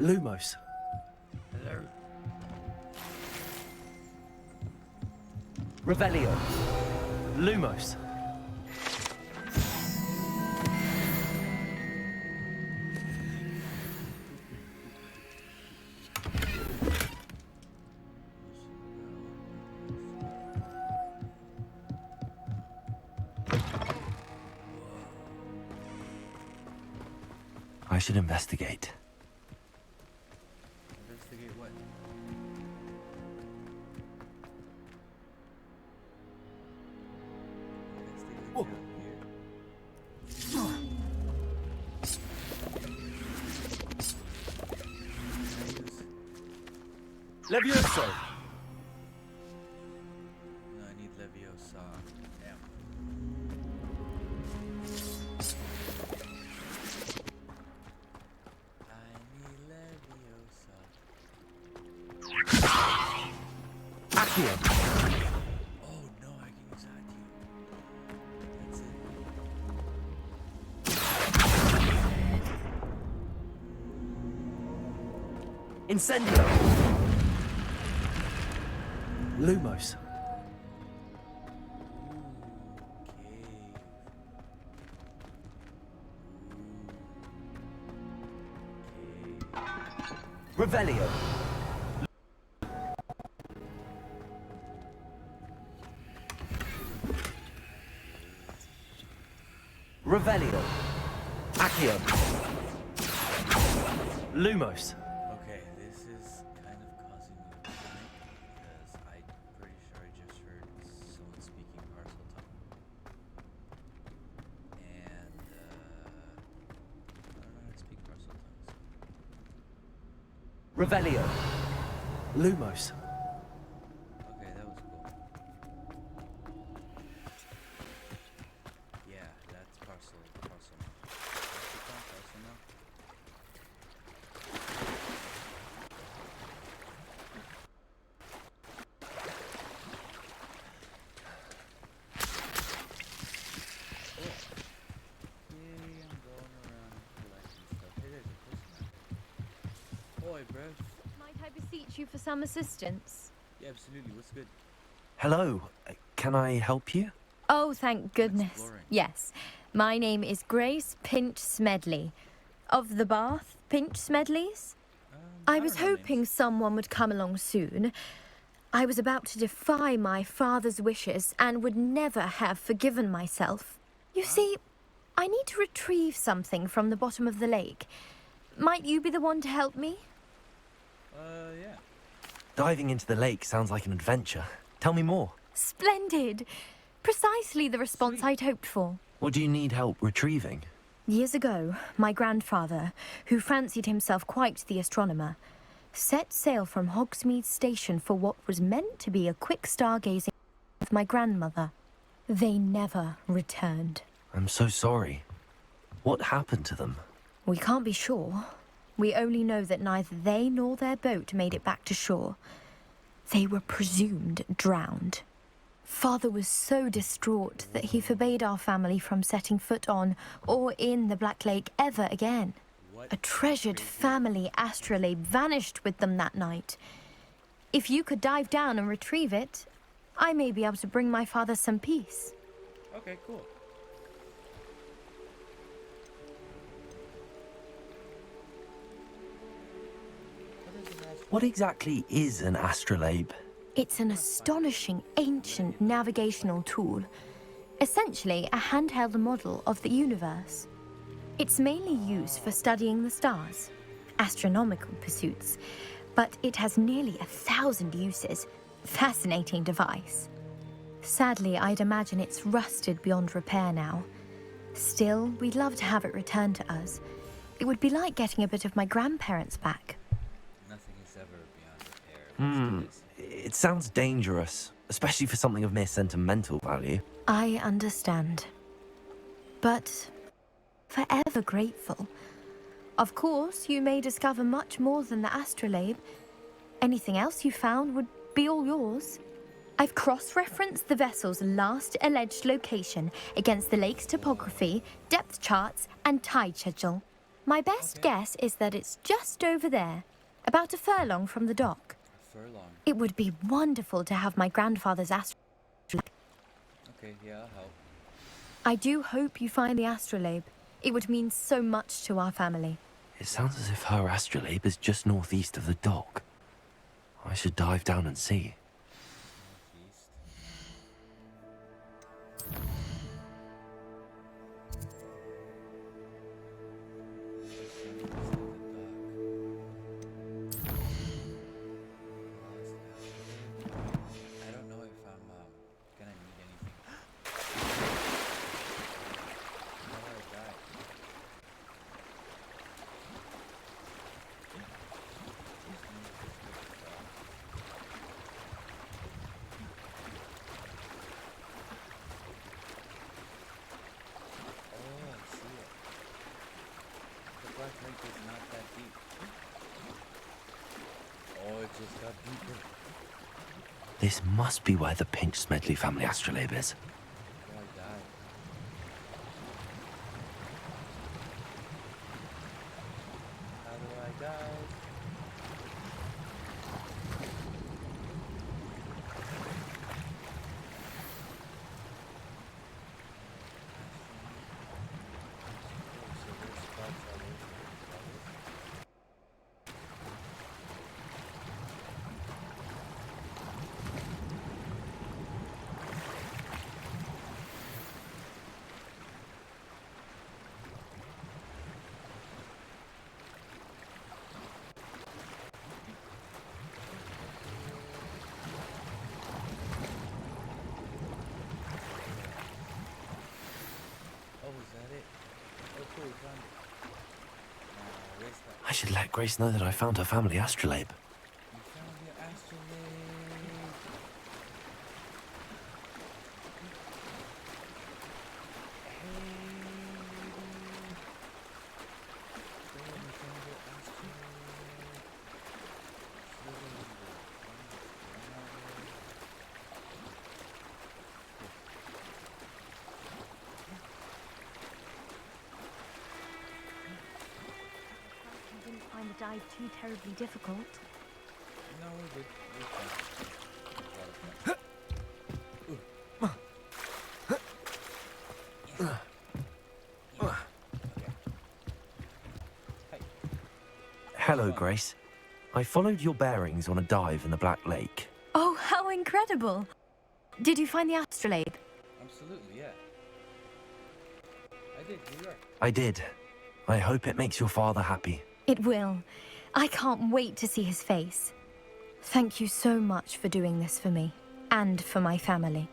Lumos. Hello. Revelio. Lumos. should investigate. Investigate what? Levioso! No, I need Leviosa. Damn. I need Leviosa. Accio! Oh no, I can use Accio. That's it. Incendio! Lumos. Revelio. Revelio. Accio. Lumos. Okay, this is kind of causing me to panic because I'm pretty sure I just heard someone speaking parcel tongue. And I don't know how to speak parcel tongues. Revelio. Lumos. Okay, that was cool. Yeah, that's parcel now. Parcel now. Might I beseech you for some assistance? Yeah, absolutely. What's good? Hello. Can I help you? Oh, thank goodness. Exploring. Yes. My name is Grace Pinch Smedley. Of the Bath Pinch Smedleys? I was hoping someone would come along soon. I was about to defy my father's wishes and would never have forgiven myself. You see, I need to retrieve something from the bottom of the lake. Might you be the one to help me? Yeah. Diving into the lake sounds like an adventure. Tell me more. Splendid! Precisely the response I'd hoped for. What do you need help retrieving? Years ago, my grandfather, who fancied himself quite the astronomer, set sail from Hogsmeade Station for what was meant to be a quick stargazing with my grandmother. They never returned. I'm so sorry. What happened to them? We can't be sure. We only know that neither they nor their boat made it back to shore. They were presumed drowned. Father was so distraught that he forbade our family from setting foot on or in the Black Lake ever again. A treasured family astrolabe vanished with them that night. If you could dive down and retrieve it, I may be able to bring my father some peace. Okay, cool. What exactly is an astrolabe? It's an astonishing ancient navigational tool. Essentially, a handheld model of the universe. It's mainly used for studying the stars, astronomical pursuits, but it has nearly 1,000 uses. Fascinating device. Sadly, I'd imagine it's rusted beyond repair now. Still, we'd love to have it returned to us. It would be like getting a bit of my grandparents back. Nothing is ever beyond repair. It sounds dangerous, especially for something of mere sentimental value. I understand. But forever grateful. Of course, you may discover much more than the astrolabe. Anything else you found would be all yours. I've cross-referenced the vessel's last alleged location against the lake's topography, depth charts, and tide schedule. My best guess is that it's just over there, about a furlong from the dock. Furlong. It would be wonderful to have my grandfather's astrolabe. Okay, yeah, I'll help. I do hope you find the astrolabe. It would mean so much to our family. It sounds as if her astrolabe is just northeast of the dock. I should dive down and see. This must be where the Pinch Smedley family astrolabe is. I should let Grace know that I found her family astrolabe. The dive too terribly difficult. No, we're good. Hello, Grace. I followed your bearings on a dive in the Black Lake. Oh, how incredible! Did you find the astrolabe? Absolutely, yeah. I did, you are. I did. I hope it makes your father happy. It will. I can't wait to see his face. Thank you so much for doing this for me, and for my family.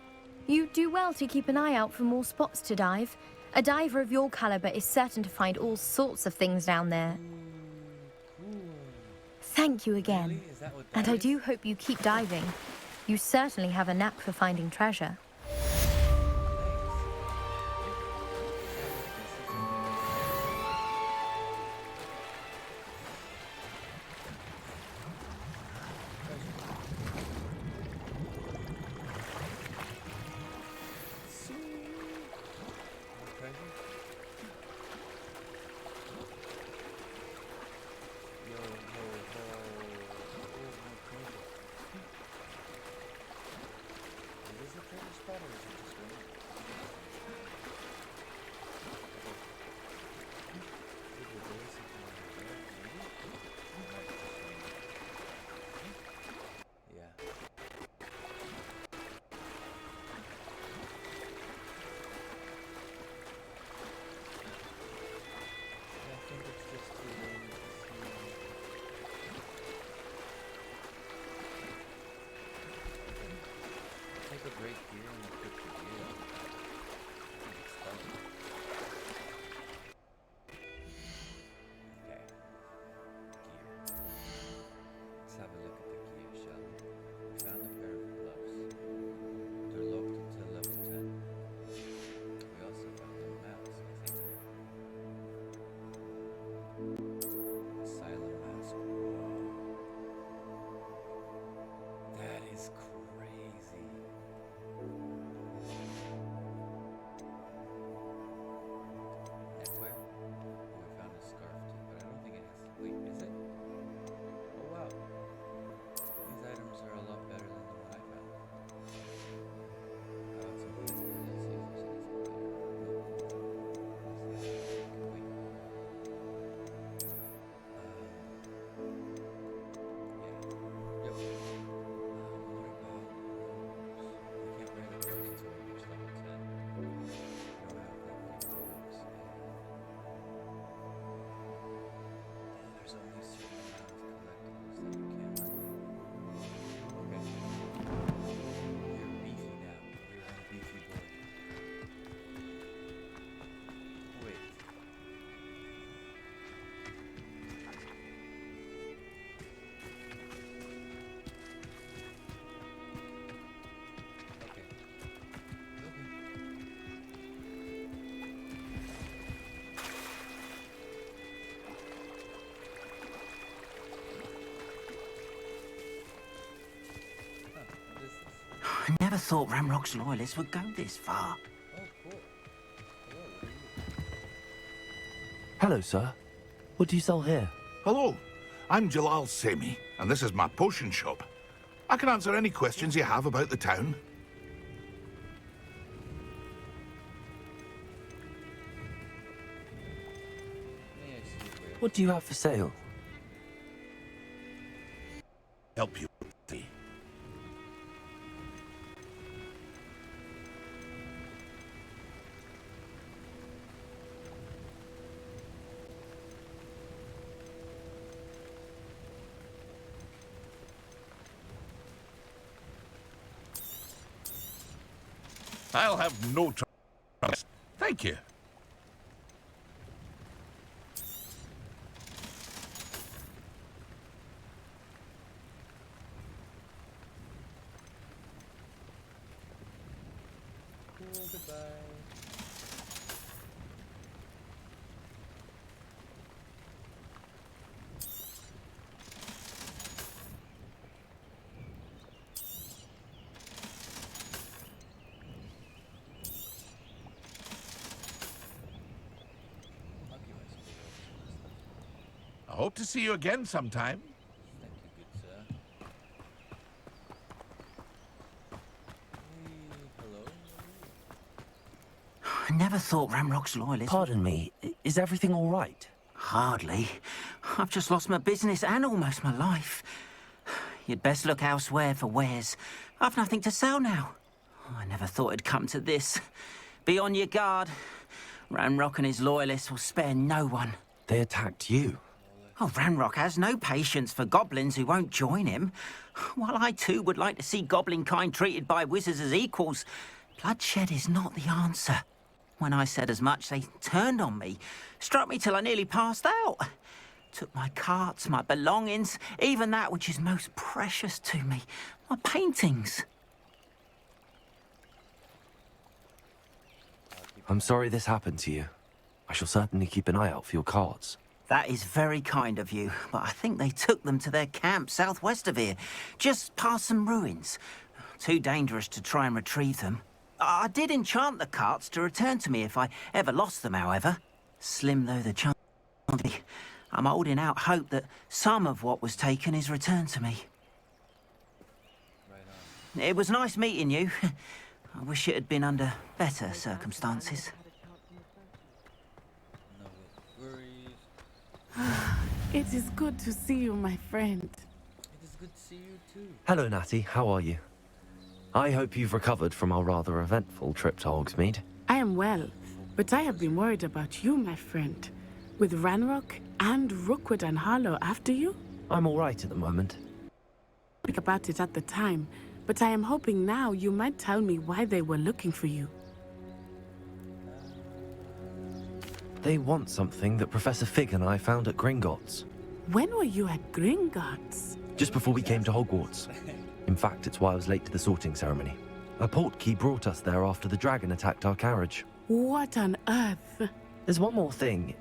You do well to keep an eye out for more spots to dive. A diver of your caliber is certain to find all sorts of things down there. Thank you again. Really? Is that what that And I is? do hope you keep diving. You certainly have a knack for finding treasure. Take a break here and put the gear on. It's fun. Okay. Gear. Let's have a look at the gear, shall we? Found a pair of gloves. They're locked until level 10. We also found a mouse, I think. Asylum mask. Whoa. That is crazy. never thought Ramrock's loyalists would go this far. Hello, sir. What do you sell here? Hello, I'm Jay1nca, and this is my potion shop. I can answer any questions you have about the town. What do you have for sale? Help you with the... I'll have no trouble. Thank you. I hope to see you again sometime. I never thought Ramrock's loyalists... Pardon me, is everything all right? Hardly. I've just lost my business and almost my life. You'd best look elsewhere for wares. I've nothing to sell now. I never thought it'd come to this. Be on your guard. Ramrock and his loyalists will spare no one. They attacked you. Oh, Ramrock has no patience for goblins who won't join him. While I too would like to see goblin kind treated by wizards as equals, bloodshed is not the answer. When I said as much, they turned on me, struck me till I nearly passed out. Took my carts, my belongings, even that which is most precious to me, my paintings. I'm sorry this happened to you. I shall certainly keep an eye out for your cards. That is very kind of you, but I think they took them to their camp southwest of here, just past some ruins. Too dangerous to try and retrieve them. I did enchant the carts to return to me if I ever lost them, however. Slim though the chance be, I'm holding out hope that some of what was taken is returned to me. It was nice meeting you. I wish it had been under better circumstances. It is good to see you, my friend. It is good to see you too. Hello, Natty. How are you? I hope you've recovered from our rather eventful trip to Hogsmeade. I am well, but I have been worried about you, my friend. With Ranrock and Rookwood and Harlow after you? I'm all right at the moment. Think about it at the time, but I am hoping now you might tell me why they were looking for you. They want something that Professor Fig and I found at Gringotts. When were you at Gringotts? Just before we came to Hogwarts. In fact, it's why I was late to the sorting ceremony. A portkey brought us there after the dragon attacked our carriage. What on earth? There's one more thing.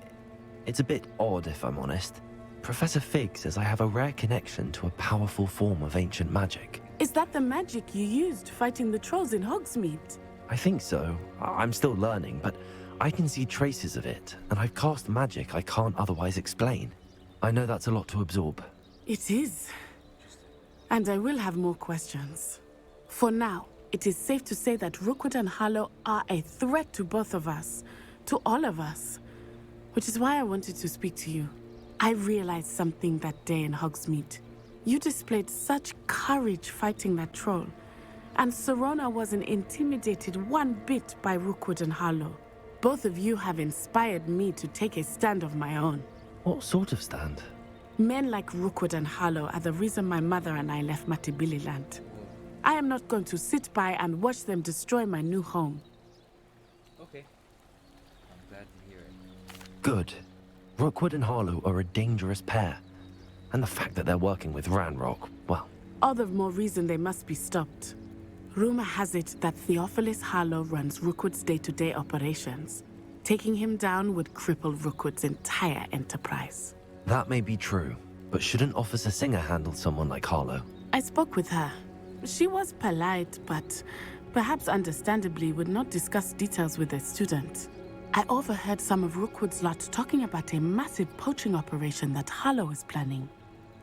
It's a bit odd, if I'm honest. Professor Fig says I have a rare connection to a powerful form of ancient magic. Is that the magic you used fighting the trolls in Hogsmeade? I think so. I'm still learning, but I can see traces of it, and I've cast magic I can't otherwise explain. I know that's a lot to absorb. It is. And I will have more questions. For now, it is safe to say that Rookwood and Harlow are a threat to both of us, to all of us. Which is why I wanted to speak to you. I realized something that day in Hogsmeade. You displayed such courage fighting that troll, and Serona wasn't intimidated one bit by Rookwood and Harlow. Both of you have inspired me to take a stand of my own. What sort of stand? Men like Rookwood and Harlow are the reason my mother and I left Matabeleland. I am not going to sit by and watch them destroy my new home. Okay. I'm glad to hear it. Good. Rookwood and Harlow are a dangerous pair. And the fact that they're working with Ranrock, well... All the more reason they must be stopped. Rumor has it that Theophilus Harlow runs Rookwood's day-to-day operations. Taking him down would cripple Rookwood's entire enterprise. That may be true, but shouldn't Officer Singer handle someone like Harlow? I spoke with her. She was polite, but perhaps understandably would not discuss details with a student. I overheard some of Rookwood's lot talking about a massive poaching operation that Harlow is planning.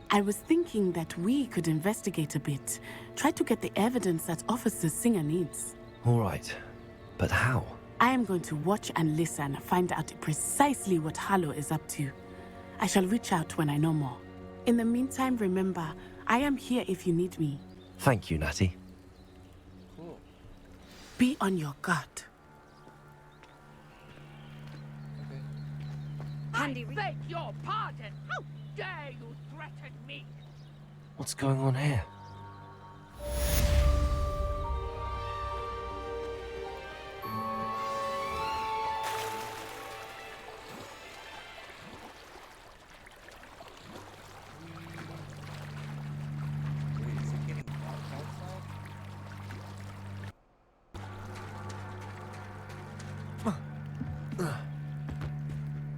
I was thinking that we could investigate a bit, try to get the evidence that Officer Singer needs. All right, but how? I am going to watch and listen, find out precisely what Harlow is up to. I shall reach out when I know more. In the meantime, remember, I am here if you need me. Thank you, Natty. Be on your guard. I beg your pardon. How dare you threaten me? What's going on here?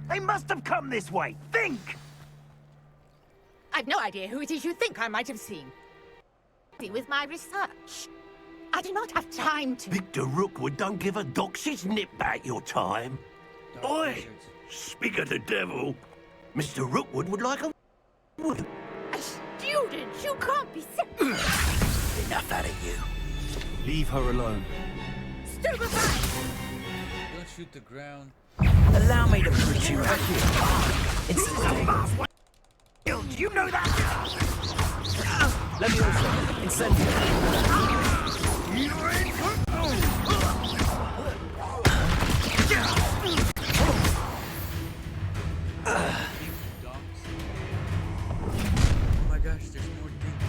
They must have come this way. Think! I've no idea who it is you think I might have seen. With my research, I do not have time to... Victor Rookwood don't give a doxy's nip back your time. Oi! Speak of the devil. Mr. Rookwood would like a... A student? You can't be sick. Enough out of you. Leave her alone. Stupefy! Don't shoot the ground. Allow me to put you out here. It's the you know that? Let me also incendiary. You're in for... Oh my gosh, there's more things.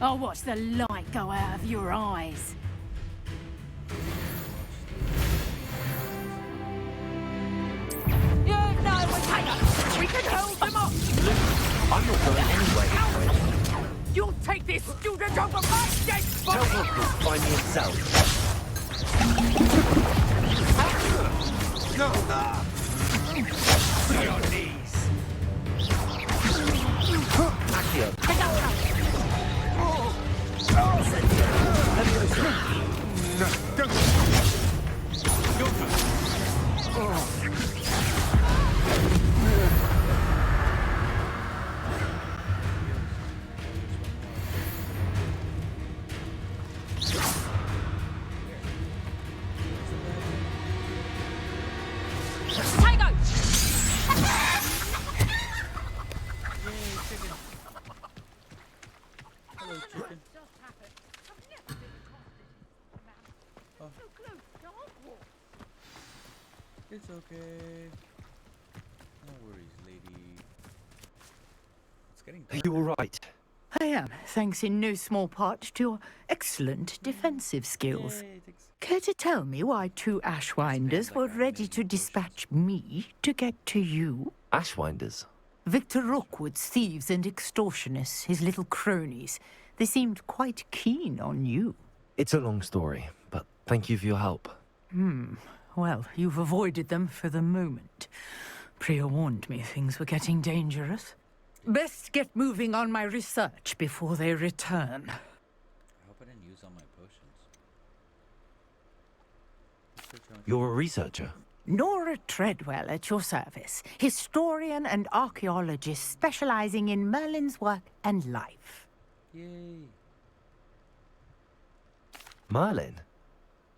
I'll watch the light go out of your eyes. We can hold them off! I'm not going anyway. You'll take this student over my dead body! Tell Rookwood to find me himself. No, no! Your knees! Accio. It's okay. No worries, lady. It's getting Are you all right? I am, thanks in no small part to your excellent defensive skills. Care to tell me why two Ashwinders were ready to dispatch me to get to you? Ashwinders? Victor Rookwood's thieves and extortionists, his little cronies. They seemed quite keen on you. It's a long story, but thank you for your help. Well, you've avoided them for the moment. Priya warned me things were getting dangerous. Best get moving on my research before they return. I hope I didn't use all my potions. You're a researcher? Nora Treadwell at your service. Historian and archaeologist specializing in Merlin's work and life. Yay. Merlin?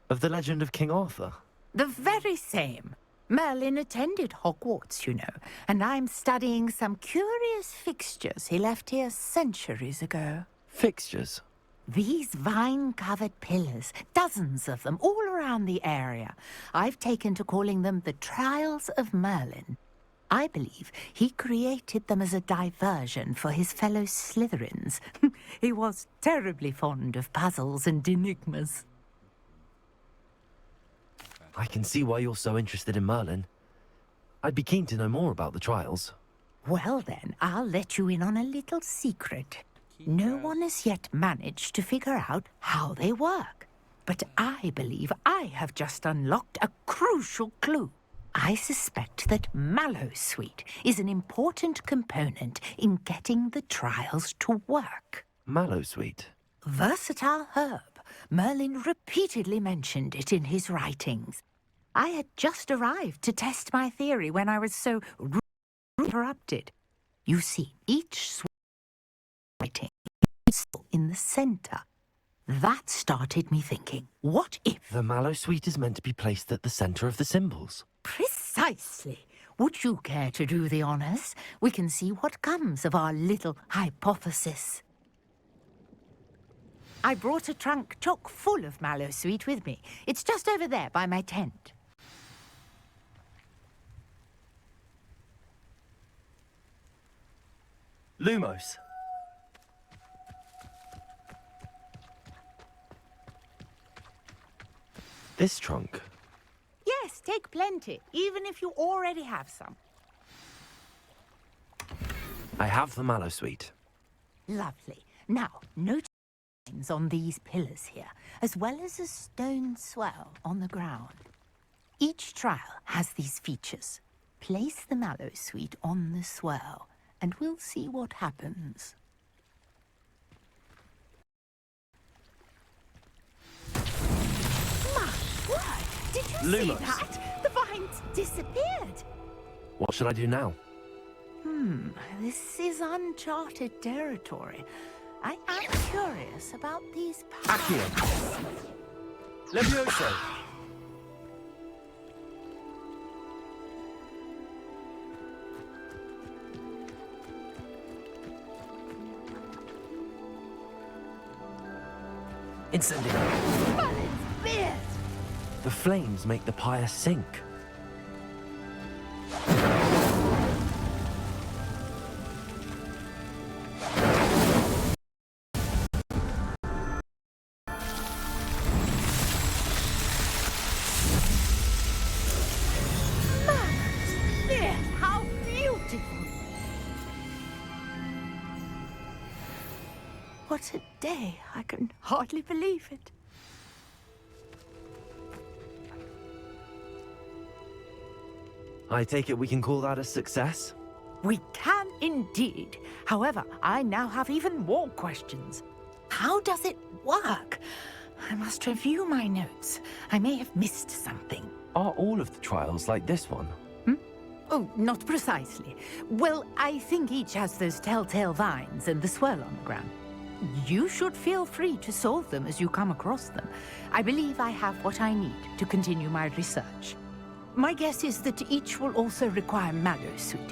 Of the legend of King Arthur? The very same. Merlin attended Hogwarts, you know, and I'm studying some curious fixtures he left here centuries ago. Fixtures? These vine-covered pillars, dozens of them, all around the area. I've taken to calling them the Trials of Merlin. I believe he created them as a diversion for his fellow Slytherins. He was terribly fond of puzzles and enigmas. I can see why you're so interested in Merlin. I'd be keen to know more about the trials. Well then, I'll let you in on a little secret. No one has yet managed to figure out how they work. But I believe I have just unlocked a crucial clue. I suspect that Mallowsweet is an important component in getting the trials to work. Mallowsweet? versatile herb. Merlin repeatedly mentioned it in his writings. I had just arrived to test my theory when I was so interrupted. You see, each writing is in the center. That started me thinking, what if... The mallow sweet is meant to be placed at the center of the symbols. Precisely. Would you care to do the honors? We can see what comes of our little hypothesis. I brought a trunk chock full of mallow sweet with me. It's just over there by my tent. Lumos. This trunk. Yes, take plenty, even if you already have some. I have the mallow sweet. Lovely. Now, note lines on these pillars here, as well as a stone swell on the ground. Each trial has these features. Place the mallow sweet on the swell, and we'll see what happens. Did you see that? The vines disappeared. What should I do now? This is uncharted territory. I am curious about these Accio. Levioso. Incendio. Merlin's beard! The flames make the pyre sink. Merlin's beard! How beautiful! What a day! I can hardly believe it. I take it we can call that a success? We can indeed. However, I now have even more questions. How does it work? I must review my notes. I may have missed something. Are all of the trials like this one? Oh, not precisely. Well, I think each has those telltale vines and the swirl on the ground. You should feel free to solve them as you come across them. I believe I have what I need to continue my research. My guess is that each will also require mallow sweet,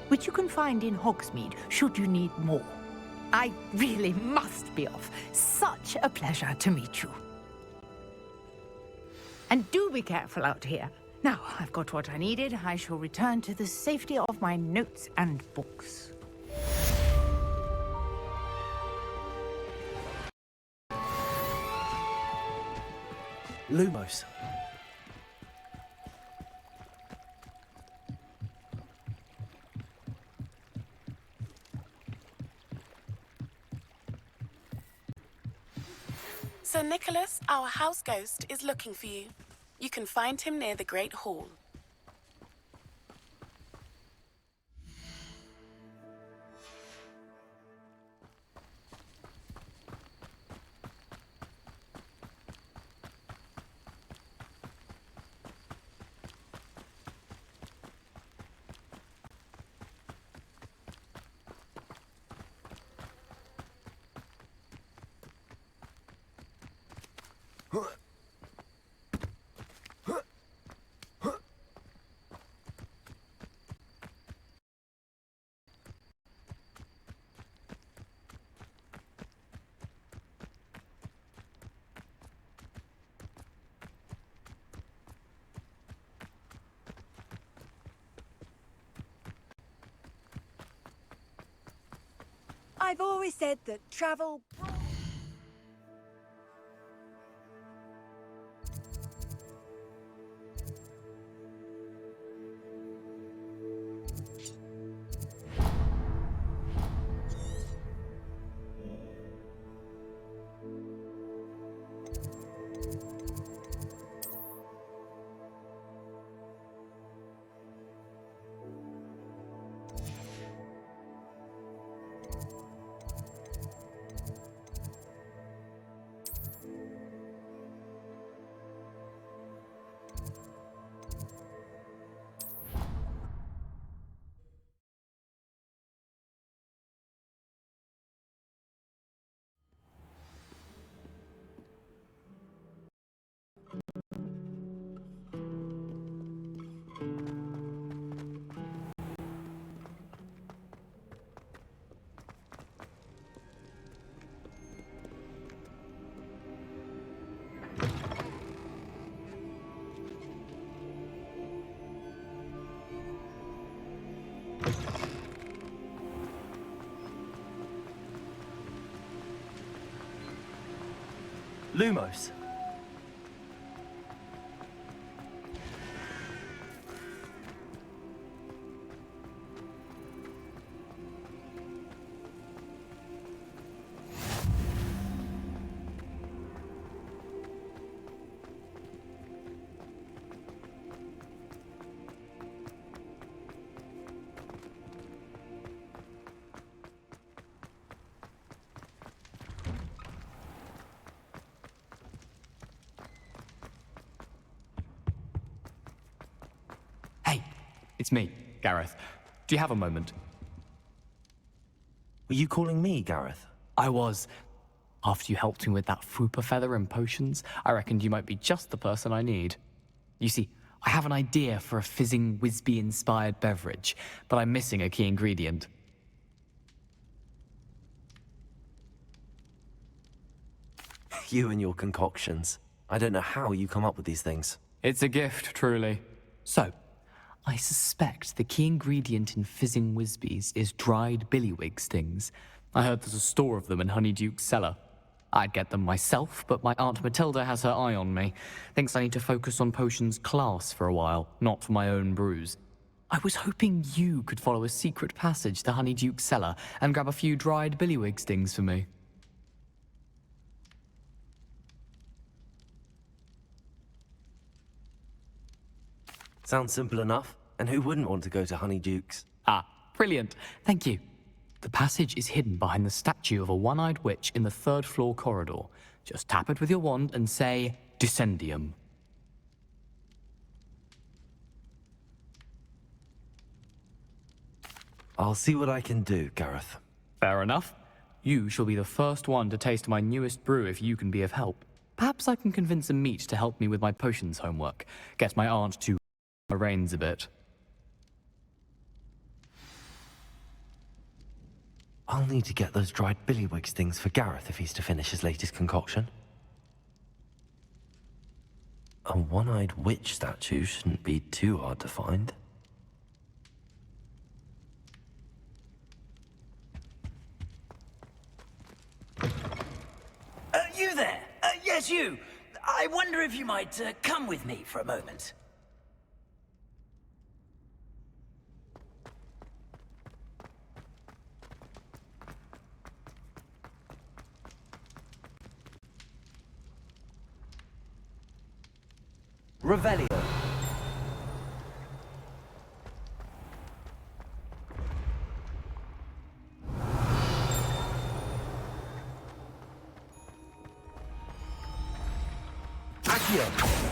which you can find in Hogsmeade should you need more. I really must be off. Such a pleasure to meet you. And do be careful out here. Now, I've got what I needed. I shall return to the safety of my notes and books. Lumos. Sir Nicholas, our house ghost, is looking for you. You can find him near the Great Hall. I've always said that travel... Lumos. It's me, Gareth. Do you have a moment? Were you calling me, Gareth? I was. After you helped me with that fupa feather and potions, I reckoned you might be just the person I need. You see, I have an idea for a fizzing Wisby-inspired beverage, but I'm missing a key ingredient. You and your concoctions. I don't know how you come up with these things. It's a gift, truly. So, I suspect the key ingredient in fizzing Wisbies is dried billywig stings. I heard there's a store of them in Honeyduke's cellar. I'd get them myself, but my Aunt Matilda has her eye on me. Thinks I need to focus on potions class for a while, not for my own brews. I was hoping you could follow a secret passage to Honeyduke's cellar and grab a few dried billywig stings for me. Sounds simple enough. And who wouldn't want to go to Honeyduke's? Ah, brilliant. Thank you. The passage is hidden behind the statue of a one-eyed witch in the third-floor corridor. Just tap it with your wand and say, Descendium. I'll see what I can do, Gareth. Fair enough. You shall be the first one to taste my newest brew if you can be of help. Perhaps I can convince a meat to help me with my potions homework. Get my aunt to my reins a bit. I'll need to get those dried billywig stings for Gareth if he's to finish his latest concoction. A one-eyed witch statue shouldn't be too hard to find. You there? Yes, you. I wonder if you might come with me for a moment. Revelio. Accio.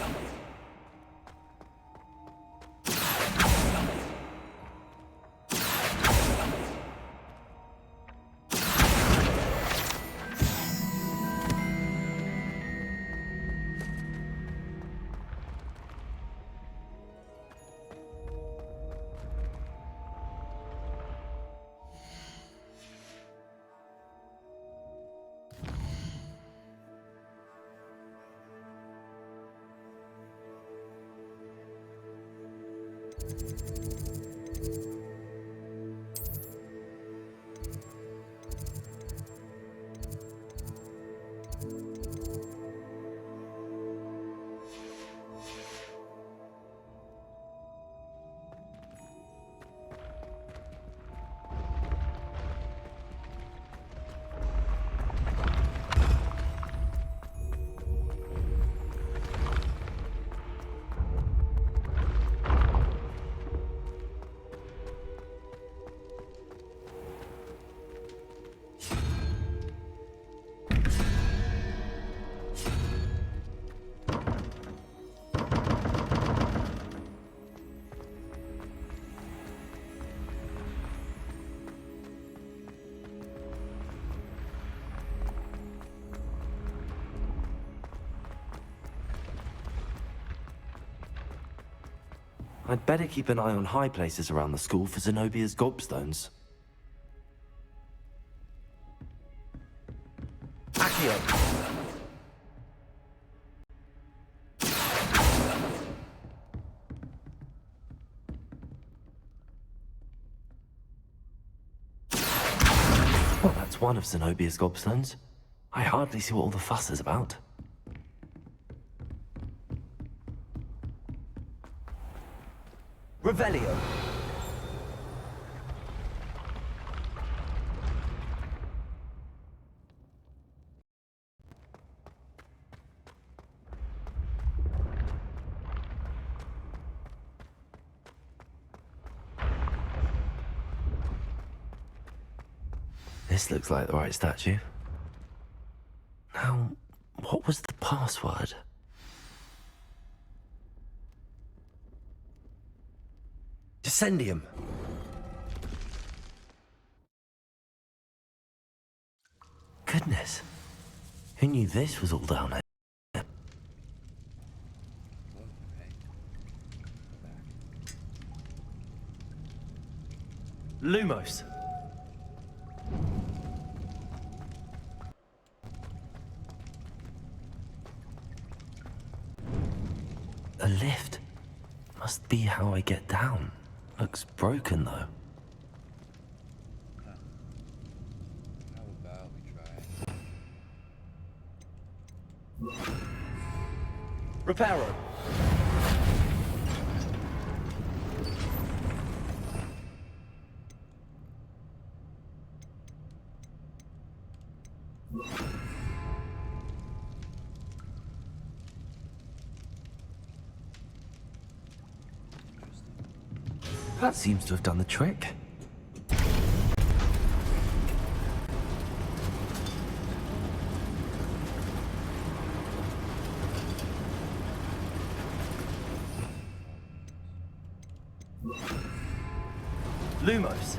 I'd better keep an eye on high places around the school for Zenobia's gobstones. Accio. Well, that's one of Zenobia's gobstones. I hardly see what all the fuss is about. Revelio. This looks like the right statue. Now, what was the password? Descendium. Goodness. Who knew this was all down here? Lumos. A lift. Must be how I get down. Looks broken though. How about we try? Reparo. That seems to have done the trick. Lumos.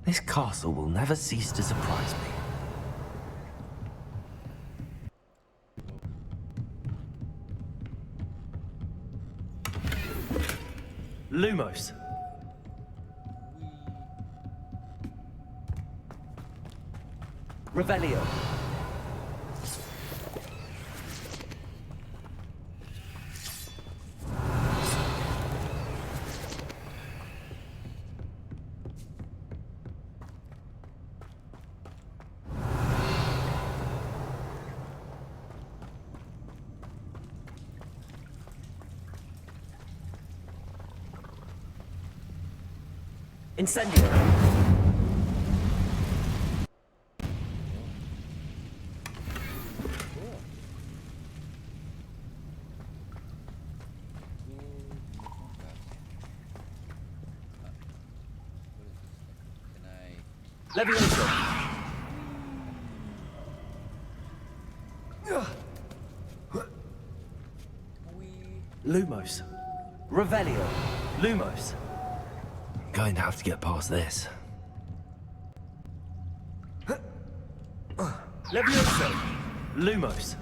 This castle will never cease to surprise me. Lumos. Revelio. Incendio. Levioso. Lumos. Revelio. Lumos. Going to have to get past this. Levioso. Lumos.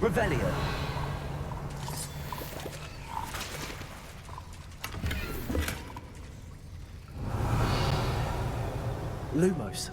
Revelio. Lumos.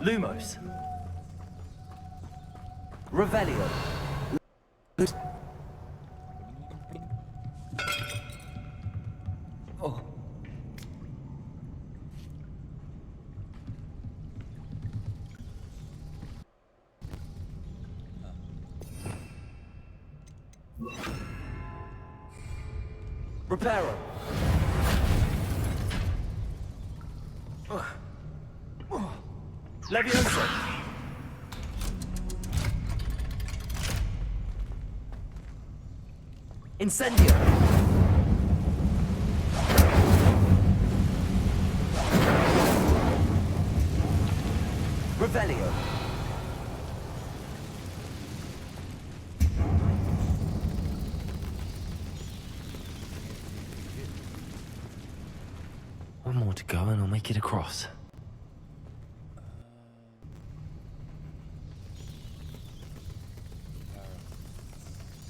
Lumos. Revelio. Oh. Reparo. Leviosa! Incendio! Revelio! One more to go and I'll make it across.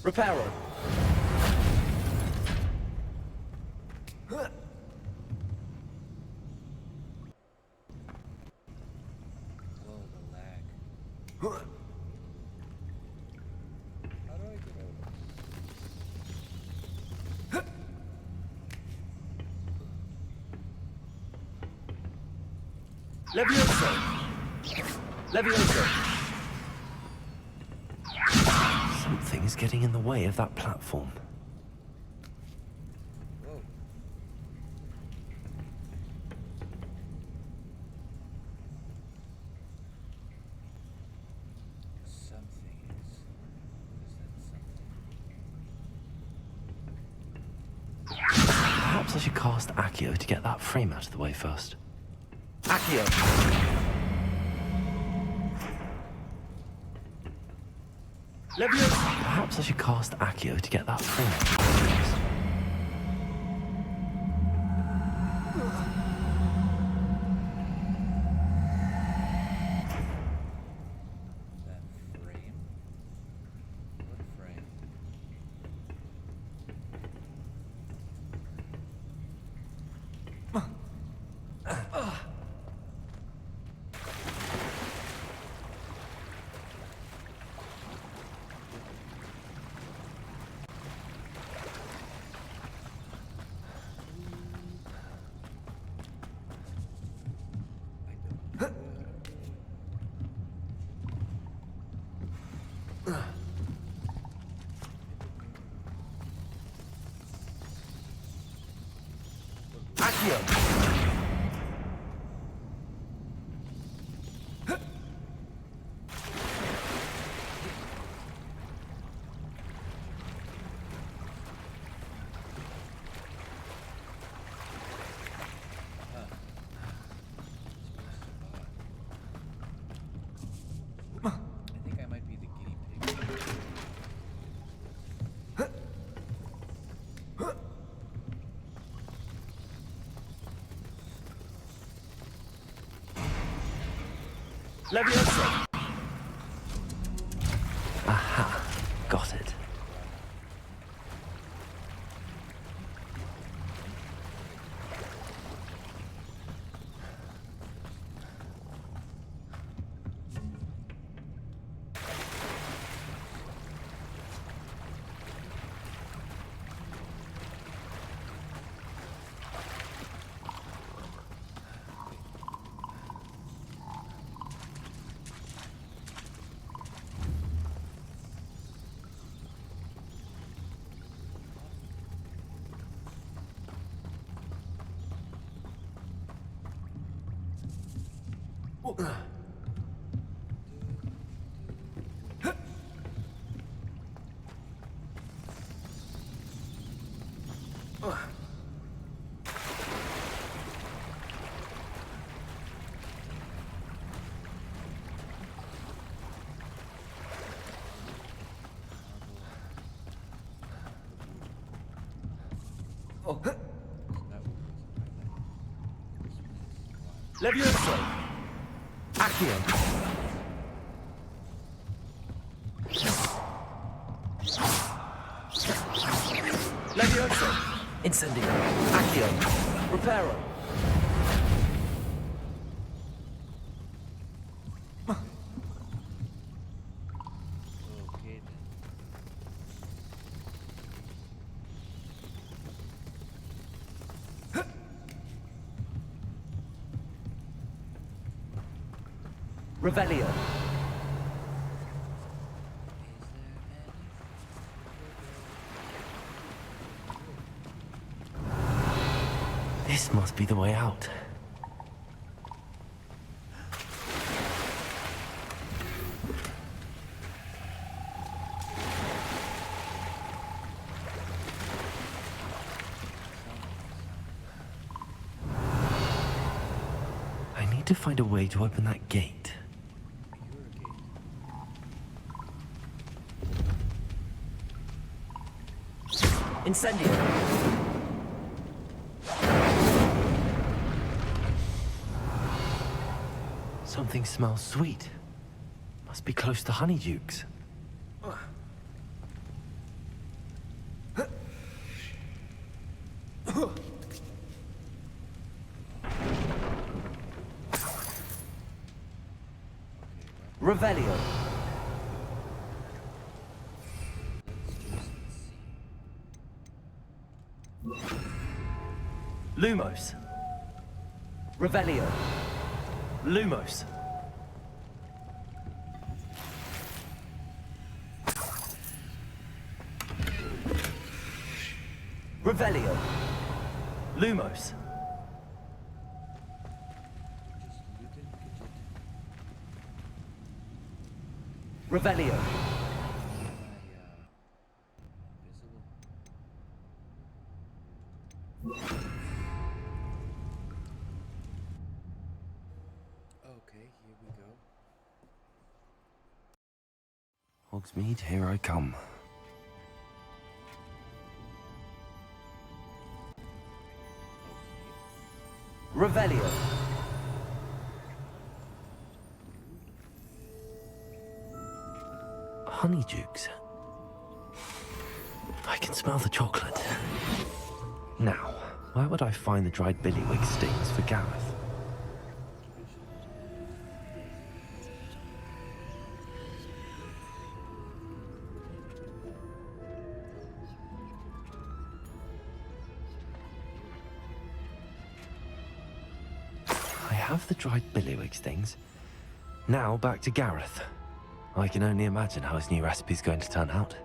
Reparo! Leviosa! Leviosa! Something's getting in the way of that platform. Perhaps I should cast Accio to get that frame out of the way first. Accio! Leviosa! Perhaps I should cast Accio to get that frame out of the way first. Leviosa! Aha, got it. Leviosa! Accio! Leviosa! Incendio! Accio! Reparo! Revelio. This must be the way out. need to find a way to open that gate. Incendio! Something smells sweet. Must be close to Honeydukes. Revelio. Lumos. Revelio. Lumos. Revelio. Lumos. Revelio. Okay, here we go. Hogsmeade, here I come. Revelio. Honeydukes. I can smell the chocolate. Now, where would I find the dried billywig stings for Gareth? I have the dried billywig stings. Now back to Gareth. I can only imagine how his new recipe's going to turn out.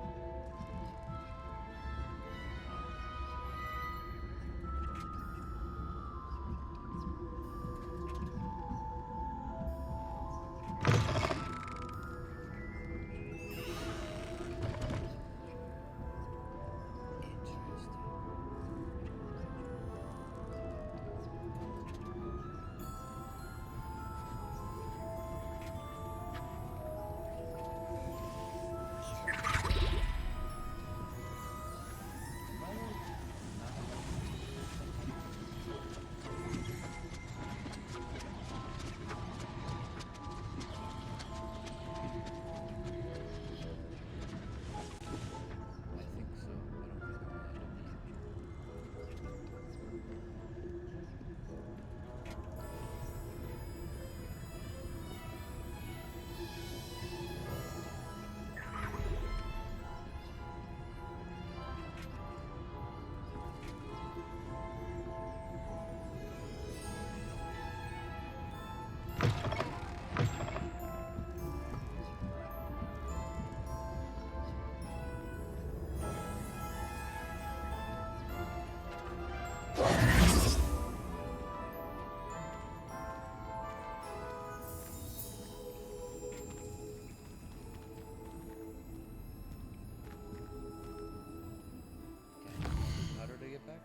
How did I get back?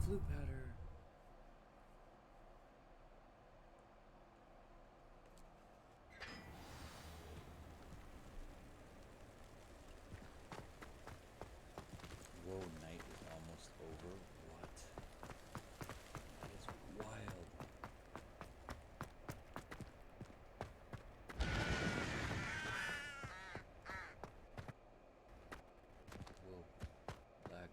Flute powder. Whoa, night is almost over. What? That is wild. Whoa, lag.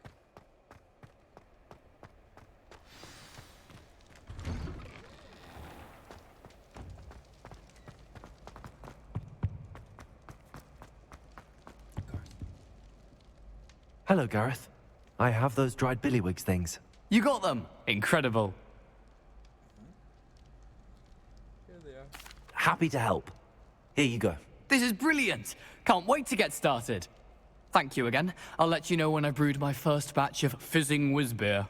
Hello, Gareth. I have those dried billywig things. You got them! Incredible. Here they are. Happy to help. Here you go. This is brilliant! Can't wait to get started. Thank you again. I'll let you know when I brewed my first batch of fizzing whiz beer.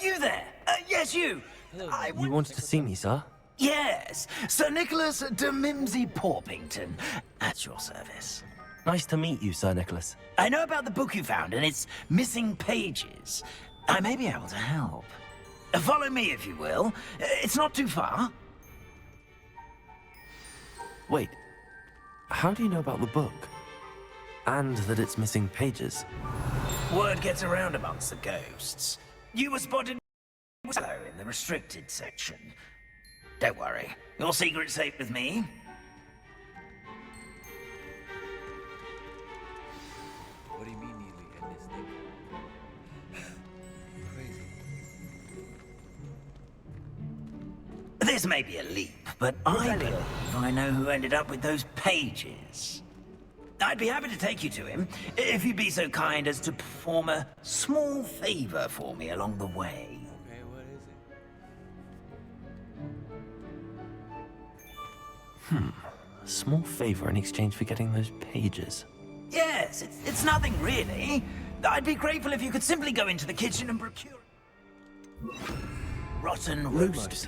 You there? Yes, you. You wanted to see me, sir? Yes, Sir Nicholas de Mimsy Porpington, at your service. Nice to meet you, Sir Nicholas. I know about the book you found and its missing pages. I may be able to help. Follow me, if you will. It's not too far. Wait, how do you know about the book? And that it's missing pages? Word gets around amongst the ghosts. You were spotted in the restricted section. Don't worry, your secret's safe with me. What do you mean neatly end this thing? Crazy. This may be a leap, but I believe I know who ended up with those pages. I'd be happy to take you to him, if you'd be so kind as to perform a small favor for me along the way. Okay, what is it? A small favor in exchange for getting those pages. Yes, it's nothing really. I'd be grateful if you could simply go into the kitchen and procure rotten roast beef.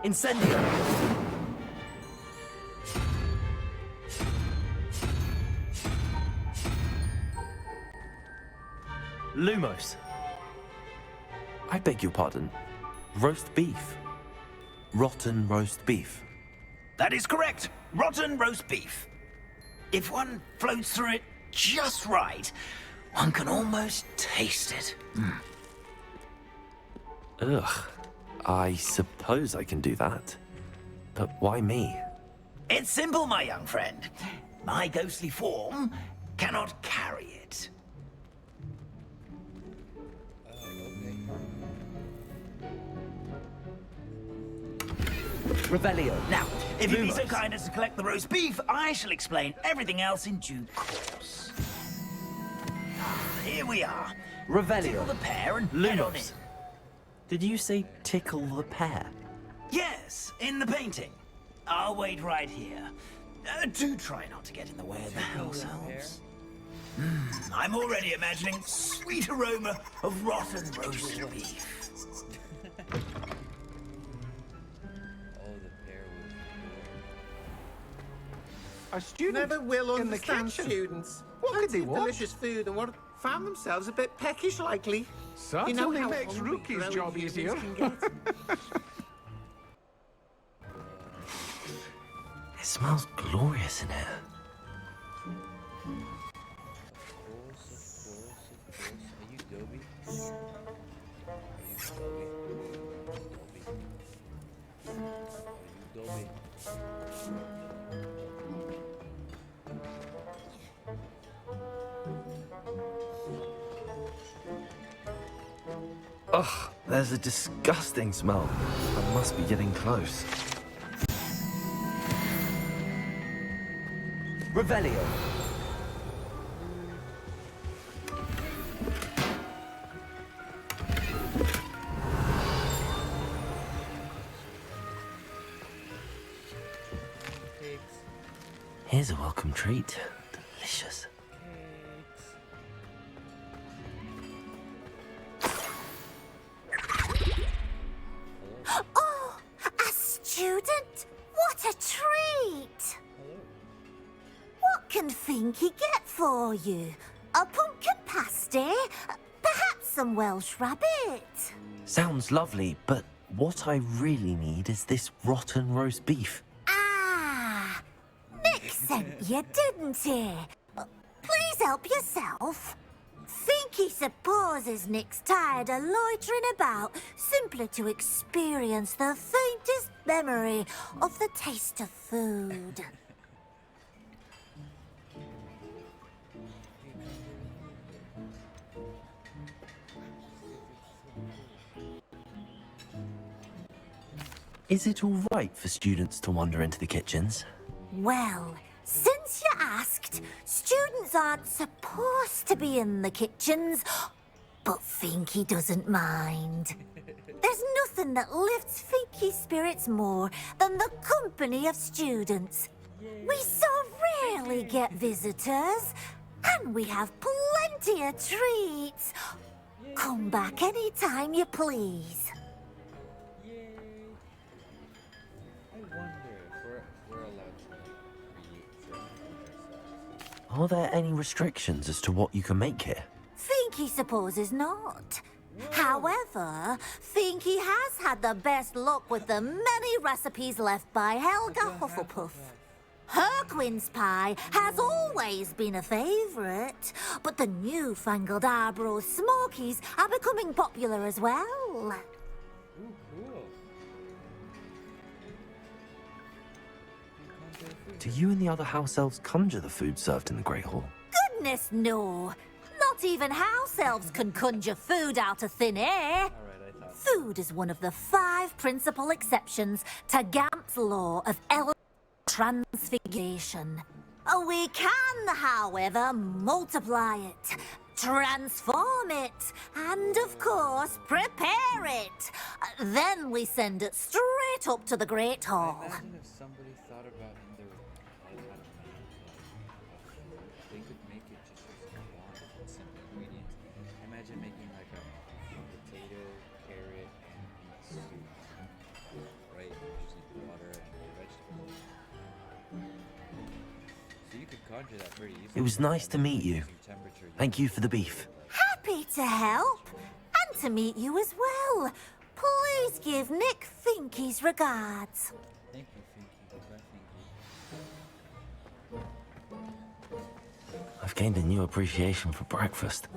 Incendio! Lumos. I beg your pardon. Roast beef. Rotten roast beef. That is correct. Rotten roast beef. If one floats through it just right, one can almost taste it. Ugh. I suppose I can do that. But why me? It's simple, my young friend. My ghostly form cannot carry it. Revelio. Now, if you'd be so kind as to collect the roast beef, I shall explain everything else in due course. Here we are. Revelio. Tickle the pear and head on in. Did you say tickle the pear? Yes, in the painting. I'll wait right here. Do try not to get in the way of the house elves. I'm already imagining sweet aroma of rotten roast beef. A student never will in the understand kitchen. students. What could they Plenty of want? delicious food and what found themselves a bit peckish likely. Certainly you know how makes hungry Rookie's growing job humans easier. can get. It smells glorious in here. Are you Dobby? Are you Dobby? Dobby? Are you Dobby? Ugh, there's a disgusting smell. I must be getting close. Revelio. Here's a welcome treat. Delicious. Oh, a student? What a treat! What can Finky get for you? A pumpkin pasty? Perhaps some Welsh rabbit? Sounds lovely, but what I really need is this rotten roast beef. Ah, Nick sent you, didn't he? Please help yourself. Finky supposes Nick's tired of loitering about simply to experience the faintest memory of the taste of food. Is it all right for students to wander into the kitchens? Well, since you asked, students aren't supposed to be in the kitchens, but Finky doesn't mind. There's nothing that lifts Finky's spirits more than the company of students. We so rarely get visitors, and we have plenty of treats. Come back any time you please. Are there any restrictions as to what you can make here? Finky supposes not. However, Finky has had the best luck with the many recipes left by Helga Hufflepuff. Her quince pie has always been a favourite, but the newfangled Arbroath Smokies are becoming popular as well. Do you and the other house elves conjure the food served in the Great Hall? Goodness no! Not even house elves can conjure food out of thin air. Food is one of the 5 principal exceptions to Gamp's law of transfiguration. We can, however, multiply it, transform it, and of course, prepare it. Then we send it straight up to the Great Hall. Imagine if somebody thought about they could make it just using a lot of simple ingredients. Imagine making like a potato, carrot, and beet soup, right? Using water and vegetables. So you could conjure that pretty easily. It was nice to meet you. Thank you for the beef. Happy to help, and to meet you as well. Please give Nick Finky's regards. Thank you, Finky. Goodbye, Finky. I've gained a new appreciation for breakfast.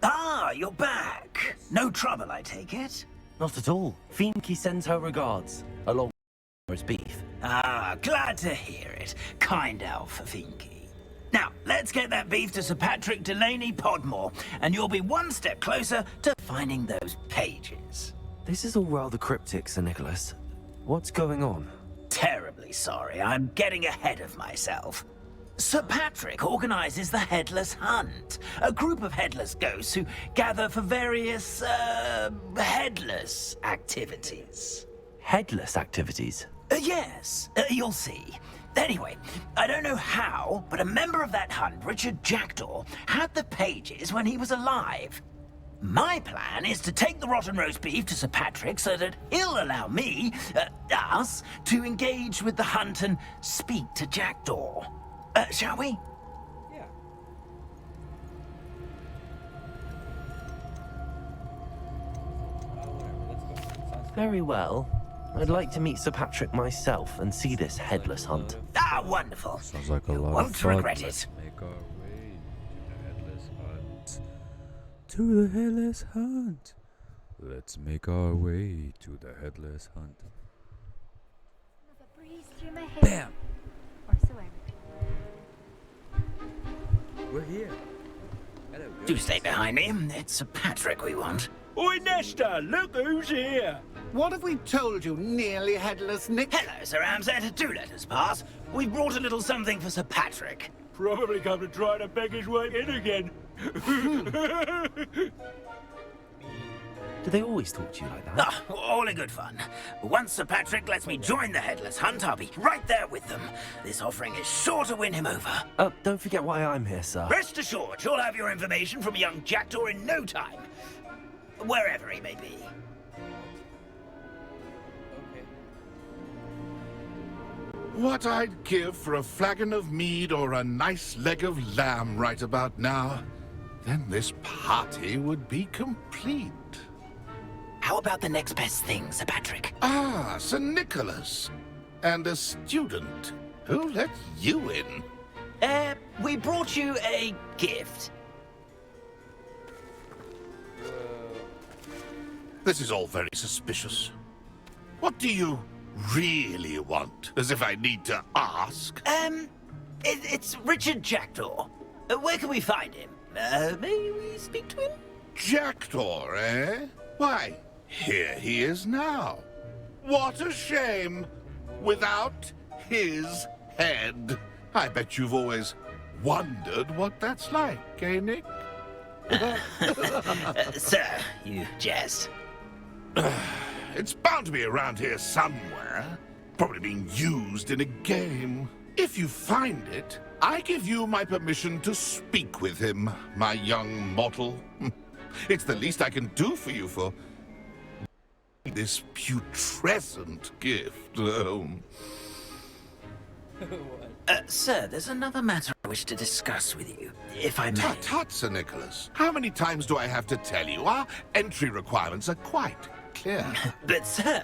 Ah, you're back. No trouble, I take it? Not at all. Finky sends her regards, along with his beef. Ah, glad to hear it. Kind elf, Finky. Now, let's get that beef to Sir Patrick Delaney Podmore, and you'll be one step closer to finding those pages. This is all rather cryptic, Sir Nicholas. What's going on? Terribly sorry, I'm getting ahead of myself. Sir Patrick organizes the Headless Hunt, a group of headless ghosts who gather for various, headless activities. Headless activities? Yes, you'll see. Anyway, I don't know how, but a member of that hunt, Richard Jackdaw, had the pages when he was alive. My plan is to take the rotten roast beef to Sir Patrick so that he'll allow me, us, to engage with the hunt and speak to Jackdaw. Shall we? Yeah. Very well. I'd like to meet Sir Patrick myself and see this headless hunt. Ah, wonderful. Sounds like a You lot won't of fun. regret Let's it. make our way to the headless hunt. To the headless hunt. Let's make our way to the headless hunt. Bam! Or so I We're here. Hello, Do stay behind me. It's Sir Patrick we want. Oi, Nesta, look who's here. What have we told you, nearly headless Nick? Hello, Sir Ramsett. Do let us pass. We brought a little something for Sir Patrick. Probably come to try to beg his way in again. Do they always talk to you like that? Ah, all in good fun. Once Sir Patrick lets me join the Headless Hunt, I'll be right there with them. This offering is sure to win him over. Don't forget why I'm here, sir. Rest assured, you'll have your information from a young Jackdaw in no time. Wherever he may be. What I'd give for a flagon of mead or a nice leg of lamb right about now. Then this party would be complete. How about the next best thing, Sir Patrick? Ah, Sir Nicholas. And a student. Who let you in? We brought you a gift. This is all very suspicious. What do you really want? As if I need to ask. It's Richard Jackdaw. Where can we find him? May we speak to him? Jackdaw, eh? Why, here he is now. What a shame. Without his head. I bet you've always wondered what that's like, eh, Nick? Sir, you jest. It's bound to be around here somewhere. Probably being used in a game. If you find it, I give you my permission to speak with him, my young mortal. It's the least I can do for you for this putrescent gift. Sir, there's another matter I wish to discuss with you, if I may. Tut, tut, Sir Nicholas. How many times do I have to tell you? Our entry requirements are quite clear. But, sir,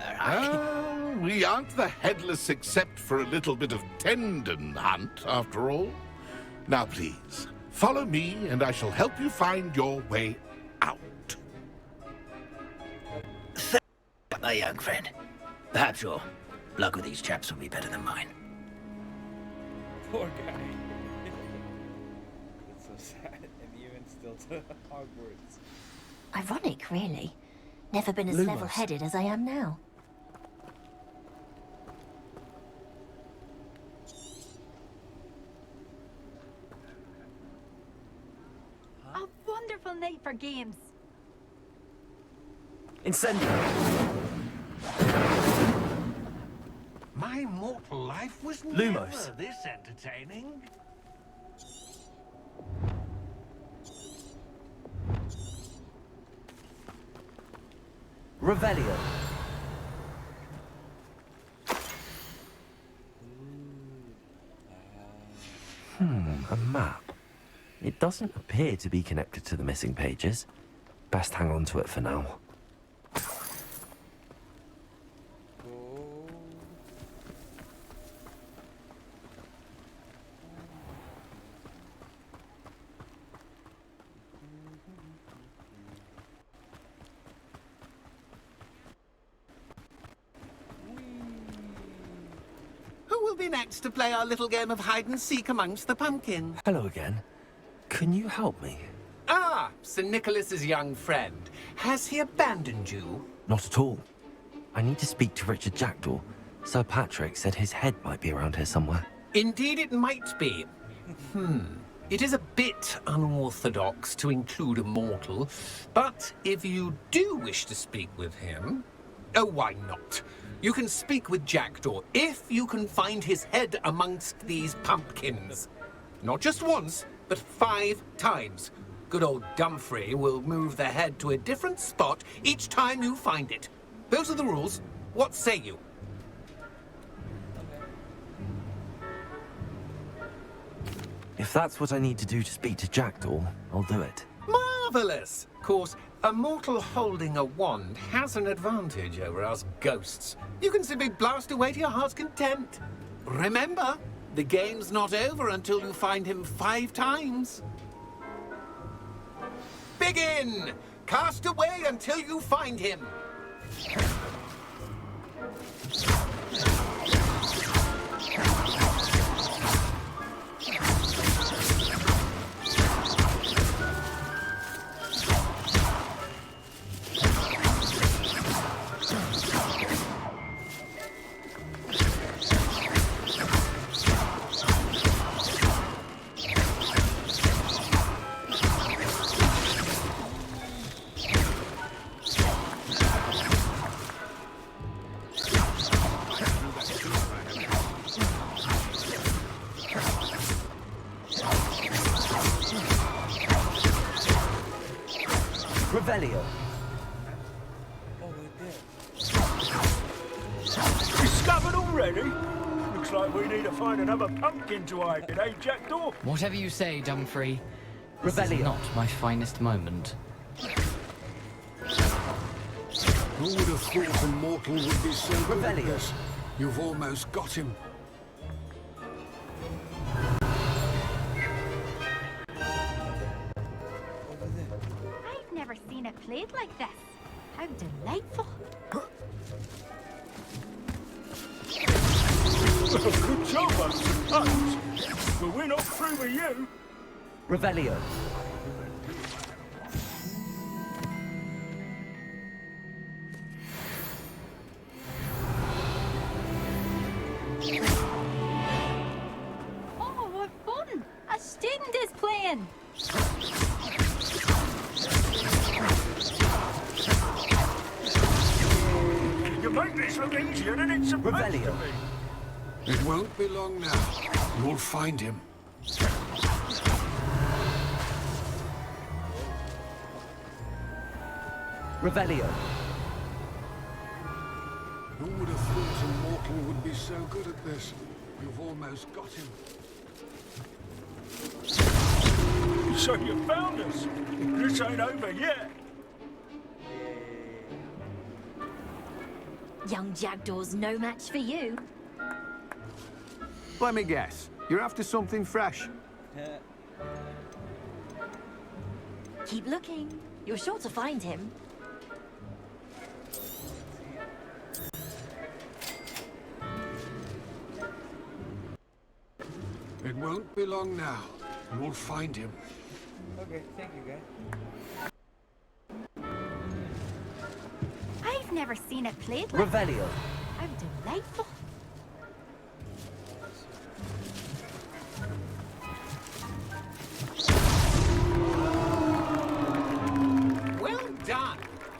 we aren't the headless except for a little bit of tendon hunt, after all. Now, please, follow me, and I shall help you find your way out. My young friend. Perhaps your luck with these chaps will be better than mine. Poor guy. It's so sad, and even still to Hogwarts. Ironic, really. Never been as Lumos. level-headed as I am now. A wonderful night for games. Incendio. My mortal life was Lumos. never this entertaining. Revelio. A map. It doesn't appear to be connected to the missing pages. Best hang on to it for now. Who will be next to play our little game of hide-and-seek amongst the pumpkins? Hello again. Can you help me? Ah, Sir Nicholas's young friend. Has he abandoned you? Not at all. I need to speak to Richard Jackdaw. Sir Patrick said his head might be around here somewhere. Indeed it might be. It is a bit unorthodox to include a mortal, but if you do wish to speak with him... Oh, why not? You can speak with Jackdaw if you can find his head amongst these pumpkins. Not just once, but 5 times. Good old Dumfrey will move the head to a different spot each time you find it. Those are the rules. What say you? If that's what I need to do to speak to Jackdaw, I'll do it. Marvelous! Of course, a mortal holding a wand has an advantage over us ghosts. You can simply blast away to your heart's content. Remember, the game's not over until you find him 5 times. Begin! Cast away until you find him. Revelio. Discovered already? Looks like we need to find another pumpkin to hide in, eh, Jackdaw? Whatever you say, Dumfrey. This is Revelio. not my finest moment. Who would have thought a mortal would be so good at Revelio. this? You've almost got him. I've never seen it played like this. How delightful. Good job, I suppose. But we're not through with you. Revelio. Oh, what fun! A student is playing. You make this look easier than it's supposed to be. It won't be long now. You'll find him. Revelio. Who would have thought a mortal would be so good at this? You've almost got him. So you found us. This ain't over yet. Young Jackdaw's no match for you. Let me guess. You're after something fresh. Keep looking. You're sure to find him. It won't be long now. You'll find him. Okay, thank you, guys. I've never seen it played like Revelio. How delightful. Well done.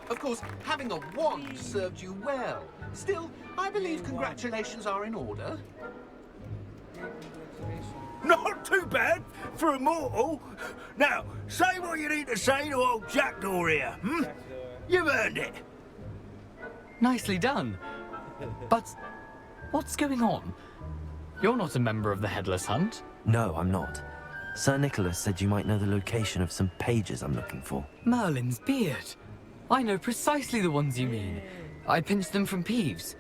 Of course, having a wand served you well. Still, I believe congratulations are in order. Not too bad for a mortal. Now, say what you need to say to old Jackdaw here, hmm? You've earned it. Nicely done. But what's going on? You're not a member of the Headless Hunt. No, I'm not. Sir Nicholas said you might know the location of some pages I'm looking for. Merlin's beard. I know precisely the ones you mean. I pinched them from Peeves.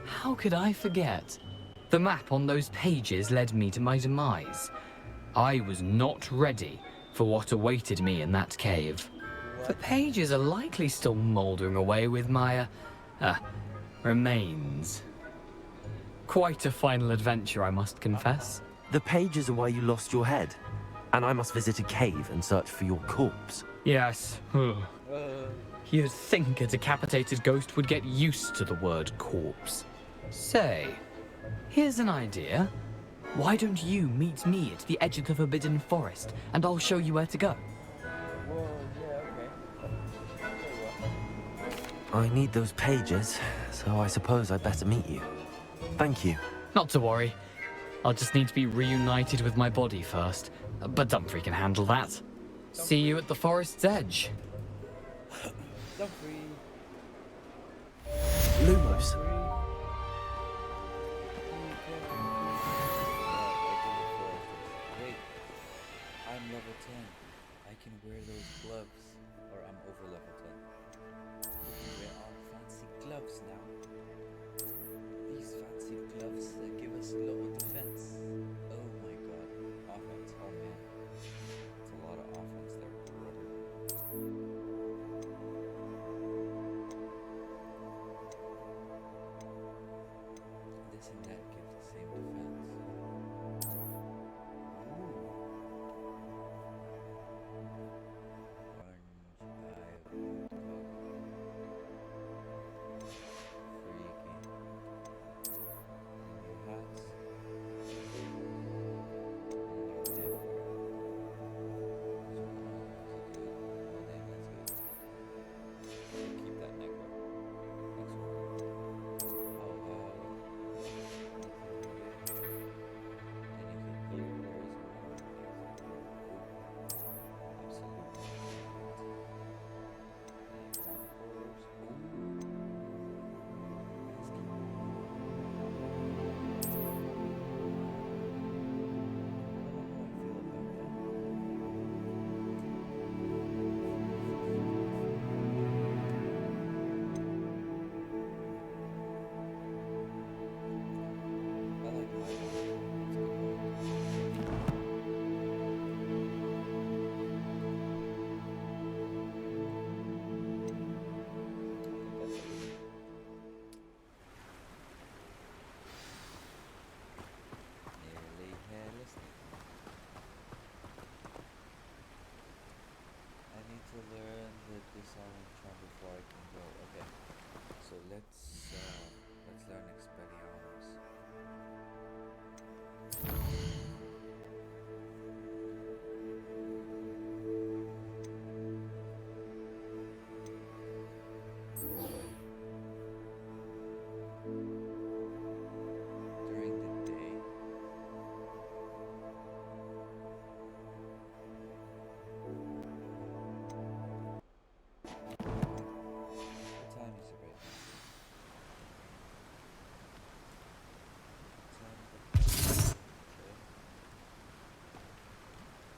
How could I forget? The map on those pages led me to my demise. I was not ready for what awaited me in that cave. The pages are likely still mouldering away with my, remains. Quite a final adventure, I must confess. The pages are why you lost your head. And I must visit a cave and search for your corpse. Yes. You'd think a decapitated ghost would get used to the word corpse. Say, here's an idea. Why don't you meet me at the edge of the Forbidden Forest, and I'll show you where to go? I need those pages, so I suppose I'd better meet you. Thank you. Not to worry. I'll just need to be reunited with my body first. But Dumfries can handle that. See you at the forest's edge. Lumos. Wait, I'm level 10. I can wear those gloves, or I'm over level 10. We can wear our fancy gloves now. These fancy gloves that give us lower defense. Oh my god, offense, oh man. It's a lot of offense there, brother. This and that gives the same defense.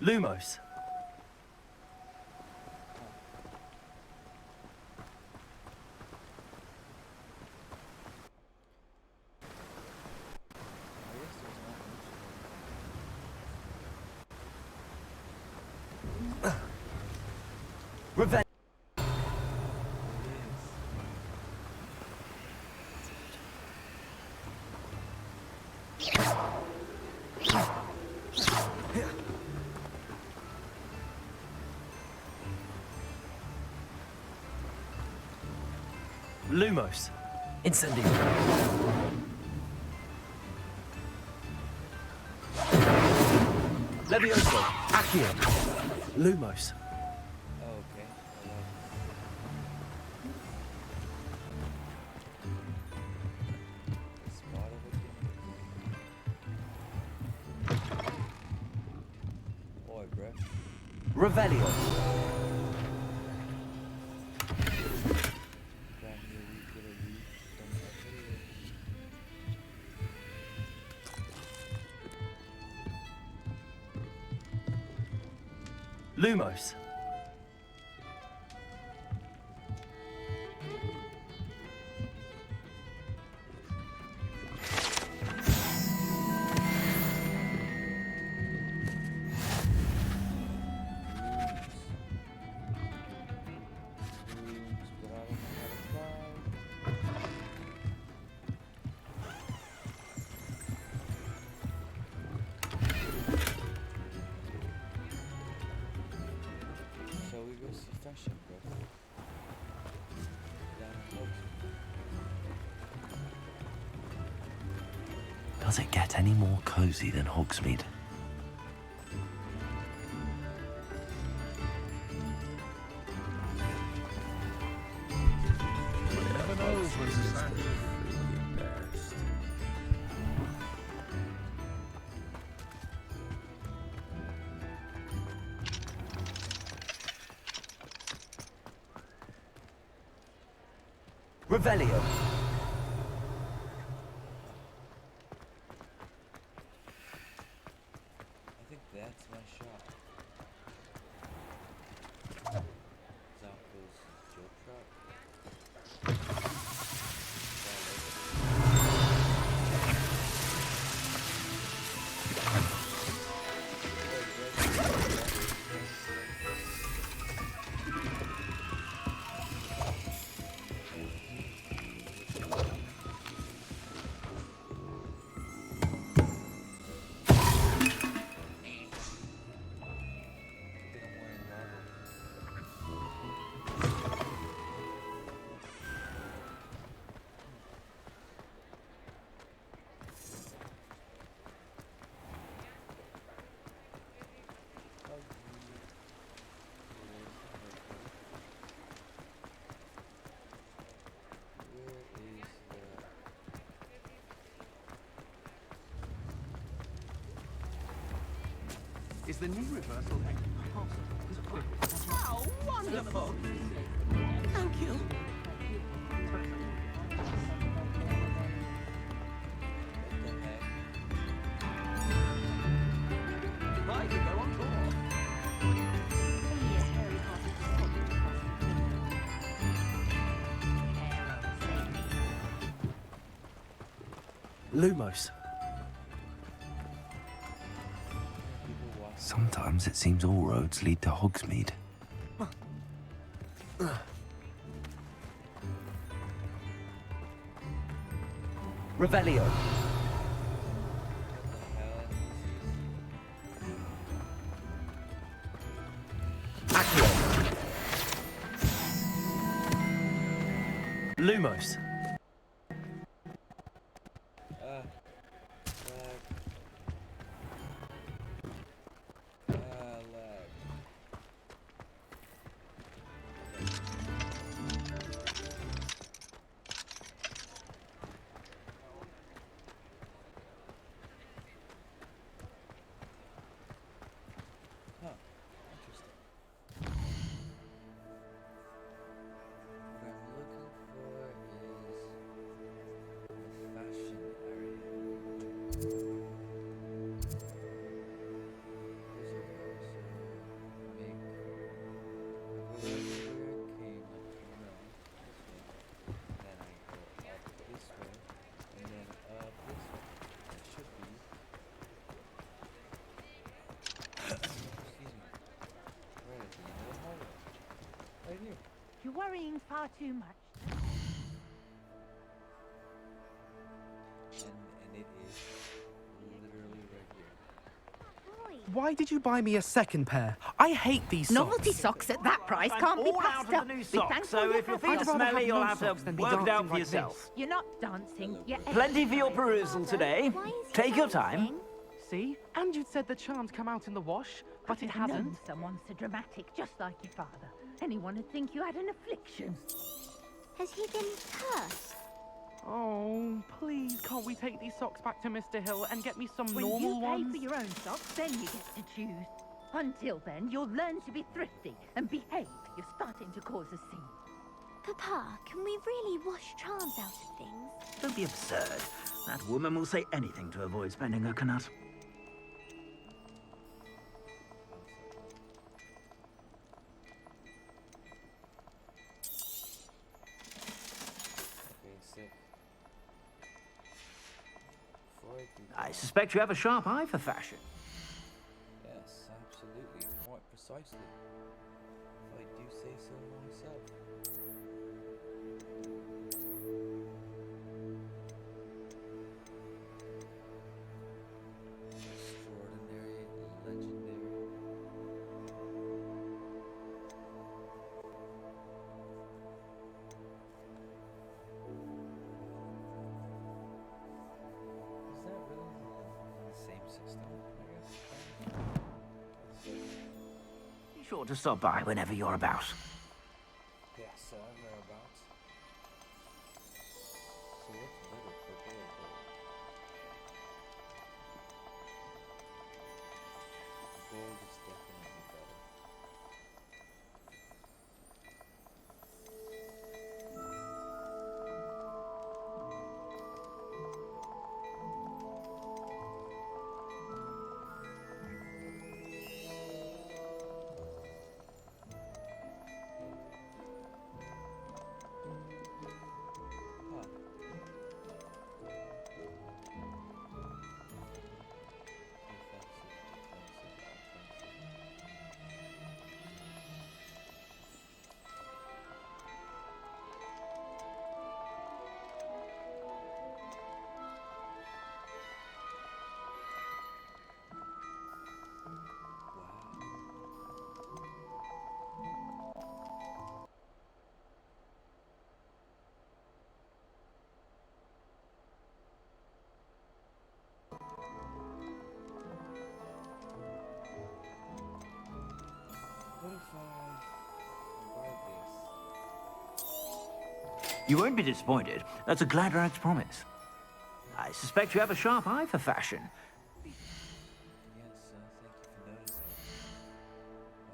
Lumos. Revenge. Lumos. Incendio. Levioso. Accio. Lumos. Okay. Boy, bro. Revelio. Lumos. Shall we go see fashion, bro? Down in Hogsmeade. Does it get any more cozy than Hogsmeade? Never knows what's that. Revelio. I think that's my shop. Zappo's joke shop. Is the knee reversal possible? Oh, wonderful! Thank you. Right, we go on tour. Lumos. Sometimes it seems all roads lead to Hogsmeade. Revelio. Accio. Lumos. What I'm looking for is You're worrying far too much. And it is literally right here. Why did you buy me a second pair? I hate these socks. Novelty socks at that price can't be all passed out up. of the new Be socks, thankful so your if your feet profit- are smelly, you'll no have socks to than be work it dancing out for like yourself. You're not dancing. You're Plenty for your exercising. perusal today. Take your time. See? And you'd said the charm'd come out in the wash, but it I've known hasn't. someone so dramatic, just like your father. Anyone would think you had an affliction. Has he been cursed? Oh, please, can't we take these socks back to Mr. Hill and get me some When normal you pay ones? for your own socks, then you get to choose. Until then, you'll learn to be thrifty and behave. You're starting to cause a scene. Papa, can we really wash charms out of things? Don't be absurd. That woman will say anything to avoid spending her canut. I suspect you have a sharp eye for fashion. Yes, absolutely. Quite precisely. If I do say so myself. Extraordinary, legendary. Is that really the same system, I guess? Be sure to stop by whenever you're about. Yes, whereabouts. So what's better, purple or gold? Gold is definitely better. What if I buy this? You won't be disappointed. That's a Gladrag's promise. I suspect you have a sharp eye for fashion. Yes, thank you for noticing.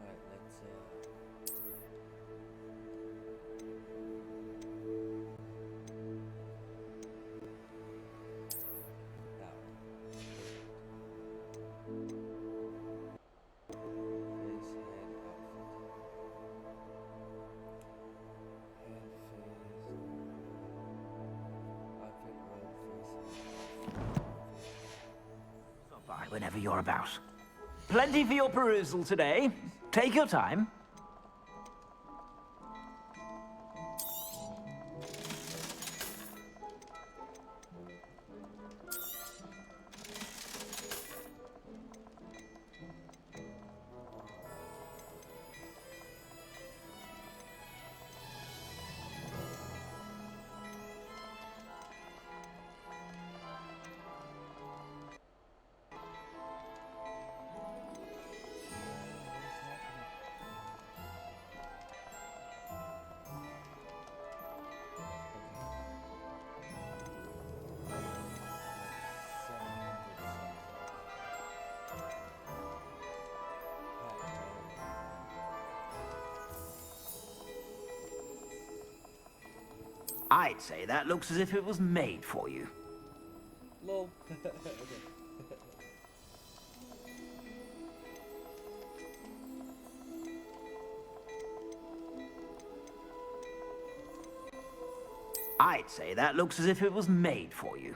Alright, let's Stop by whenever you're about. Plenty for your perusal today. Take your time. I'd say that looks as if it was made for you. Lol. Okay. I'd say that looks as if it was made for you.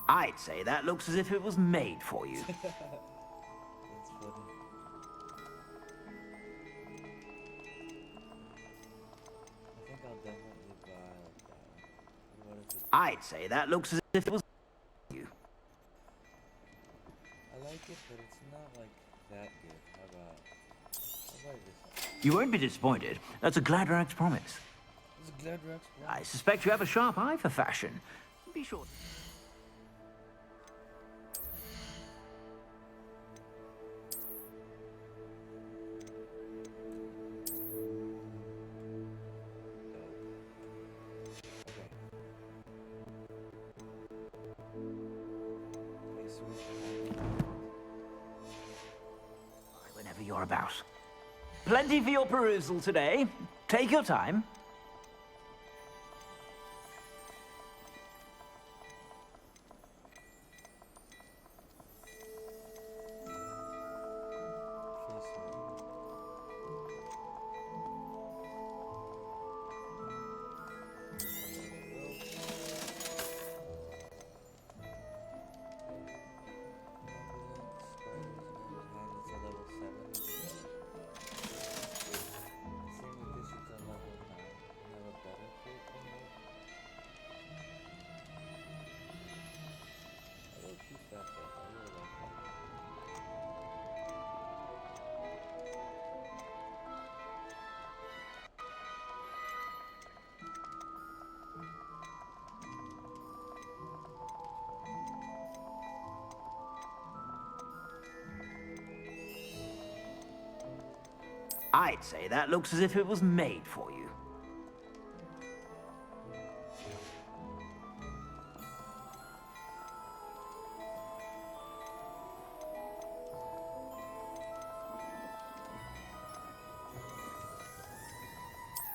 I'd say that looks as if it was made for you. That's funny. I think I'll definitely buy like that one. What is it? I'd say that looks as if it was you. I like it, but it's not like that good. How about this? You won't be disappointed. That's a Gladrag's promise. It's a Gladrag's I suspect you have a sharp eye for fashion. Be sure. Whenever you're about. Plenty for your perusal today. Take your time. I'd say that looks as if it was made for you.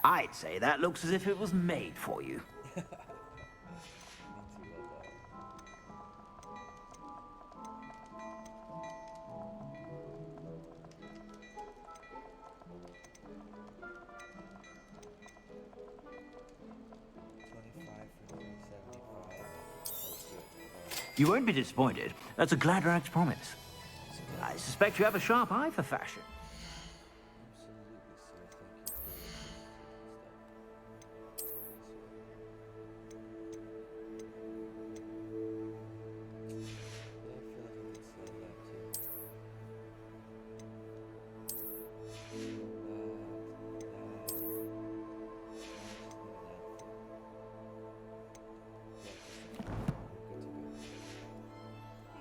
I'd say that looks as if it was made for you. You won't be disappointed. That's a Gladrag's promise. I suspect you have a sharp eye for fashion.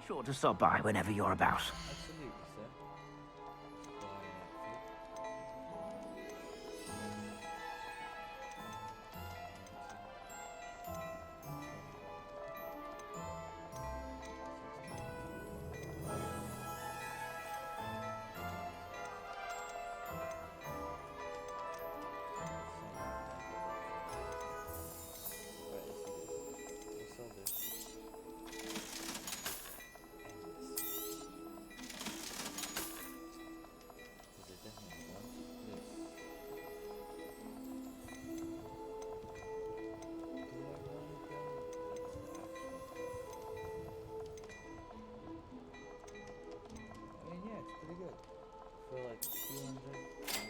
Sure to stop by whenever you're about. Absolutely, sir.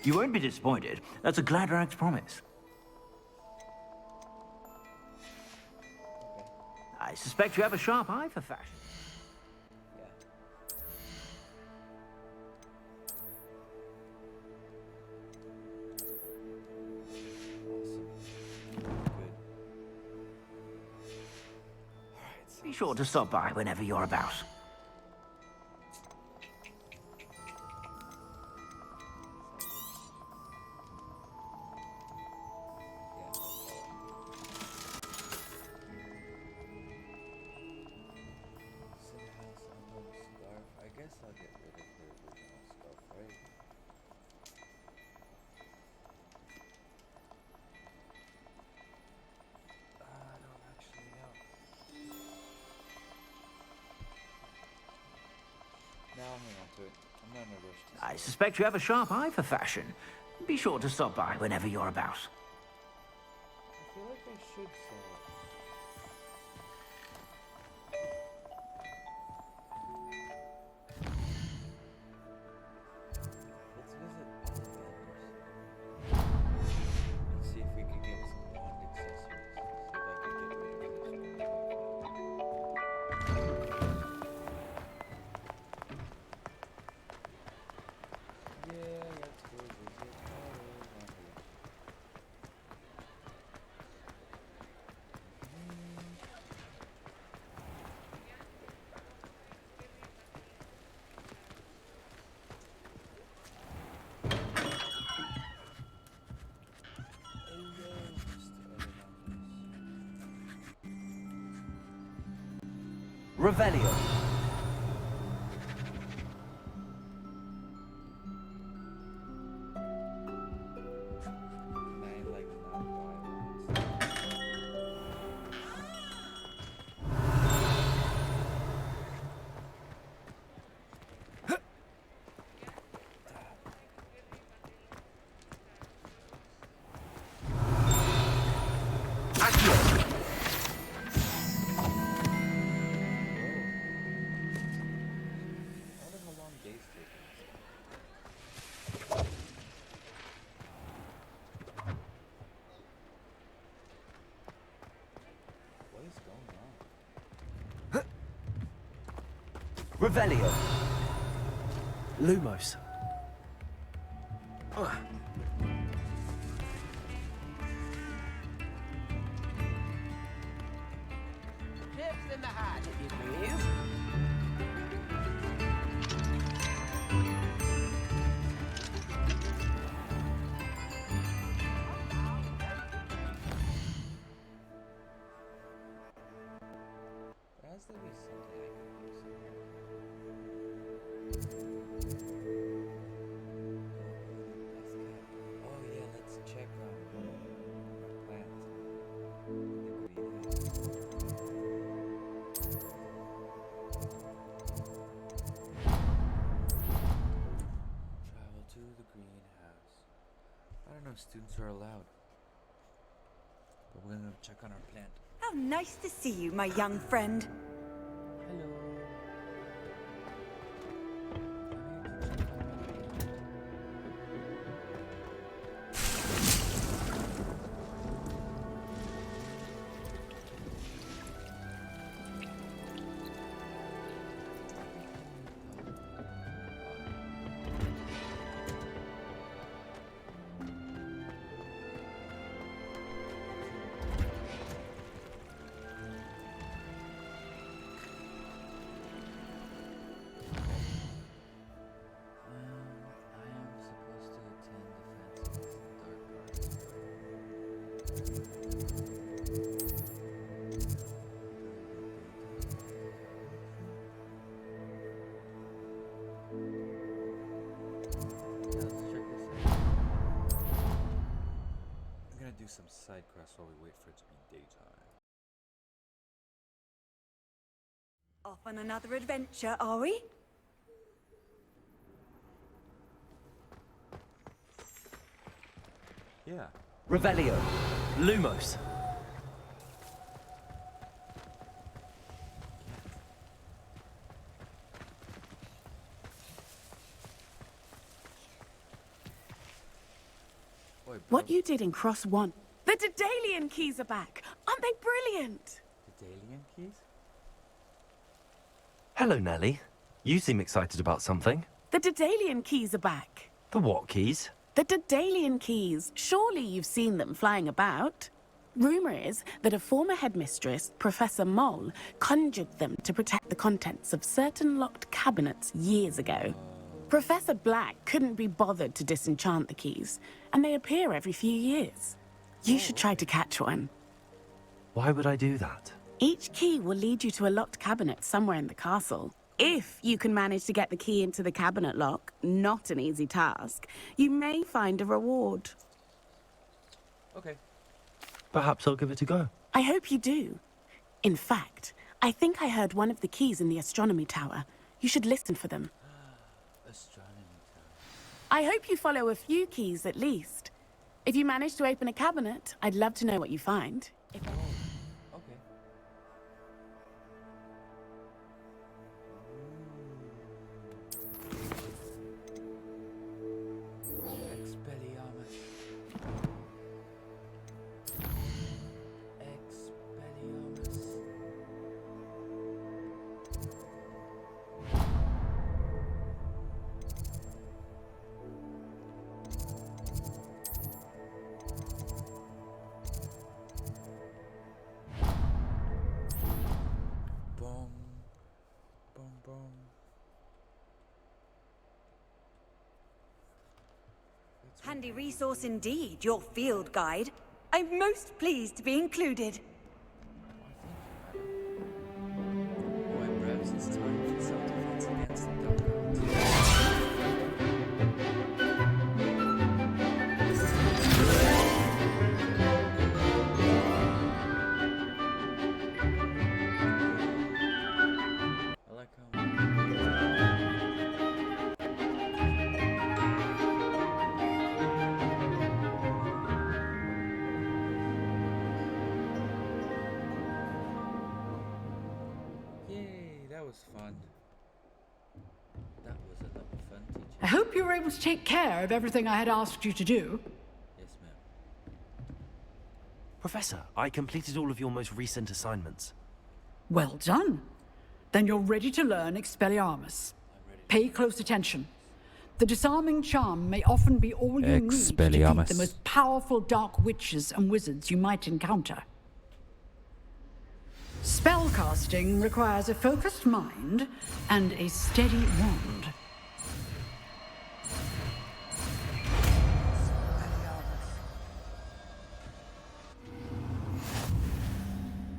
You won't be disappointed. That's a Gladrag's promise. I suspect you have a sharp eye for fashion. Be sure to stop by whenever you're about. I suspect you have a sharp eye for fashion. Be sure to stop by whenever you're about. I feel like I should sell it. Revelio. Revelio. Lumos. Chips in the hat, if you please. There has to be something I can do somewhere. Oh yeah, let's check our plant. Travel to the greenhouse. I don't know if students are allowed, but we're gonna check on our plant. How nice to see you, my young friend. Hello. Do some side quests while we wait for it to be daytime. Off on another adventure, are we? Yeah. Revelio. Lumos. What you did in Cross 1. The Daedalian keys are back. Aren't they brilliant? The Daedalian keys? Hello, Nellie. You seem excited about something. The Daedalian keys are back. The what keys? The Daedalian keys. Surely you've seen them flying about. Rumor is that a former headmistress, Professor Moll, conjured them to protect the contents of certain locked cabinets years ago. Professor Black couldn't be bothered to disenchant the keys, and they appear every few years. You should try to catch one. Why would I do that? Each key will lead you to a locked cabinet somewhere in the castle. If you can manage to get the key into the cabinet lock, not an easy task, you may find a reward. Okay. Perhaps I'll give it a go. I hope you do. In fact, I think I heard one of the keys in the astronomy tower. You should listen for them. Astronomy tower. I hope you follow a few keys at least. If you manage to open a cabinet, I'd love to know what you find. Okay. Expelliarmus. Expelliarmus. Boom. Boom, boom. Handy resource indeed, your field guide. I'm most pleased to be included. Oh, that was fun. That was a lot of fun, teacher. I hope you were able to take care of everything I had asked you to do. Yes, ma'am. Professor, I completed all of your most recent assignments. Well done. Then you're ready to learn Expelliarmus. Pay close attention. The disarming charm may often be all you need to defeat the most powerful dark witches and wizards you might encounter. Spellcasting requires a focused mind and a steady wand.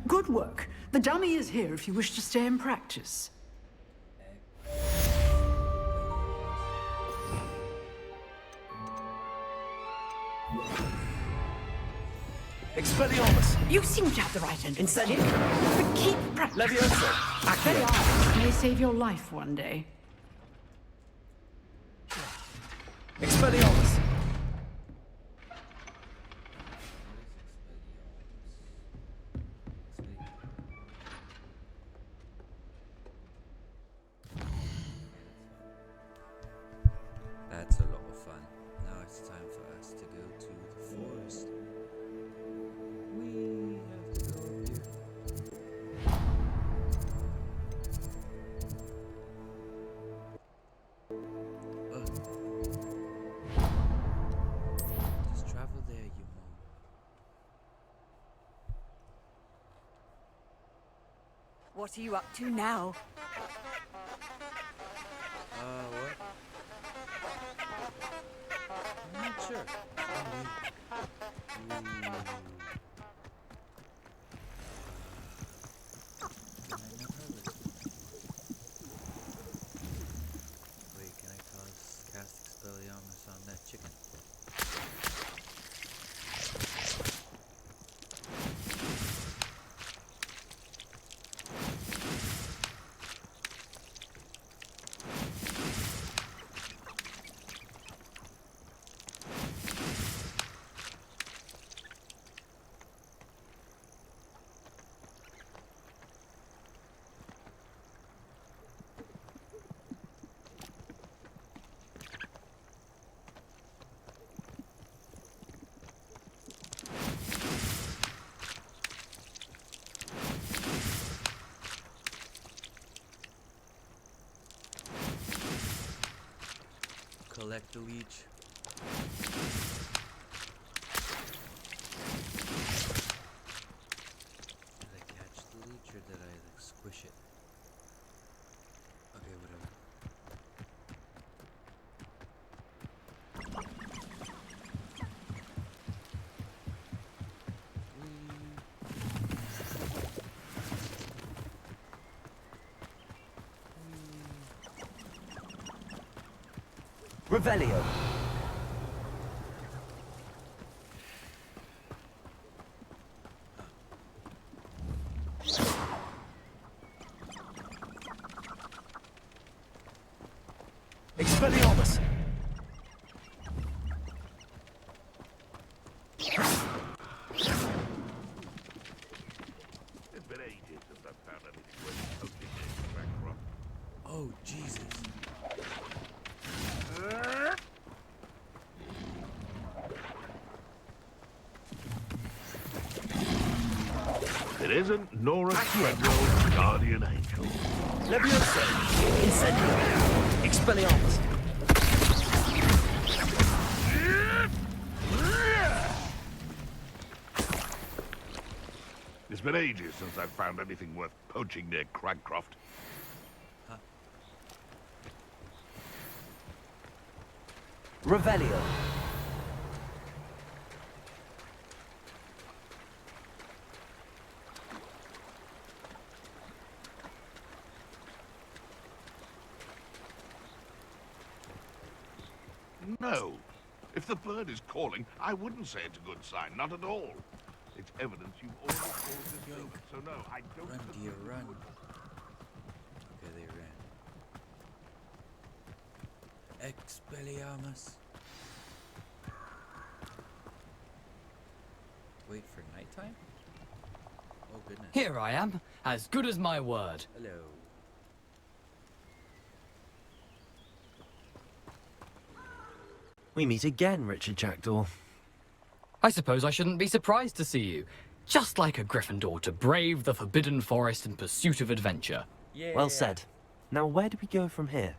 Good work. The dummy is here if you wish to stay and practice. Expelliarmus! You seem to have the right end. Incendio! But keep practicing. Expelliarmus may save your life one day. Expelliarmus! That's a lot of fun. Now it's time for us to go to the forest. We have to go up here. Just travel there, you mom. What are you up to now? What? I'm not sure. Wait, can I cast Expelliarmus on that chicken? Collect the leech. Did I catch the leech or did I like squish it? Okay, whatever. Revelio. Expelliarmus. It's been ages since I've found anything worth poking in Bancroft. Oh, Jesus. It isn't Nora Threadwell's guardian angel. Leviosa. Incendio. Expelliarmus. It's been ages since I've found anything worth poaching near Cragcroft. Revelio. No. If the bird is calling, I wouldn't say it's a good sign. Not at all. It's evidence you've already caused this building. So no, I don't... Run, dear, run. Okay, they ran. Expelliarmus. Wait for nighttime? Oh, goodness. Here I am, as good as my word. Hello. We meet again, Richard Jackdaw. I suppose I shouldn't be surprised to see you. Just like a Gryffindor to brave the Forbidden Forest in pursuit of adventure. Well said. Now where do we go from here?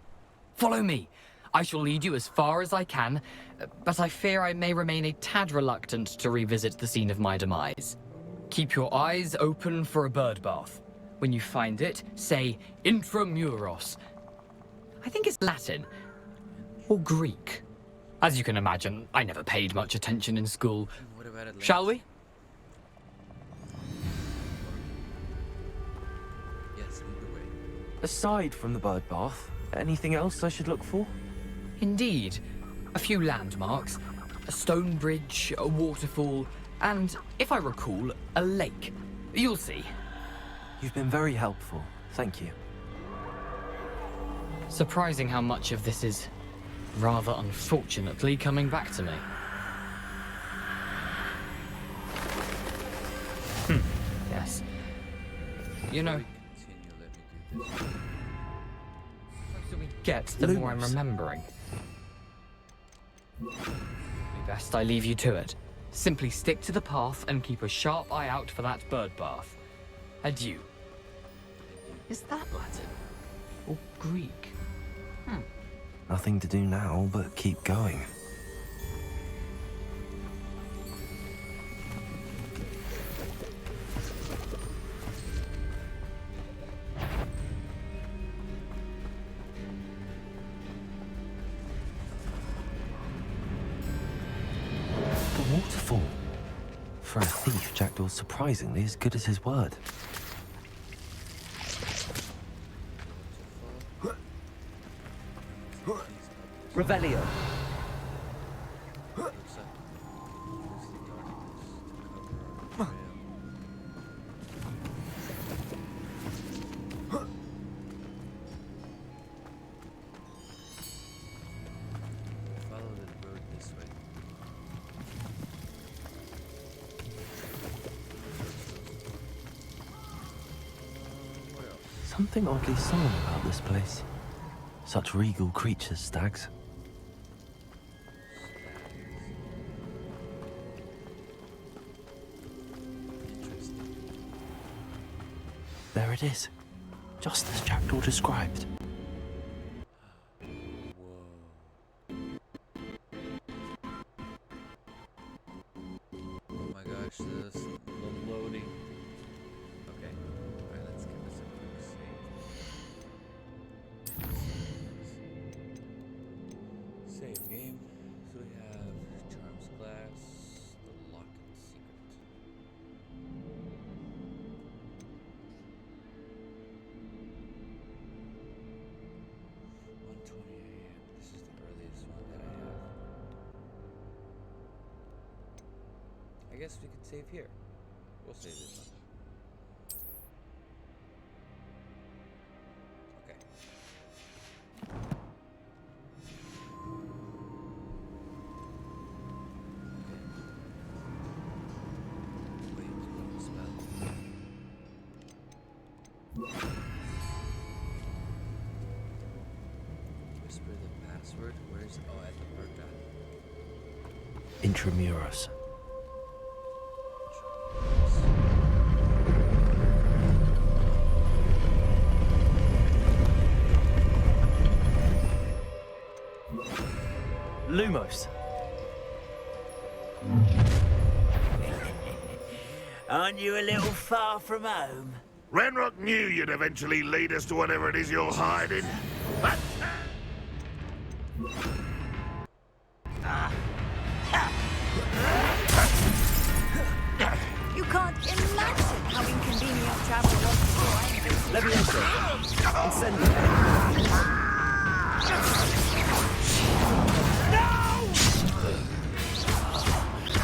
Follow me. I shall lead you as far as I can, but I fear I may remain a tad reluctant to revisit the scene of my demise. Keep your eyes open for a bird bath. When you find it, say intramuros. I think it's Latin. Or Greek. As you can imagine, I never paid much attention in school. Shall we? Yes, lead the way. Aside from the bird bath, anything else I should look for? Indeed. A few landmarks. A stone bridge, a waterfall, and, if I recall, a lake. You'll see. You've been very helpful. Thank you. Surprising how much of this is, rather unfortunately, coming back to me. Yes. You know, the closer we get, the more I'm remembering. Be best I leave you to it. Simply stick to the path and keep a sharp eye out for that bird bath. Adieu. Is that Latin? Or Greek? Nothing to do now but keep going. The waterfall. For a thief, Jackdaw's surprisingly as good as his word. Revelio. Follow the road this way. Something oddly solemn about this place. Such regal creatures, stags. There it is. Just as Jackdaw described. Oh my gosh, this loading. Okay, alright, let's give this a quick save. Save game. So we have Charms Glass, the Lock and Secret. 1:20 a.m. This is the earliest one that I have. I guess we could save here. We'll save this one. Okay. Wait, what spell? Whisper the password. Where's at the bird bath. Intramuros. Lumos. Aren't you a little far from home? Ranrock knew you'd eventually lead us to whatever it is you're hiding. But You can't imagine how inconvenient travel was before I invented Levioso. Incendio.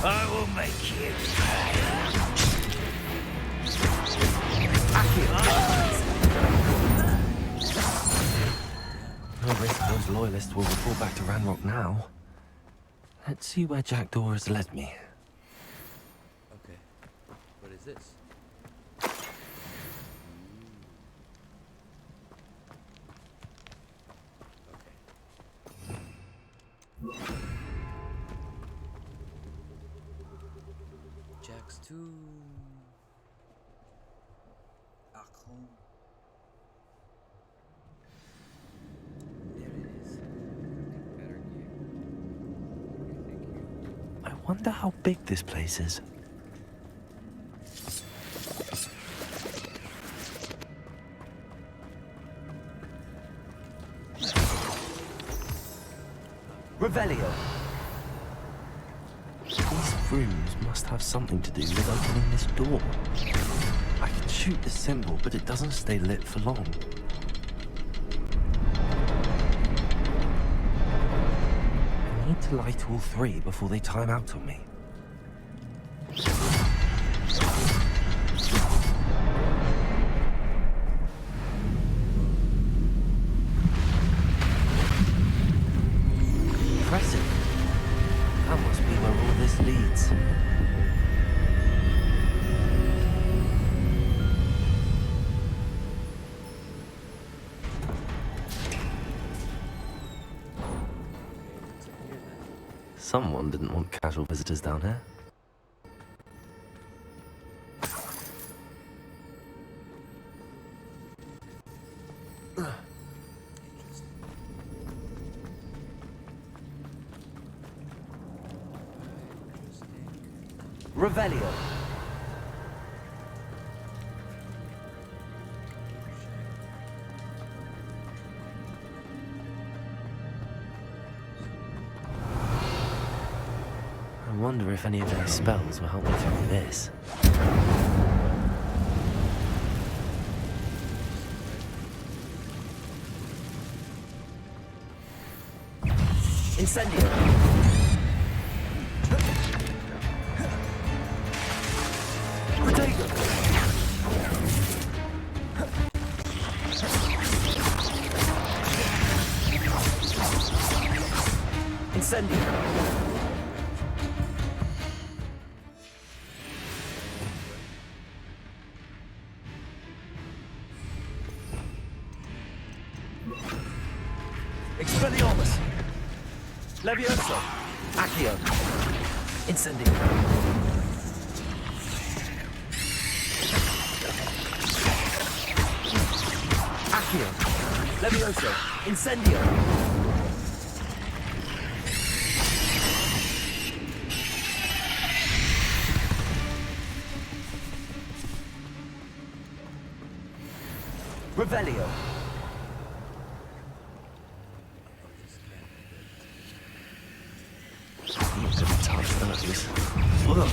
I will make you pay. No risk those loyalists will report back to Ranrock now. Let's see where Jackdaw has led me. Okay. What is this? Okay. Next to Akon. There it is. Better view. I wonder how big this place is. Revelio. These rooms must have something to do with opening this door. I can shoot the symbol, but it doesn't stay lit for long. I need to light all three before they time out on me. Impressive. That must be where all this leads. Someone didn't want casual visitors down here. Revelio. I wonder if any of those spells will help me through this. Incendio. Incendio. Expelliarmus. Levioso. Accio. Incendio. Accio. Levioso. Incendio. Revelio. These are tough those. Whoa.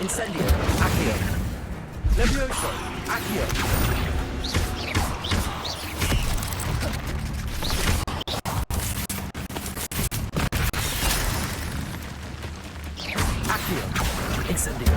Incendio. Accio. Levioso. Accio. Accio. Incendio.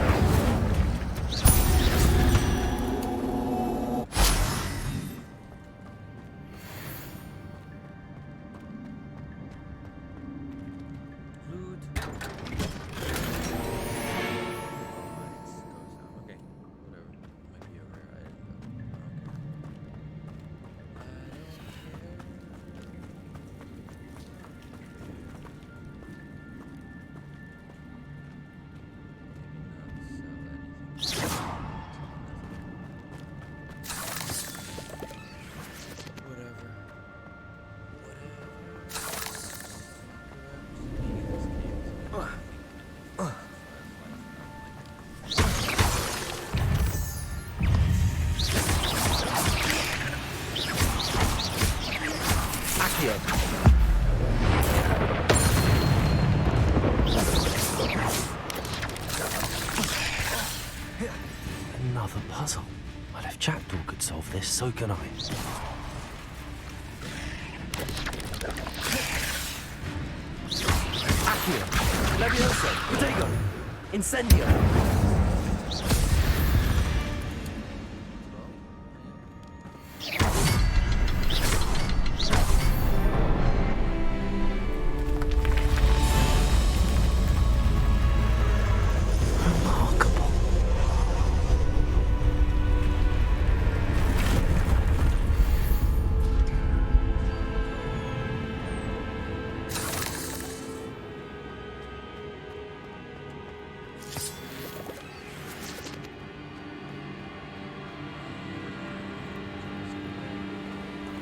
Another puzzle. Well, if Jackdaw could solve this, so can I. Accio. Levioso. Protego. Incendio.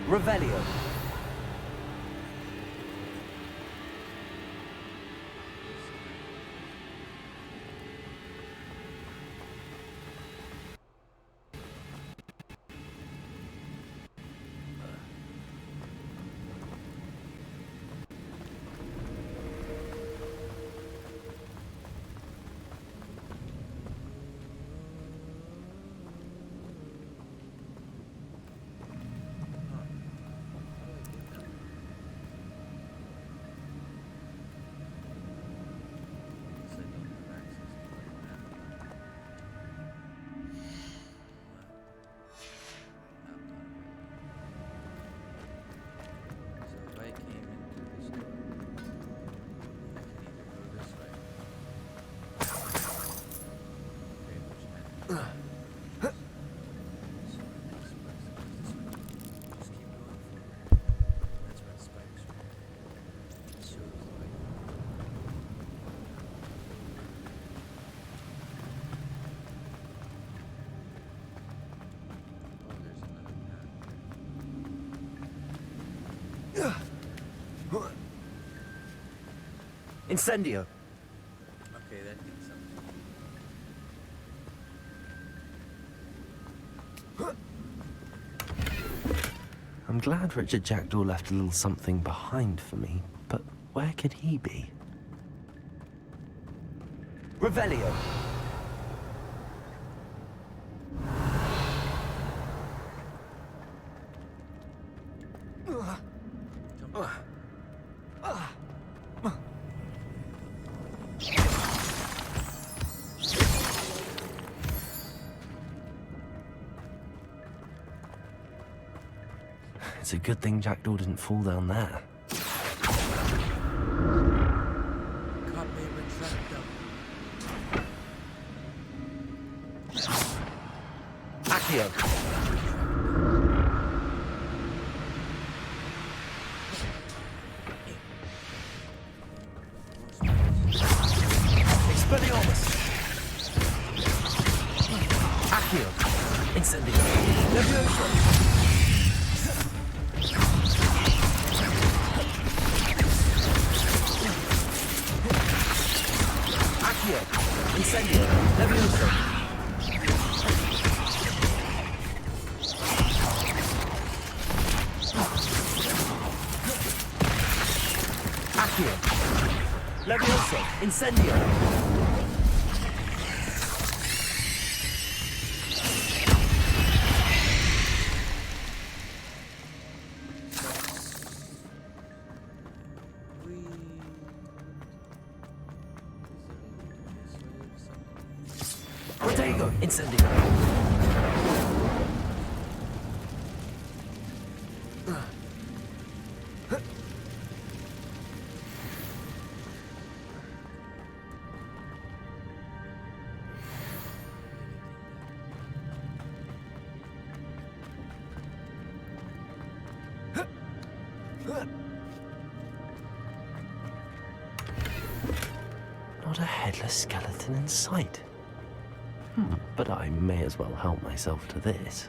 Revelio. Incendio. Okay, that means something. I'm glad Richard Jackdaw left a little something behind for me, but where could he be? Revelio. It's a good thing Jackdaw didn't fall down there. Accio. Expelliarmus. Accio. Incendio. Levioso. Incendio. Levioso. Accio. Levioso. Incendio. Incendio. Not a headless skeleton in sight. But I may as well help myself to this.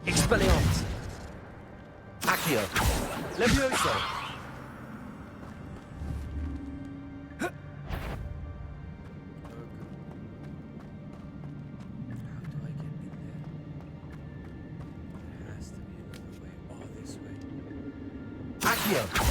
Expelliarmus. Accio. Levioso. Accio.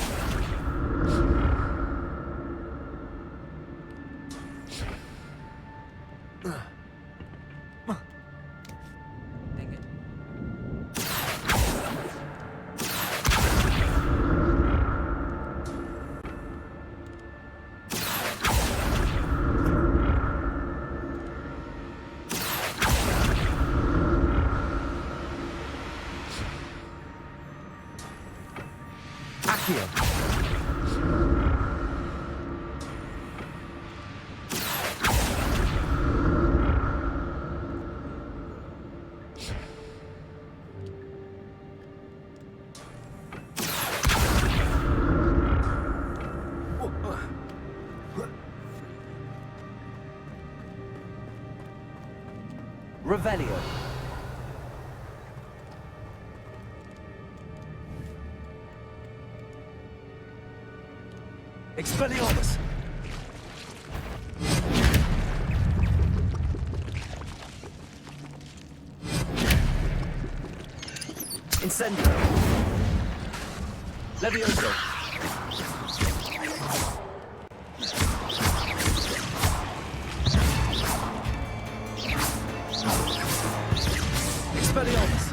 Revelio. Expelliarmus. Incendio. Levioso. Expelliarmus.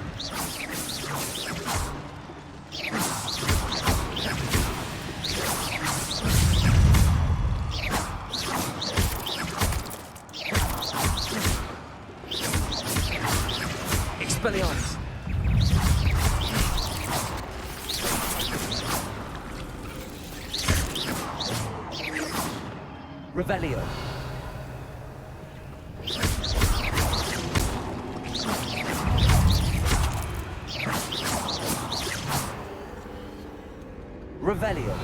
Expelliarmus. Revelio. Revelio.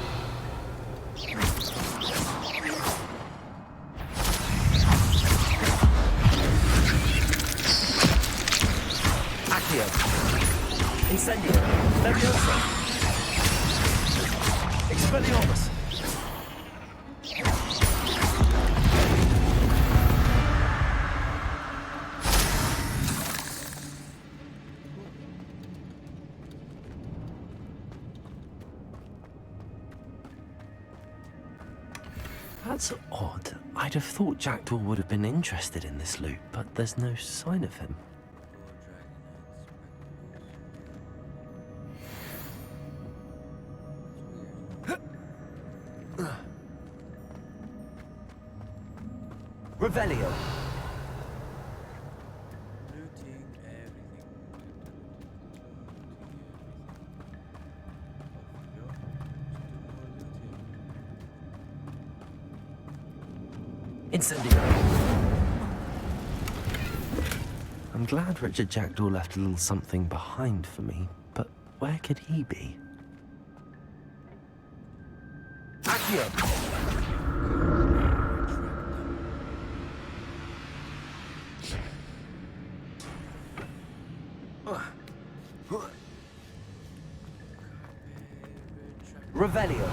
Accio. Incendio. Levioso. Expelliarmus. That's odd. I'd have thought Jackdaw would have been interested in this loot, but there's no sign of him. Revelio. Incendio. I'm glad Richard Jackdaw left a little something behind for me, but where could he be? Accio. Revelio.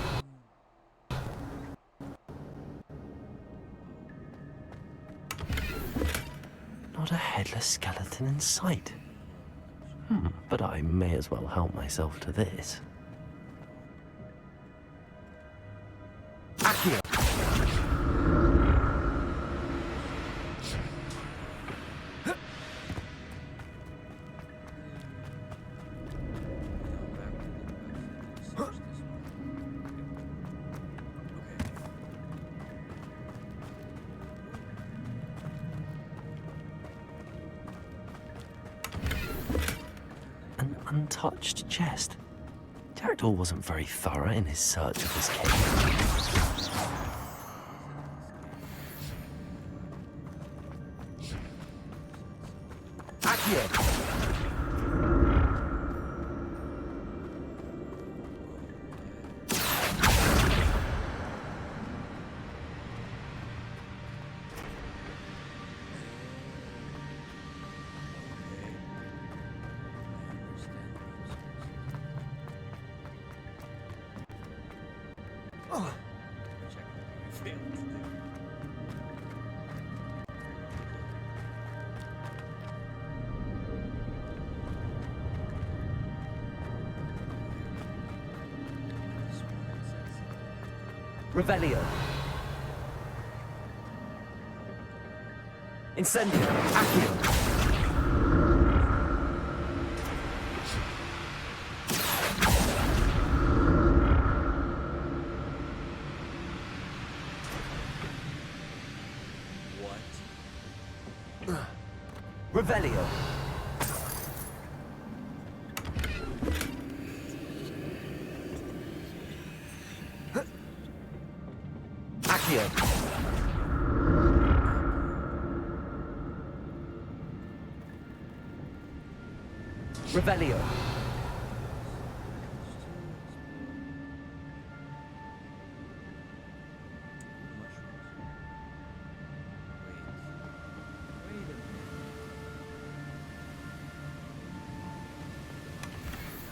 Not a headless skeleton in sight. But I may as well help myself to this. Accio. Untouched chest. Jackdaw wasn't very thorough in his search of this cave. Accio. Revelio. Incendio. Accio. Revelio. Accio. Revelio.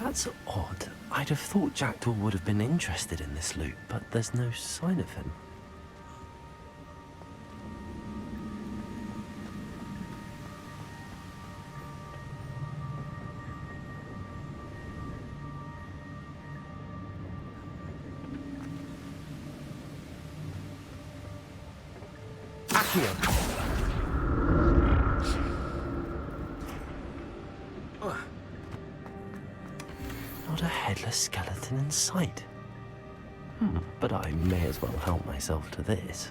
That's odd. I'd have thought Jackdaw would have been interested in this loot, but there's no sign of him. Accio. Not a headless skeleton in sight. But I may as well help myself to this.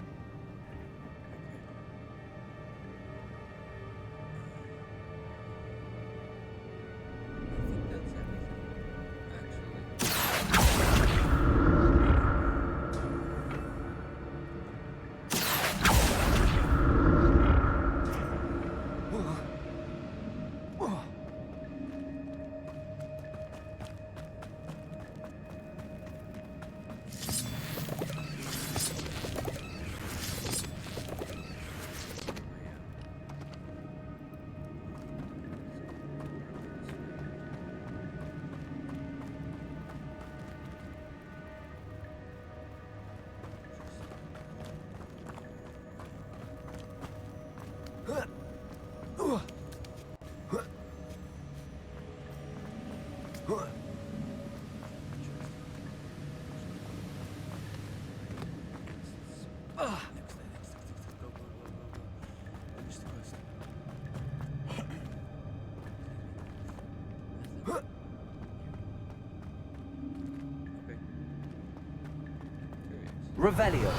Revelio.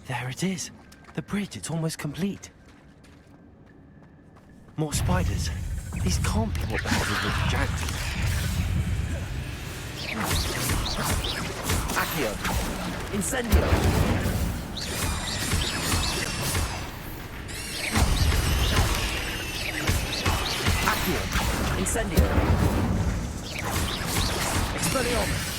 There it is. The bridge, it's almost complete. More spiders. These can't be what the hell is with Jackdaw. Accio. Incendio. Accio. Incendio. Expelliarmus.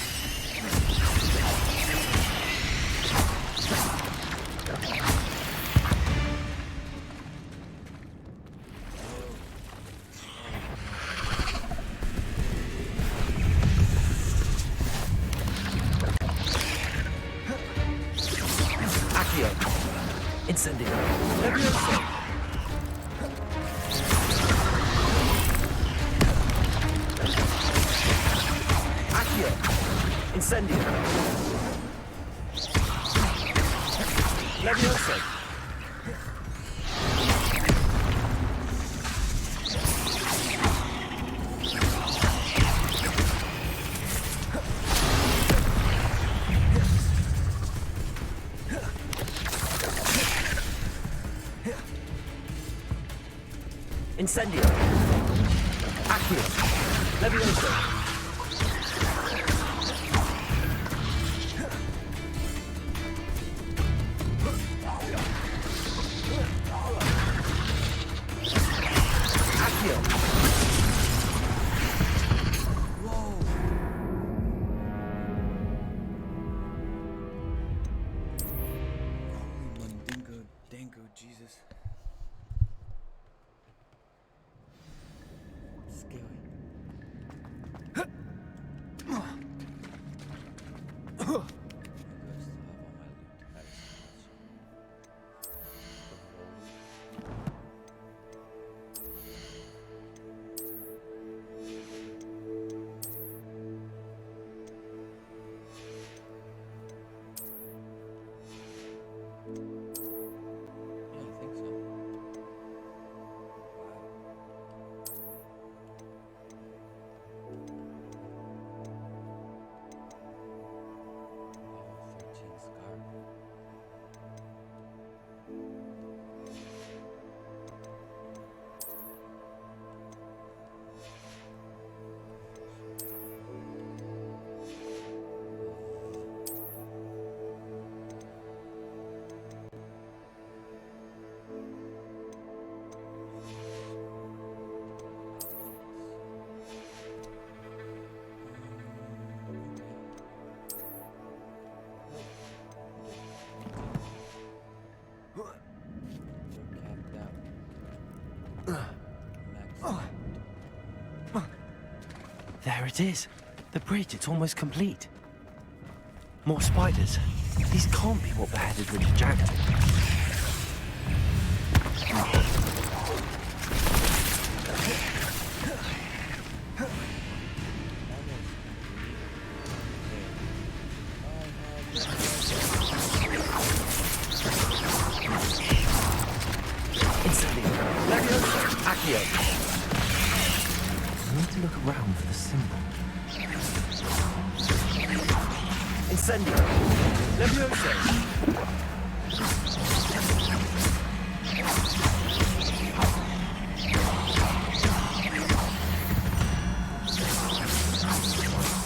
Incendio. Levioso. Accio. Incendio. Levioso. Incendio. Accio. Levioso. Accio. Whoa. Mandingo, dango, Jesus. There it is. The bridge, it's almost complete. More spiders. These can't be what beheaded Richard Jackdaw. I need to look around for the symbol. Incendio! Levioso!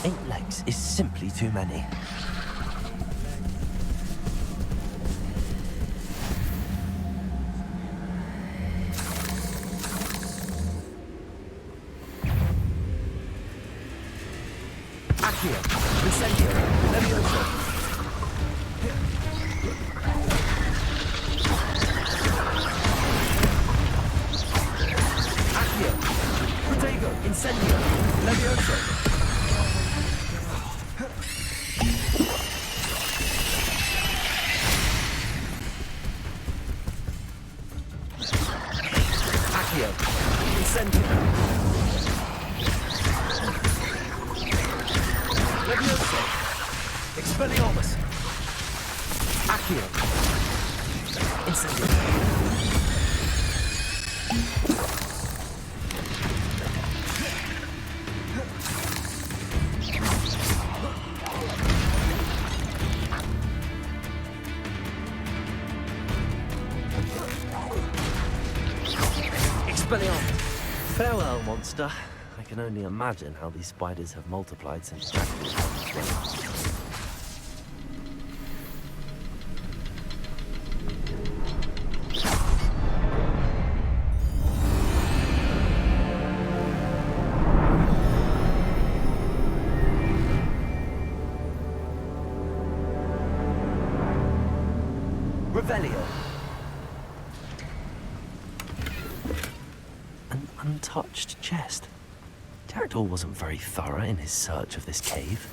8 legs is simply too many. Farewell, monster. I can only imagine how these spiders have multiplied since Jackdaw's time. Revelio. An untouched chest. Jackdaw wasn't very thorough in his search of this cave.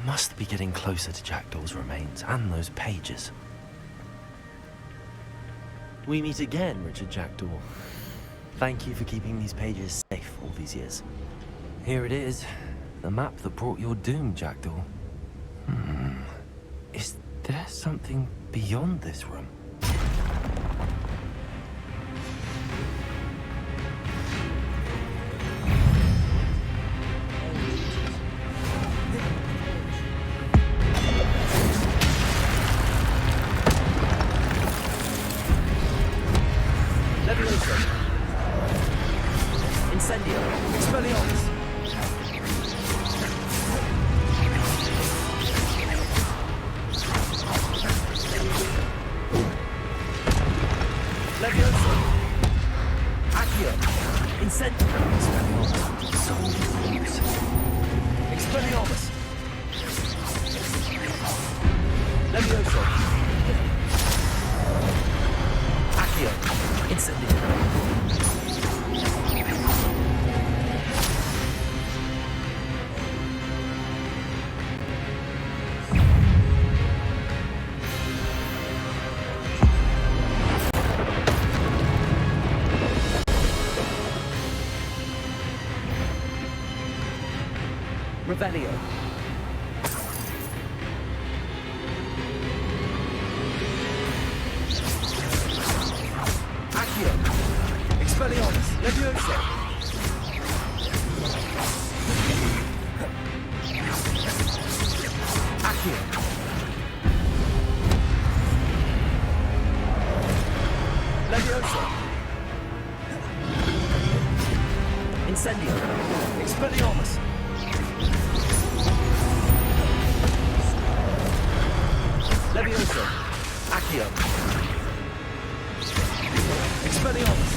Must be getting closer to Jackdaw's remains and those pages. We meet again, Richard Jackdaw. Thank you for keeping these pages safe all these years. Here it is, the map that brought your doom, Jackdaw. Is there something beyond this room? Revelio. Accio. Expelliarmus. Levioso. Accio. Levioso. Incendio. Expelliarmus. Levioso. Accio. Expelliarmus.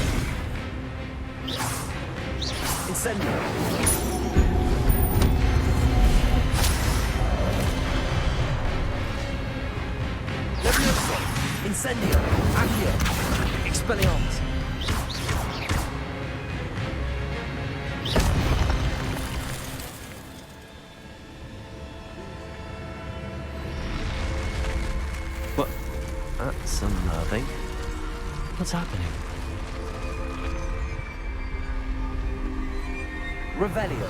Incendio! Accio! Expelliarmus! What? That's unnerving. What's happening? Revelio!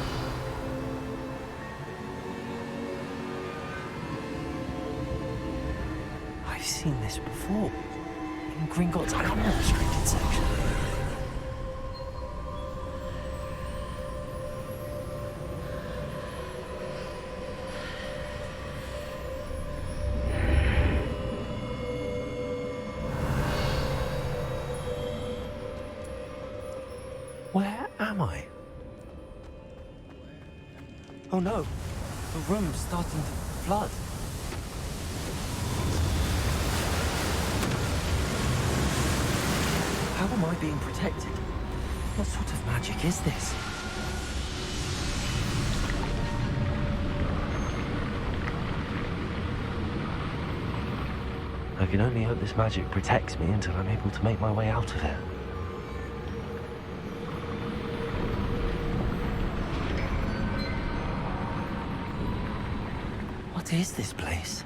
I've seen this before. In Gringotts unrestricted section. Where am I? Oh no, the room's starting to flood. How am I being protected? What sort of magic is this? I can only hope this magic protects me until I'm able to make my way out of here. What is this place?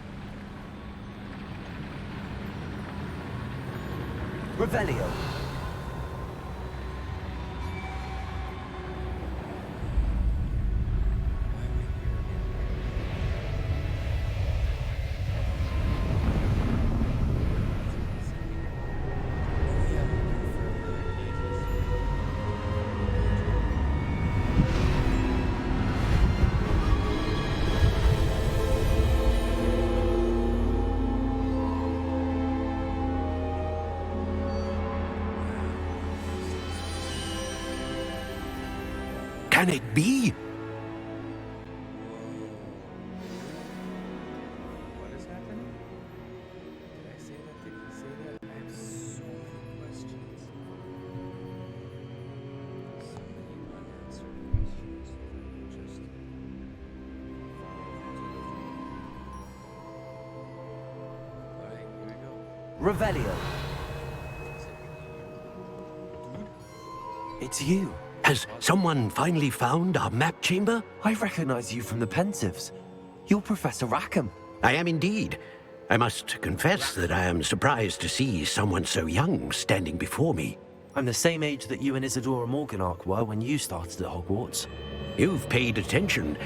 Revelio! Can it be? What is happening? Did I say that? Did he say that? I have so many questions. So many unanswered questions. Just alright, here we go. Revelio! It's you. Has someone finally found our map chamber? I recognize you from the Pensives. You're Professor Rackham. I am indeed. I must confess that I am surprised to see someone so young standing before me. I'm the same age that you and Isadora Morganach were when you started at Hogwarts. You've paid attention.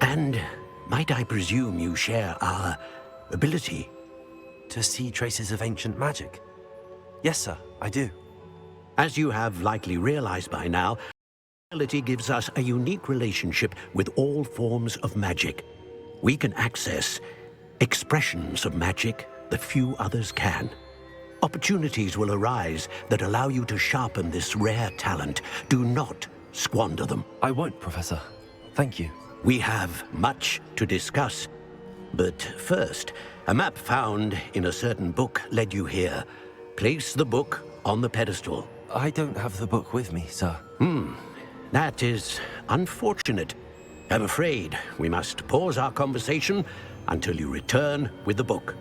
And might I presume you share our ability? To see traces of ancient magic? Yes, sir, I do. As you have likely realized by now, ability gives us a unique relationship with all forms of magic. We can access expressions of magic that few others can. Opportunities will arise that allow you to sharpen this rare talent. Do not squander them. I won't, Professor. Thank you. We have much to discuss. But first, a map found in a certain book led you here. Place the book on the pedestal. I don't have the book with me, sir. That is unfortunate. I'm afraid we must pause our conversation until you return with the book.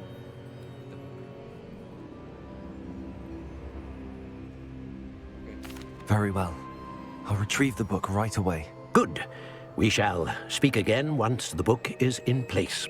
Very well. I'll retrieve the book right away. Good. We shall speak again once the book is in place.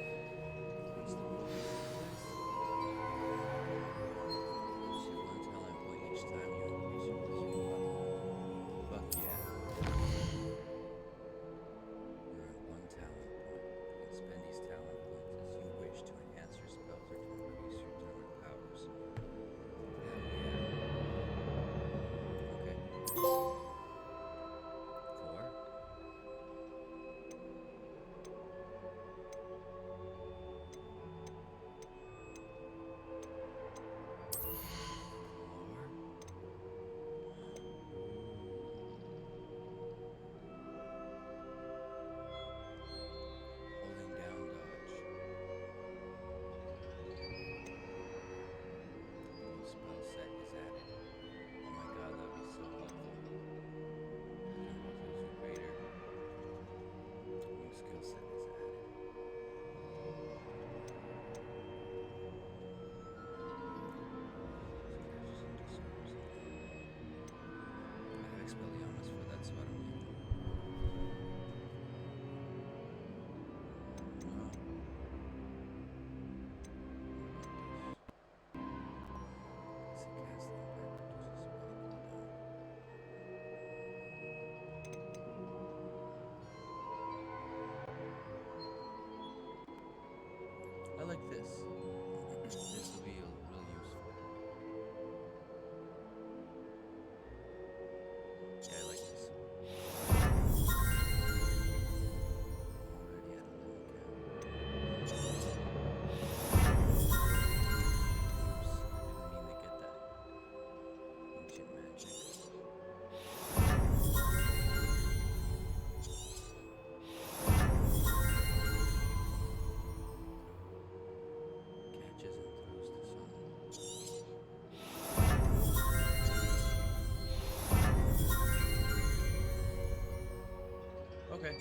Okay.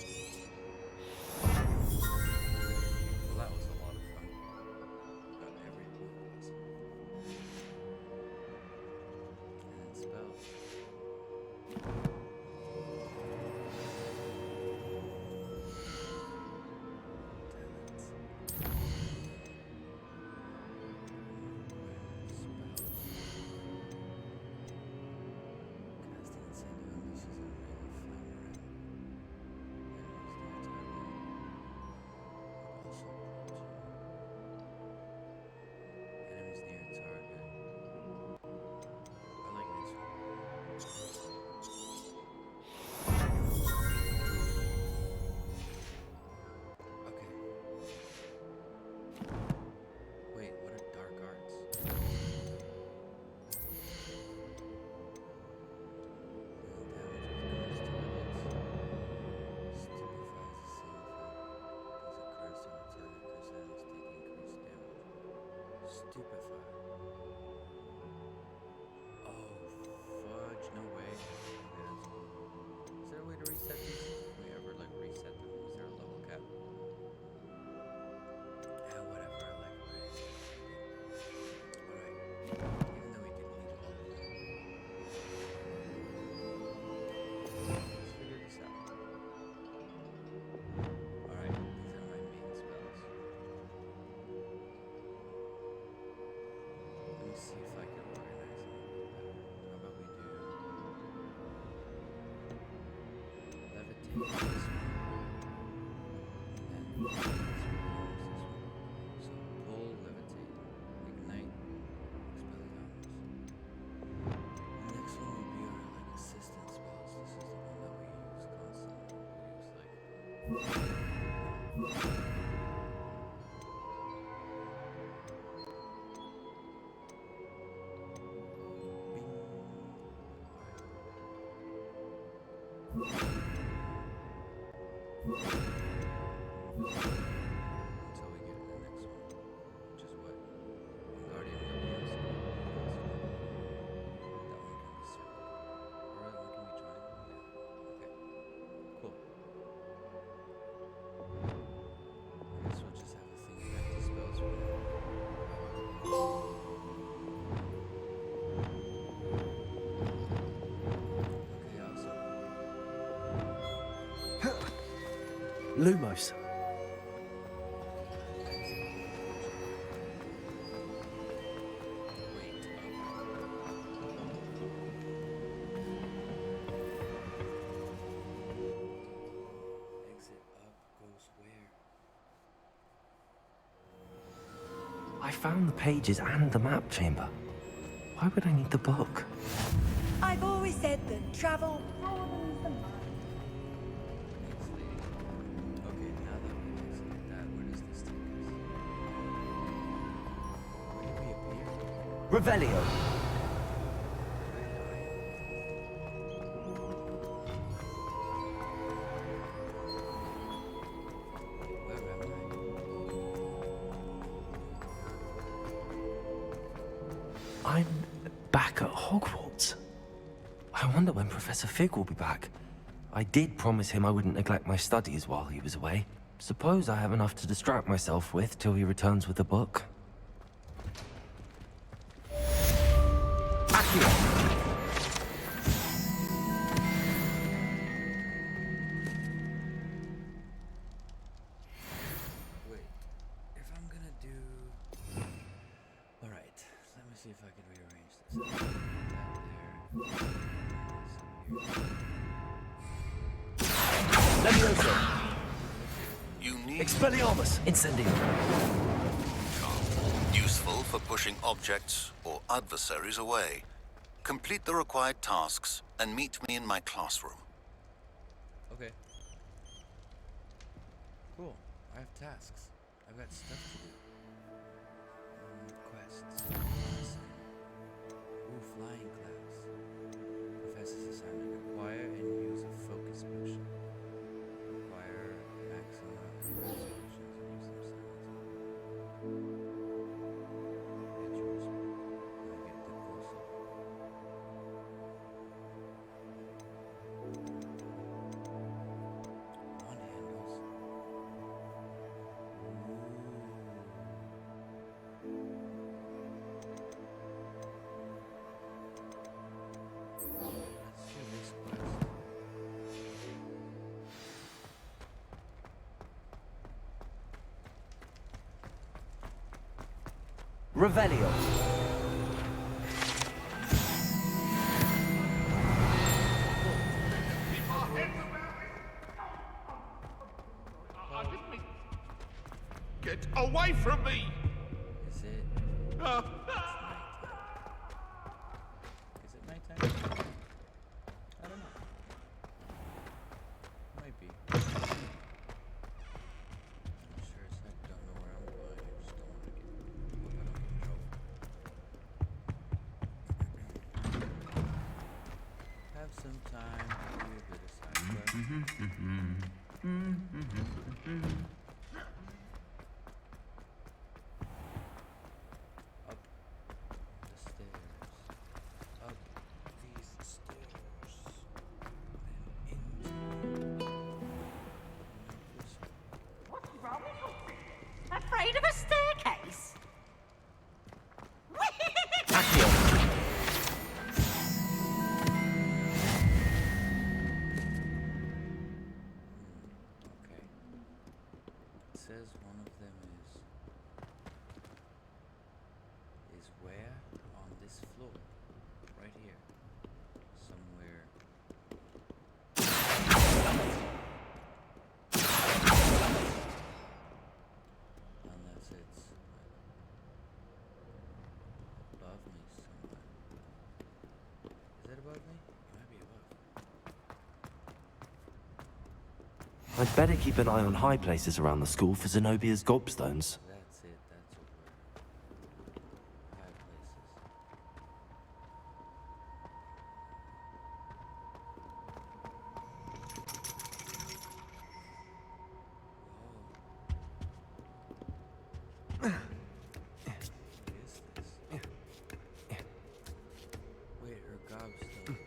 Well, that was a lot of fun. Got every point possible. And spells. Wait, what are dark arts? Stupefy. Oh, fudge, no way. Is there a way to reset these? Can we ever, like, reset them? Is there a level cap? Yeah, whatever, I like it. Alright, even though we didn't need all of them. Let's figure this out. Alright, these are my main spells. Let me see if I can organize them a little better. How about we do levitate this one, and then this one. So pull, levitate, ignite, Expelliarmus. The next one will be our like assistant spells. This is the one that we use constantly. We use like until we get to the next one, which is what? Guardian Leviosa. That one can be circle. Or that one can be triangle. Yeah. Okay. Cool. I guess we'll just have a thing back to spells for now. Okay, awesome. Lumos. Exit up goes where? I found the pages and the map chamber. Why would I need the book? I've always said that travel broadens the mind. Okay, now that we've exited that, where does this take us? Where did we appear? Revelio. I'm back at Hogwarts. I wonder when Professor Fig will be back. I did promise him I wouldn't neglect my studies while he was away. Suppose I have enough to distract myself with till he returns with the book. Accio! Wait, if I'm gonna do... Alright, let me see if I can rearrange this. That there. Leviosa! You need Expelliarmus! Incendio! useful for pushing objects or adversaries away. Complete the required tasks and meet me in my classroom. Okay. Cool. I have tasks. I've got stuff to do. Quests. Ooh, flying class. Professor's assignment. Acquire and use a focus potion. Acquire maximum focus potions and use them silently. Rituals. Can I get the closer? Revelio. Get away from me! Is it? Ah. Is it nighttime? I don't know. Might be. I'm sure as heck don't know where I'm going. I just don't want to get in trouble. Have some time to do a bit of side quest. Afraid of a staircase? Okay. It says one of them is where? On this floor. Right here. Somewhere. Unless it's above me somewhere. Is it above me? It might be above. I'd better keep an eye on high places around the school for Zenobia's gobstones. That's it, that's over. High places. What is this? Wait, her gobstones.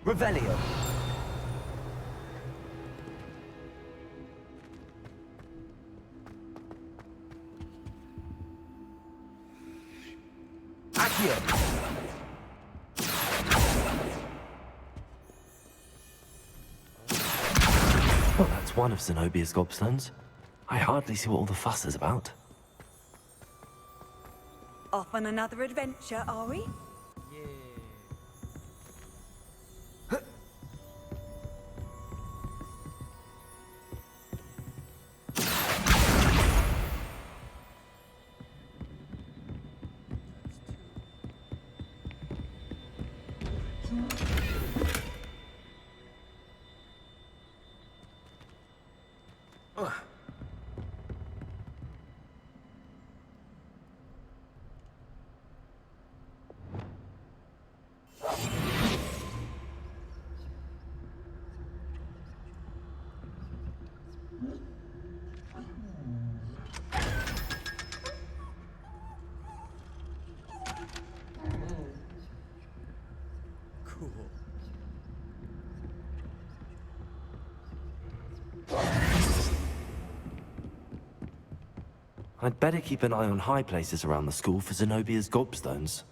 Revelio. Accio. Well, that's one of Zenobia's gobstones. I hardly see what all the fuss is about. Off on another adventure, are we? Cool. I'd better keep an eye on high places around the school for Zenobia's gobstones.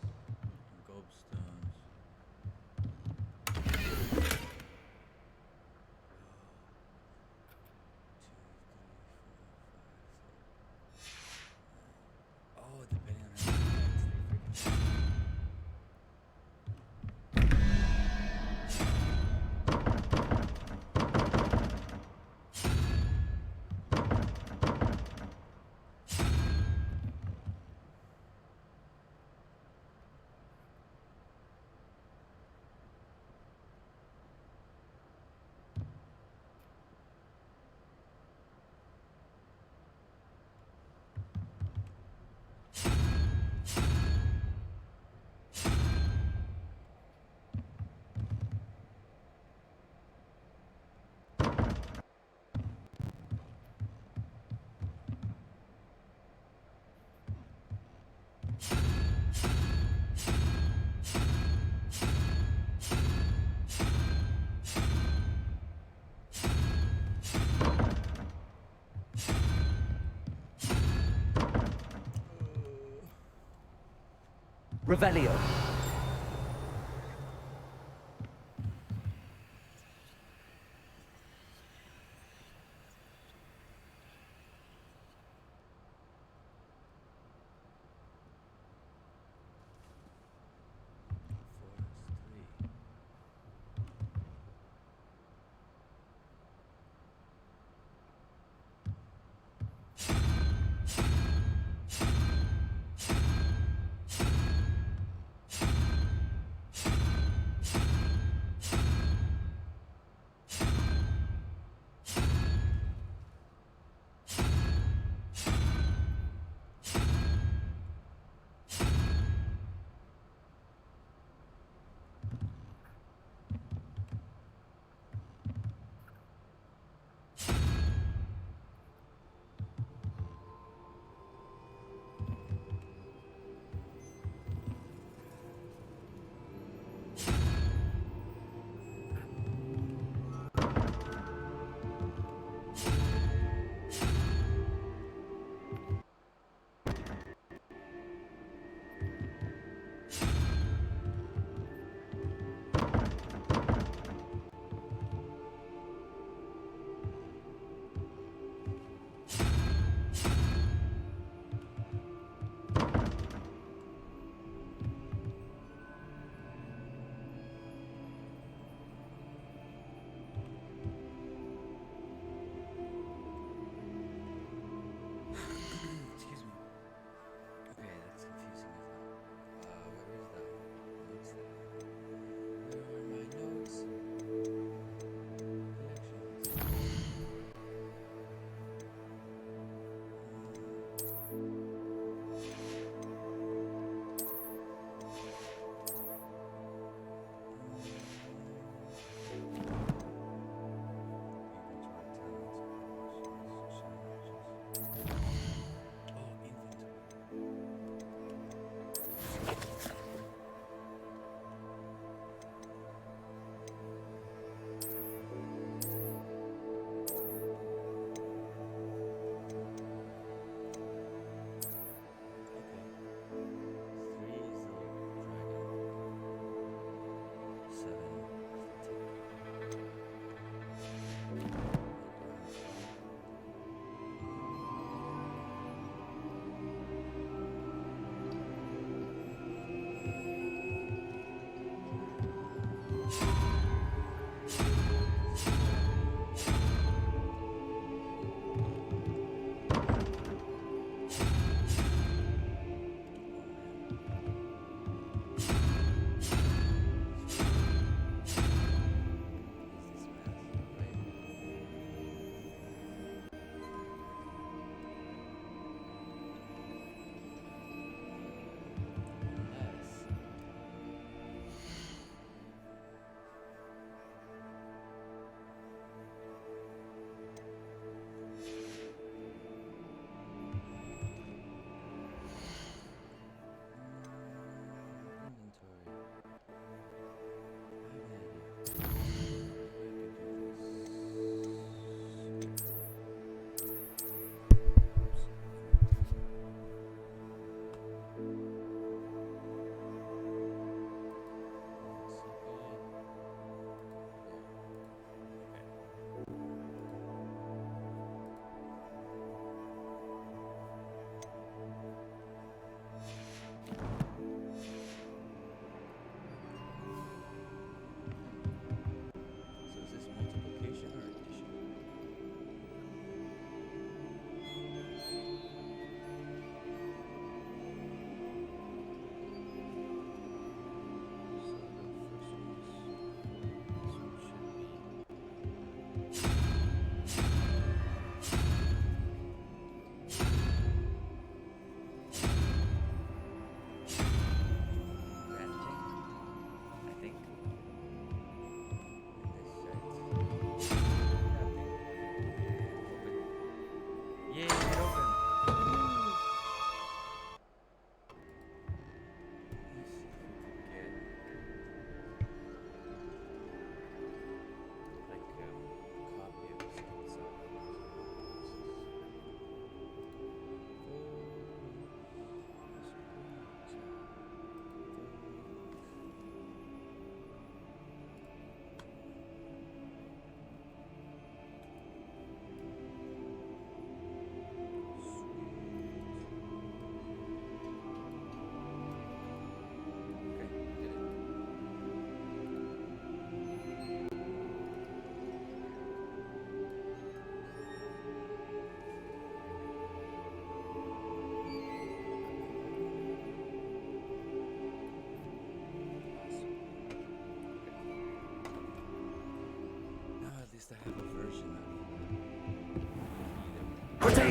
Revelio.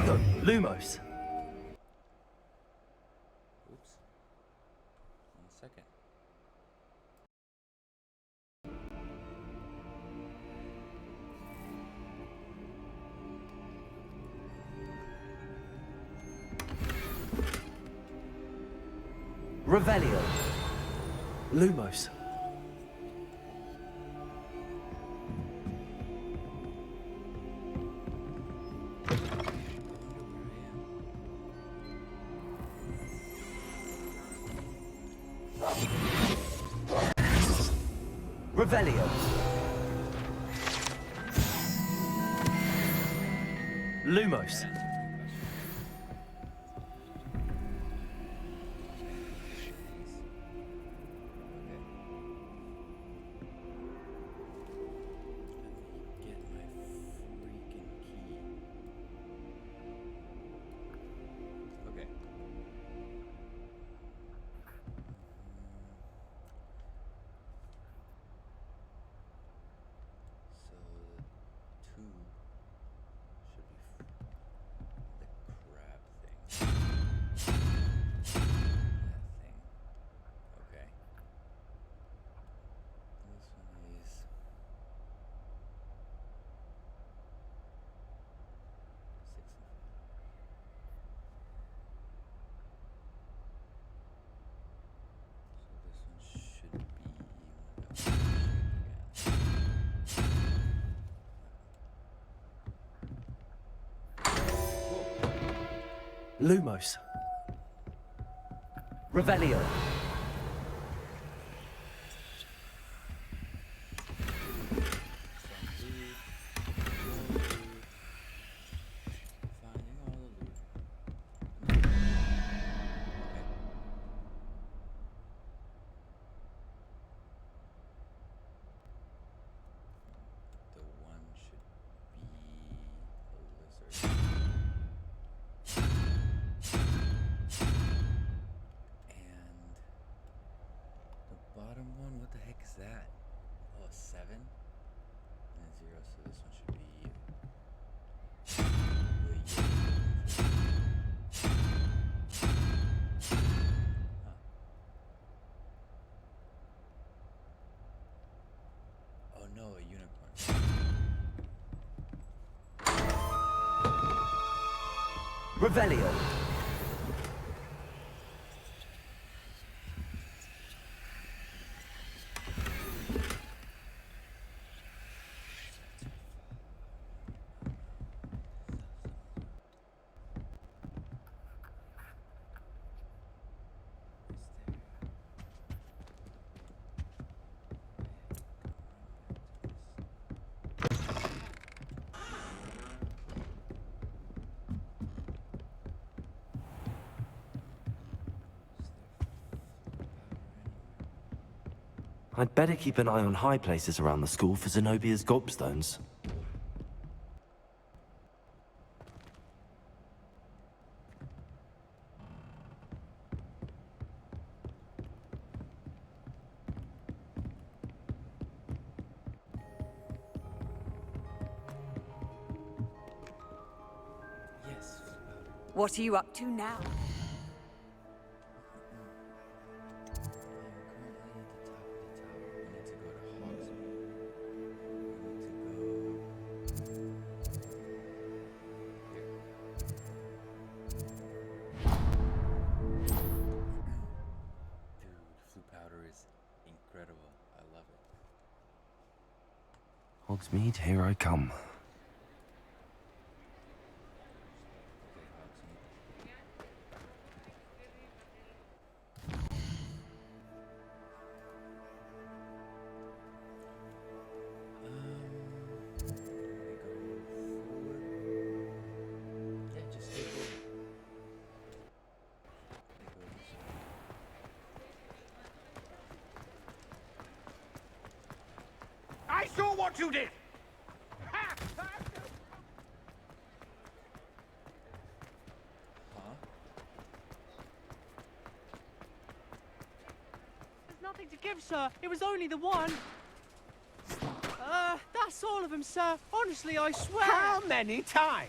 go, Lumos. Oops. 1 second. Revelio. Lumos. Revelio. Lumos. Okay. So the 2 should be the crab thing. That thing. Okay. This one is 6 and 5. So this one should be Lumos. Revelio. finding all the loot. The 1 should be a lizard. And the bottom one, what the heck is that? Oh, a 7 and a 0, so this one should be oh no, a unicorn. Revelio. I'd better keep an eye on high places around the school for Zenobia's gobstones. Yes. What are you up to now? Hogsmeade, here I come. I saw what you did! There's nothing to give, sir. It was only the one. That's all of them, sir. Honestly, I swear. How many times?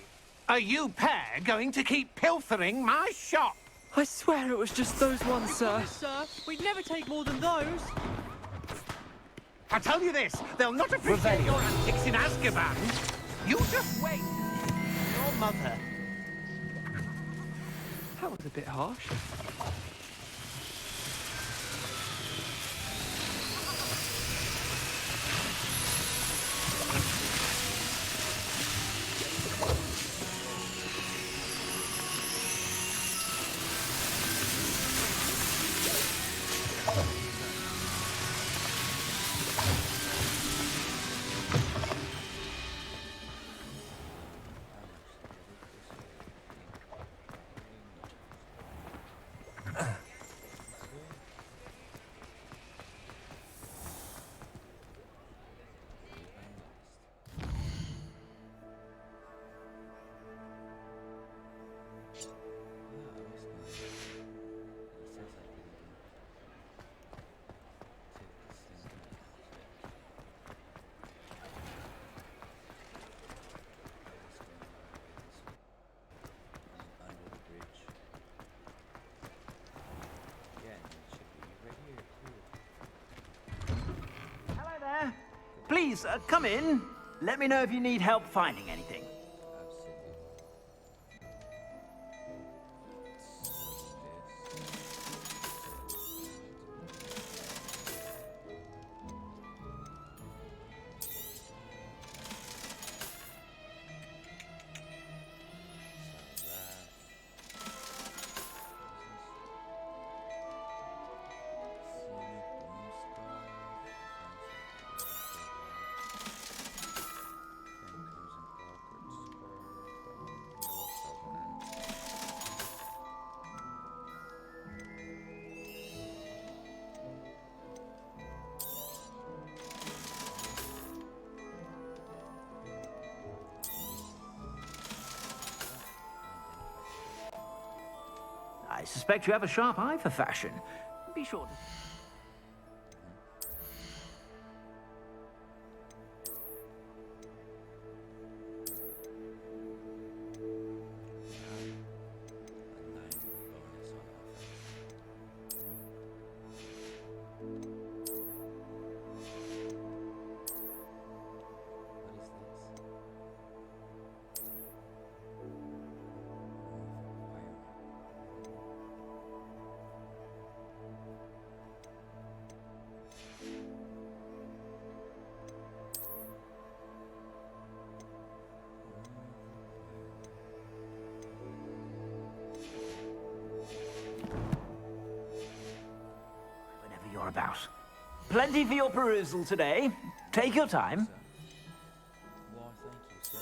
Are you pair going to keep pilfering my shop? I swear it was just those ones, sir. Sir, we'd never take more than those. I tell you this, they'll not appreciate your antics in Azkaban. You just wait. Your mother. That was a bit harsh. Please, come in. Let me know if you need help finding anything. I suspect you have a sharp eye for fashion. Be sure to... You're about. Plenty for your perusal today. Take your time. Why, thank you, sir.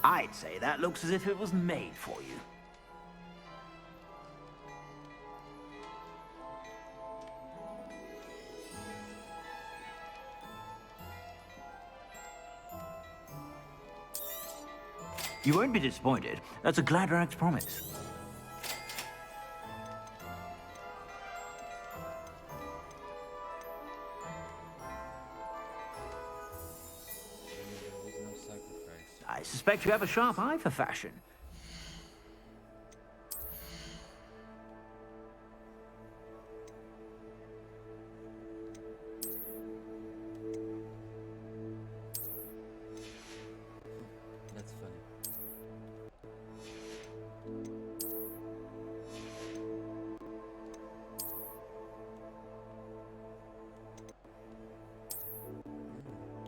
I'd say that looks as if it was made for you. You won't be disappointed. That's a Gladrax promise. I suspect you have a sharp eye for fashion. That's funny.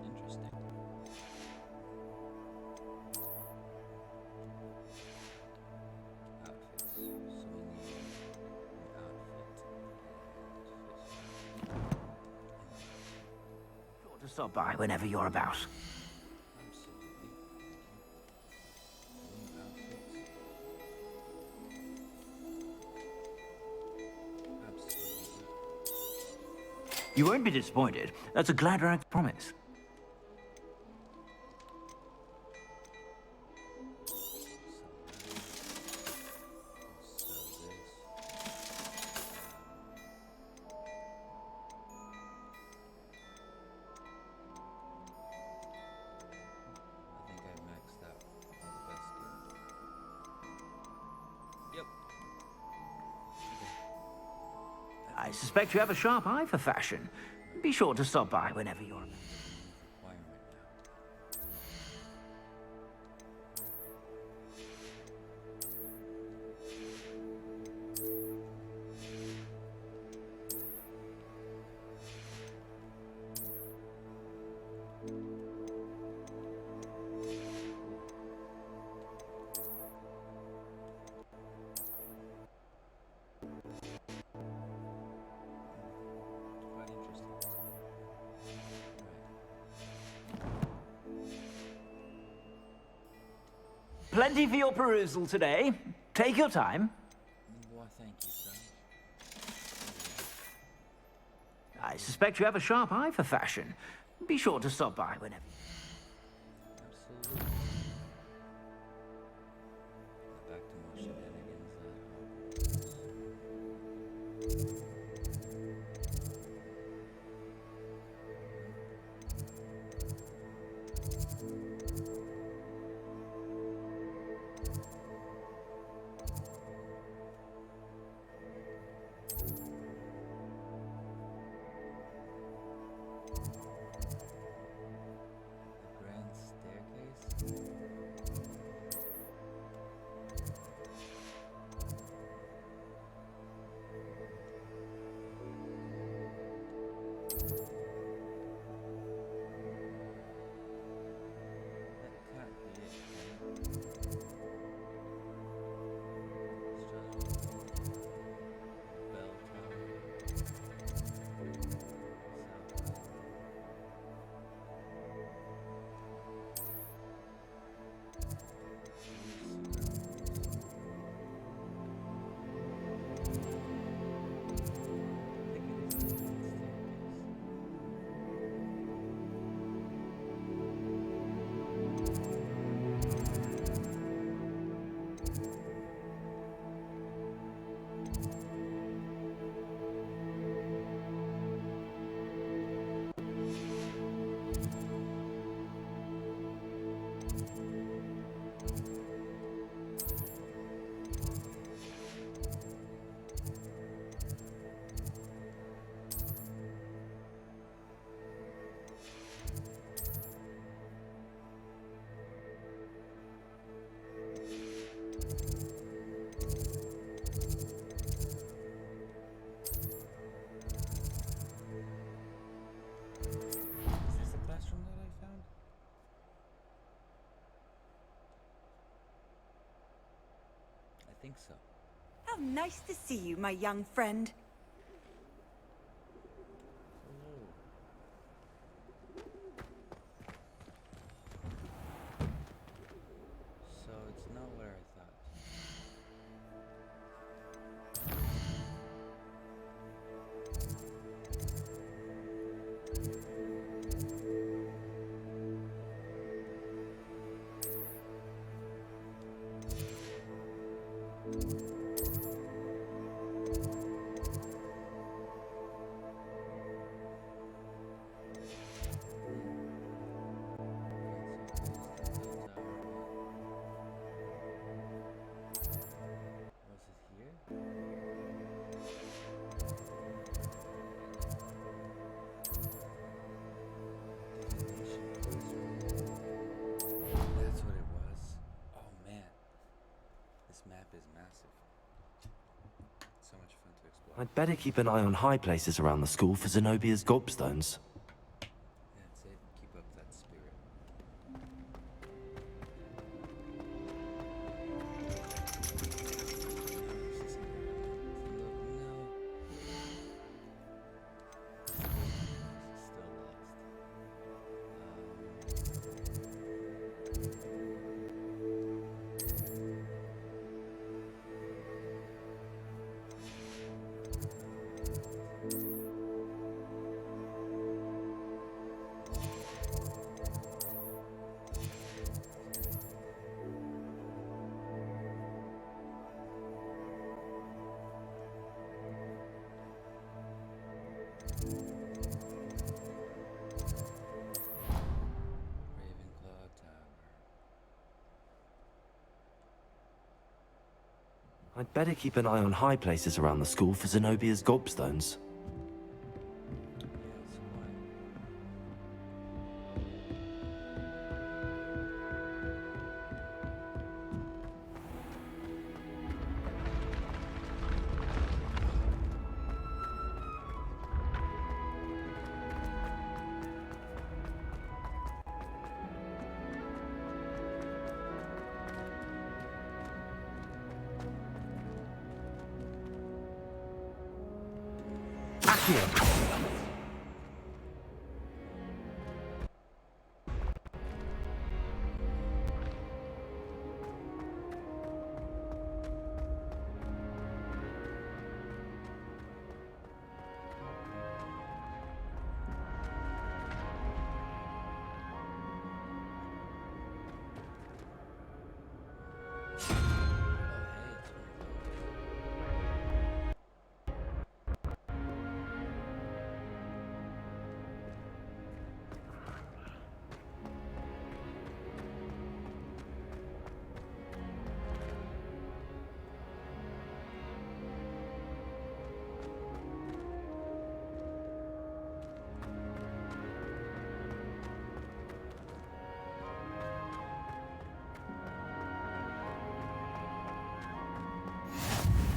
Interesting. Outfits. So we need an outfit. Sure to stop by whenever you're about. You won't be disappointed. That's a Gladrax promise. I suspect you have a sharp eye for fashion. Be sure to stop by whenever you're... Plenty for your perusal today. Take your time. Why, thank you, sir. I suspect you have a sharp eye for fashion. Be sure to stop by whenever... Absolutely. Back to more shenanigans. I think so. How nice to see you, my young friend. So it's not where I thought. That's what it was. Oh man, this map is massive. So much fun to explore. I'd better keep an eye on high places around the school for Zenobia's gobstones. That's it. Keep up that spirit. I'd better keep an eye on high places around the school for Zenobia's gobstones.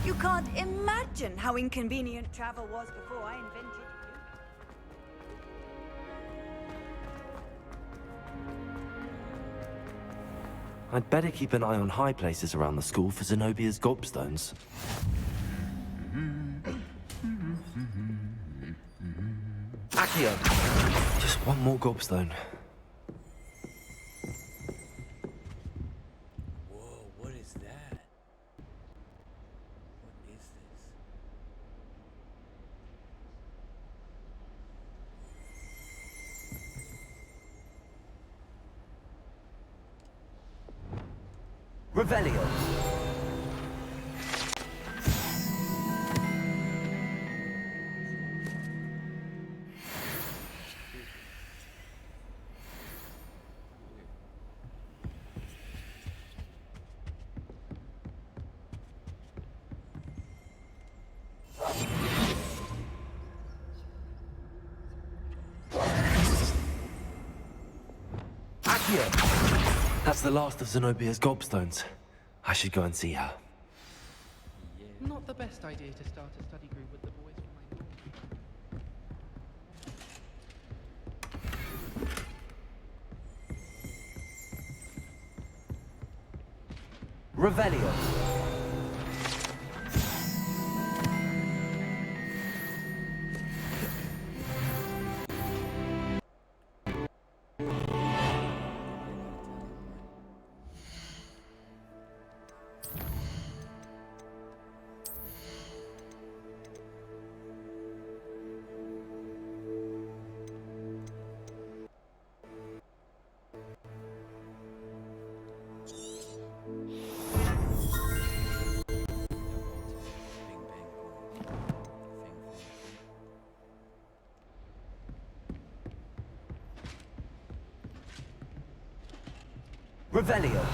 You can't imagine how inconvenient travel was before I invented I'd better keep an eye on high places around the school for Zenobia's gobstones. Accio! Just one more gobstone. Whoa, what is that? What is this? Revelio! That's the last of Zenobia's gobstones. I should go and see her. Not the best idea to start a study group with the boys from my Revelio. Revelio.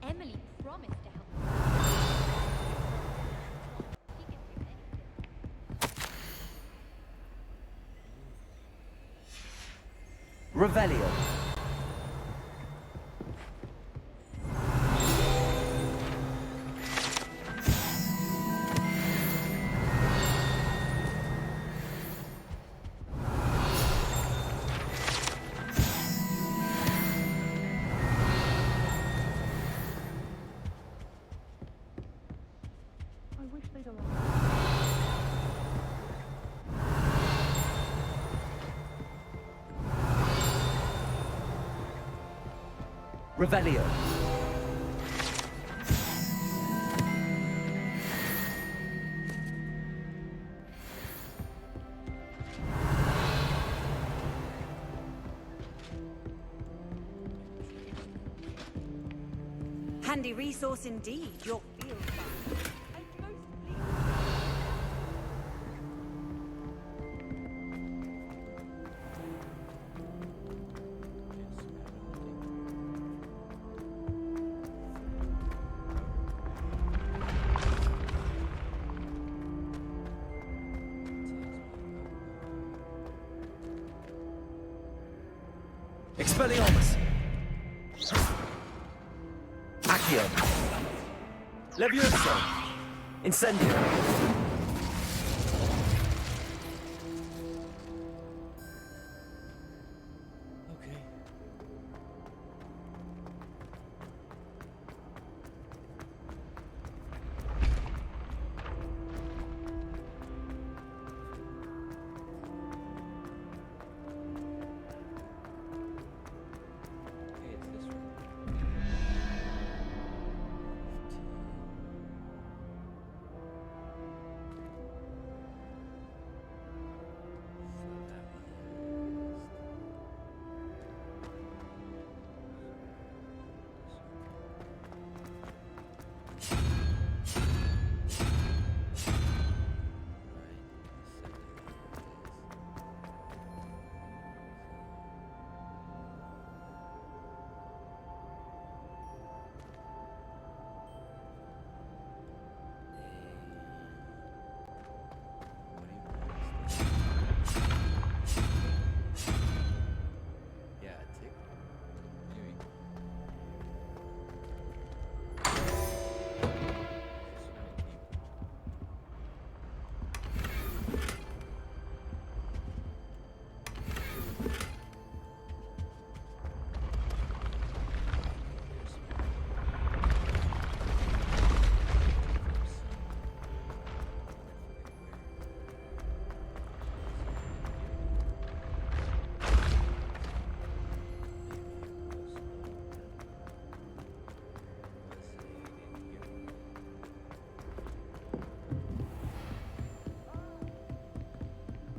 Emily promised to help. Revelio. I wish they'd allow. Revelio. Handy resource indeed, your field guide. Expelliarmus! Accio! Levioso! Incendio!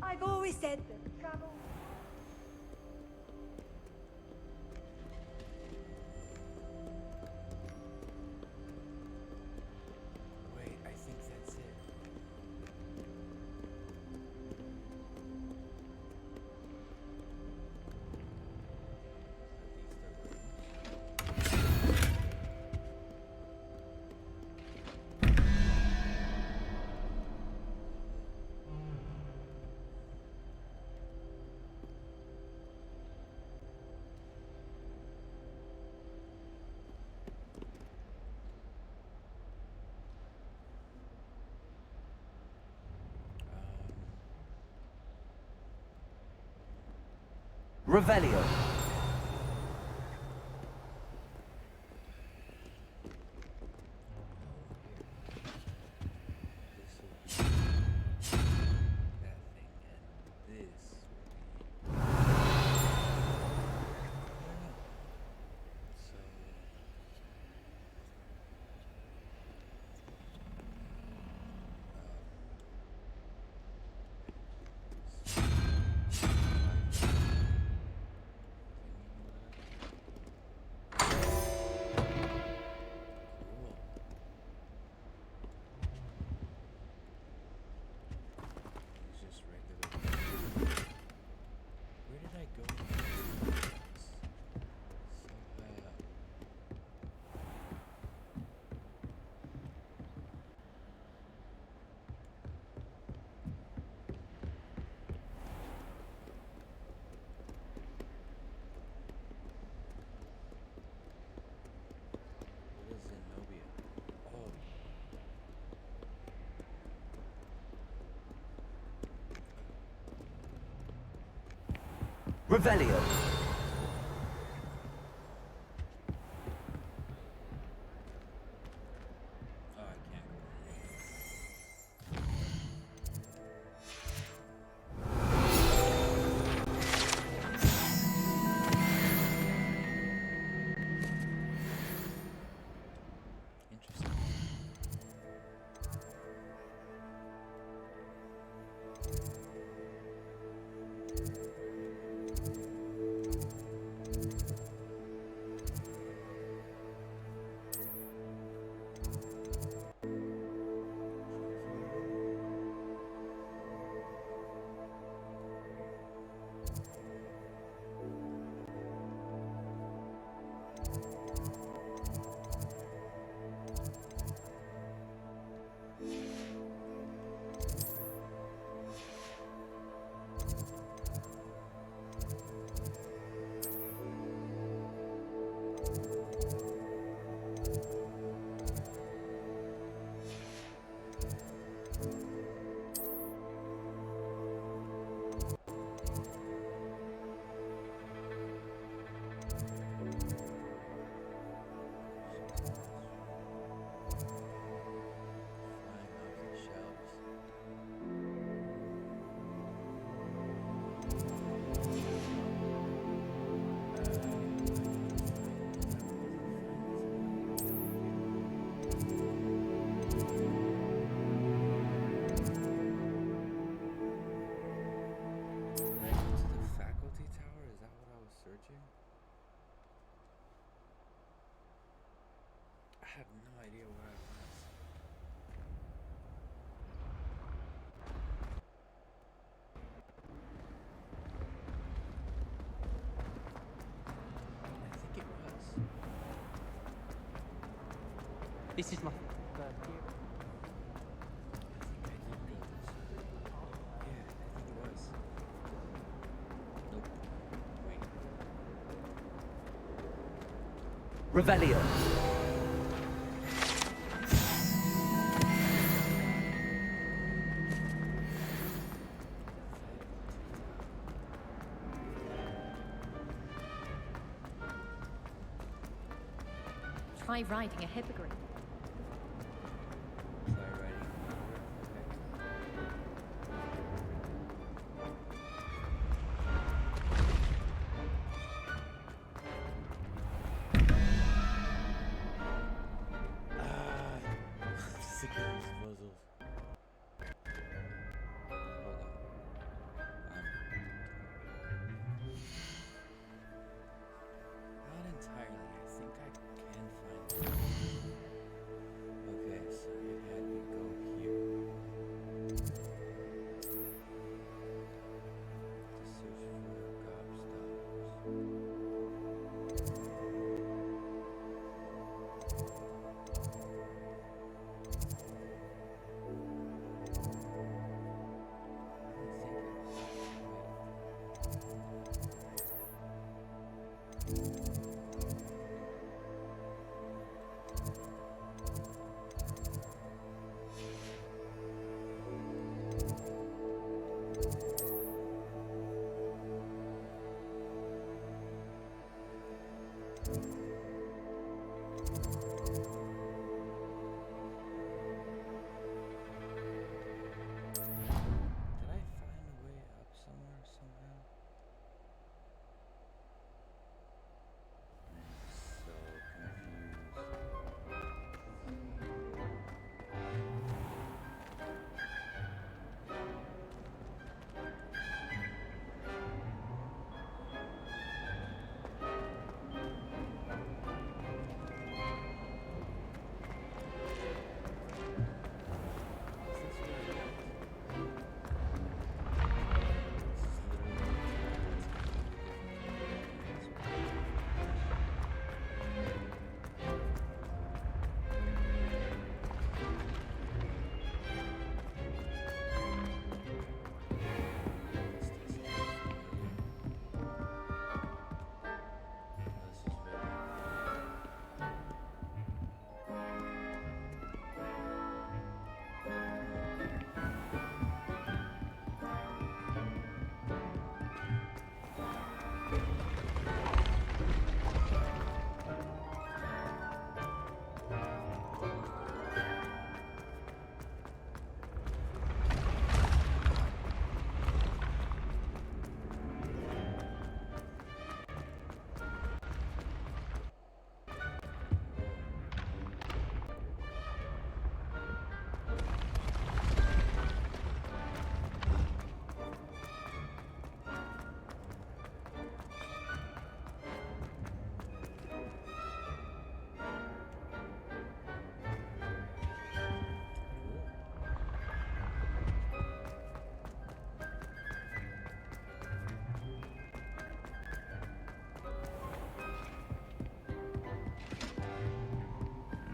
I've always said that travel... Wait, I think that's it. Revelio. Revelio. This is my first year. Revelio. Try riding a hippogriff. Sick of these puzzles. Not entirely. I think I can find it. Okay, so it had me go here. To search for gobstoppers.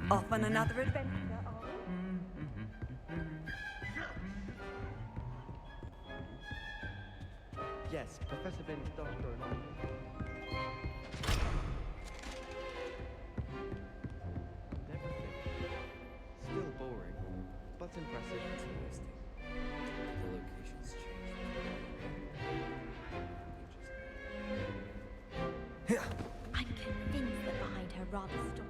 Off on another adventure, Yes, Professor Vince does go along. Never finished. Still boring, but impressive. Interesting. The locations change. I'm convinced that behind her rather stodgy.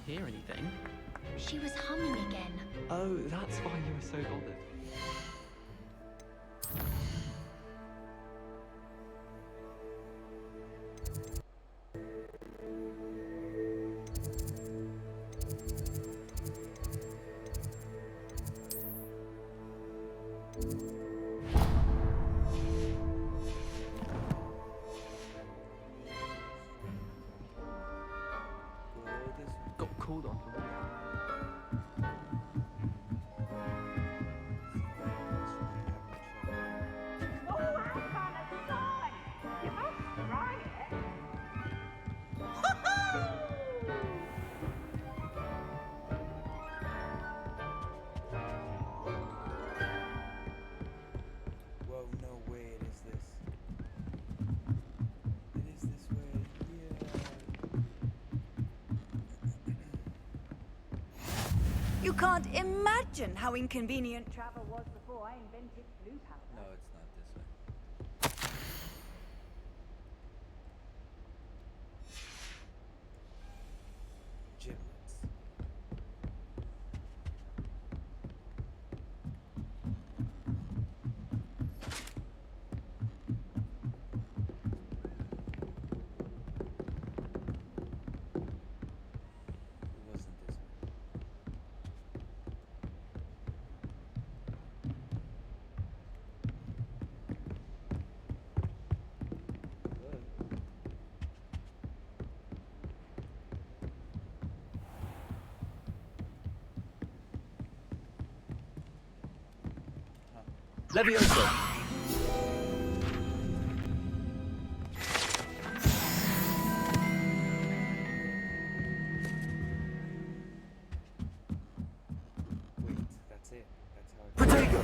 hear anything. She was humming again. Oh, that's why you were so bothered. Got called on. Well, no way it is this. It is this way, You can't imagine how inconvenient travel was before I invented blue powder. No, it's not this way. Giblets. It wasn't this way. Levioso! Wait, that's it. That's how it Protego!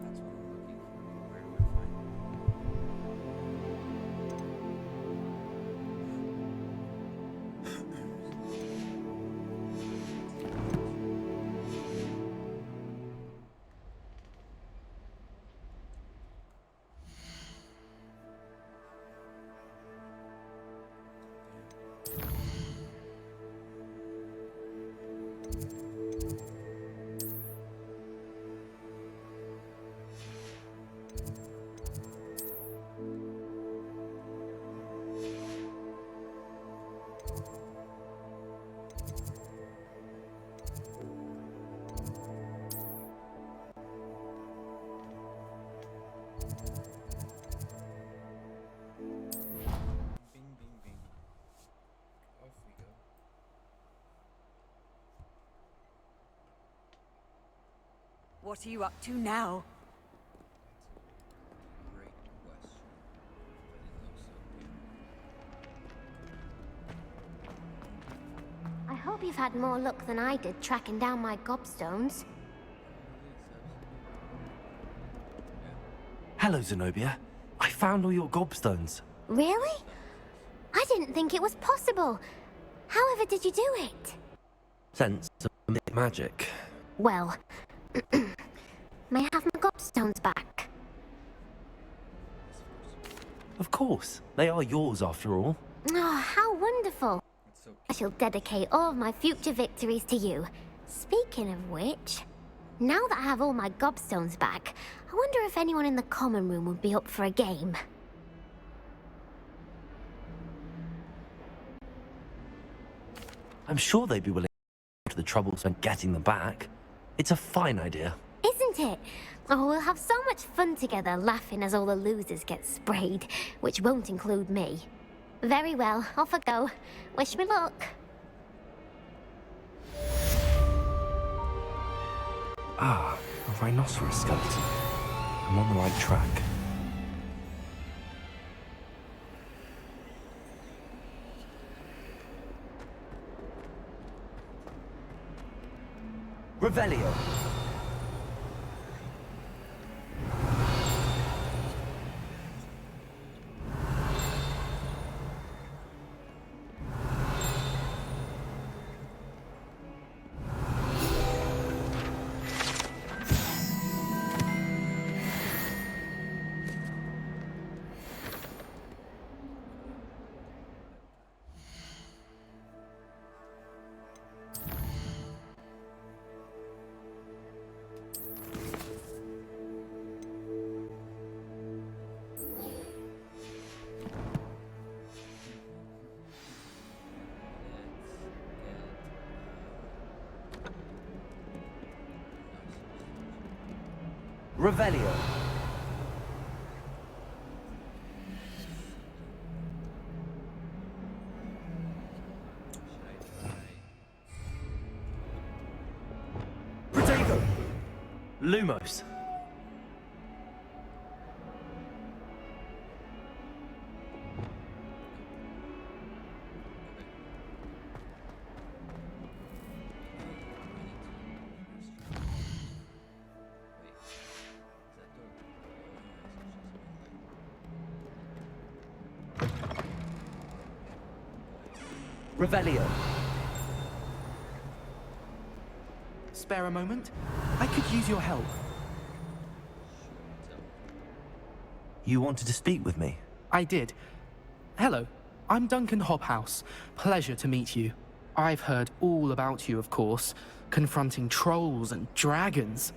That's what I'm looking for. Where do I find it? Bing, bing, bing. Off we go. What are you up to now? Great question. But it looks okay. I hope you've had more luck than I did tracking down my gobstones. Hello, Zenobia. I found all your gobstones. Really? I didn't think it was possible. However did you do it? Sense of magic. Well, may I have my gobstones back? Of course. They are yours after all. Oh, how wonderful. I shall dedicate all of my future victories to you. Speaking of which, now that I have all my gobstones back, I wonder if anyone in the common room would be up for a game. I'm sure they'd be willing to go to the trouble spent getting them back. It's a fine idea. Isn't it? Oh, we'll have so much fun together, laughing as all the losers get sprayed, which won't include me. Very well, off I go. Wish me luck. Ah, a rhinoceros skeleton. I'm on the right track. Revelio. Revelio. Protego. Lumos. Revelio. Spare a moment? I could use your help. You wanted to speak with me? I did. Hello, I'm Duncan Hobhouse. Pleasure to meet you. I've heard all about you, of course, confronting trolls and dragons.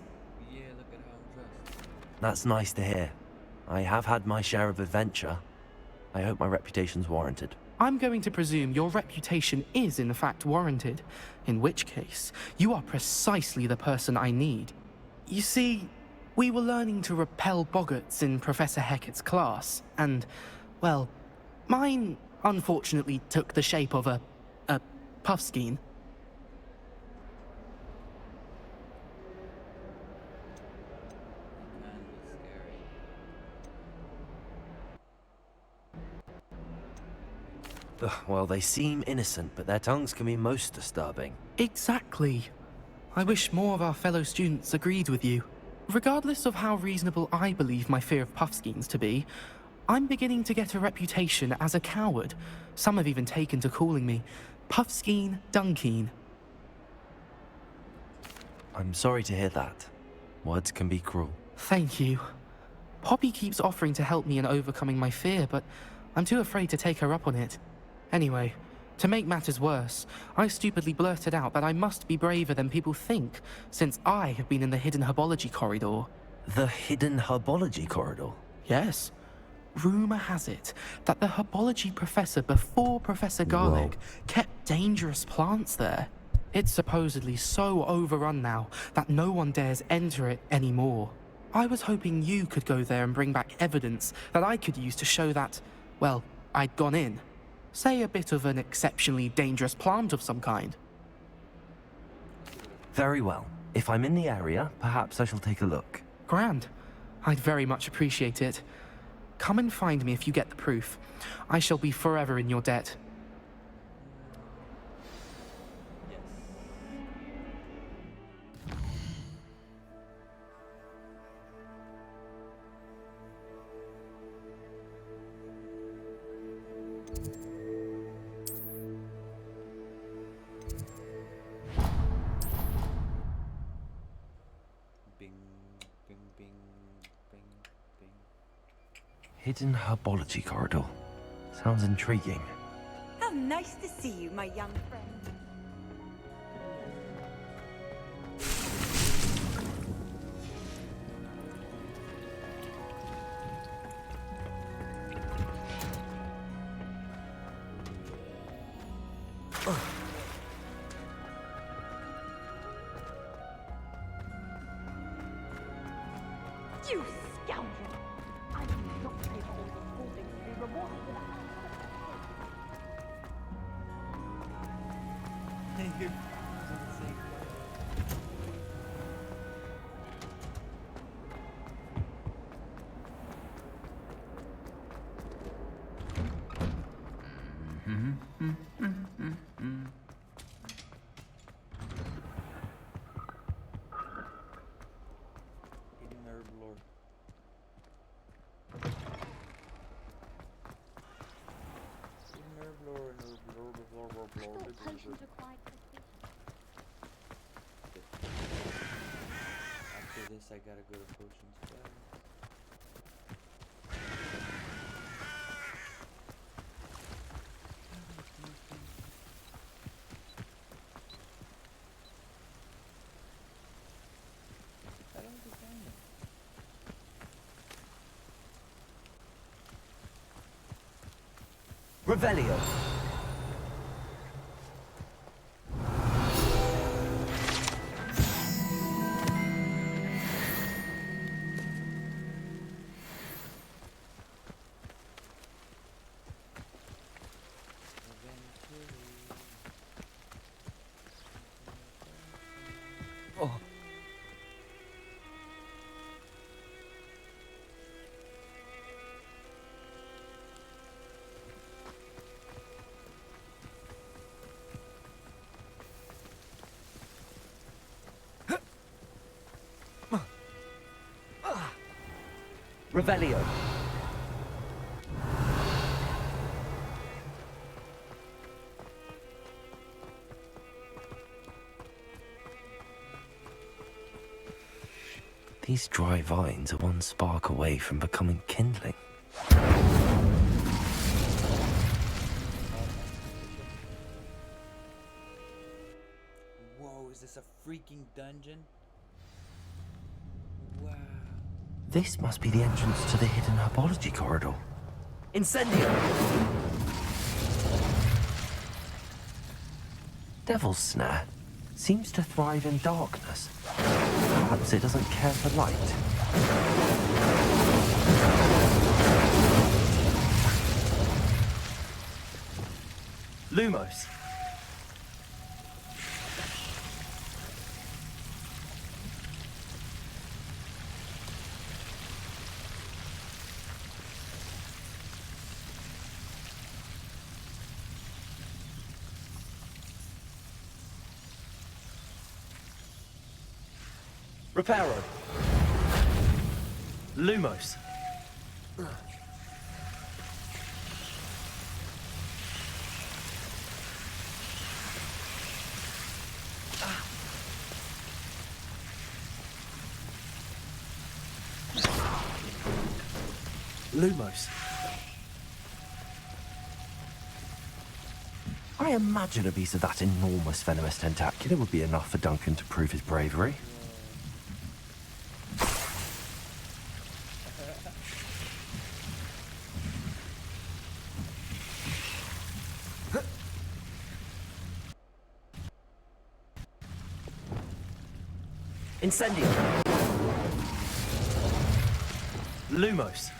That's nice to hear. I have had my share of adventure. I hope my reputation's warranted. I'm going to presume your reputation is in fact warranted, in which case, you are precisely the person I need. You see, we were learning to repel boggarts in Professor Hecat's class, and, well, mine unfortunately took the shape of a puffskein. Ugh, well, they seem innocent, but their tongues can be most disturbing. Exactly. I wish more of our fellow students agreed with you. Regardless of how reasonable I believe my fear of puffskeins to be, I'm beginning to get a reputation as a coward. Some have even taken to calling me Puffskeen Dunkeen. I'm sorry to hear that. Words can be cruel. Thank you. Poppy keeps offering to help me in overcoming my fear, but I'm too afraid to take her up on it. Anyway, to make matters worse, I stupidly blurted out that I must be braver than people think, since I have been in the hidden herbology corridor. The hidden herbology corridor? Yes. Rumor has it that the herbology professor before Professor Garlick kept dangerous plants there. It's supposedly so overrun now that no one dares enter it anymore. I was hoping you could go there and bring back evidence that I could use to show that, well, I'd gone in. Say a bit of an exceptionally dangerous plant of some kind. Very well. If I'm in the area, perhaps I shall take a look. Grand. I'd very much appreciate it. Come and find me if you get the proof. I shall be forever in your debt. Hidden herbology corridor. Sounds intriguing. How nice to see you, my young friend. You scoundrel! I do not pay for all the holdings to be rewarded with a After this, I gotta go to potions class. I don't think I know. Revelio. Oh. Revelio. These dry vines are one spark away from becoming kindling. Whoa, is this a freaking dungeon? Wow. This must be the entrance to the hidden herbology corridor. Incendio! Devil's Snare seems to thrive in darkness. Perhaps it doesn't care for light. Lumos. Reparo. Lumos. Lumos. I imagine a piece of that enormous venomous tentacula would be enough for Duncan to prove his bravery. Incendio. Lumos.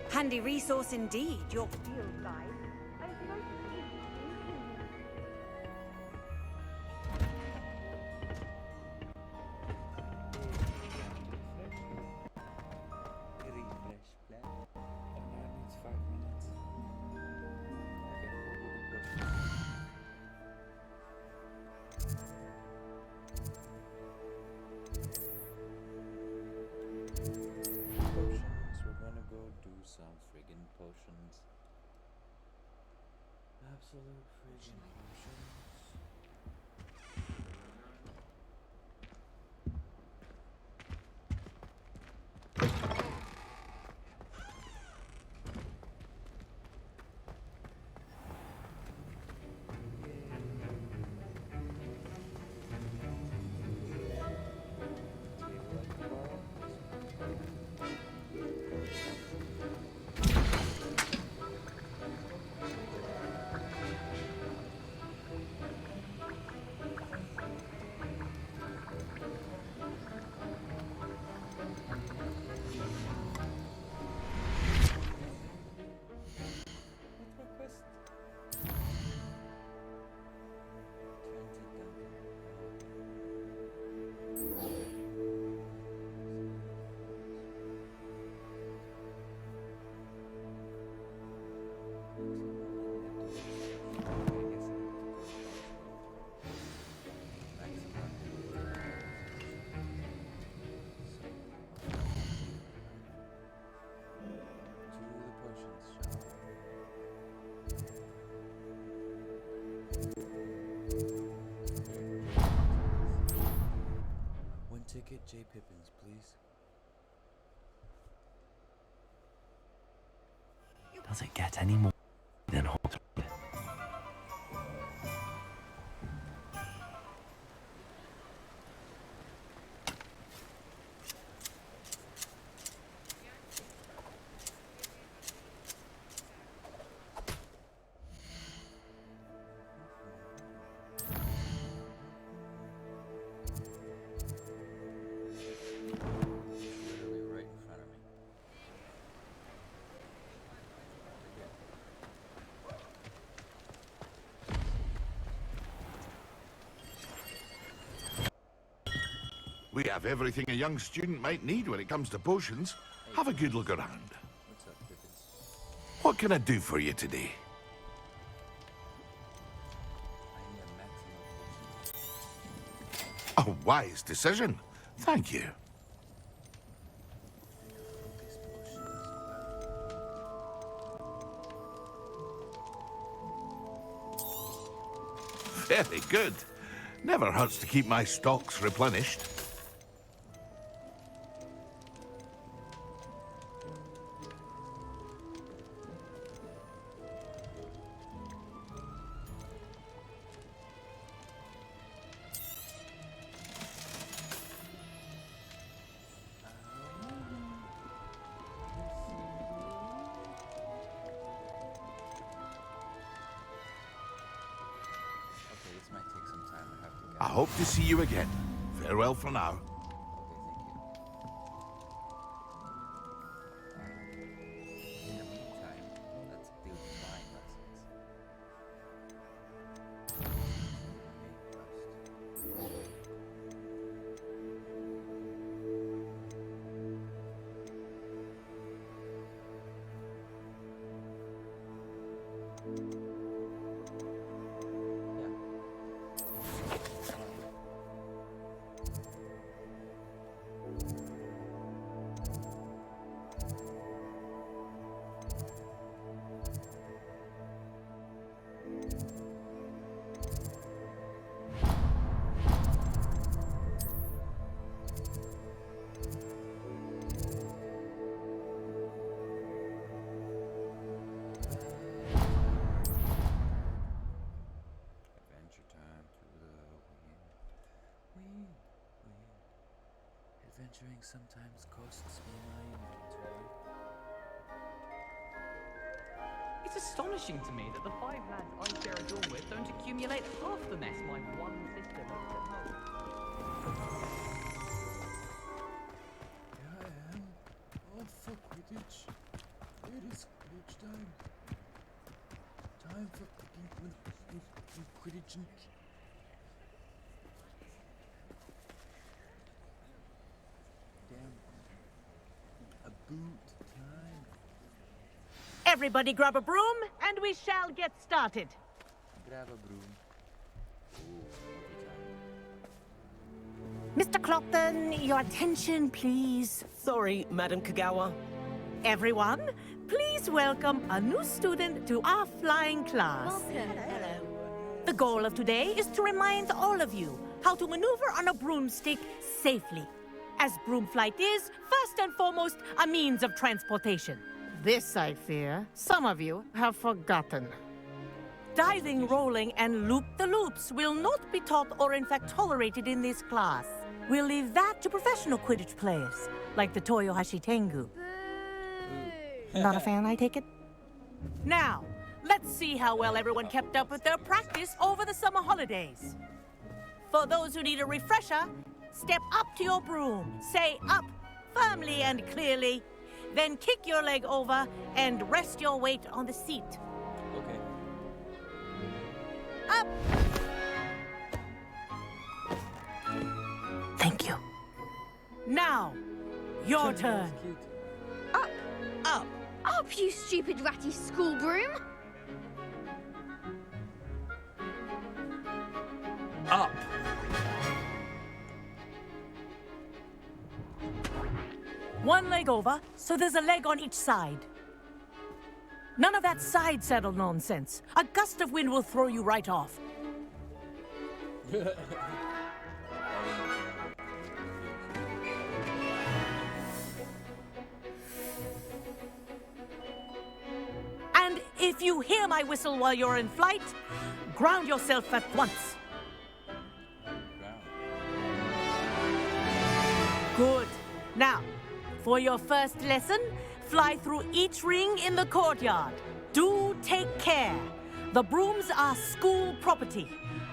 Handy resource indeed, your field guide. Potions. do some friggin' potions. Absolute friggin' potions. One ticket, J. Pippins, please. Does it get any more than Hogwarts? Literally right in front of me. We have everything a young student might need when it comes to potions. Have a good look around. What's up, Pippins? What can I do for you today? I need a maximum potion. A wise decision. Thank you. Focus potions. Very good. Never hurts to keep my stocks replenished. Okay, this might take some time. I have to get. I hope to see you again. Farewell for now. In the meantime, let's do flying lessons. Adventure time through the wind. Adventuring sometimes costs me my inventory. It's astonishing to me that the 5 lads I share a dorm with don't accumulate half the mess my one sister makes at home. Here I am. Oh, for Quidditch. It is Quidditch time. Time for Quidditch. Damn. A boot time. Everybody grab a broom, and we shall get started. Grab a broom. Mr. Clopton, your attention, please. Sorry, Madam Kagawa. Everyone, please welcome a new student to our flying class. Welcome. The goal of today is to remind all of you how to maneuver on a broomstick safely, as broom flight is, first and foremost, a means of transportation. This, I fear, some of you have forgotten. Diving, rolling, and loop-the-loops will not be taught or in fact tolerated in this class. We'll leave that to professional Quidditch players, like the Toyohashi Tengu. Not a fan, I take it? Now, let's see how well everyone kept up with their practice over the summer holidays. For those who need a refresher, step up to your broom, say up firmly and clearly, then kick your leg over and rest your weight on the seat. Okay. Up! Thank you. Now, your turn. Up! Up! Up, you stupid ratty school broom! Up. One leg over, so there's a leg on each side. None of that side saddle nonsense. A gust of wind will throw you right off. And if you hear my whistle while you're in flight, ground yourself at once. Good. Now, for your first lesson, fly through each ring in the courtyard. Do take care. The brooms are school property.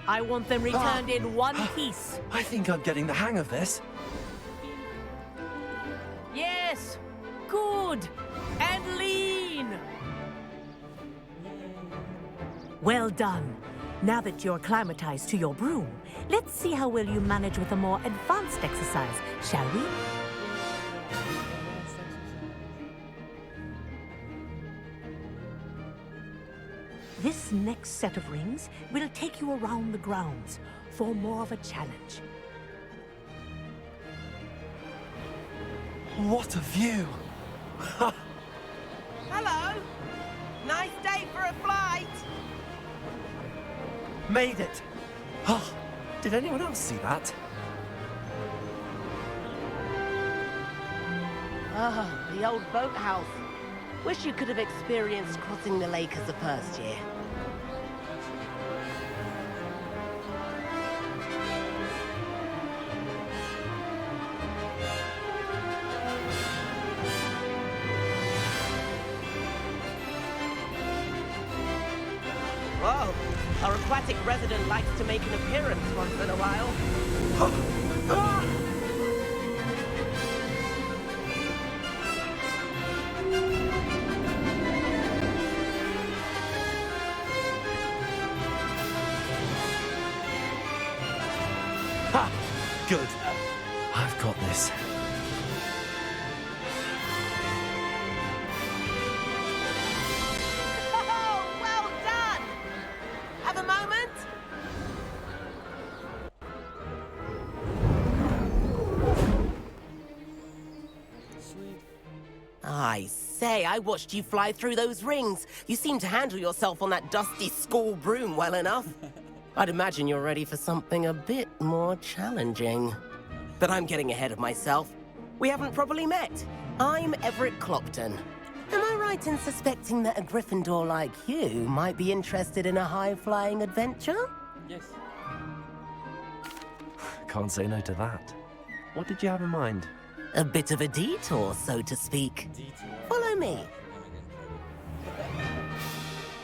I want them returned in one piece. I think I'm getting the hang of this. Yes. Good. And lean. Well done. Now that you're acclimatized to your broom, let's see how well you manage with a more advanced exercise, shall we? This next set of rings will take you around the grounds for more of a challenge. What a view! Hello! Nice day for a flight! Made it! Oh, did anyone else see that? Ah, the old boathouse. Wish you could have experienced crossing the lake as a first year. Whoa, our aquatic resident likes to make an appearance once in a while. Ha! Good. I've got this. Oh, well done! Have a moment? I say, I watched you fly through those rings. You seem to handle yourself on that dusty school broom well enough. I'd imagine you're ready for something a bit more challenging. But I'm getting ahead of myself. We haven't properly met. I'm Everett Clopton. Am I right in suspecting that a Gryffindor like you might be interested in a high-flying adventure? Yes. Can't say no to that. What did you have in mind? A bit of a detour, so to speak. Follow me.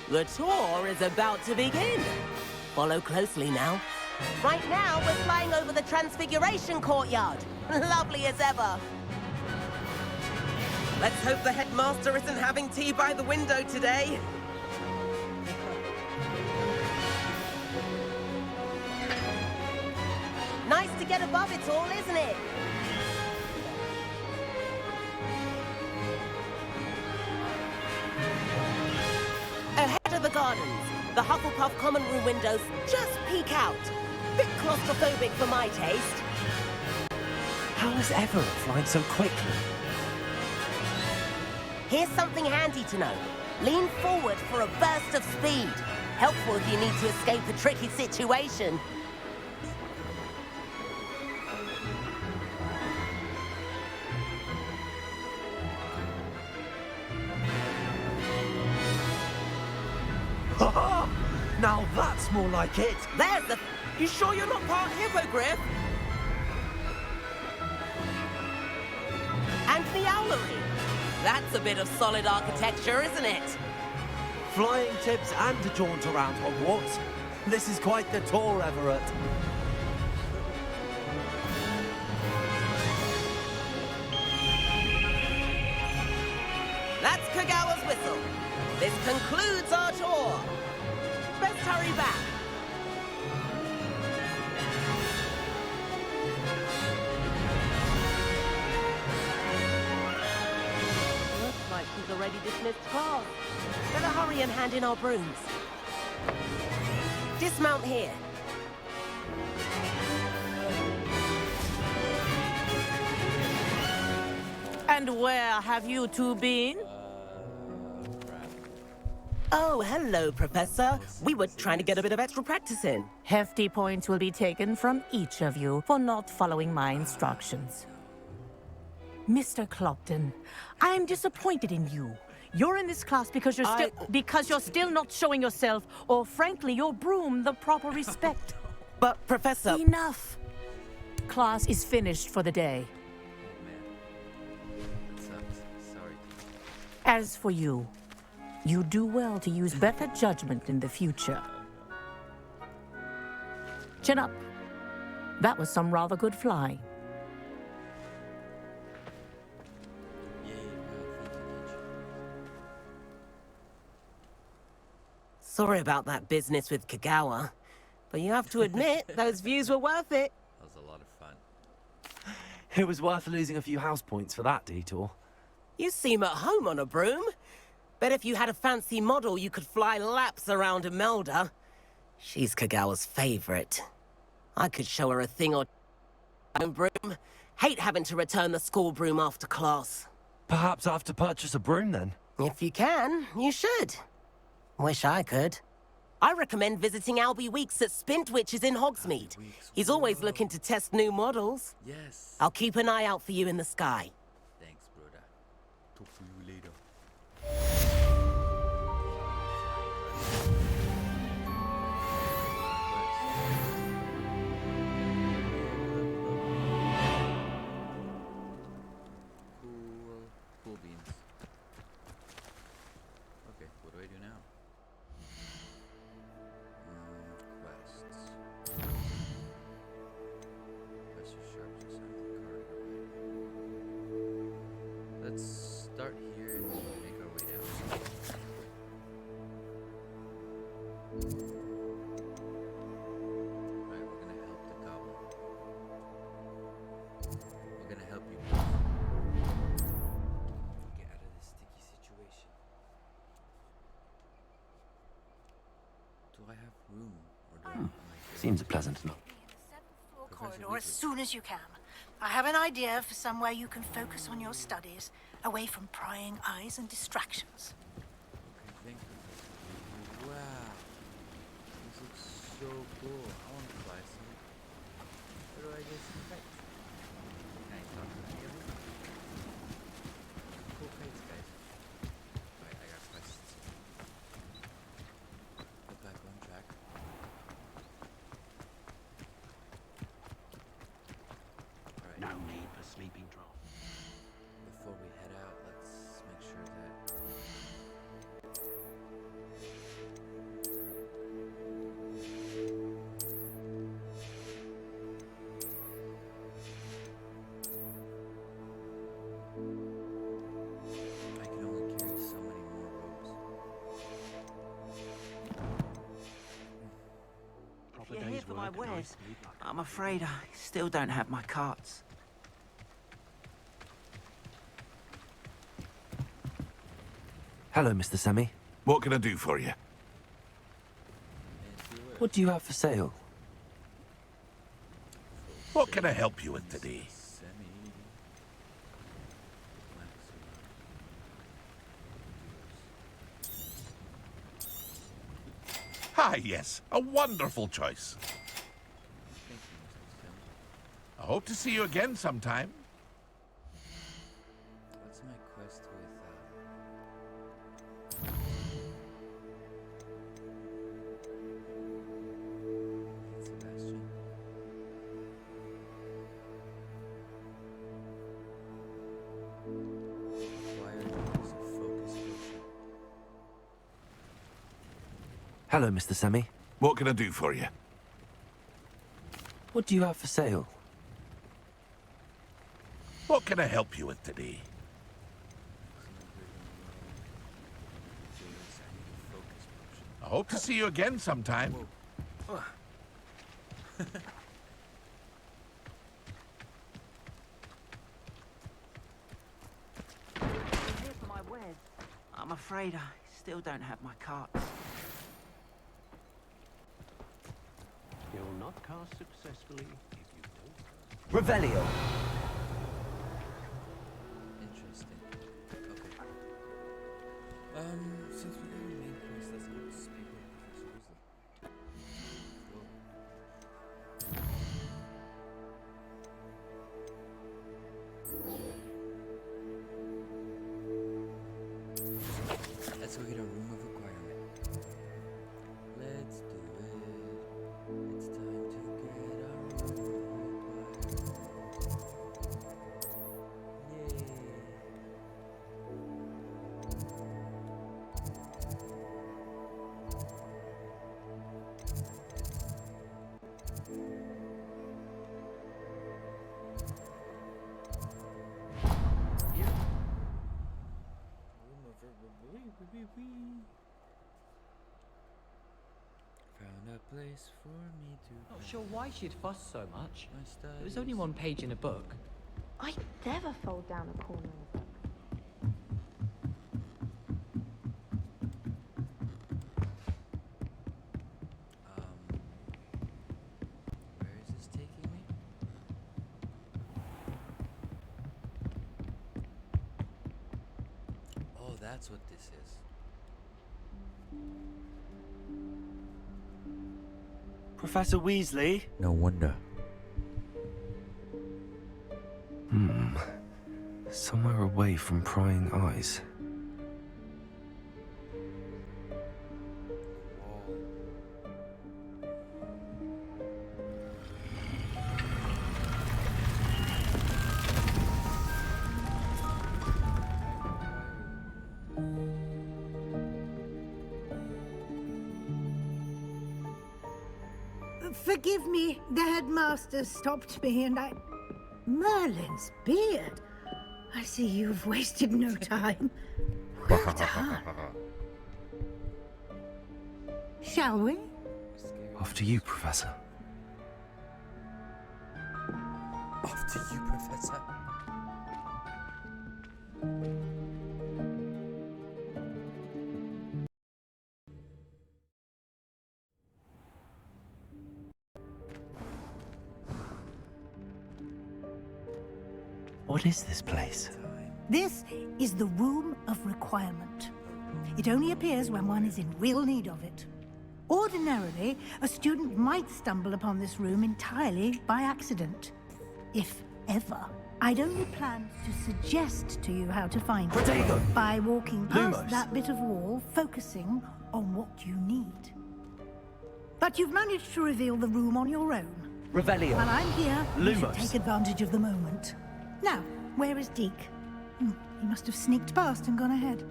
The tour is about to begin. Follow closely now. Right now, we're flying over the Transfiguration Courtyard. Lovely as ever. Let's hope the headmaster isn't having tea by the window today. Nice to get above it all, isn't it? Ahead of the gardens, the Hufflepuff common room windows just peek out. Bit claustrophobic for my taste. How is Everett flying so quickly? Here's something handy to know. Lean forward for a burst of speed. Helpful if you need to escape a tricky situation. Now that's more like it. There's the... You sure you're not part hippogriff? And the owlery. That's a bit of solid architecture, isn't it? Flying tips and a jaunt around Hogwarts. This is quite the tour, Everett. That's Kagawa's whistle. This concludes our tour. Best hurry back. Looks like he's already dismissed class. Better hurry and hand in our brooms. Dismount here. And where have you two been? Oh, hello, Professor. We were trying to get a bit of extra practice in. Hefty points will be taken from each of you for not following my instructions. Mr. Clopton, I'm disappointed in you. You're in this class because you're still not showing yourself, or frankly, your broom the proper respect. But, Professor... Enough! Class is finished for the day. As for you, you do well to use better judgment in the future. Chin up. That was some rather good flying. Sorry about that business with Kagawa, but you have to admit, those views were worth it. That was a lot of fun. It was worth losing a few house points for that detour. You seem at home on a broom. Bet if you had a fancy model, you could fly laps around Imelda. She's Kagawa's favorite. I could show her a thing or own broom. Hate having to return the school broom after class. Perhaps I have to purchase a broom then? If you can, you should. Wish I could. I recommend visiting Albie Weeks at Spintwitches in Hogsmeade. He's always looking to test new models. Yes. I'll keep an eye out for you in the sky. Thanks, brother. Talk to you later. Cool beans. Okay, what do I do now? Quests. Professor Sharp's assigned card. Let's start here and make our way down. Alright, we're gonna help the goblin. We're gonna help you get out of this sticky situation. Do I have room? Or do I Seems pleasant enough. Corridor as soon as you can. I have an idea for somewhere you can focus on your studies, away from prying eyes and distractions. Okay, thank you. Wow. This looks so cool. I want to buy some. Where do I get some crates? Can I talk to any of them? Cool crates, guys. Alright, I got questions. Get back on track. Alright. No need for sleeping draught. Before we head out, let's make sure that I can only carry so many more robes. If you're here for my wares, I'm afraid I still don't have my carts. Hello, Mr. Semi. What can I do for you? What do you have for sale? What can I help you with today? Ah, yes. A wonderful choice. I hope to see you again sometime. What's my quest with Sebastian? Hello, Mr. Semi. What can I do for you? What do you have for sale? What can I help you with today? I hope to see you again sometime. Here's my wares. I'm afraid I still don't have my carts. You'll not cast successfully if you don't. Revelio. Interesting. Okay. Since we got a main quest, let's go speak with Professor Weasley. Let's go get a room of requirement. Let's do it. It's time to get a room of Found a place for me to. Not sure why she'd fuss so much. My It was only one page in a book. I never fold down a corner of a book. Where is this taking me? Oh, that's what this is. Professor Weasley? No wonder. Somewhere away from prying eyes. Forgive me, the headmaster stopped me and I... Merlin's beard. I see you've wasted no time. Well done. Shall we? After you, Professor. After you, Professor. What is this place? This is the Room of Requirement. It only appears when one is in real need of it. Ordinarily, a student might stumble upon this room entirely by accident. If ever. I'd only planned to suggest to you how to find it by walking past that bit of wall, focusing on what you need. But you've managed to reveal the room on your own. Revelio. While I'm here, you should Lumos. take advantage of the moment. Now, where is Deke? He must have sneaked past and gone ahead.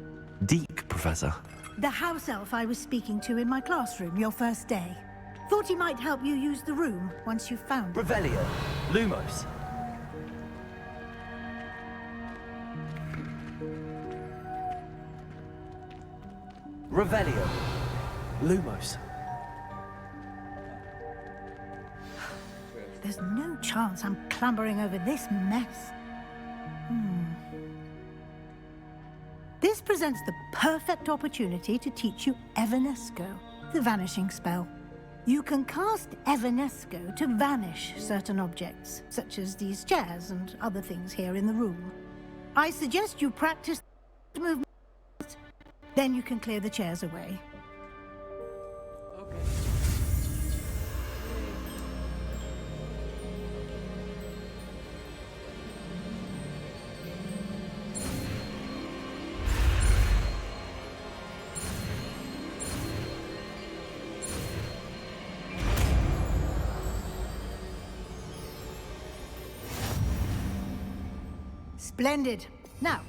Deke, Professor. The house elf I was speaking to in my classroom your first day. Thought he might help you use the room once you've found it. Revelio. Lumos. Revelio. Lumos. There's no chance I'm clambering over this mess. This presents the perfect opportunity to teach you Evanesco, the vanishing spell. You can cast Evanesco to vanish certain objects, such as these chairs and other things here in the room. I suggest you practice the movement, then you can clear the chairs away. Okay. Splendid. Now,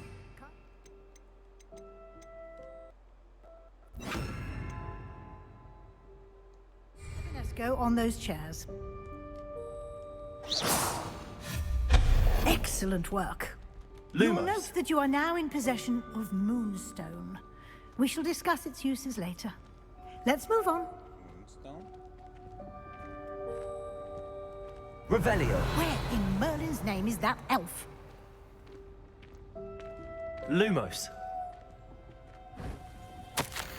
let's go on those chairs. Excellent work. You'll note that you are now in possession of Moonstone. We shall discuss its uses later. Let's move on. Revelio. Where in Merlin's name is that elf? Lumos.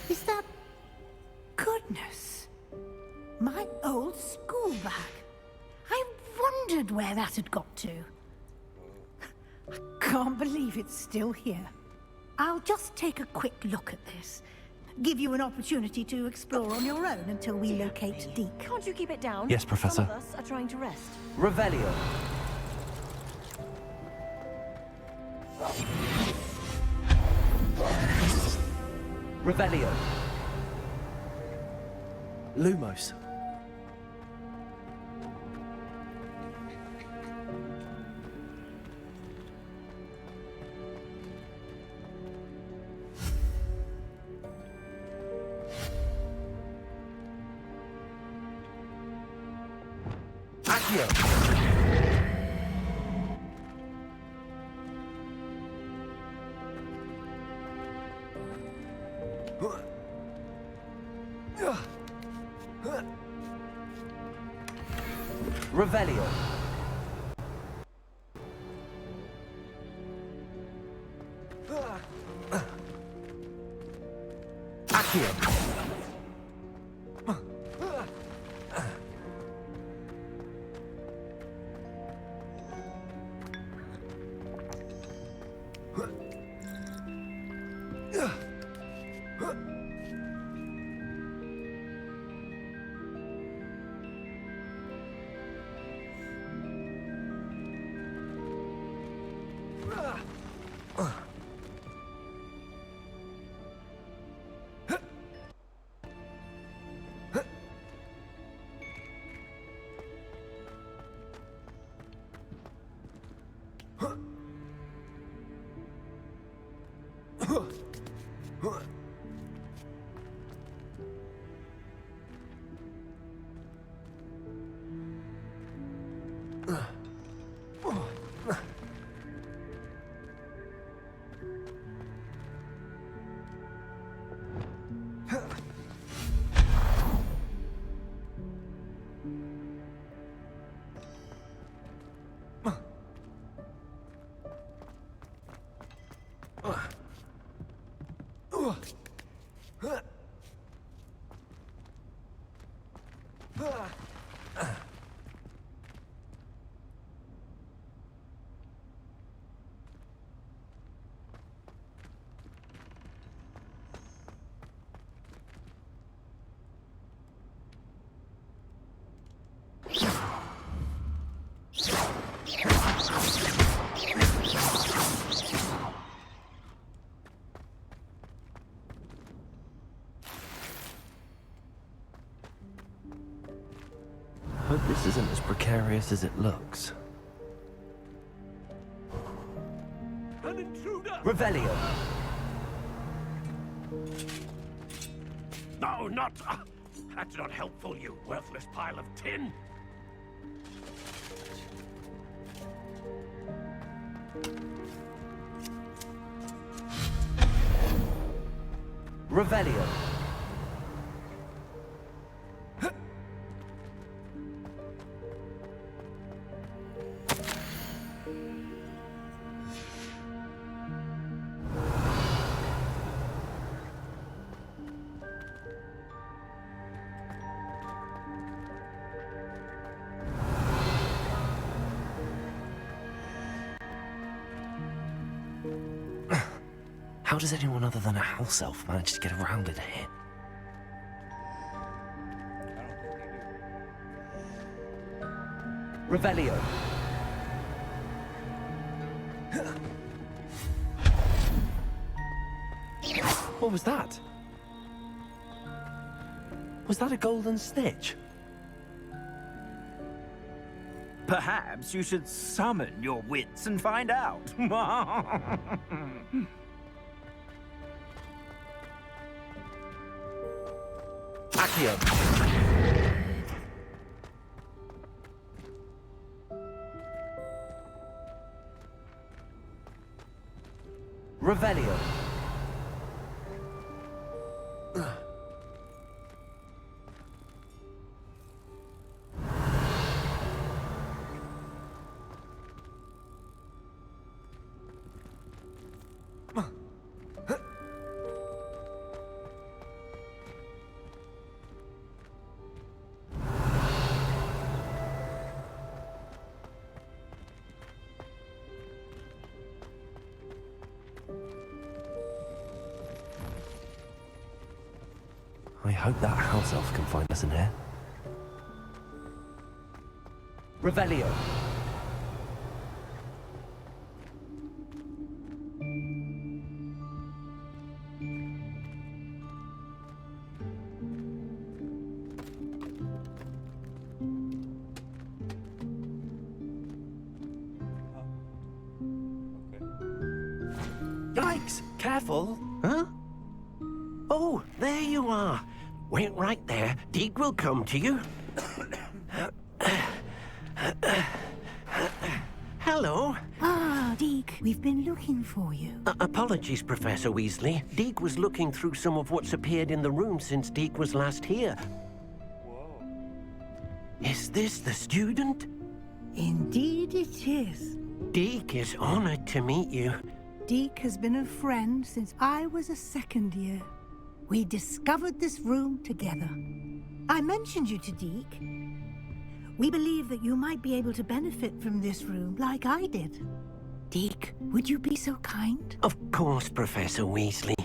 Is that... Goodness. My old school bag. I wondered where that had got to. I can't believe it's still here. I'll just take a quick look at this. Give you an opportunity to explore on your own until we locate Deke. Can't you keep it down? Yes, Professor. Some of us are trying to rest. Revelio. Revelio. Lumos. Revelio. Accio. Hope this isn't as precarious as it looks. An intruder! Revelio. No, not... that's not helpful, you worthless pile of tin! Revelio. How does anyone other than a house elf manage to get around in here? Revelio. What was that? Was that a golden snitch? Perhaps you should summon your wits and find out. Accio. Revelio. I hope that house elf can find us in here. Revelio. Yikes! Careful! Huh? Oh, there you are. Wait right there. Deke will come to you. Hello. Ah, Deke, we've been looking for you. Apologies, Professor Weasley. Deke was looking through some of what's appeared in the room since Deke was last here. Whoa. Is this the student? Indeed it is. Deke is honored to meet you. Deke has been a friend since I was a second year. We discovered this room together. I mentioned you to Deke. We believe that you might be able to benefit from this room like I did. Deke, would you be so kind? Of course, Professor Weasley.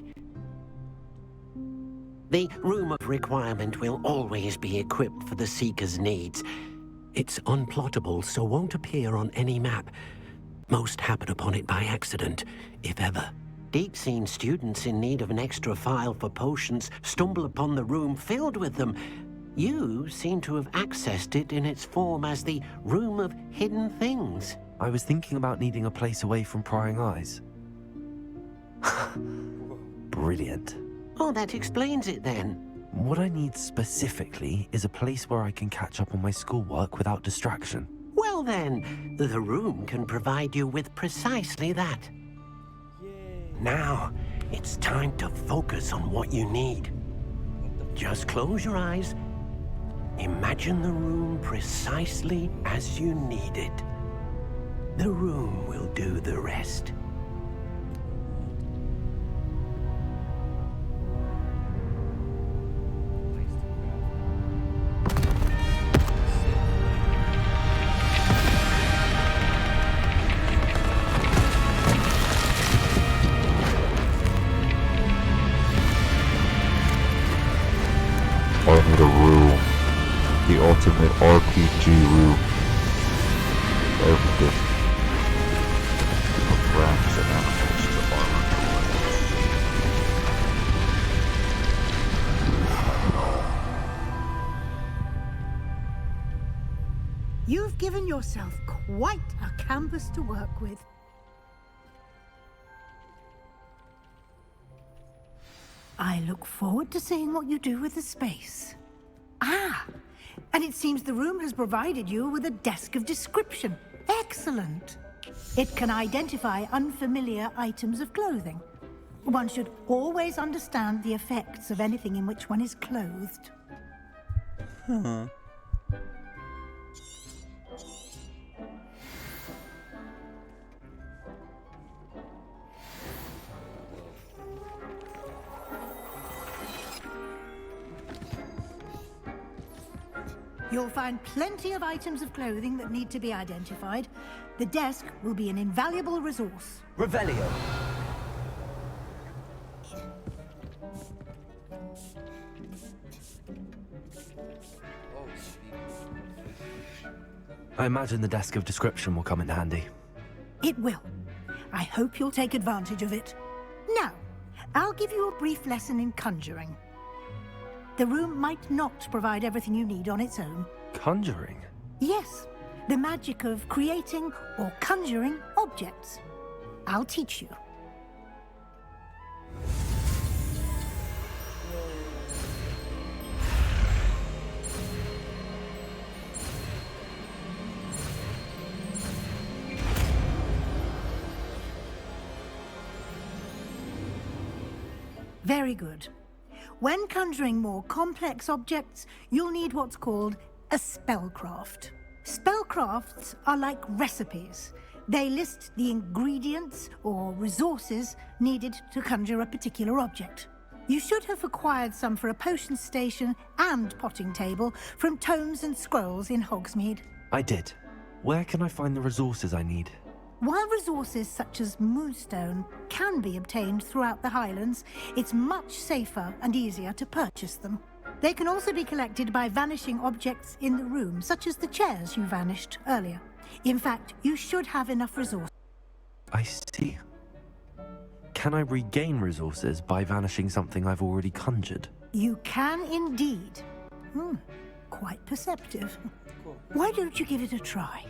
The Room of Requirement will always be equipped for the Seeker's needs. It's unplottable, so won't appear on any map. Most happen upon it by accident, if ever. Deke's seen students in need of an extra file for potions stumble upon the room filled with them. You seem to have accessed it in its form as the Room of Hidden Things. I was thinking about needing a place away from prying eyes. Brilliant. Oh, that explains it then. What I need specifically is a place where I can catch up on my schoolwork without distraction. Well then, the room can provide you with precisely that. Now, it's time to focus on what you need. Just close your eyes. Imagine the room precisely as you need it. The room will do the rest. I need a room. The ultimate RPG room. Everything. From rats and animals to armored You've given yourself quite a canvas to work with. I look forward to seeing what you do with the space. Ah, and it seems the room has provided you with a desk of description. Excellent. It can identify unfamiliar items of clothing. One should always understand the effects of anything in which one is clothed. Huh. You'll find plenty of items of clothing that need to be identified. The desk will be an invaluable resource. Revelio. I imagine the desk of description will come in handy. It will. I hope you'll take advantage of it. Now, I'll give you a brief lesson in conjuring. The room might not provide everything you need on its own. Conjuring? Yes, The magic of creating or conjuring objects. I'll teach you. Very good. When conjuring more complex objects, you'll need what's called a spellcraft. Spellcrafts are like recipes. They list the ingredients or resources needed to conjure a particular object. You should have acquired some for a potion station and potting table from tomes and scrolls in Hogsmeade. I did. Where can I find the resources I need? While resources such as moonstone can be obtained throughout the Highlands, it's much safer and easier to purchase them. They can also be collected by vanishing objects in the room, such as the chairs you vanished earlier. In fact, you should have enough resources. I see. Can I regain resources by vanishing something I've already conjured? You can indeed. Quite perceptive. Why don't you give it a try?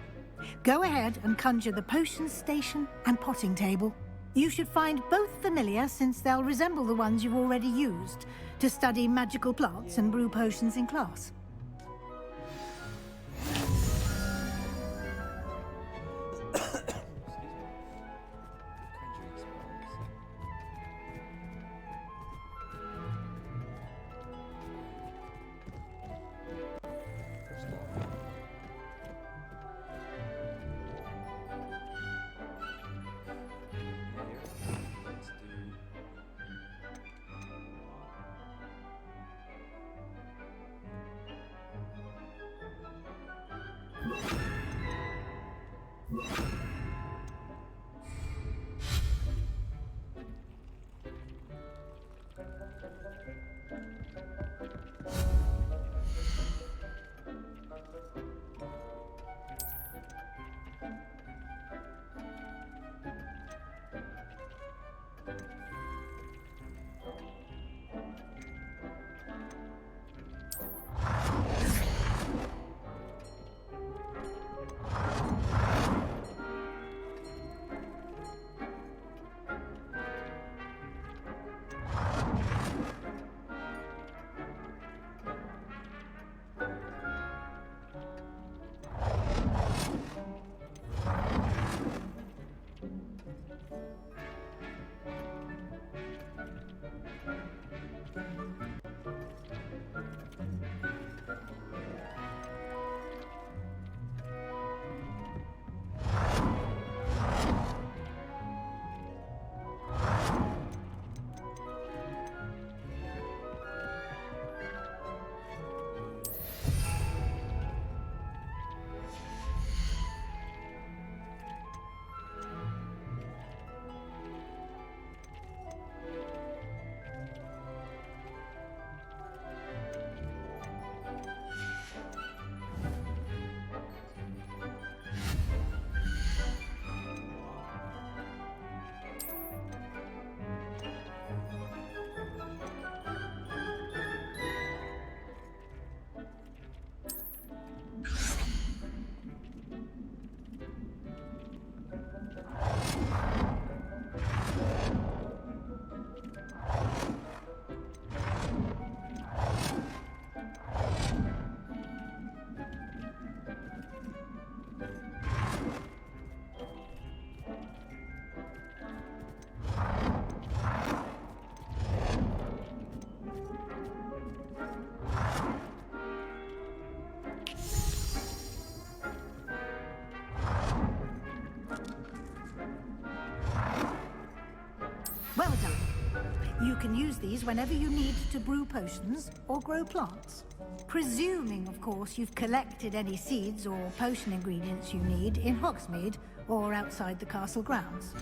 Go ahead and conjure the potion station and potting table. You should find both familiar, since they'll resemble the ones you've already used to study magical plants and brew potions in class. Well done. You can use these whenever you need to brew potions or grow plants. Presuming, of course, you've collected any seeds or potion ingredients you need in Hogsmeade or outside the castle grounds.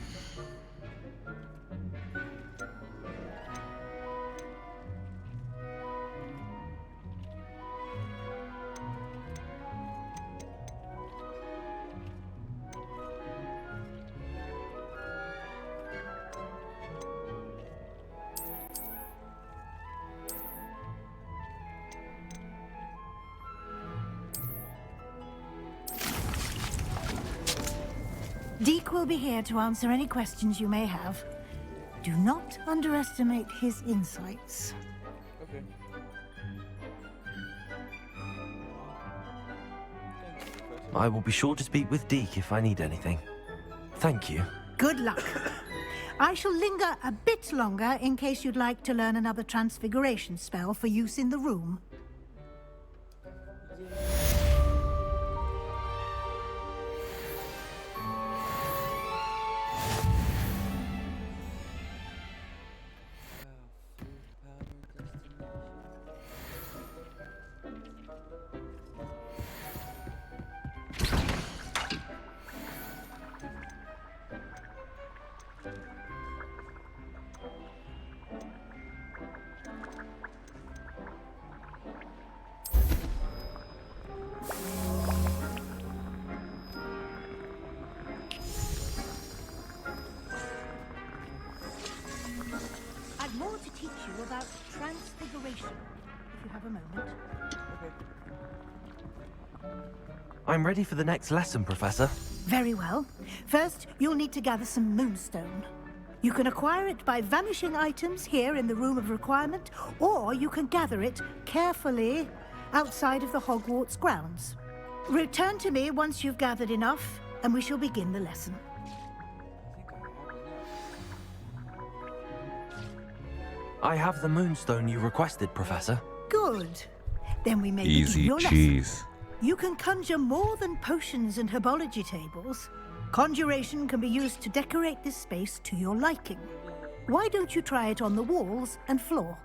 Deke will be here to answer any questions you may have. Do not underestimate his insights. Okay. I will be sure to speak with Deke if I need anything. Thank you. Good luck. I shall linger a bit longer in case you'd like to learn another transfiguration spell for use in the room. I've more to teach you about transfiguration, if you have a moment. I'm ready for the next lesson, Professor. Very well. First, you'll need to gather some moonstone. You can acquire it by vanishing items here in the Room of Requirement, or you can gather it carefully outside of the Hogwarts grounds. Return to me once you've gathered enough, and we shall begin the lesson. I have the moonstone you requested, Professor. Good. Then we may Easy begin your cheese. lesson. You can conjure more than potions and herbology tables. Conjuration can be used to decorate this space to your liking. Why don't you try it on the walls and floor?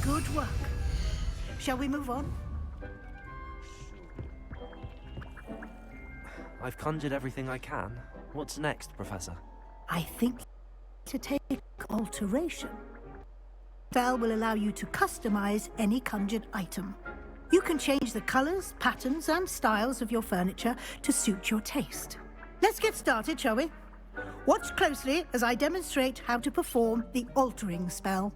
Good work. Shall we move on? I've conjured everything I can. What's next, Professor? I think to take alteration. Spell will allow you to customize any conjured item. You can change the colors, patterns, and styles of your furniture to suit your taste. Let's get started, shall we? Watch closely as I demonstrate how to perform the altering spell.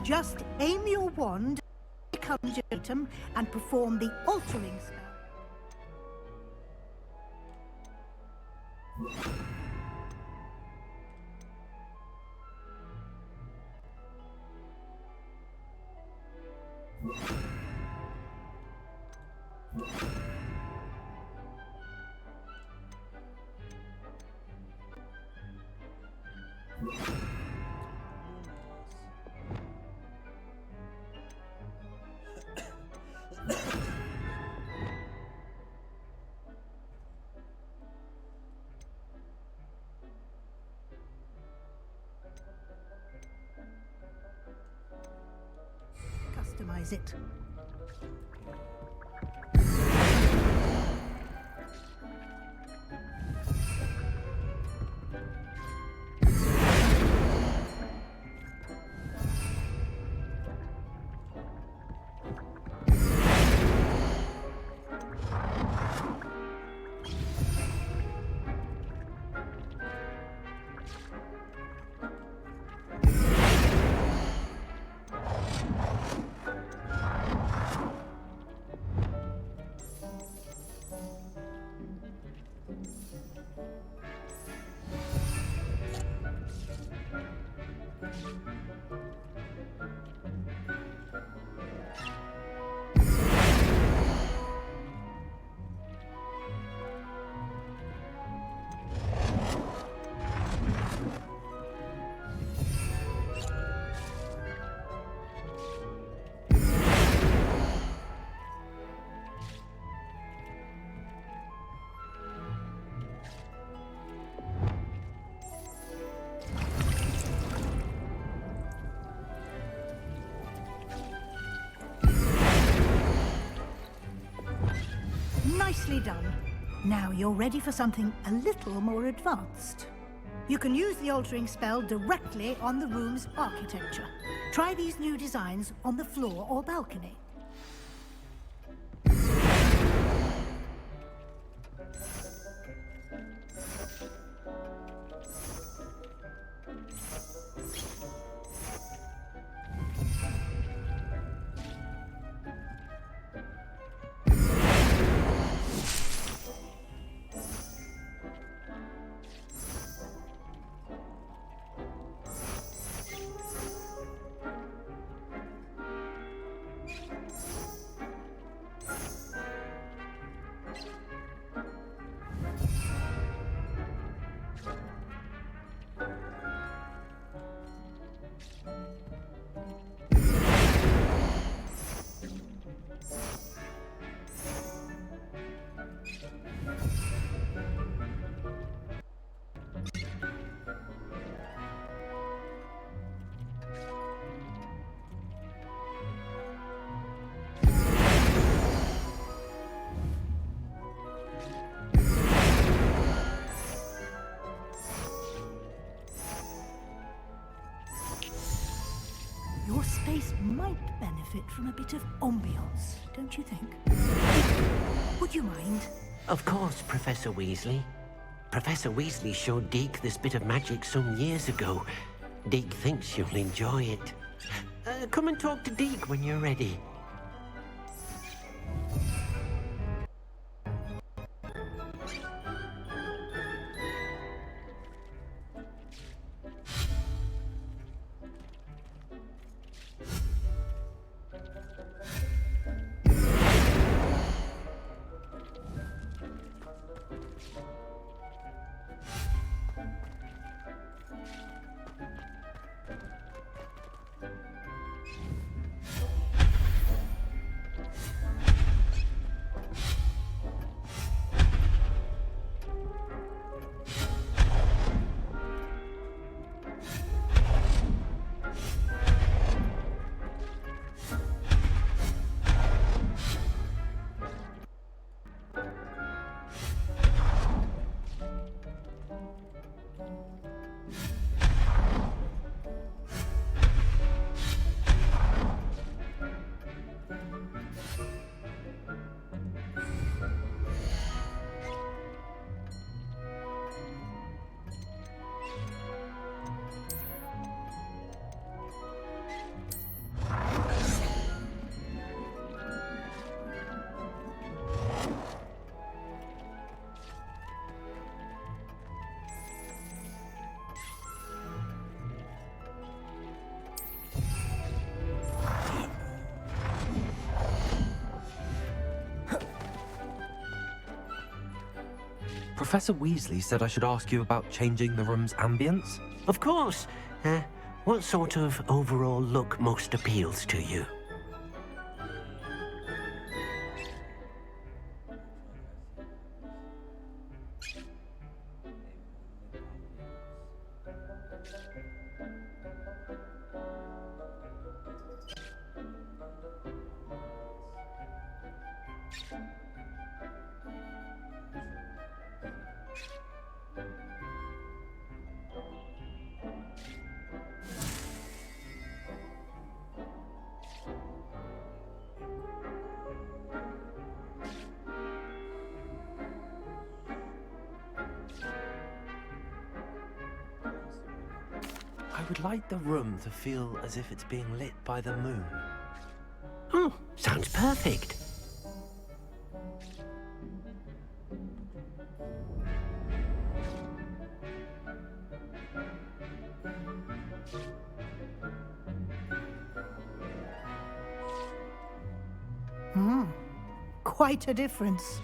Just aim your wand, conjure item, and perform the altering spell. Customize it. Nicely done. Now you're ready for something a little more advanced. You can use the altering spell directly on the room's architecture. Try these new designs on the floor or balcony. Your space might benefit from a bit of ambiance, don't you think? Would you mind? Of course, Professor Weasley. Professor Weasley showed Deke this bit of magic some years ago. Deke thinks you'll enjoy it. Come and talk to Deke when you're ready. Professor Weasley said I should ask you about changing the room's ambience. Of course. What sort of overall look most appeals to you? I would like the room to feel as if it's being lit by the moon. Oh, sounds perfect. Quite a difference.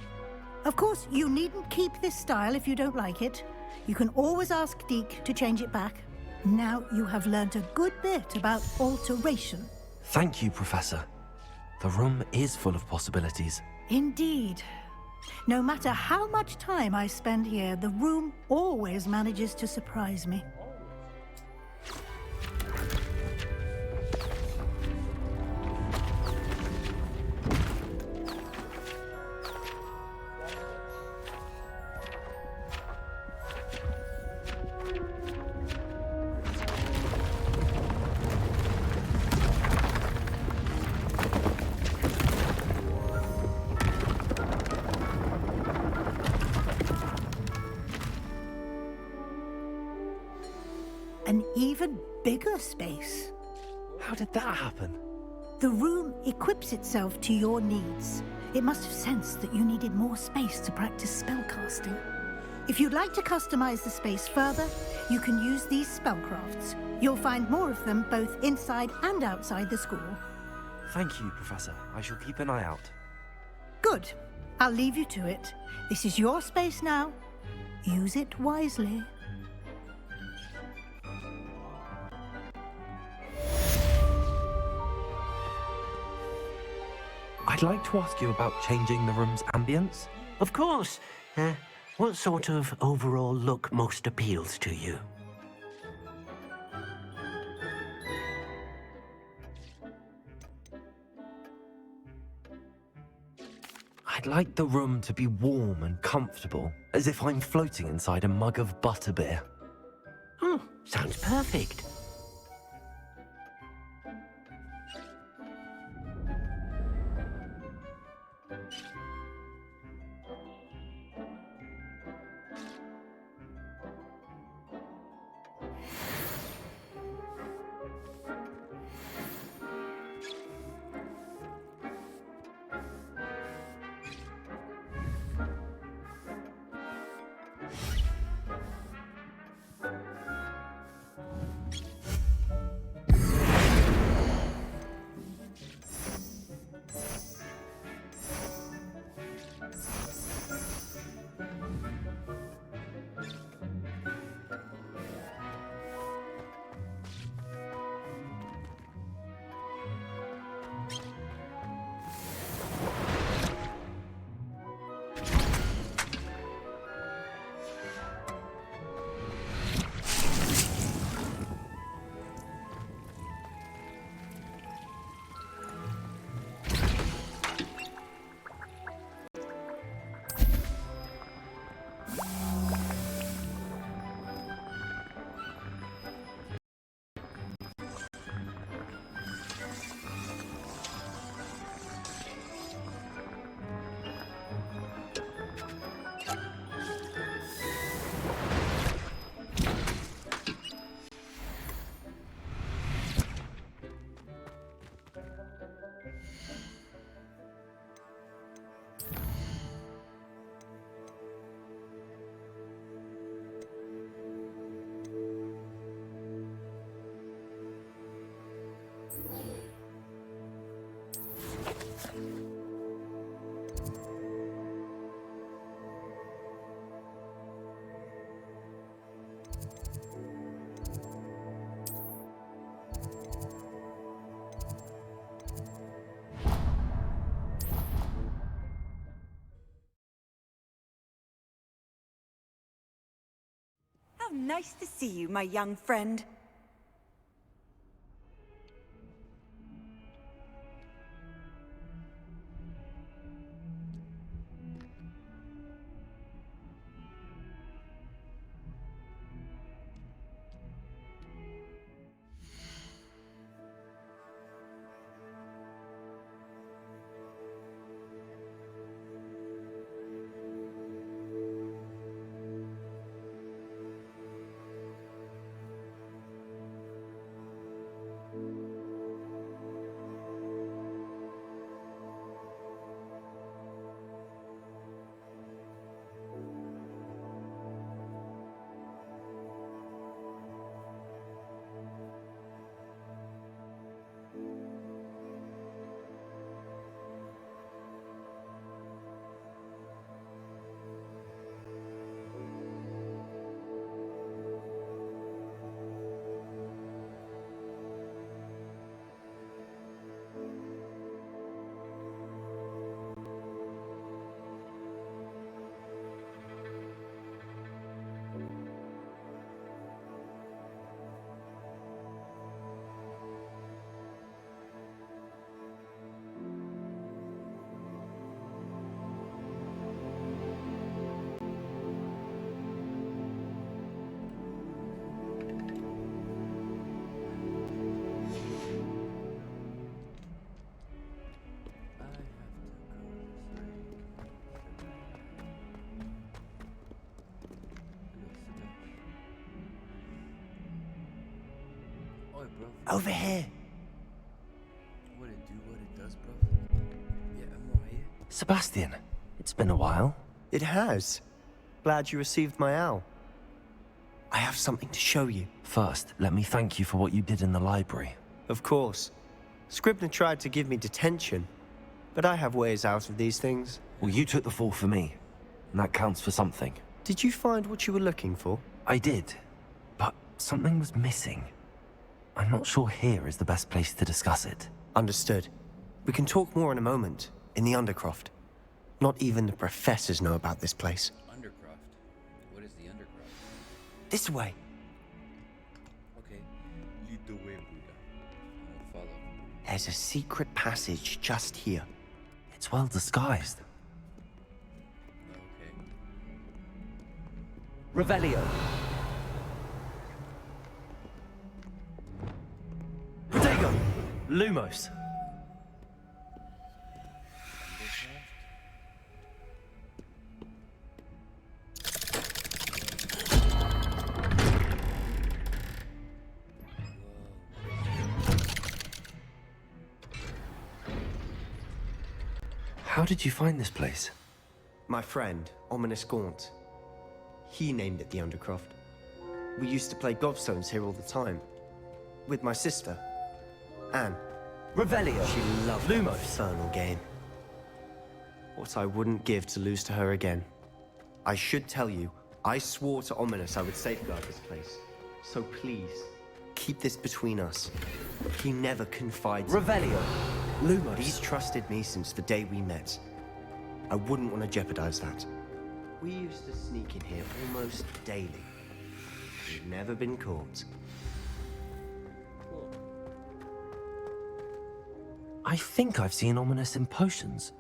Of course, you needn't keep this style if you don't like it. You can always ask Deke to change it back. Now you have learnt a good bit about alteration. Thank you, Professor. The room is full of possibilities. Indeed. No matter how much time I spend here, the room always manages to surprise me. An even bigger space. How did that happen? The room equips itself to your needs. It must have sensed that you needed more space to practice spellcasting. If you'd like to customize the space further, you can use these spellcrafts. You'll find more of them both inside and outside the school. Thank you, Professor. I shall keep an eye out. Good. I'll leave you to it. This is your space now. Use it wisely. I'd like to ask you about changing the room's ambience. Of course. What sort of overall look most appeals to you? I'd like the room to be warm and comfortable, as if I'm floating inside a mug of butterbeer. Oh, sounds perfect. nice to see you, my young friend. Over here. What it do, what it does, bro. Yeah, I'm right here. Sebastian, it's been a while. It has. Glad you received my owl. I have something to show you. First, let me thank you for what you did in the library. Of course. Scribner tried to give me detention, but I have ways out of these things. Well, you took the fall for me, and that counts for something. Did you find what you were looking for? I did, but something was missing. I'm not sure here is the best place to discuss it. Understood. We can talk more in a moment, in the Undercroft. Not even the professors know about this place. Undercroft? What is the Undercroft? This way. Okay, lead the way, Buddha. I'll follow. There's a secret passage just here. It's well disguised. Okay. Revelio. Lumos. How did you find this place? My friend, Ominous Gaunt. He named it the Undercroft. We used to play gobstones here all the time. With my sister, Anne. Revelio. She loved that infernal game. What I wouldn't give to lose to her again. I should tell you, I swore to Ominous I would safeguard this place. So please, keep this between us. He never confides. Revelio. Lumos. He's trusted me since the day we met. I wouldn't want to jeopardize that. We used to sneak in here almost daily. We've never been caught. I think I've seen Ominous in potions.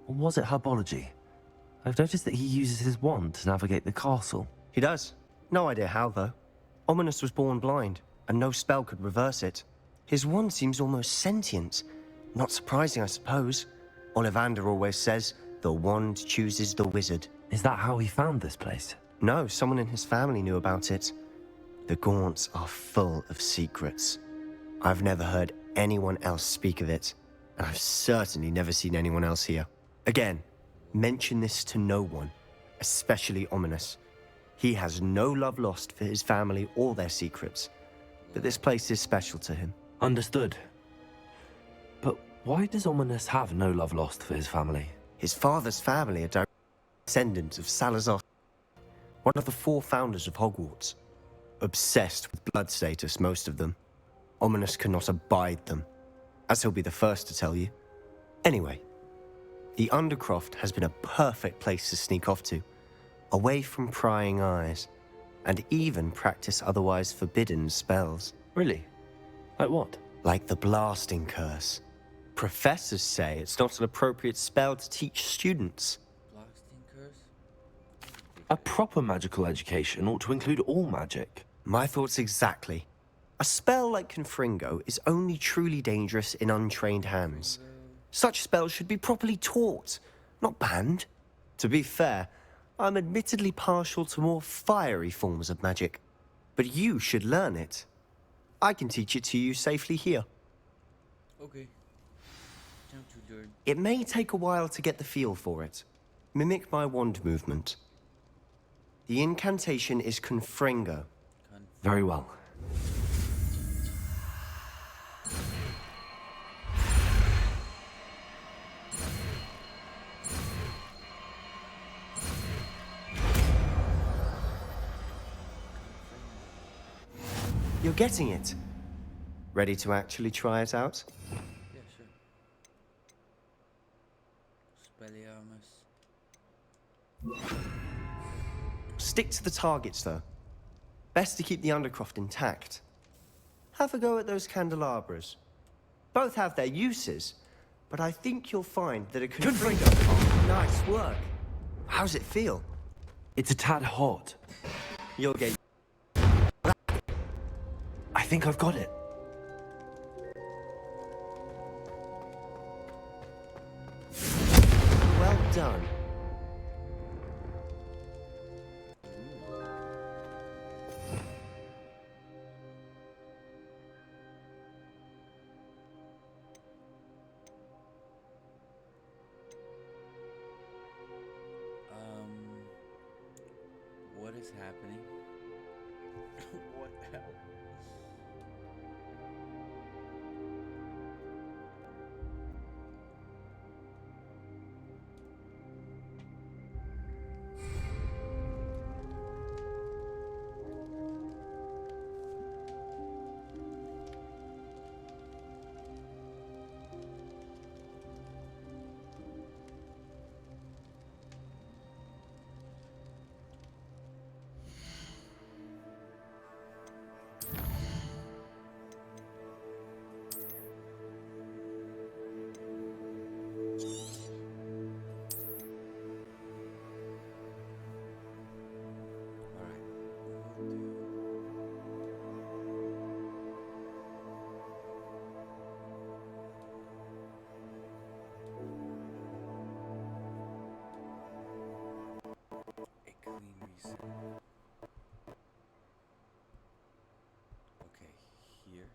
Or was it herbology? I've noticed that he uses his wand to navigate the castle. He does. No idea how, though. Ominous was born blind, and no spell could reverse it. His wand seems almost sentient. Not surprising, I suppose. Ollivander always says, the wand chooses the wizard. Is that how he found this place? No, someone in his family knew about it. The Gaunts are full of secrets. I've never heard anyone else speak of it. And I've certainly never seen anyone else here. Again, mention this to no one, especially Ominous. He has no love lost for his family or their secrets, but this place is special to him. Understood. But why does Ominous have no love lost for his family? His father's family are direct descendants of Salazar, one of the 4 founders of Hogwarts. Obsessed with blood status, most of them. Ominous cannot abide them, as he'll be the first to tell you. Anyway, the Undercroft has been a perfect place to sneak off to, away from prying eyes. and even practice otherwise forbidden spells. Really? Like what? Like the blasting curse. Professors say it's not an appropriate spell to teach students. Blasting curse? A proper magical education ought to include all magic. My thoughts exactly. A spell like Confringo is only truly dangerous in untrained hands. Such spells should be properly taught, not banned. To be fair, I'm admittedly partial to more fiery forms of magic, but you should learn it. I can teach it to you safely here. Okay. Time to learn. It may take a while to get the feel for it. Mimic my wand movement. The incantation is Confringo. Very well. You're getting it. Ready to actually try it out? Yeah, sure. Spelliarmus. Stick to the targets, though. Best to keep the Undercroft intact. Have a go at those candelabras. Both have their uses, but I think you'll find that a Confringo... Oh, nice work. How's it feel? It's a tad hot. You'll get... I think I've got it. Well done. What is happening? What the hell? Okay, here.